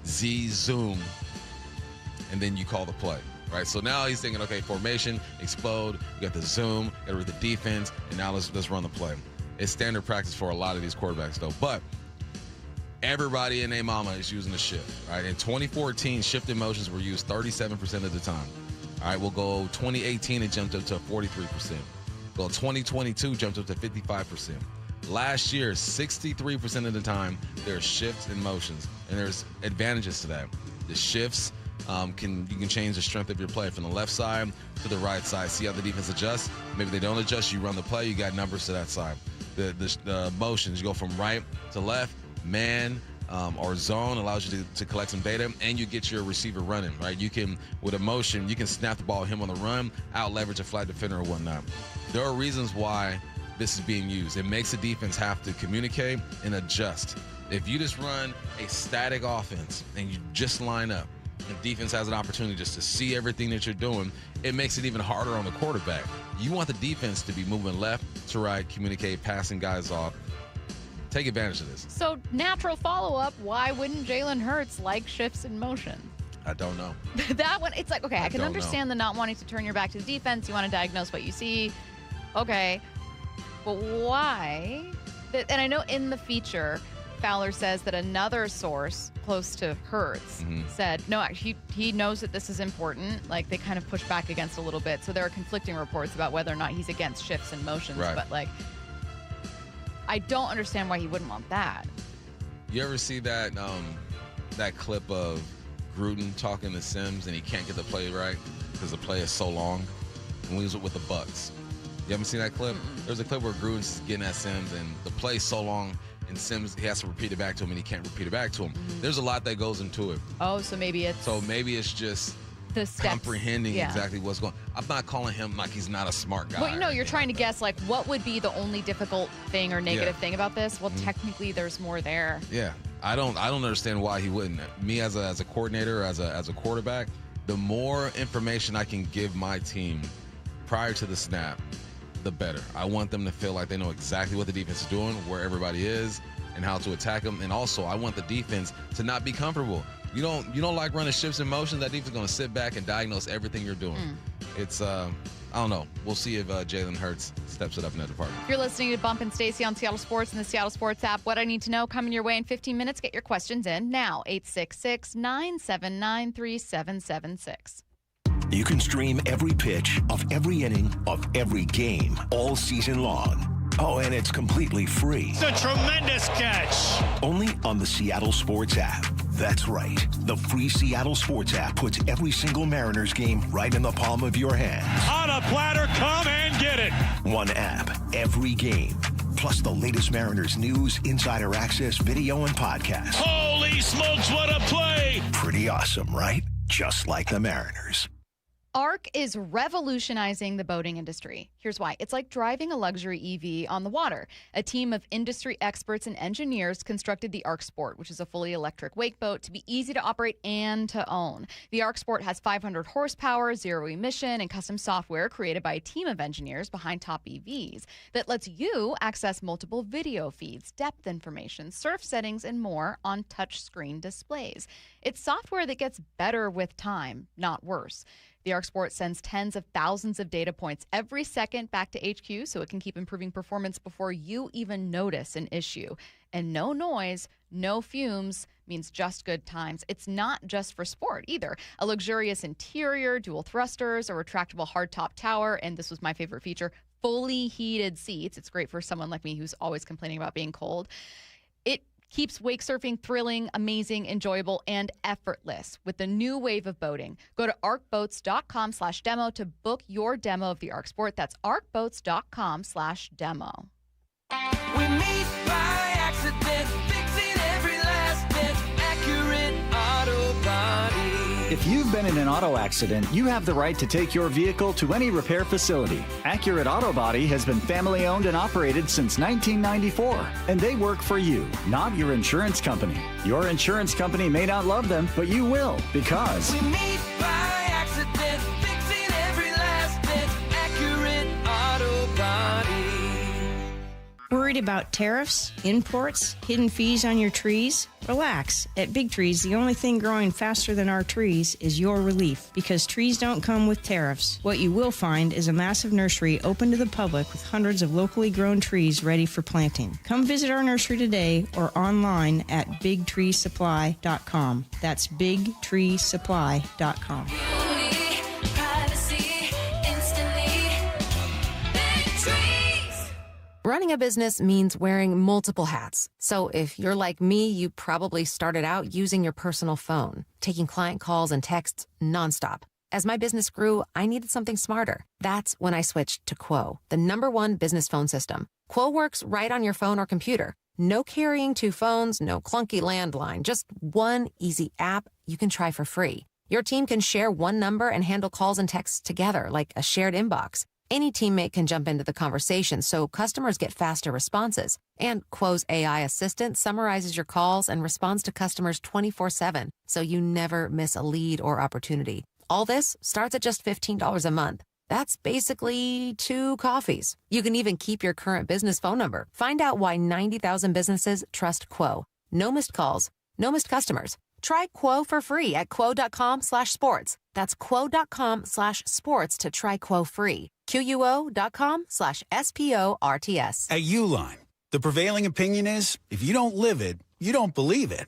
Speaker 3: Z zoom. And then you call the play. Right, so now he's thinking, okay, formation, explode, you got the zoom, got to read the defense, and now let's run the play. It's standard practice for a lot of these quarterbacks, though. But everybody and their mama is using the shift. Right, in 2014, shifted motions were used 37% of the time. All right, we'll go 2018, it jumped up to 43%. Well, 2022 jumped up to 55%. Last year, 63% of the time, there's shifts in motions, and there's advantages to that. The shifts. You can change the strength of your play from the left side to the right side. See how the defense adjusts? Maybe they don't adjust. You run the play. You got numbers to that side. The motions, you go from right to left, man or zone allows you to collect some data, and you get your receiver running, right? You can, with a motion, you can snap the ball at him on the run, out leverage a flat defender or whatnot. There are reasons why this is being used. It makes the defense have to communicate and adjust. If you just run a static offense and you just line up, the defense has an opportunity just to see everything that you're doing, it makes it even harder on the quarterback. You want the defense to be moving left to right, communicate, passing guys off. Take advantage of this.
Speaker 2: So, natural follow-up, why wouldn't Jalen Hurts like shifts in motion?
Speaker 3: I don't know.
Speaker 2: That one, it's like, okay, I can understand the not wanting to turn your back to the defense. You want to diagnose what you see. Okay. But why? And I know in the feature, Fowler says that another source close to Hurts said, no, actually, he knows that this is important. Like, they kind of push back against a little bit. So there are conflicting reports about whether or not he's against shifts and motions.
Speaker 3: Right.
Speaker 2: But, like, I don't understand why he wouldn't want that.
Speaker 3: You ever see that that clip of Gruden talking to Sims and he can't get the play right because the play is so long? And we was with the Bucks. You haven't seen that clip? There's a clip where Gruden's getting at Sims and the play's so long, and Sims, he has to repeat it back to him, and he can't repeat it back to him. There's a lot that goes into it.
Speaker 2: Oh, so maybe it's
Speaker 3: just
Speaker 2: the steps,
Speaker 3: comprehending exactly what's going on. I'm not calling him like he's not a smart guy.
Speaker 2: Well, you know, you're trying to guess, like, what would be the only difficult thing or negative thing about this? Well, technically, there's more there.
Speaker 3: Yeah. I don't understand why he wouldn't. Me as a coordinator, as a quarterback, the more information I can give my team prior to the snap, the better. I want them to feel like they know exactly what the defense is doing, where everybody is, and how to attack them. And also, I want the defense to not be comfortable. You don't like running shifts in motion. That defense is going to sit back and diagnose everything you're doing. It's I don't know. We'll see if Jalen Hurts steps it up in that department.
Speaker 2: You're listening to Bump and Stacy on Seattle Sports and the Seattle Sports app. What I need to know coming your way in 15 minutes. Get your questions in now. 866-979-3776.
Speaker 19: You can stream every pitch of every inning of every game all season long. Oh, and it's completely free.
Speaker 11: It's a tremendous catch.
Speaker 19: Only on the Seattle Sports app. That's right. The free Seattle Sports app puts every single Mariners game right in the palm of your hand.
Speaker 11: On a platter, come and get it.
Speaker 19: One app, every game. Plus the latest Mariners news, insider access, video, and podcast.
Speaker 11: Holy smokes, what a play!
Speaker 19: Pretty awesome, right? Just like the Mariners.
Speaker 2: ARC is revolutionizing the boating industry. Here's why. It's like driving a luxury EV on the water. A team of industry experts and engineers constructed the ARC Sport, which is a fully electric wake boat, to be easy to operate and to own. The ARC Sport has 500 horsepower, zero emission, and custom software created by a team of engineers behind top EVs that lets you access multiple video feeds, depth information, surf settings, and more on touchscreen displays. It's software that gets better with time, not worse. The ARC Sport sends tens of thousands of data points every second back to HQ so it can keep improving performance before you even notice an issue. And no noise, no fumes means just good times. It's not just for sport either. A luxurious interior, dual thrusters, a retractable hardtop tower, and this was my favorite feature, fully heated seats. It's great for someone like me who's always complaining about being cold. It keeps wake surfing thrilling, amazing, enjoyable, and effortless with the new wave of boating. Go to arcboats.com/demo to book your demo of the ARC Sport. That's arcboats.com/demo.
Speaker 13: We meet by accident, fixing every last bit, accurate auto body.
Speaker 14: If you've been in an auto accident, you have the right to take your vehicle to any repair facility. Accurate Auto Body has been family owned and operated since 1994, and they work for you, not your insurance company. Your insurance company may not love them, but you will, because
Speaker 13: We meet by accident, fixing every last bit, accurate auto body.
Speaker 15: Worried about tariffs, imports, hidden fees on your trees? Relax. At Big Trees, the only thing growing faster than our trees is your relief, because trees don't come with tariffs. What you will find is a massive nursery open to the public with hundreds of locally grown trees ready for planting. Come visit our nursery today or online at bigtreesupply.com. That's bigtreesupply.com.
Speaker 16: Running a business means wearing multiple hats. So if you're like me, you probably started out using your personal phone, taking client calls and texts nonstop. As my business grew, I needed something smarter. That's when I switched to Quo, the #1 business phone system. Quo works right on your phone or computer. No carrying two phones, no clunky landline, just one easy app you can try for free. Your team can share one number and handle calls and texts together like a shared inbox. Any teammate can jump into the conversation, so customers get faster responses. And Quo's AI assistant summarizes your calls and responds to customers 24/7, so you never miss a lead or opportunity. All this starts at just $15 a month. That's basically 2 coffees. You can even keep your current business phone number. Find out why 90,000 businesses trust Quo. No missed calls, no missed customers. Try Quo for free at quo.com/sports. That's quo.com/sports to try Quo free. QUO.com/SPORTS.
Speaker 6: At Uline, the prevailing opinion is, if you don't live it, you don't believe it.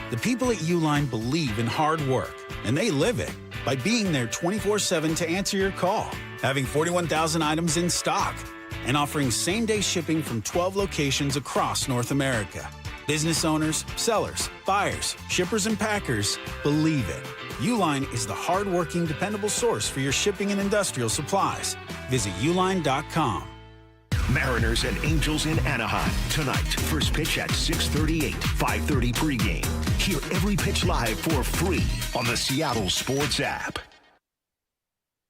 Speaker 6: The people at Uline believe in hard work, and they live it by being there 24/7 to answer your call, having 41,000 items in stock, and offering same-day shipping from 12 locations across North America. Business owners, sellers, buyers, shippers, and packers believe it. Uline is the hard-working, dependable source for your shipping and industrial supplies. Visit uline.com.
Speaker 19: Mariners and Angels in Anaheim tonight. First pitch at 6:38, 5:30 pregame. Hear every pitch live for free on the Seattle Sports app.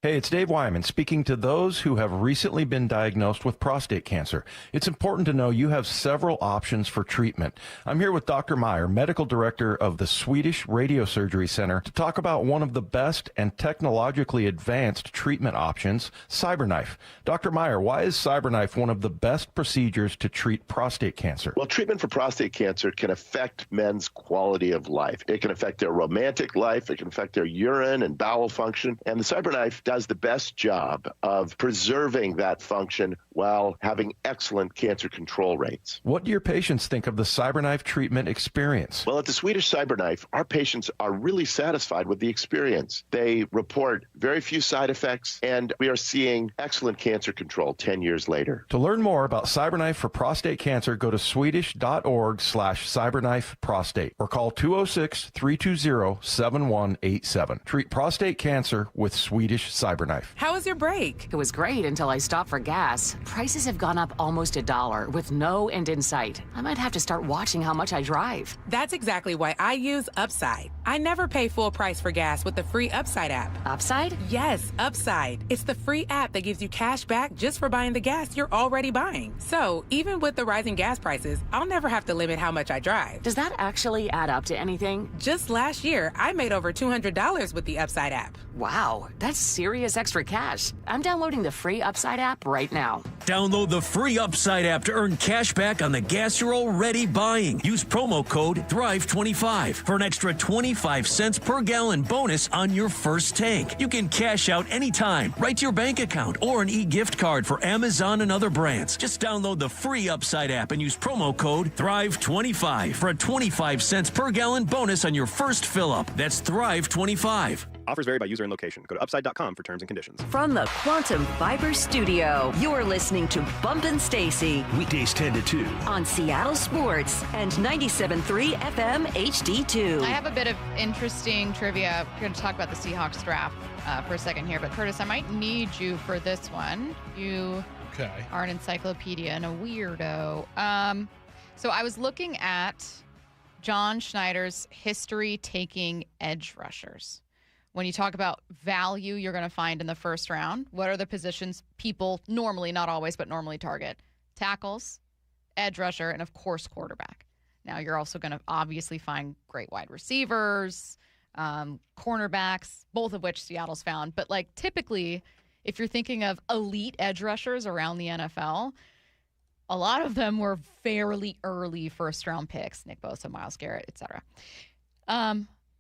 Speaker 22: Hey, it's Dave Wyman speaking to those who have recently been diagnosed with prostate cancer. It's important to know you have several options for treatment. I'm here with Dr. Meyer, medical director of the Swedish Radiosurgery Center, to talk about one of the best and technologically advanced treatment options, CyberKnife. Dr. Meyer, why is CyberKnife one of the best procedures to treat prostate cancer?
Speaker 17: Well, treatment for prostate cancer can affect men's quality of life. It can affect their romantic life. It can affect their urine and bowel function. And the CyberKnife does the best job of preserving that function while having excellent cancer control rates.
Speaker 22: What do your patients think of the CyberKnife treatment experience?
Speaker 17: Well, at the Swedish CyberKnife, our patients are really satisfied with the experience. They report very few side effects, and we are seeing excellent cancer control 10 years later.
Speaker 22: To learn more about CyberKnife for prostate cancer, go to swedish.org/CyberKnife-prostate or call 206-320-7187. Treat prostate cancer with Swedish CyberKnife.
Speaker 1: How was your break?
Speaker 5: It was great until I stopped for gas. Prices have gone up almost $1 with no end in sight. I might have to start watching how much I drive.
Speaker 1: That's exactly why I use Upside. I never pay full price for gas with the free Upside app.
Speaker 5: Upside?
Speaker 1: Yes, Upside. It's the free app that gives you cash back just for buying the gas you're already buying. So even with the rising gas prices, I'll never have to limit how much I drive.
Speaker 5: Does that actually add up to anything?
Speaker 1: Just last year, I made over $200 with the Upside app.
Speaker 5: Wow, that's serious extra cash. I'm downloading the free Upside app right now.
Speaker 11: Download the free Upside app to earn cash back on the gas you're already buying. Use promo code THRIVE25 for an extra 25 cents per gallon bonus on your first tank. You can cash out anytime, right to your bank account, or an e-gift card for Amazon and other brands. Just download the free Upside app and use promo code THRIVE25 for a 25 cents per gallon bonus on your first fill-up. That's THRIVE25.
Speaker 12: Offers vary by user and location. Go to upside.com for terms and conditions.
Speaker 4: From the Quantum Fiber Studio, you're listening to Bump Stacy.
Speaker 19: Weekdays 10 to 2.
Speaker 4: On Seattle Sports and 97.3 FM HD2.
Speaker 2: I have a bit of interesting trivia. We're going to talk about the Seahawks draft for a second here. But, Curtis, I might need you for this one. You are an encyclopedia and a weirdo. So I was looking at John Schneider's history taking edge rushers. When you talk about value you're going to find in the first round, what are the positions people normally, not always, but normally target? Tackles, edge rusher, and, of course, quarterback. Now, you're also going to obviously find great wide receivers, cornerbacks, both of which Seattle's found. But, like, typically, if you're thinking of elite edge rushers around the NFL, a lot of them were fairly early first-round picks, Nick Bosa, Myles Garrett, et cetera.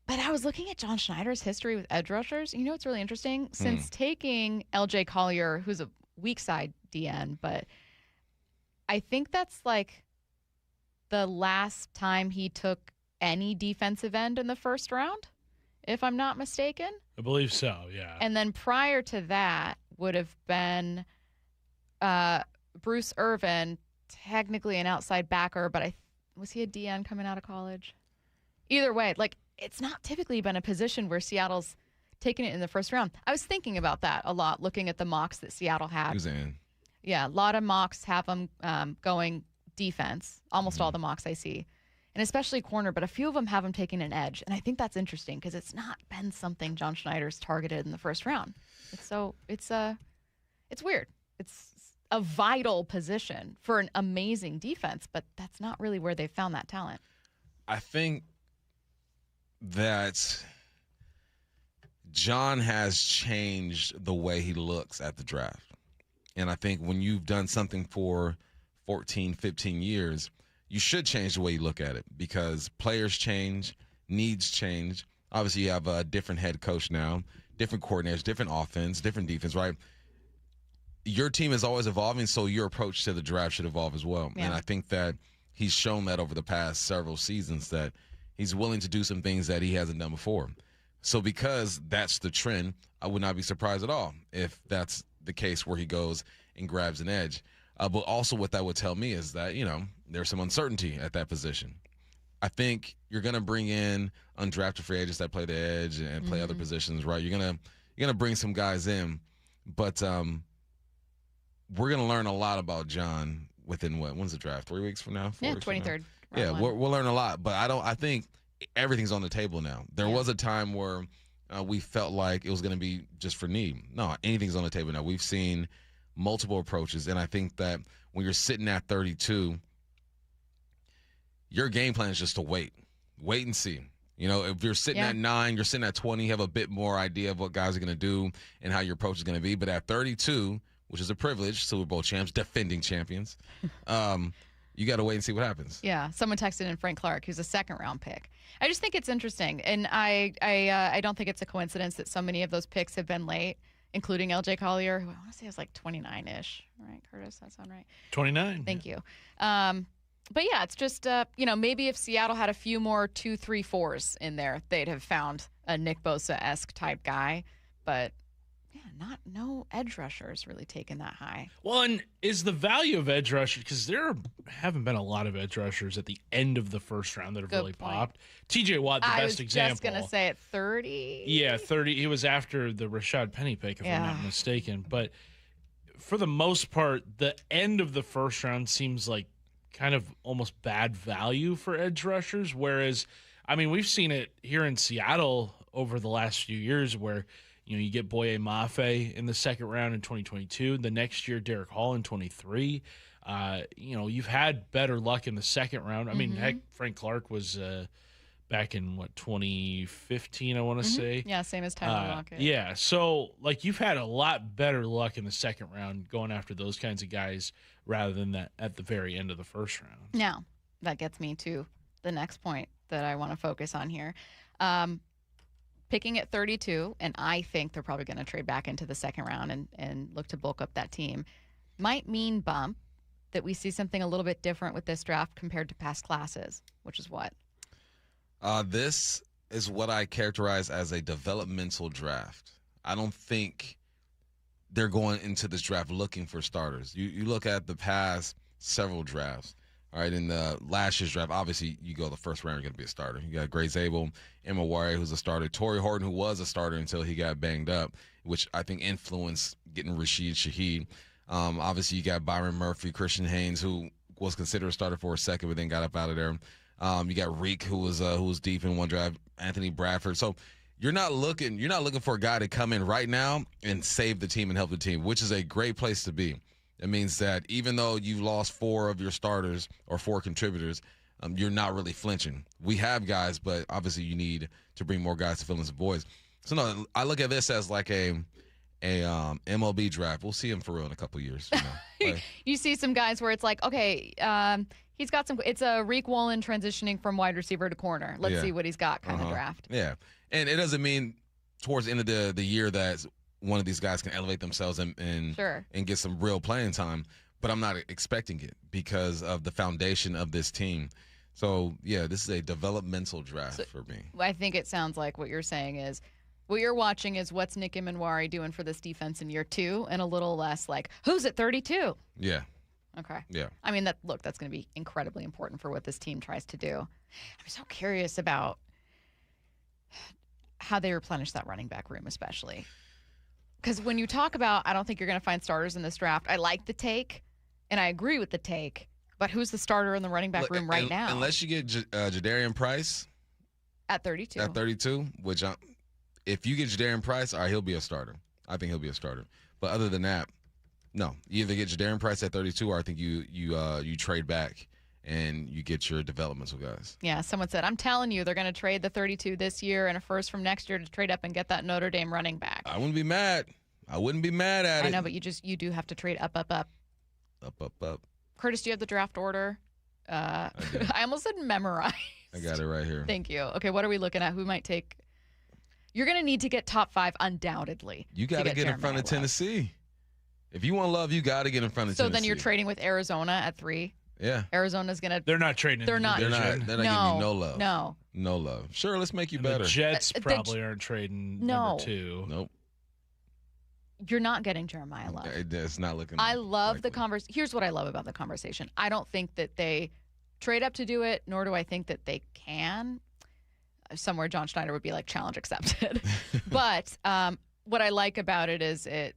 Speaker 2: But I was looking at John Schneider's history with edge rushers. You know what's really interesting? Since taking L.J. Collier, who's a weak side DN, but I think that's like the last time he took any defensive end in the first round, if I'm not mistaken.
Speaker 18: I believe so, yeah.
Speaker 2: And then prior to that would have been Bruce Irvin, technically an outside backer, but was he a DN coming out of college? Either way, like, it's not typically been a position where Seattle's taken it in the first round. I was thinking about that a lot, looking at the mocks that Seattle had.
Speaker 3: Who's in?
Speaker 2: Yeah, a lot of mocks have them going defense, almost all the mocks I see, and especially corner, but a few of them have them taking an edge. And I think that's interesting because it's not been something John Schneider's targeted in the first round. It's weird. It's a vital position for an amazing defense, but that's not really where they found that talent.
Speaker 3: I think that John has changed the way he looks at the draft. And I think when you've done something for 14, 15 years, you should change the way you look at it because players change, needs change. Obviously, you have a different head coach now, different coordinators, different offense, different defense, right? Your team is always evolving, so your approach to the draft should evolve as well. Yeah. And I think that he's shown that over the past several seasons that he's willing to do some things that he hasn't done before. So because that's the trend, I would not be surprised at all if that's the case where he goes and grabs an edge. But also what that would tell me is that, there's some uncertainty at that position. I think you're going to bring in undrafted free agents that play the edge and play other positions, right? You're gonna bring some guys in, but we're going to learn a lot about John within when's the draft? 3 weeks from now? 4 weeks
Speaker 2: 23rd.
Speaker 3: Yeah, we'll learn a lot, but I think everything's on the table now. There was a time where we felt like it was going to be just for need. No, anything's on the table now. We've seen multiple approaches, and I think that when you're sitting at 32, your game plan is just to wait and see. If you're sitting at 9, you're sitting at 20, you have a bit more idea of what guys are going to do and how your approach is going to be. But at 32, which is a privilege, Super Bowl champs, defending champions, you got to wait and see what happens.
Speaker 2: Yeah, someone texted in Frank Clark, who's a second-round pick. I just think it's interesting, and I don't think it's a coincidence that so many of those picks have been late. including LJ Collier, who I want to say is like 29-ish. Right, Curtis? That sound right?
Speaker 7: 29.
Speaker 2: Thank you. But yeah, it's just, maybe if Seattle had a few more 2, 3, 4s in there, they'd have found a Nick Bosa-esque type guy. But yeah, no edge rushers really taken that high.
Speaker 7: Well, and is the value of edge rushers, because there haven't been a lot of edge rushers at the end of the first round that have really popped. TJ Watt, the best example.
Speaker 2: I was just going to say at 30.
Speaker 7: Yeah, 30. He was after the Rashad Penny pick, if I'm not mistaken. But for the most part, the end of the first round seems like kind of almost bad value for edge rushers. Whereas, I mean, we've seen it here in Seattle over the last few years where, you get Boye Mafe in the second round in 2022. The next year, Derek Hall in 23. You've had better luck in the second round. I mean, heck, Frank Clark was back in, 2015, I want to say.
Speaker 2: Yeah, same as Tyler Lockett.
Speaker 7: Yeah, so, you've had a lot better luck in the second round going after those kinds of guys rather than that at the very end of the first round.
Speaker 2: Now, that gets me to the next point that I want to focus on here. Picking at 32, and I think they're probably going to trade back into the second round and look to bulk up that team, might mean, Bump, that we see something a little bit different with this draft compared to past classes, which is what?
Speaker 3: This is what I characterize as a developmental draft. I don't think they're going into this draft looking for starters. You look at the past several drafts. All right, in the last year's draft, obviously you go the first round, you're going to be a starter. You got Gray Zabel, Emma Warrior, who's a starter, Torrey Horton, who was a starter until he got banged up, which I think influenced getting Rashid Shaheed. Obviously, you got Byron Murphy, Christian Haynes, who was considered a starter for a second, but then got up out of there. You got Reek, who was deep in one draft, Anthony Bradford. So you're not looking for a guy to come in right now and save the team and help the team, which is a great place to be. It means that even though you've lost 4 of your starters or 4 contributors, you're not really flinching. We have guys, but obviously you need to bring more guys to fill in some voids. So, no, I look at this as like a MLB draft. We'll see him for real in a couple of years.
Speaker 2: You see some guys where it's like, okay, he's got some – it's a Reek Wallen transitioning from wide receiver to corner. Let's see what he's got kind of draft.
Speaker 3: Yeah, and it doesn't mean towards the end of the year that – one of these guys can elevate themselves and get some real playing time, but I'm not expecting it because of the foundation of this team. So, yeah, this is a developmental draft for me.
Speaker 2: I think it sounds like what you're saying is what you're watching is what's Nick Imanwari doing for this defense in year 2 and a little less like, who's at 32?
Speaker 3: Yeah.
Speaker 2: Okay.
Speaker 3: Yeah.
Speaker 2: I mean, that's going to be incredibly important for what this team tries to do. I'm so curious about how they replenish that running back room especially. Because when you talk about, I don't think you're going to find starters in this draft. I like the take, and I agree with the take, but who's the starter in the running back room right now?
Speaker 3: Unless you get Jadarian Price.
Speaker 2: At 32.
Speaker 3: At 32, which if you get Jadarian Price, all right, he'll be a starter. I think he'll be a starter. But other than that, no. You either get Jadarian Price at 32 or I think you trade back and you get your developmental guys.
Speaker 2: Yeah, someone said, I'm telling you, they're going to trade the 32 this year and a first from next year to trade up and get that Notre Dame running back.
Speaker 3: I wouldn't be mad. I wouldn't be mad at it.
Speaker 2: I know, but you do have to trade up.
Speaker 3: Up.
Speaker 2: Curtis, do you have the draft order? I almost said memorize.
Speaker 3: I got it right here.
Speaker 2: Thank you. Okay, what are we looking at? Who might take? You're going to need to get top 5 undoubtedly.
Speaker 3: You got to get in front of Tennessee. If you want love, you got to get in front of Tennessee.
Speaker 2: So then you're trading with Arizona at 3?
Speaker 3: Yeah.
Speaker 2: Arizona's going to...
Speaker 7: They're not trading.
Speaker 3: They're not giving you no love.
Speaker 2: No.
Speaker 3: No love. Sure, let's make you better.
Speaker 7: The Jets probably aren't trading number 2.
Speaker 3: Nope.
Speaker 2: You're not getting Jeremiah Love.
Speaker 3: It's not looking
Speaker 2: I love the conversation. Here's what I love about the conversation. I don't think that they trade up to do it, nor do I think that they can. Somewhere John Schneider would be like, challenge accepted. But what I like about it is it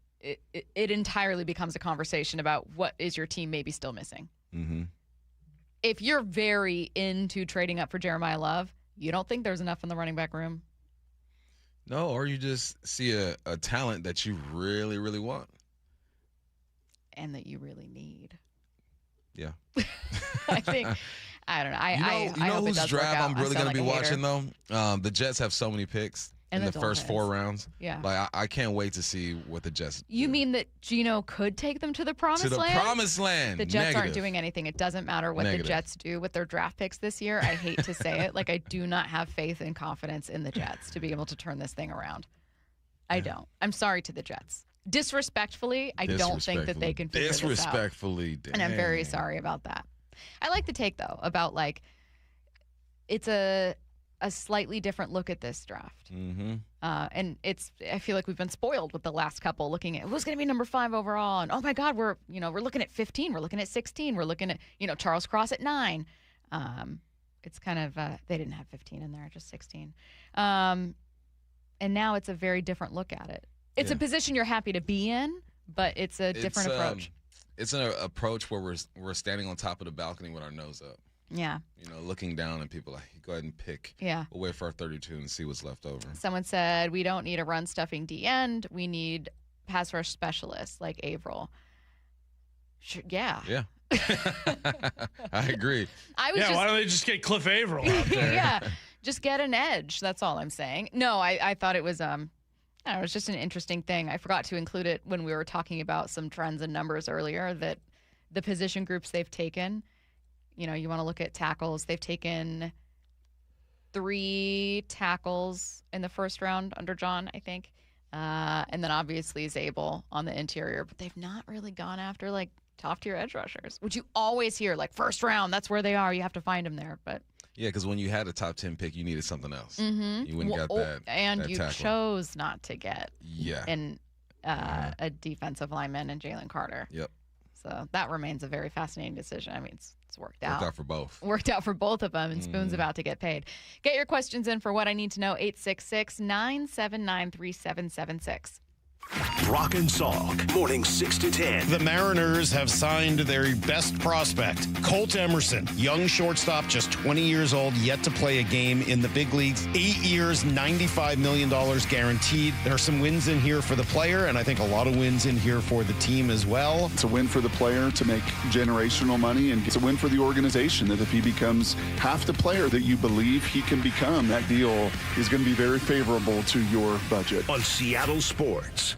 Speaker 2: entirely becomes a conversation about what is your team maybe still missing.
Speaker 3: Mm-hmm.
Speaker 2: If you're very into trading up for Jeremiah Love, you don't think there's enough in the running back room?
Speaker 3: No, or you just see a talent that you really, really want.
Speaker 2: And that you really need.
Speaker 3: Yeah.
Speaker 2: I think, I don't know. I
Speaker 3: know
Speaker 2: hope
Speaker 3: whose
Speaker 2: it does
Speaker 3: draft
Speaker 2: work out.
Speaker 3: I'm really going to be watching,
Speaker 2: hater.
Speaker 3: though? The Jets have so many picks in the first 4 rounds.
Speaker 2: Yeah.
Speaker 3: Like, I can't wait to see what the Jets
Speaker 2: You mean that Geno could take them to the promised land?
Speaker 3: To the promised land.
Speaker 2: The Jets aren't doing anything. It doesn't matter what the Jets do with their draft picks this year. I hate to say it. Like, I do not have faith and confidence in the Jets to be able to turn this thing around. I don't. I'm sorry to the Jets. Disrespectfully, I don't think that they can figure this out.
Speaker 3: Disrespectfully,
Speaker 2: and I'm very sorry about that. I like the take, though, about, like, it's a slightly different look at this draft.
Speaker 3: Mm-hmm.
Speaker 2: And I feel like we've been spoiled with the last couple, looking at who's going to be number 5 overall. And, oh, my God, we're looking at 15. We're looking at 16. We're looking at, Charles Cross at 9. It's kind of, they didn't have 15 in there, just 16. And now it's a very different look at it. It's a position you're happy to be in, but it's a different approach.
Speaker 3: It's an approach where we're standing on top of the balcony with our nose up.
Speaker 2: Yeah.
Speaker 3: Looking down and people like, go ahead and pick.
Speaker 2: Yeah.
Speaker 3: We'll wait for our 32 and see what's left over.
Speaker 2: Someone said, we don't need a run-stuffing D-end. We need pass rush specialists like Averill. Sure, yeah.
Speaker 3: Yeah. I agree.
Speaker 7: Why don't they just get Cliff Averill out there?
Speaker 2: Yeah. Just get an edge. That's all I'm saying. No, I thought it was it was just an interesting thing. I forgot to include it when we were talking about some trends and numbers earlier, that the position groups they've taken, you want to look at tackles. They've taken 3 tackles in the first round under John, I think. And then obviously Zabel on the interior, but they've not really gone after like top tier edge rushers, which you always hear, like first round, that's where they are. You have to find them there. But
Speaker 3: yeah, because when you had a top 10 pick, you needed something else.
Speaker 2: Mm-hmm.
Speaker 3: You wouldn't get that.
Speaker 2: And
Speaker 3: that
Speaker 2: you
Speaker 3: tackle.
Speaker 2: chose not to get
Speaker 3: in
Speaker 2: a defensive lineman and Jalen Carter.
Speaker 3: Yep.
Speaker 2: So that remains a very fascinating decision. I mean, it's worked out.
Speaker 3: Worked out for both.
Speaker 2: Worked out for both of them, and Spoon's about to get paid. Get your questions in for What I Need to Know, 866-979-3776.
Speaker 19: Brock and Salk, morning 6 to 10.
Speaker 18: The Mariners have signed their best prospect, Colt Emerson, young shortstop, just 20 years old, yet to play a game in the big leagues. 8 years, $95 million guaranteed. There are some wins in here for the player, and I think a lot of wins in here for the team as well.
Speaker 20: It's a win for the player to make generational money, and it's a win for the organization that if he becomes half the player that you believe he can become, that deal is going to be very favorable to your budget.
Speaker 19: On Seattle Sports.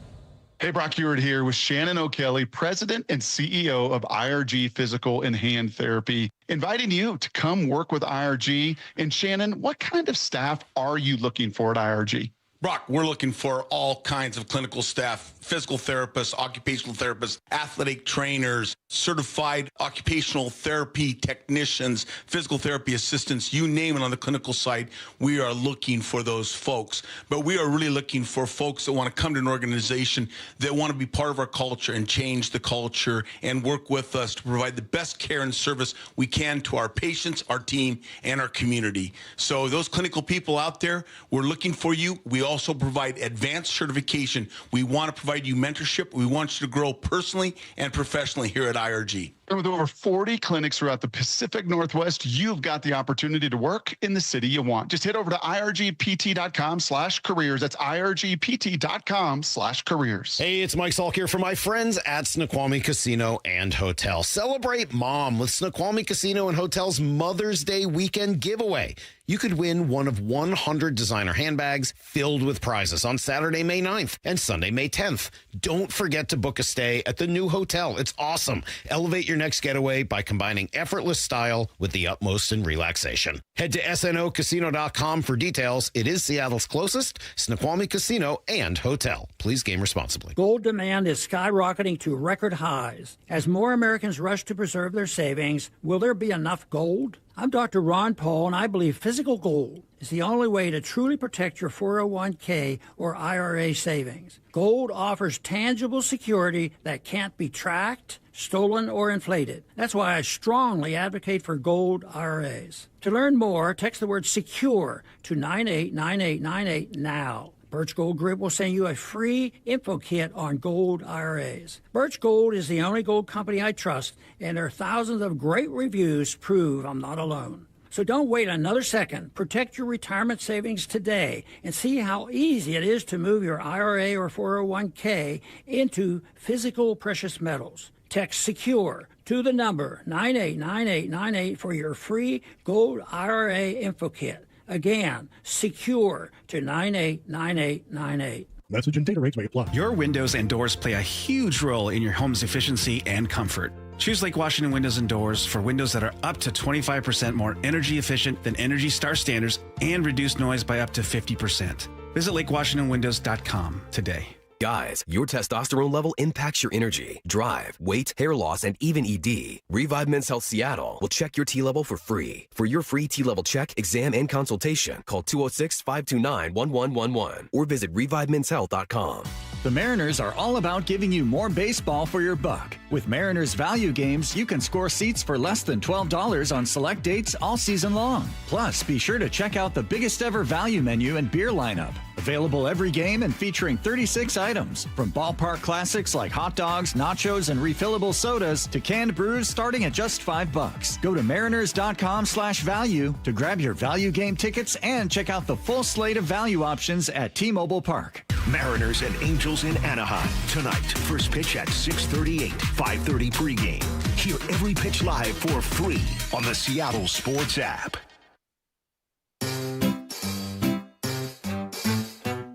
Speaker 21: Hey, Brock Heward here with Shannon O'Kelly, President and CEO of IRG Physical and Hand Therapy, inviting you to come work with IRG. And Shannon, what kind of staff are you looking for at IRG?
Speaker 23: Brock, we're looking for all kinds of clinical staff, physical therapists, occupational therapists, athletic trainers, certified occupational therapy technicians, physical therapy assistants, you name it on the clinical side. We are looking for those folks. But we are really looking for folks that want to come to an organization that want to be part of our culture and change the culture and work with us to provide the best care and service we can to our patients, our team, and our community. So those clinical people out there, we're looking for you. We also provide advanced certification. We want to provide you mentorship. We want you to grow personally and professionally here at IRG.
Speaker 21: And with over 40 clinics throughout the Pacific Northwest, you've got the opportunity to work in the city you want. Just head over to irgpt.com/careers. That's irgpt.com/careers.
Speaker 18: Hey, it's Mike Salk here for my friends at Snoqualmie Casino and Hotel. Celebrate Mom with Snoqualmie Casino and Hotel's Mother's Day weekend giveaway. You could win one of 100 designer handbags filled with prizes on Saturday, May 9th and Sunday, May 10th. Don't forget to book a stay at the new hotel. It's awesome. Elevate your next getaway by combining effortless style with the utmost in relaxation. Head to snocasino.com for details. It is Seattle's closest Snoqualmie Casino and Hotel. Please game responsibly.
Speaker 24: Gold demand is skyrocketing to record highs. As more Americans rush to preserve their savings, will there be enough gold? I'm Dr. Ron Paul, and I believe physical gold is the only way to truly protect your 401k or IRA savings. Gold offers tangible security that can't be tracked, stolen, or inflated. That's why I strongly advocate for gold IRAs. To learn more, text the word SECURE to 989898 now. Birch Gold Group will send you a free info kit on gold IRAs. Birch Gold is the only gold company I trust, and their thousands of great reviews prove I'm not alone. So don't wait another second. Protect your retirement savings today and see how easy it is to move your IRA or 401k into physical precious metals. Text SECURE to the number 989898 for your free gold IRA info kit. Again, SECURE to 989898.
Speaker 6: Message and data rates may apply. Your windows and doors play a huge role in your home's efficiency and comfort. Choose Lake Washington Windows and Doors for windows that are up to 25% more energy efficient than Energy Star standards and reduce noise by up to 50%. Visit LakeWashingtonWindows.com today.
Speaker 8: Guys, your testosterone level impacts your energy, drive, weight, hair loss, and even ED. Revive Men's Health Seattle will check your T level for free. For your free T level check, exam, and consultation, call 206-529-1111 or visit ReviveMen'sHealth.com.
Speaker 9: The Mariners are all about giving you more baseball for your buck. With Mariners Value Games, you can score seats for less than $12 on select dates all season long. Plus, be sure to check out the biggest ever value menu and beer lineup. Available every game and featuring 36 items, from ballpark classics like hot dogs, nachos, and refillable sodas to canned brews starting at just $5. Go to mariners.com/value to grab your value game tickets and check out the full slate of value options at T-Mobile Park.
Speaker 19: Mariners and Angels in Anaheim tonight. First pitch at 6:38, 5:30 pregame. Hear every pitch live for free on the Seattle Sports app.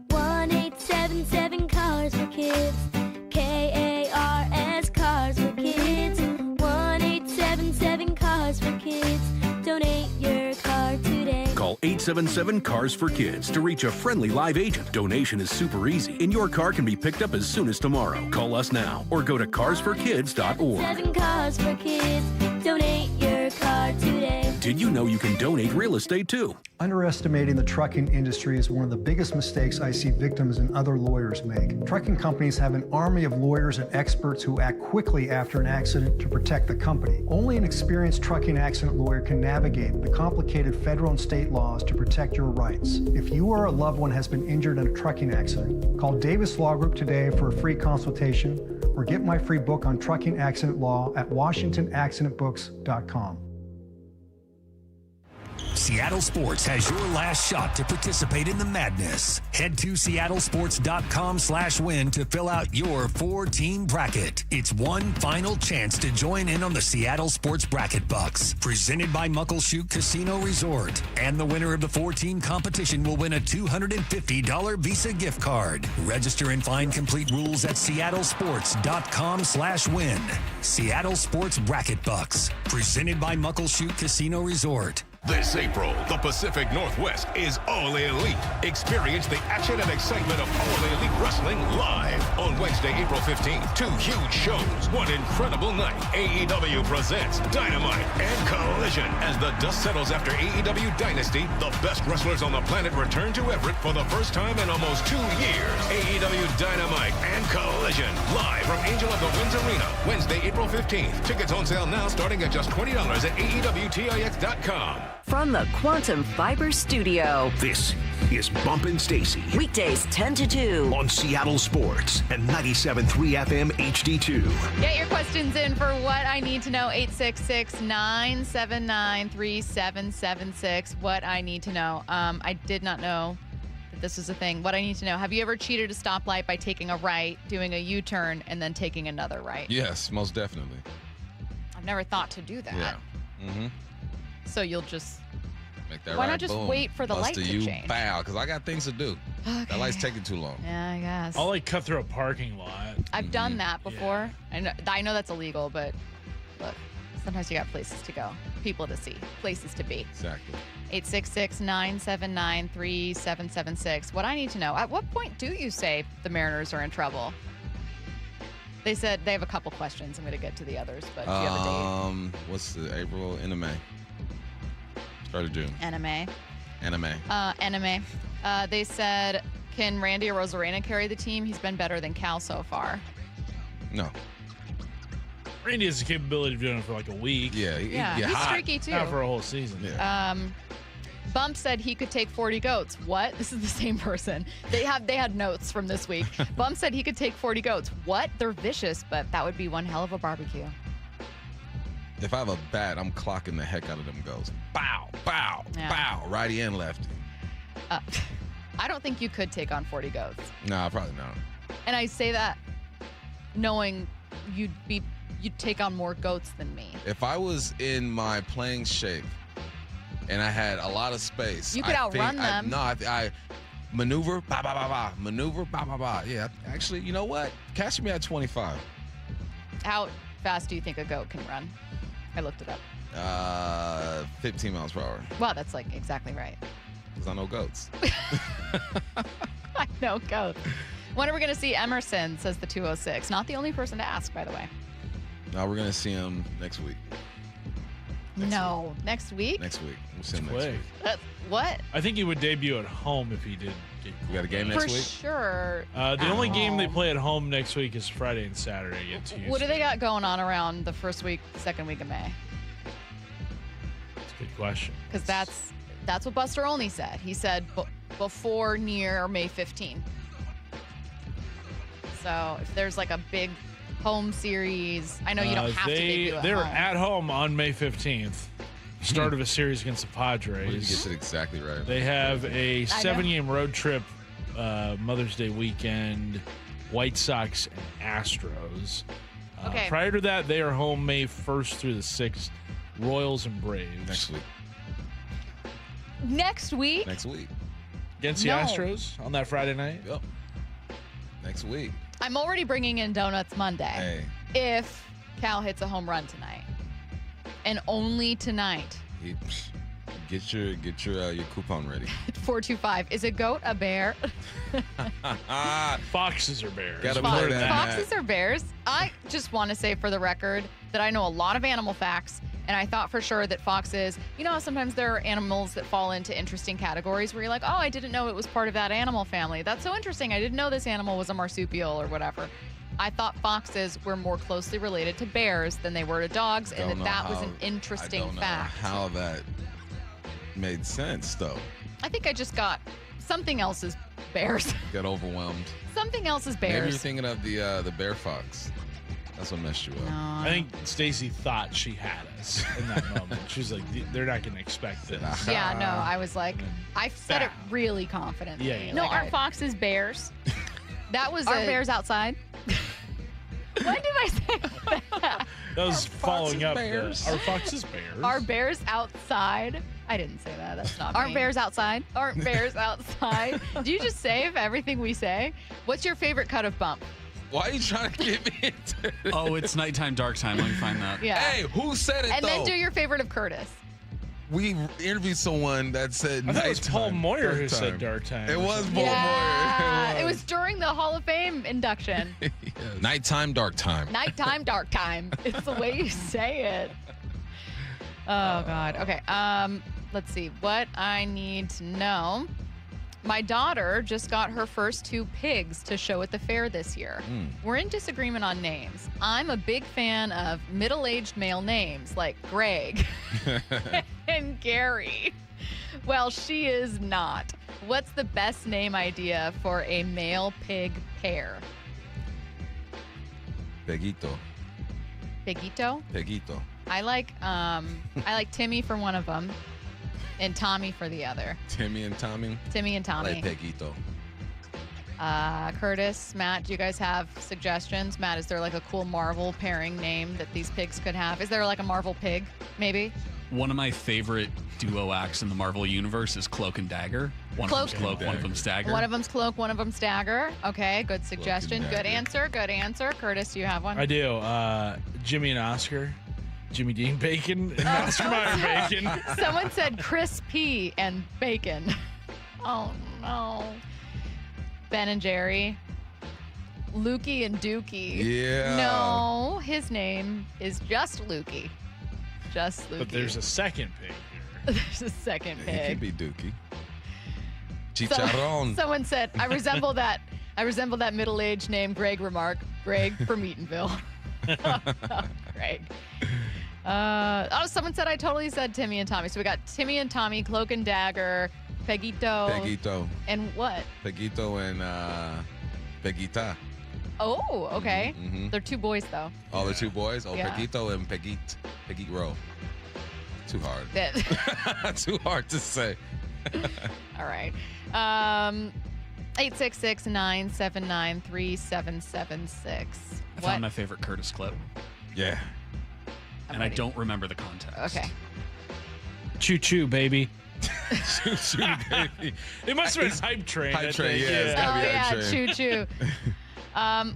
Speaker 10: 1-877 Cars for Kids. KARS Cars for Kids. 1-877 Cars for Kids. Donate your car today.
Speaker 11: Call 877-CARS for Kids to reach a friendly live agent. Donation is super easy, and your car can be picked up as soon as tomorrow. Call us now or go to carsforkids.org.
Speaker 10: 7 Cars for Kids. Donate your car today.
Speaker 11: Did you know you can donate real estate too?
Speaker 14: Underestimating the trucking industry is one of the biggest mistakes I see victims and other lawyers make. Trucking companies have an army of lawyers and experts who act quickly after an accident to protect the company. Only an experienced trucking accident lawyer can navigate the complicated federal and state laws to protect your rights. If you or a loved one has been injured in a trucking accident, call Davis Law Group today for a free consultation or get my free book on trucking accident law at WashingtonAccidentBooks.com.
Speaker 19: Seattle Sports has your last shot to participate in the madness. Head to seattlesports.com/win to fill out your 4-team bracket. It's one final chance to join in on the Seattle Sports Bracket Bucks, presented by Muckleshoot Casino Resort. And the winner of the 4-team competition will win a $250 Visa gift card. Register and find complete rules at seattlesports.com/win. Seattle Sports Bracket Bucks, presented by Muckleshoot Casino Resort.
Speaker 25: This April, the Pacific Northwest is All Elite. Experience the action and excitement of All Elite Wrestling live. On Wednesday, April 15th, 2 huge shows, one incredible night. AEW presents Dynamite and Collision. As the dust settles after AEW Dynasty, the best wrestlers on the planet return to Everett for the first time in almost 2 years. AEW Dynamite and Collision, live from Angel of the Winds Arena. Wednesday, April 15th. Tickets on sale now starting at just $20 at AEWTIX.com.
Speaker 4: From the Quantum Fiber Studio,
Speaker 19: This is Bump Stacy.
Speaker 4: weekdays 10 to 2.
Speaker 19: On Seattle Sports and 97.3 FM HD2.
Speaker 2: Get your questions in for What I Need to Know, 866-979-3776. What I Need to Know. I did not know that this is a thing. What I Need to Know. Have you ever cheated a stoplight by taking a right, doing a U-turn, and then taking another right?
Speaker 3: Yes, most definitely.
Speaker 2: I've never thought to do that.
Speaker 3: Yeah. Mm-hmm.
Speaker 2: So you'll just...
Speaker 3: Make that
Speaker 2: Why
Speaker 3: right,
Speaker 2: not just
Speaker 3: boom.
Speaker 2: wait for the light
Speaker 3: Buster,
Speaker 2: to
Speaker 3: you
Speaker 2: change?
Speaker 3: Bow, because I got things to do.
Speaker 2: Okay.
Speaker 3: That light's taking too long.
Speaker 2: Yeah, I guess.
Speaker 7: I'll like cut through a parking lot.
Speaker 2: I've done that before. I know that's illegal, but look, sometimes you got places to go, people to see, places to be.
Speaker 3: Exactly.
Speaker 2: 866-979-3776. What I need to know, at what point do you say the Mariners are in trouble? They said they have a couple questions. I'm going to get to the others, but do you have a date?
Speaker 3: What's the April? End of May. Start of June.
Speaker 2: Anime.
Speaker 3: Anime.
Speaker 2: They said, can Randy Arozarena carry the team? He's been better than Cal so far.
Speaker 3: No.
Speaker 7: Randy has the capability of doing it for like a week.
Speaker 3: Yeah,
Speaker 2: he's streaky too.
Speaker 7: Not for a whole season.
Speaker 3: Yeah.
Speaker 2: Bump said he could take 40 goats. What? This is the same person. They had notes from this week. Bump said he could take 40 goats. What? They're vicious, but that would be one hell of a barbecue.
Speaker 3: If I have a bat, I'm clocking the heck out of them goats. Bow, bow, bow, righty and lefty.
Speaker 2: I don't think you could take on 40 goats.
Speaker 3: Nah, probably not.
Speaker 2: And I say that knowing you'd take on more goats than me.
Speaker 3: If I was in my playing shape and I had a lot of space,
Speaker 2: you could outrun them.
Speaker 3: I maneuver, ba ba ba ba, maneuver, ba ba ba. Yeah, actually, you know what? Catch me at 25.
Speaker 2: How fast do you think a goat can run? I looked it up.
Speaker 3: 15 miles per hour.
Speaker 2: Wow, that's like exactly right.
Speaker 3: Because I know goats.
Speaker 2: No goats. When are we going to see Emerson, says the 206. Not the only person to ask, by the way.
Speaker 3: No, we're going to see him next week.
Speaker 2: Next week?
Speaker 3: Next week. We'll see him next week.
Speaker 2: What?
Speaker 7: I think he would debut at home if he did.
Speaker 3: We got a game next
Speaker 2: For
Speaker 3: week?
Speaker 2: sure.
Speaker 7: The only game they play at home next week is Friday and Saturday against Houston.
Speaker 2: What do they got going on around the first week, second week of May?
Speaker 7: That's a good question.
Speaker 2: Because that's what Buster Olney said. He said before, near, or May 15. So if there's like a big home series, I know you don't have to debut at
Speaker 7: They're
Speaker 2: home.
Speaker 7: at home on May 15th. Start of a series against the Padres.
Speaker 3: You get it exactly right.
Speaker 7: They have a 7-game road trip, Mother's Day weekend, White Sox and Astros.
Speaker 2: Okay.
Speaker 7: Prior to that, they are home May 1st through the 6th, Royals and Braves.
Speaker 3: Next week.
Speaker 2: Next week?
Speaker 3: Next week.
Speaker 7: Against the Astros on that Friday night?
Speaker 3: Yep. Next week.
Speaker 2: I'm already bringing in donuts Monday.
Speaker 3: Hey.
Speaker 2: If Cal hits a home run tonight. And only tonight.
Speaker 3: Get your coupon ready.
Speaker 2: 425. Is a goat a bear?
Speaker 7: Foxes are bears.
Speaker 3: Gotta play that.
Speaker 2: Foxes are bears. I just want to say for the record that I know a lot of animal facts, and I thought for sure that foxes, you know how sometimes there are animals that fall into interesting categories where you're like, oh, I didn't know it was part of that animal family. That's so interesting. I didn't know this animal was a marsupial or whatever. I thought foxes were more closely related to bears than they were to dogs, and that was an interesting fact.
Speaker 3: How that made sense, though.
Speaker 2: I think I just got something else is bears.
Speaker 3: Got overwhelmed.
Speaker 2: Something else is bears.
Speaker 3: Maybe you're thinking of the bear fox. That's what messed you up.
Speaker 7: I think Stacy thought she had us in that moment. She was like, they're not going to expect this.
Speaker 2: Yeah, no, I was like, I said it really confidently.
Speaker 7: Yeah.
Speaker 13: No,
Speaker 2: Like,
Speaker 13: aren't foxes bears?
Speaker 2: That was
Speaker 13: Are bears outside?
Speaker 2: When did I say that?
Speaker 7: That was following up.
Speaker 2: bears?
Speaker 7: Are foxes bears?
Speaker 2: Are bears outside? I didn't say that. That's not
Speaker 13: Aren't
Speaker 2: me.
Speaker 13: bears outside?
Speaker 2: Aren't bears outside? Do you just save everything we say? What's your favorite cut of Bump?
Speaker 3: Why are you trying to get me into it?
Speaker 15: Oh, it's nighttime, dark time. Let me find that.
Speaker 2: Yeah.
Speaker 3: Hey, who said it,
Speaker 2: And
Speaker 3: though?
Speaker 2: then do your favorite of Curtis.
Speaker 3: We interviewed someone that said
Speaker 7: I thought it was
Speaker 3: nighttime,
Speaker 7: Paul Moyer
Speaker 3: dark
Speaker 7: who said
Speaker 3: time.
Speaker 7: dark time.
Speaker 3: It was Paul
Speaker 2: Yeah,
Speaker 3: Moyer.
Speaker 2: it was during the Hall of Fame induction.
Speaker 3: Nighttime, dark time.
Speaker 2: Nighttime, dark time. It's the way you say it. Oh, God. Okay. Let's see. What I need to know. My daughter just got her first 2 pigs to show at the fair this year. We're in disagreement on names. I'm a big fan of middle-aged male names like Greg and Gary. Well, she is not. What's the best name idea for a male pig pair?
Speaker 3: Peguito.
Speaker 2: Pigito?
Speaker 3: Peguito.
Speaker 2: I like Timmy for one of them and Tommy for the other.
Speaker 3: Timmy and Tommy.
Speaker 2: Timmy and Tommy.
Speaker 3: Like Peguito.
Speaker 2: Curtis, Matt, do you guys have suggestions? Matt, is there like a cool Marvel pairing name that these pigs could have? Is there like a Marvel pig, maybe?
Speaker 15: One of my favorite duo acts in the Marvel universe is Cloak and Dagger. One of them's Cloak, one of them's Dagger.
Speaker 2: One of them's Cloak, one of them's Dagger. Okay, good suggestion. Good answer. Good answer. Curtis, do you have one?
Speaker 7: I do. Jimmy and Oscar. Jimmy Dean Bacon and Oscar Mayer Bacon.
Speaker 2: Someone said Chris P. and Bacon. Oh, no. Ben and Jerry. Lukey and Dookie.
Speaker 3: Yeah.
Speaker 2: No, his name is just Lukey. Just Lukey.
Speaker 7: But there's a second pig here.
Speaker 2: There's a second
Speaker 3: It
Speaker 2: pig.
Speaker 3: could be Dookie. Chicharron.
Speaker 2: Someone said, I resemble that middle-aged name Greg remark. Greg from Eatonville. Greg. Someone said I totally said Timmy and Tommy. So we got Timmy and Tommy, Cloak and Dagger, Peguito. And what?
Speaker 3: Peguito and Peguita.
Speaker 2: Oh, okay.
Speaker 3: Mhm.
Speaker 2: They're 2 boys, though.
Speaker 3: Oh, the 2 boys? Oh,
Speaker 2: Yeah.
Speaker 3: Peguito and Peguit. Peguit Row. Too hard. Too hard to say.
Speaker 2: All right. 866-979-3776.
Speaker 15: I found my favorite Curtis clip.
Speaker 3: Yeah.
Speaker 15: And I don't remember the context.
Speaker 2: Okay.
Speaker 7: Choo choo, baby.
Speaker 3: Choo choo, baby.
Speaker 7: It must have been Hype Train.
Speaker 3: Hype
Speaker 7: I
Speaker 3: Train,
Speaker 7: think.
Speaker 3: yeah. It's gotta be Hype Train.
Speaker 2: Choo choo.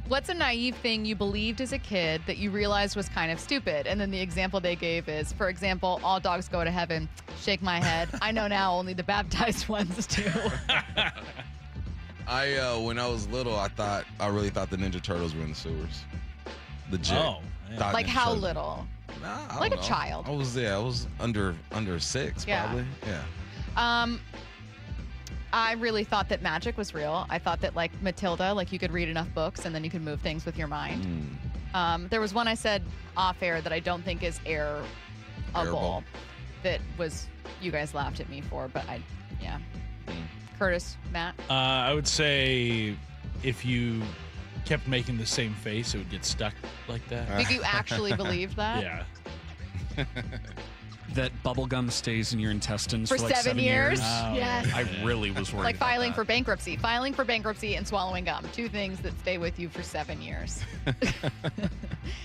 Speaker 2: What's a naive thing you believed as a kid that you realized was kind of stupid? And then the example they gave is, for example, all dogs go to heaven. Shake my head. I know now only the baptized ones do.
Speaker 3: When I was little, I really thought the Ninja Turtles were in the sewers. Legit.
Speaker 7: Oh,
Speaker 3: Thought
Speaker 2: Like
Speaker 3: Ninja
Speaker 2: how
Speaker 3: Turtles-
Speaker 2: little?
Speaker 3: Nah, I
Speaker 2: Like
Speaker 3: don't
Speaker 2: a
Speaker 3: know.
Speaker 2: child.
Speaker 3: I was under 6
Speaker 2: Yeah.
Speaker 3: probably. Yeah.
Speaker 2: I really thought that magic was real. I thought that like Matilda, like you could read enough books and then you could move things with your mind. There was one I said off air that I don't think is airable. That was, you guys laughed at me for, but yeah. Curtis, Matt?
Speaker 7: I would say if you kept making the same face, it would get stuck like that.
Speaker 2: Did you actually believe that?
Speaker 7: Yeah.
Speaker 15: That bubblegum stays in your intestines
Speaker 2: For
Speaker 15: for like
Speaker 2: 7 years?
Speaker 15: Oh,
Speaker 2: Yes.
Speaker 15: I really was worried
Speaker 2: Like
Speaker 15: about
Speaker 2: filing
Speaker 15: that.
Speaker 2: for bankruptcy and swallowing gum. 2 things that stay with you for 7 years.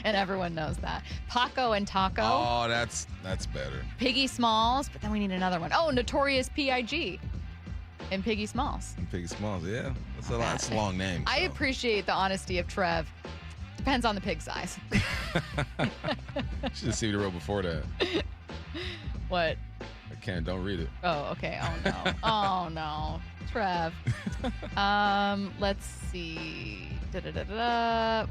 Speaker 2: And everyone knows that. Paco and Taco.
Speaker 3: Oh, that's better.
Speaker 2: Piggy Smalls, but then we need another one. Oh, Notorious P.I.G. and Piggy Smalls.
Speaker 3: And Piggy Smalls, yeah. That's a long name.
Speaker 2: I appreciate the honesty of Trev. Depends on the pig size.
Speaker 3: Should have seen the road before that.
Speaker 2: What?
Speaker 3: Don't read it.
Speaker 2: Oh, okay. Oh, no. Oh, no. Trev. Let's see.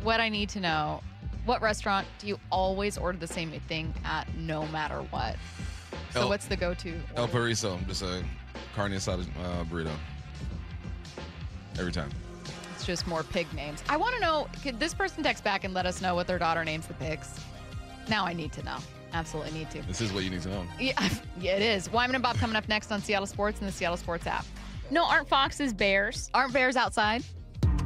Speaker 2: What I need to know. What restaurant do you always order the same thing at no matter what? So what's the go-to?
Speaker 3: El Pariso. Just a carne asada burrito. Every time.
Speaker 2: It's just more pig names. I want to know, could this person text back and let us know what their daughter names the pigs? Now I need to know. Absolutely need to.
Speaker 3: This is what you need to know.
Speaker 2: Yeah, it is. Wyman and Bob coming up next on Seattle Sports and the Seattle Sports app.
Speaker 13: No, aren't foxes bears?
Speaker 2: Aren't bears outside?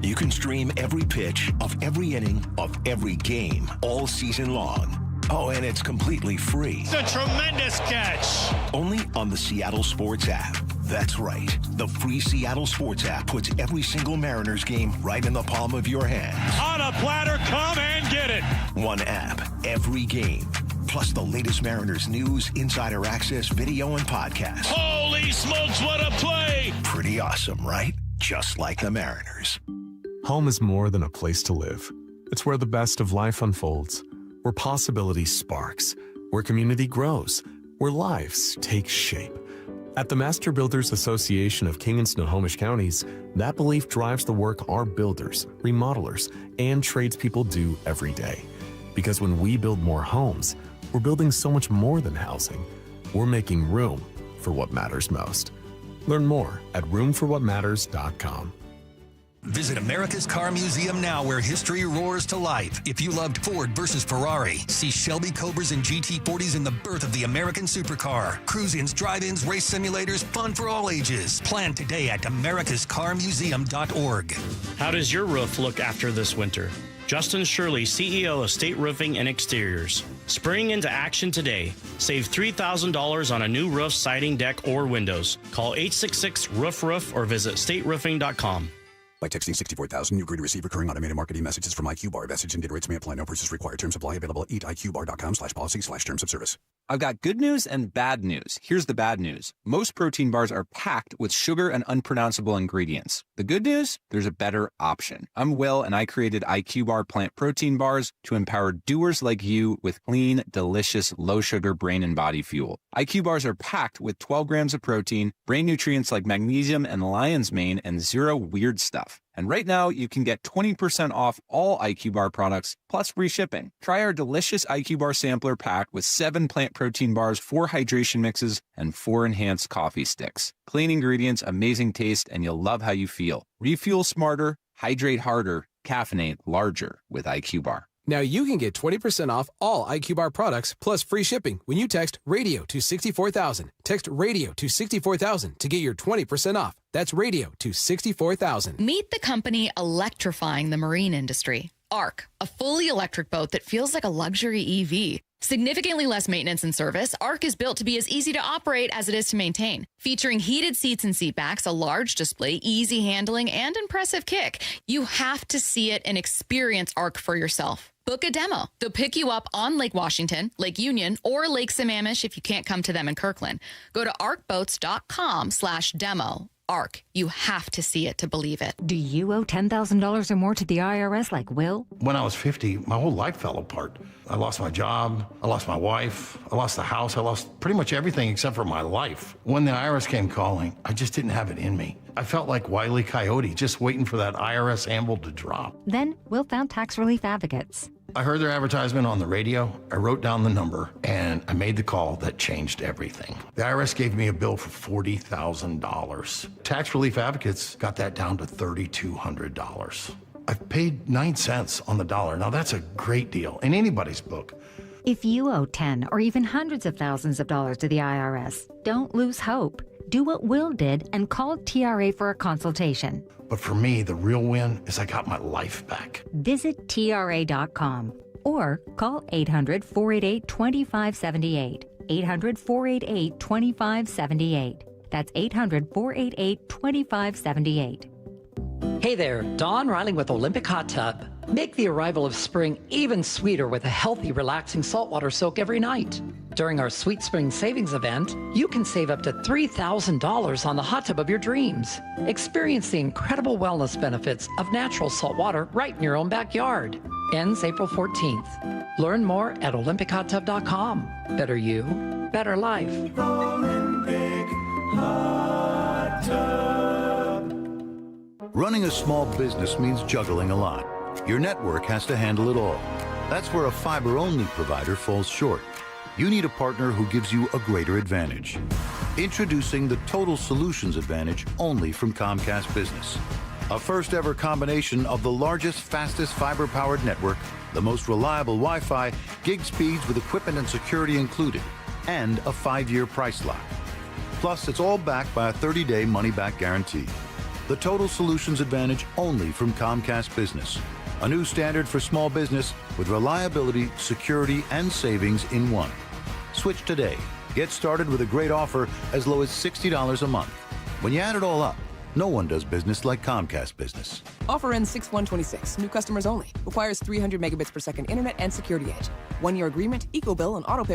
Speaker 1: You can stream every pitch of every inning of every game all season long. Oh, and it's completely free.
Speaker 5: It's a tremendous catch.
Speaker 1: Only on the Seattle Sports app. That's right. The free Seattle Sports app puts every single Mariners game right in the palm of your hand.
Speaker 5: On a platter, come and get it.
Speaker 1: One app, every game. Plus the latest Mariners news, insider access, video, and podcast.
Speaker 5: Holy smokes, what a play.
Speaker 1: Pretty awesome, right? Just like the Mariners.
Speaker 16: Home is more than a place to live. It's where the best of life unfolds, where possibility sparks, where community grows, where lives take shape. At the Master Builders Association of King and Snohomish Counties, that belief drives the work our builders, remodelers, and tradespeople do every day. Because when we build more homes, we're building so much more than housing. We're making room for what matters most. Learn more at roomforwhatmatters.com.
Speaker 19: Visit America's Car Museum now, where history roars to life. If you loved Ford versus Ferrari, see Shelby Cobras and GT40s in the birth of the American supercar. Cruise-ins, drive-ins, race simulators, fun for all ages. Plan today at americascarmuseum.org.
Speaker 17: How does your roof look after this winter? Justin Shirley, CEO of State Roofing and Exteriors. Spring into action today. Save $3,000 on a new roof, siding, deck, or windows. Call 866-ROOF-ROOF or visit stateroofing.com.
Speaker 22: By texting 64,000, you agree to receive recurring automated marketing messages from IQ Bar. Message and data rates may apply. No purchase required. Terms apply. Available at eatiqbar.com/policy/terms of service.
Speaker 26: I've got good news and bad news. Here's the bad news. Most protein bars are packed with sugar and unpronounceable ingredients. The good news? There's a better option. I'm Will, and I created IQ Bar plant protein bars to empower doers like you with clean, delicious, low-sugar brain and body fuel. IQ bars are packed with 12 grams of protein, brain nutrients like magnesium and lion's mane, and zero weird stuff. And right now, you can get 20% off all IQ Bar products, plus free shipping. Try our delicious IQ Bar sampler pack with 7 plant protein bars, 4 hydration mixes, and 4 enhanced coffee sticks. Clean ingredients, amazing taste, and you'll love how you feel. Refuel smarter, hydrate harder, caffeinate larger with IQ Bar.
Speaker 27: Now you can get 20% off all IQ Bar products plus free shipping when you text radio to 64,000. Text radio to 64,000 to get your 20% off. That's radio to 64,000.
Speaker 2: Meet the company electrifying the marine industry. ARC, a fully electric boat that feels like a luxury EV. Significantly less maintenance and service, ARC is built to be as easy to operate as it is to maintain. Featuring heated seats and seat backs, a large display, easy handling, and impressive kick. You have to see it and experience ARC for yourself. Book a demo. They'll pick you up on Lake Washington, Lake Union, or Lake Sammamish if you can't come to them in Kirkland. Go to arcboats.com/demo
Speaker 6: ARC. You have to see it to believe it.
Speaker 12: Do you owe $10,000 or more to the IRS like Will?
Speaker 18: When I was 50, my whole life fell apart. I lost my job, I lost my wife, I lost the house, I lost pretty much everything except for my life. When the IRS came calling, I just didn't have it in me. I felt like Wile E. Coyote, just waiting for that IRS anvil to drop.
Speaker 12: Then Will found tax relief advocates.
Speaker 18: I heard their advertisement on the radio, I wrote down the number, and I made the call that changed everything. The IRS gave me a bill for $40,000. Tax Relief Advocates got that down to $3,200. I've paid 9 cents on the dollar. Now that's a great deal in anybody's book.
Speaker 12: If you owe 10 or even hundreds of thousands of dollars to the IRS, don't lose hope. Do what Will did and call TRA for a consultation.
Speaker 18: But for me, the real win is I got my life back.
Speaker 12: Visit TRA.com or call 800-488-2578. 800-488-2578. That's 800-488-2578.
Speaker 20: Hey there, Dawn Riley with Olympic Hot Tub. Make the arrival of spring even sweeter with a healthy, relaxing saltwater soak every night. During our Sweet Spring Savings event, you can save up to $3,000 on the hot tub of your dreams. Experience the incredible wellness benefits of natural salt water right in your own backyard. Ends April 14th. Learn more at OlympicHotTub.com. Better you, better life.
Speaker 21: Olympic Hot Tub. Running a small business means juggling a lot. Your network has to handle it all. That's where a fiber-only provider falls short. You need a partner who gives you a greater advantage. Introducing the Total Solutions Advantage only from Comcast Business. A first-ever combination of the largest, fastest fiber-powered network, the most reliable Wi-Fi, gig speeds with equipment and security included, and a 5-year price lock. Plus, it's all backed by a 30-day money-back guarantee. The Total Solutions Advantage only from Comcast Business. A new standard for small business with reliability, security, and savings in one. Switch today. Get started with a great offer as low as $60 a month. When you add it all up, no one does business like Comcast Business.
Speaker 23: Offer ends 6/1/26. New customers only. Requires 300 megabits per second internet and security edge. 1-year agreement, eco bill, and auto pay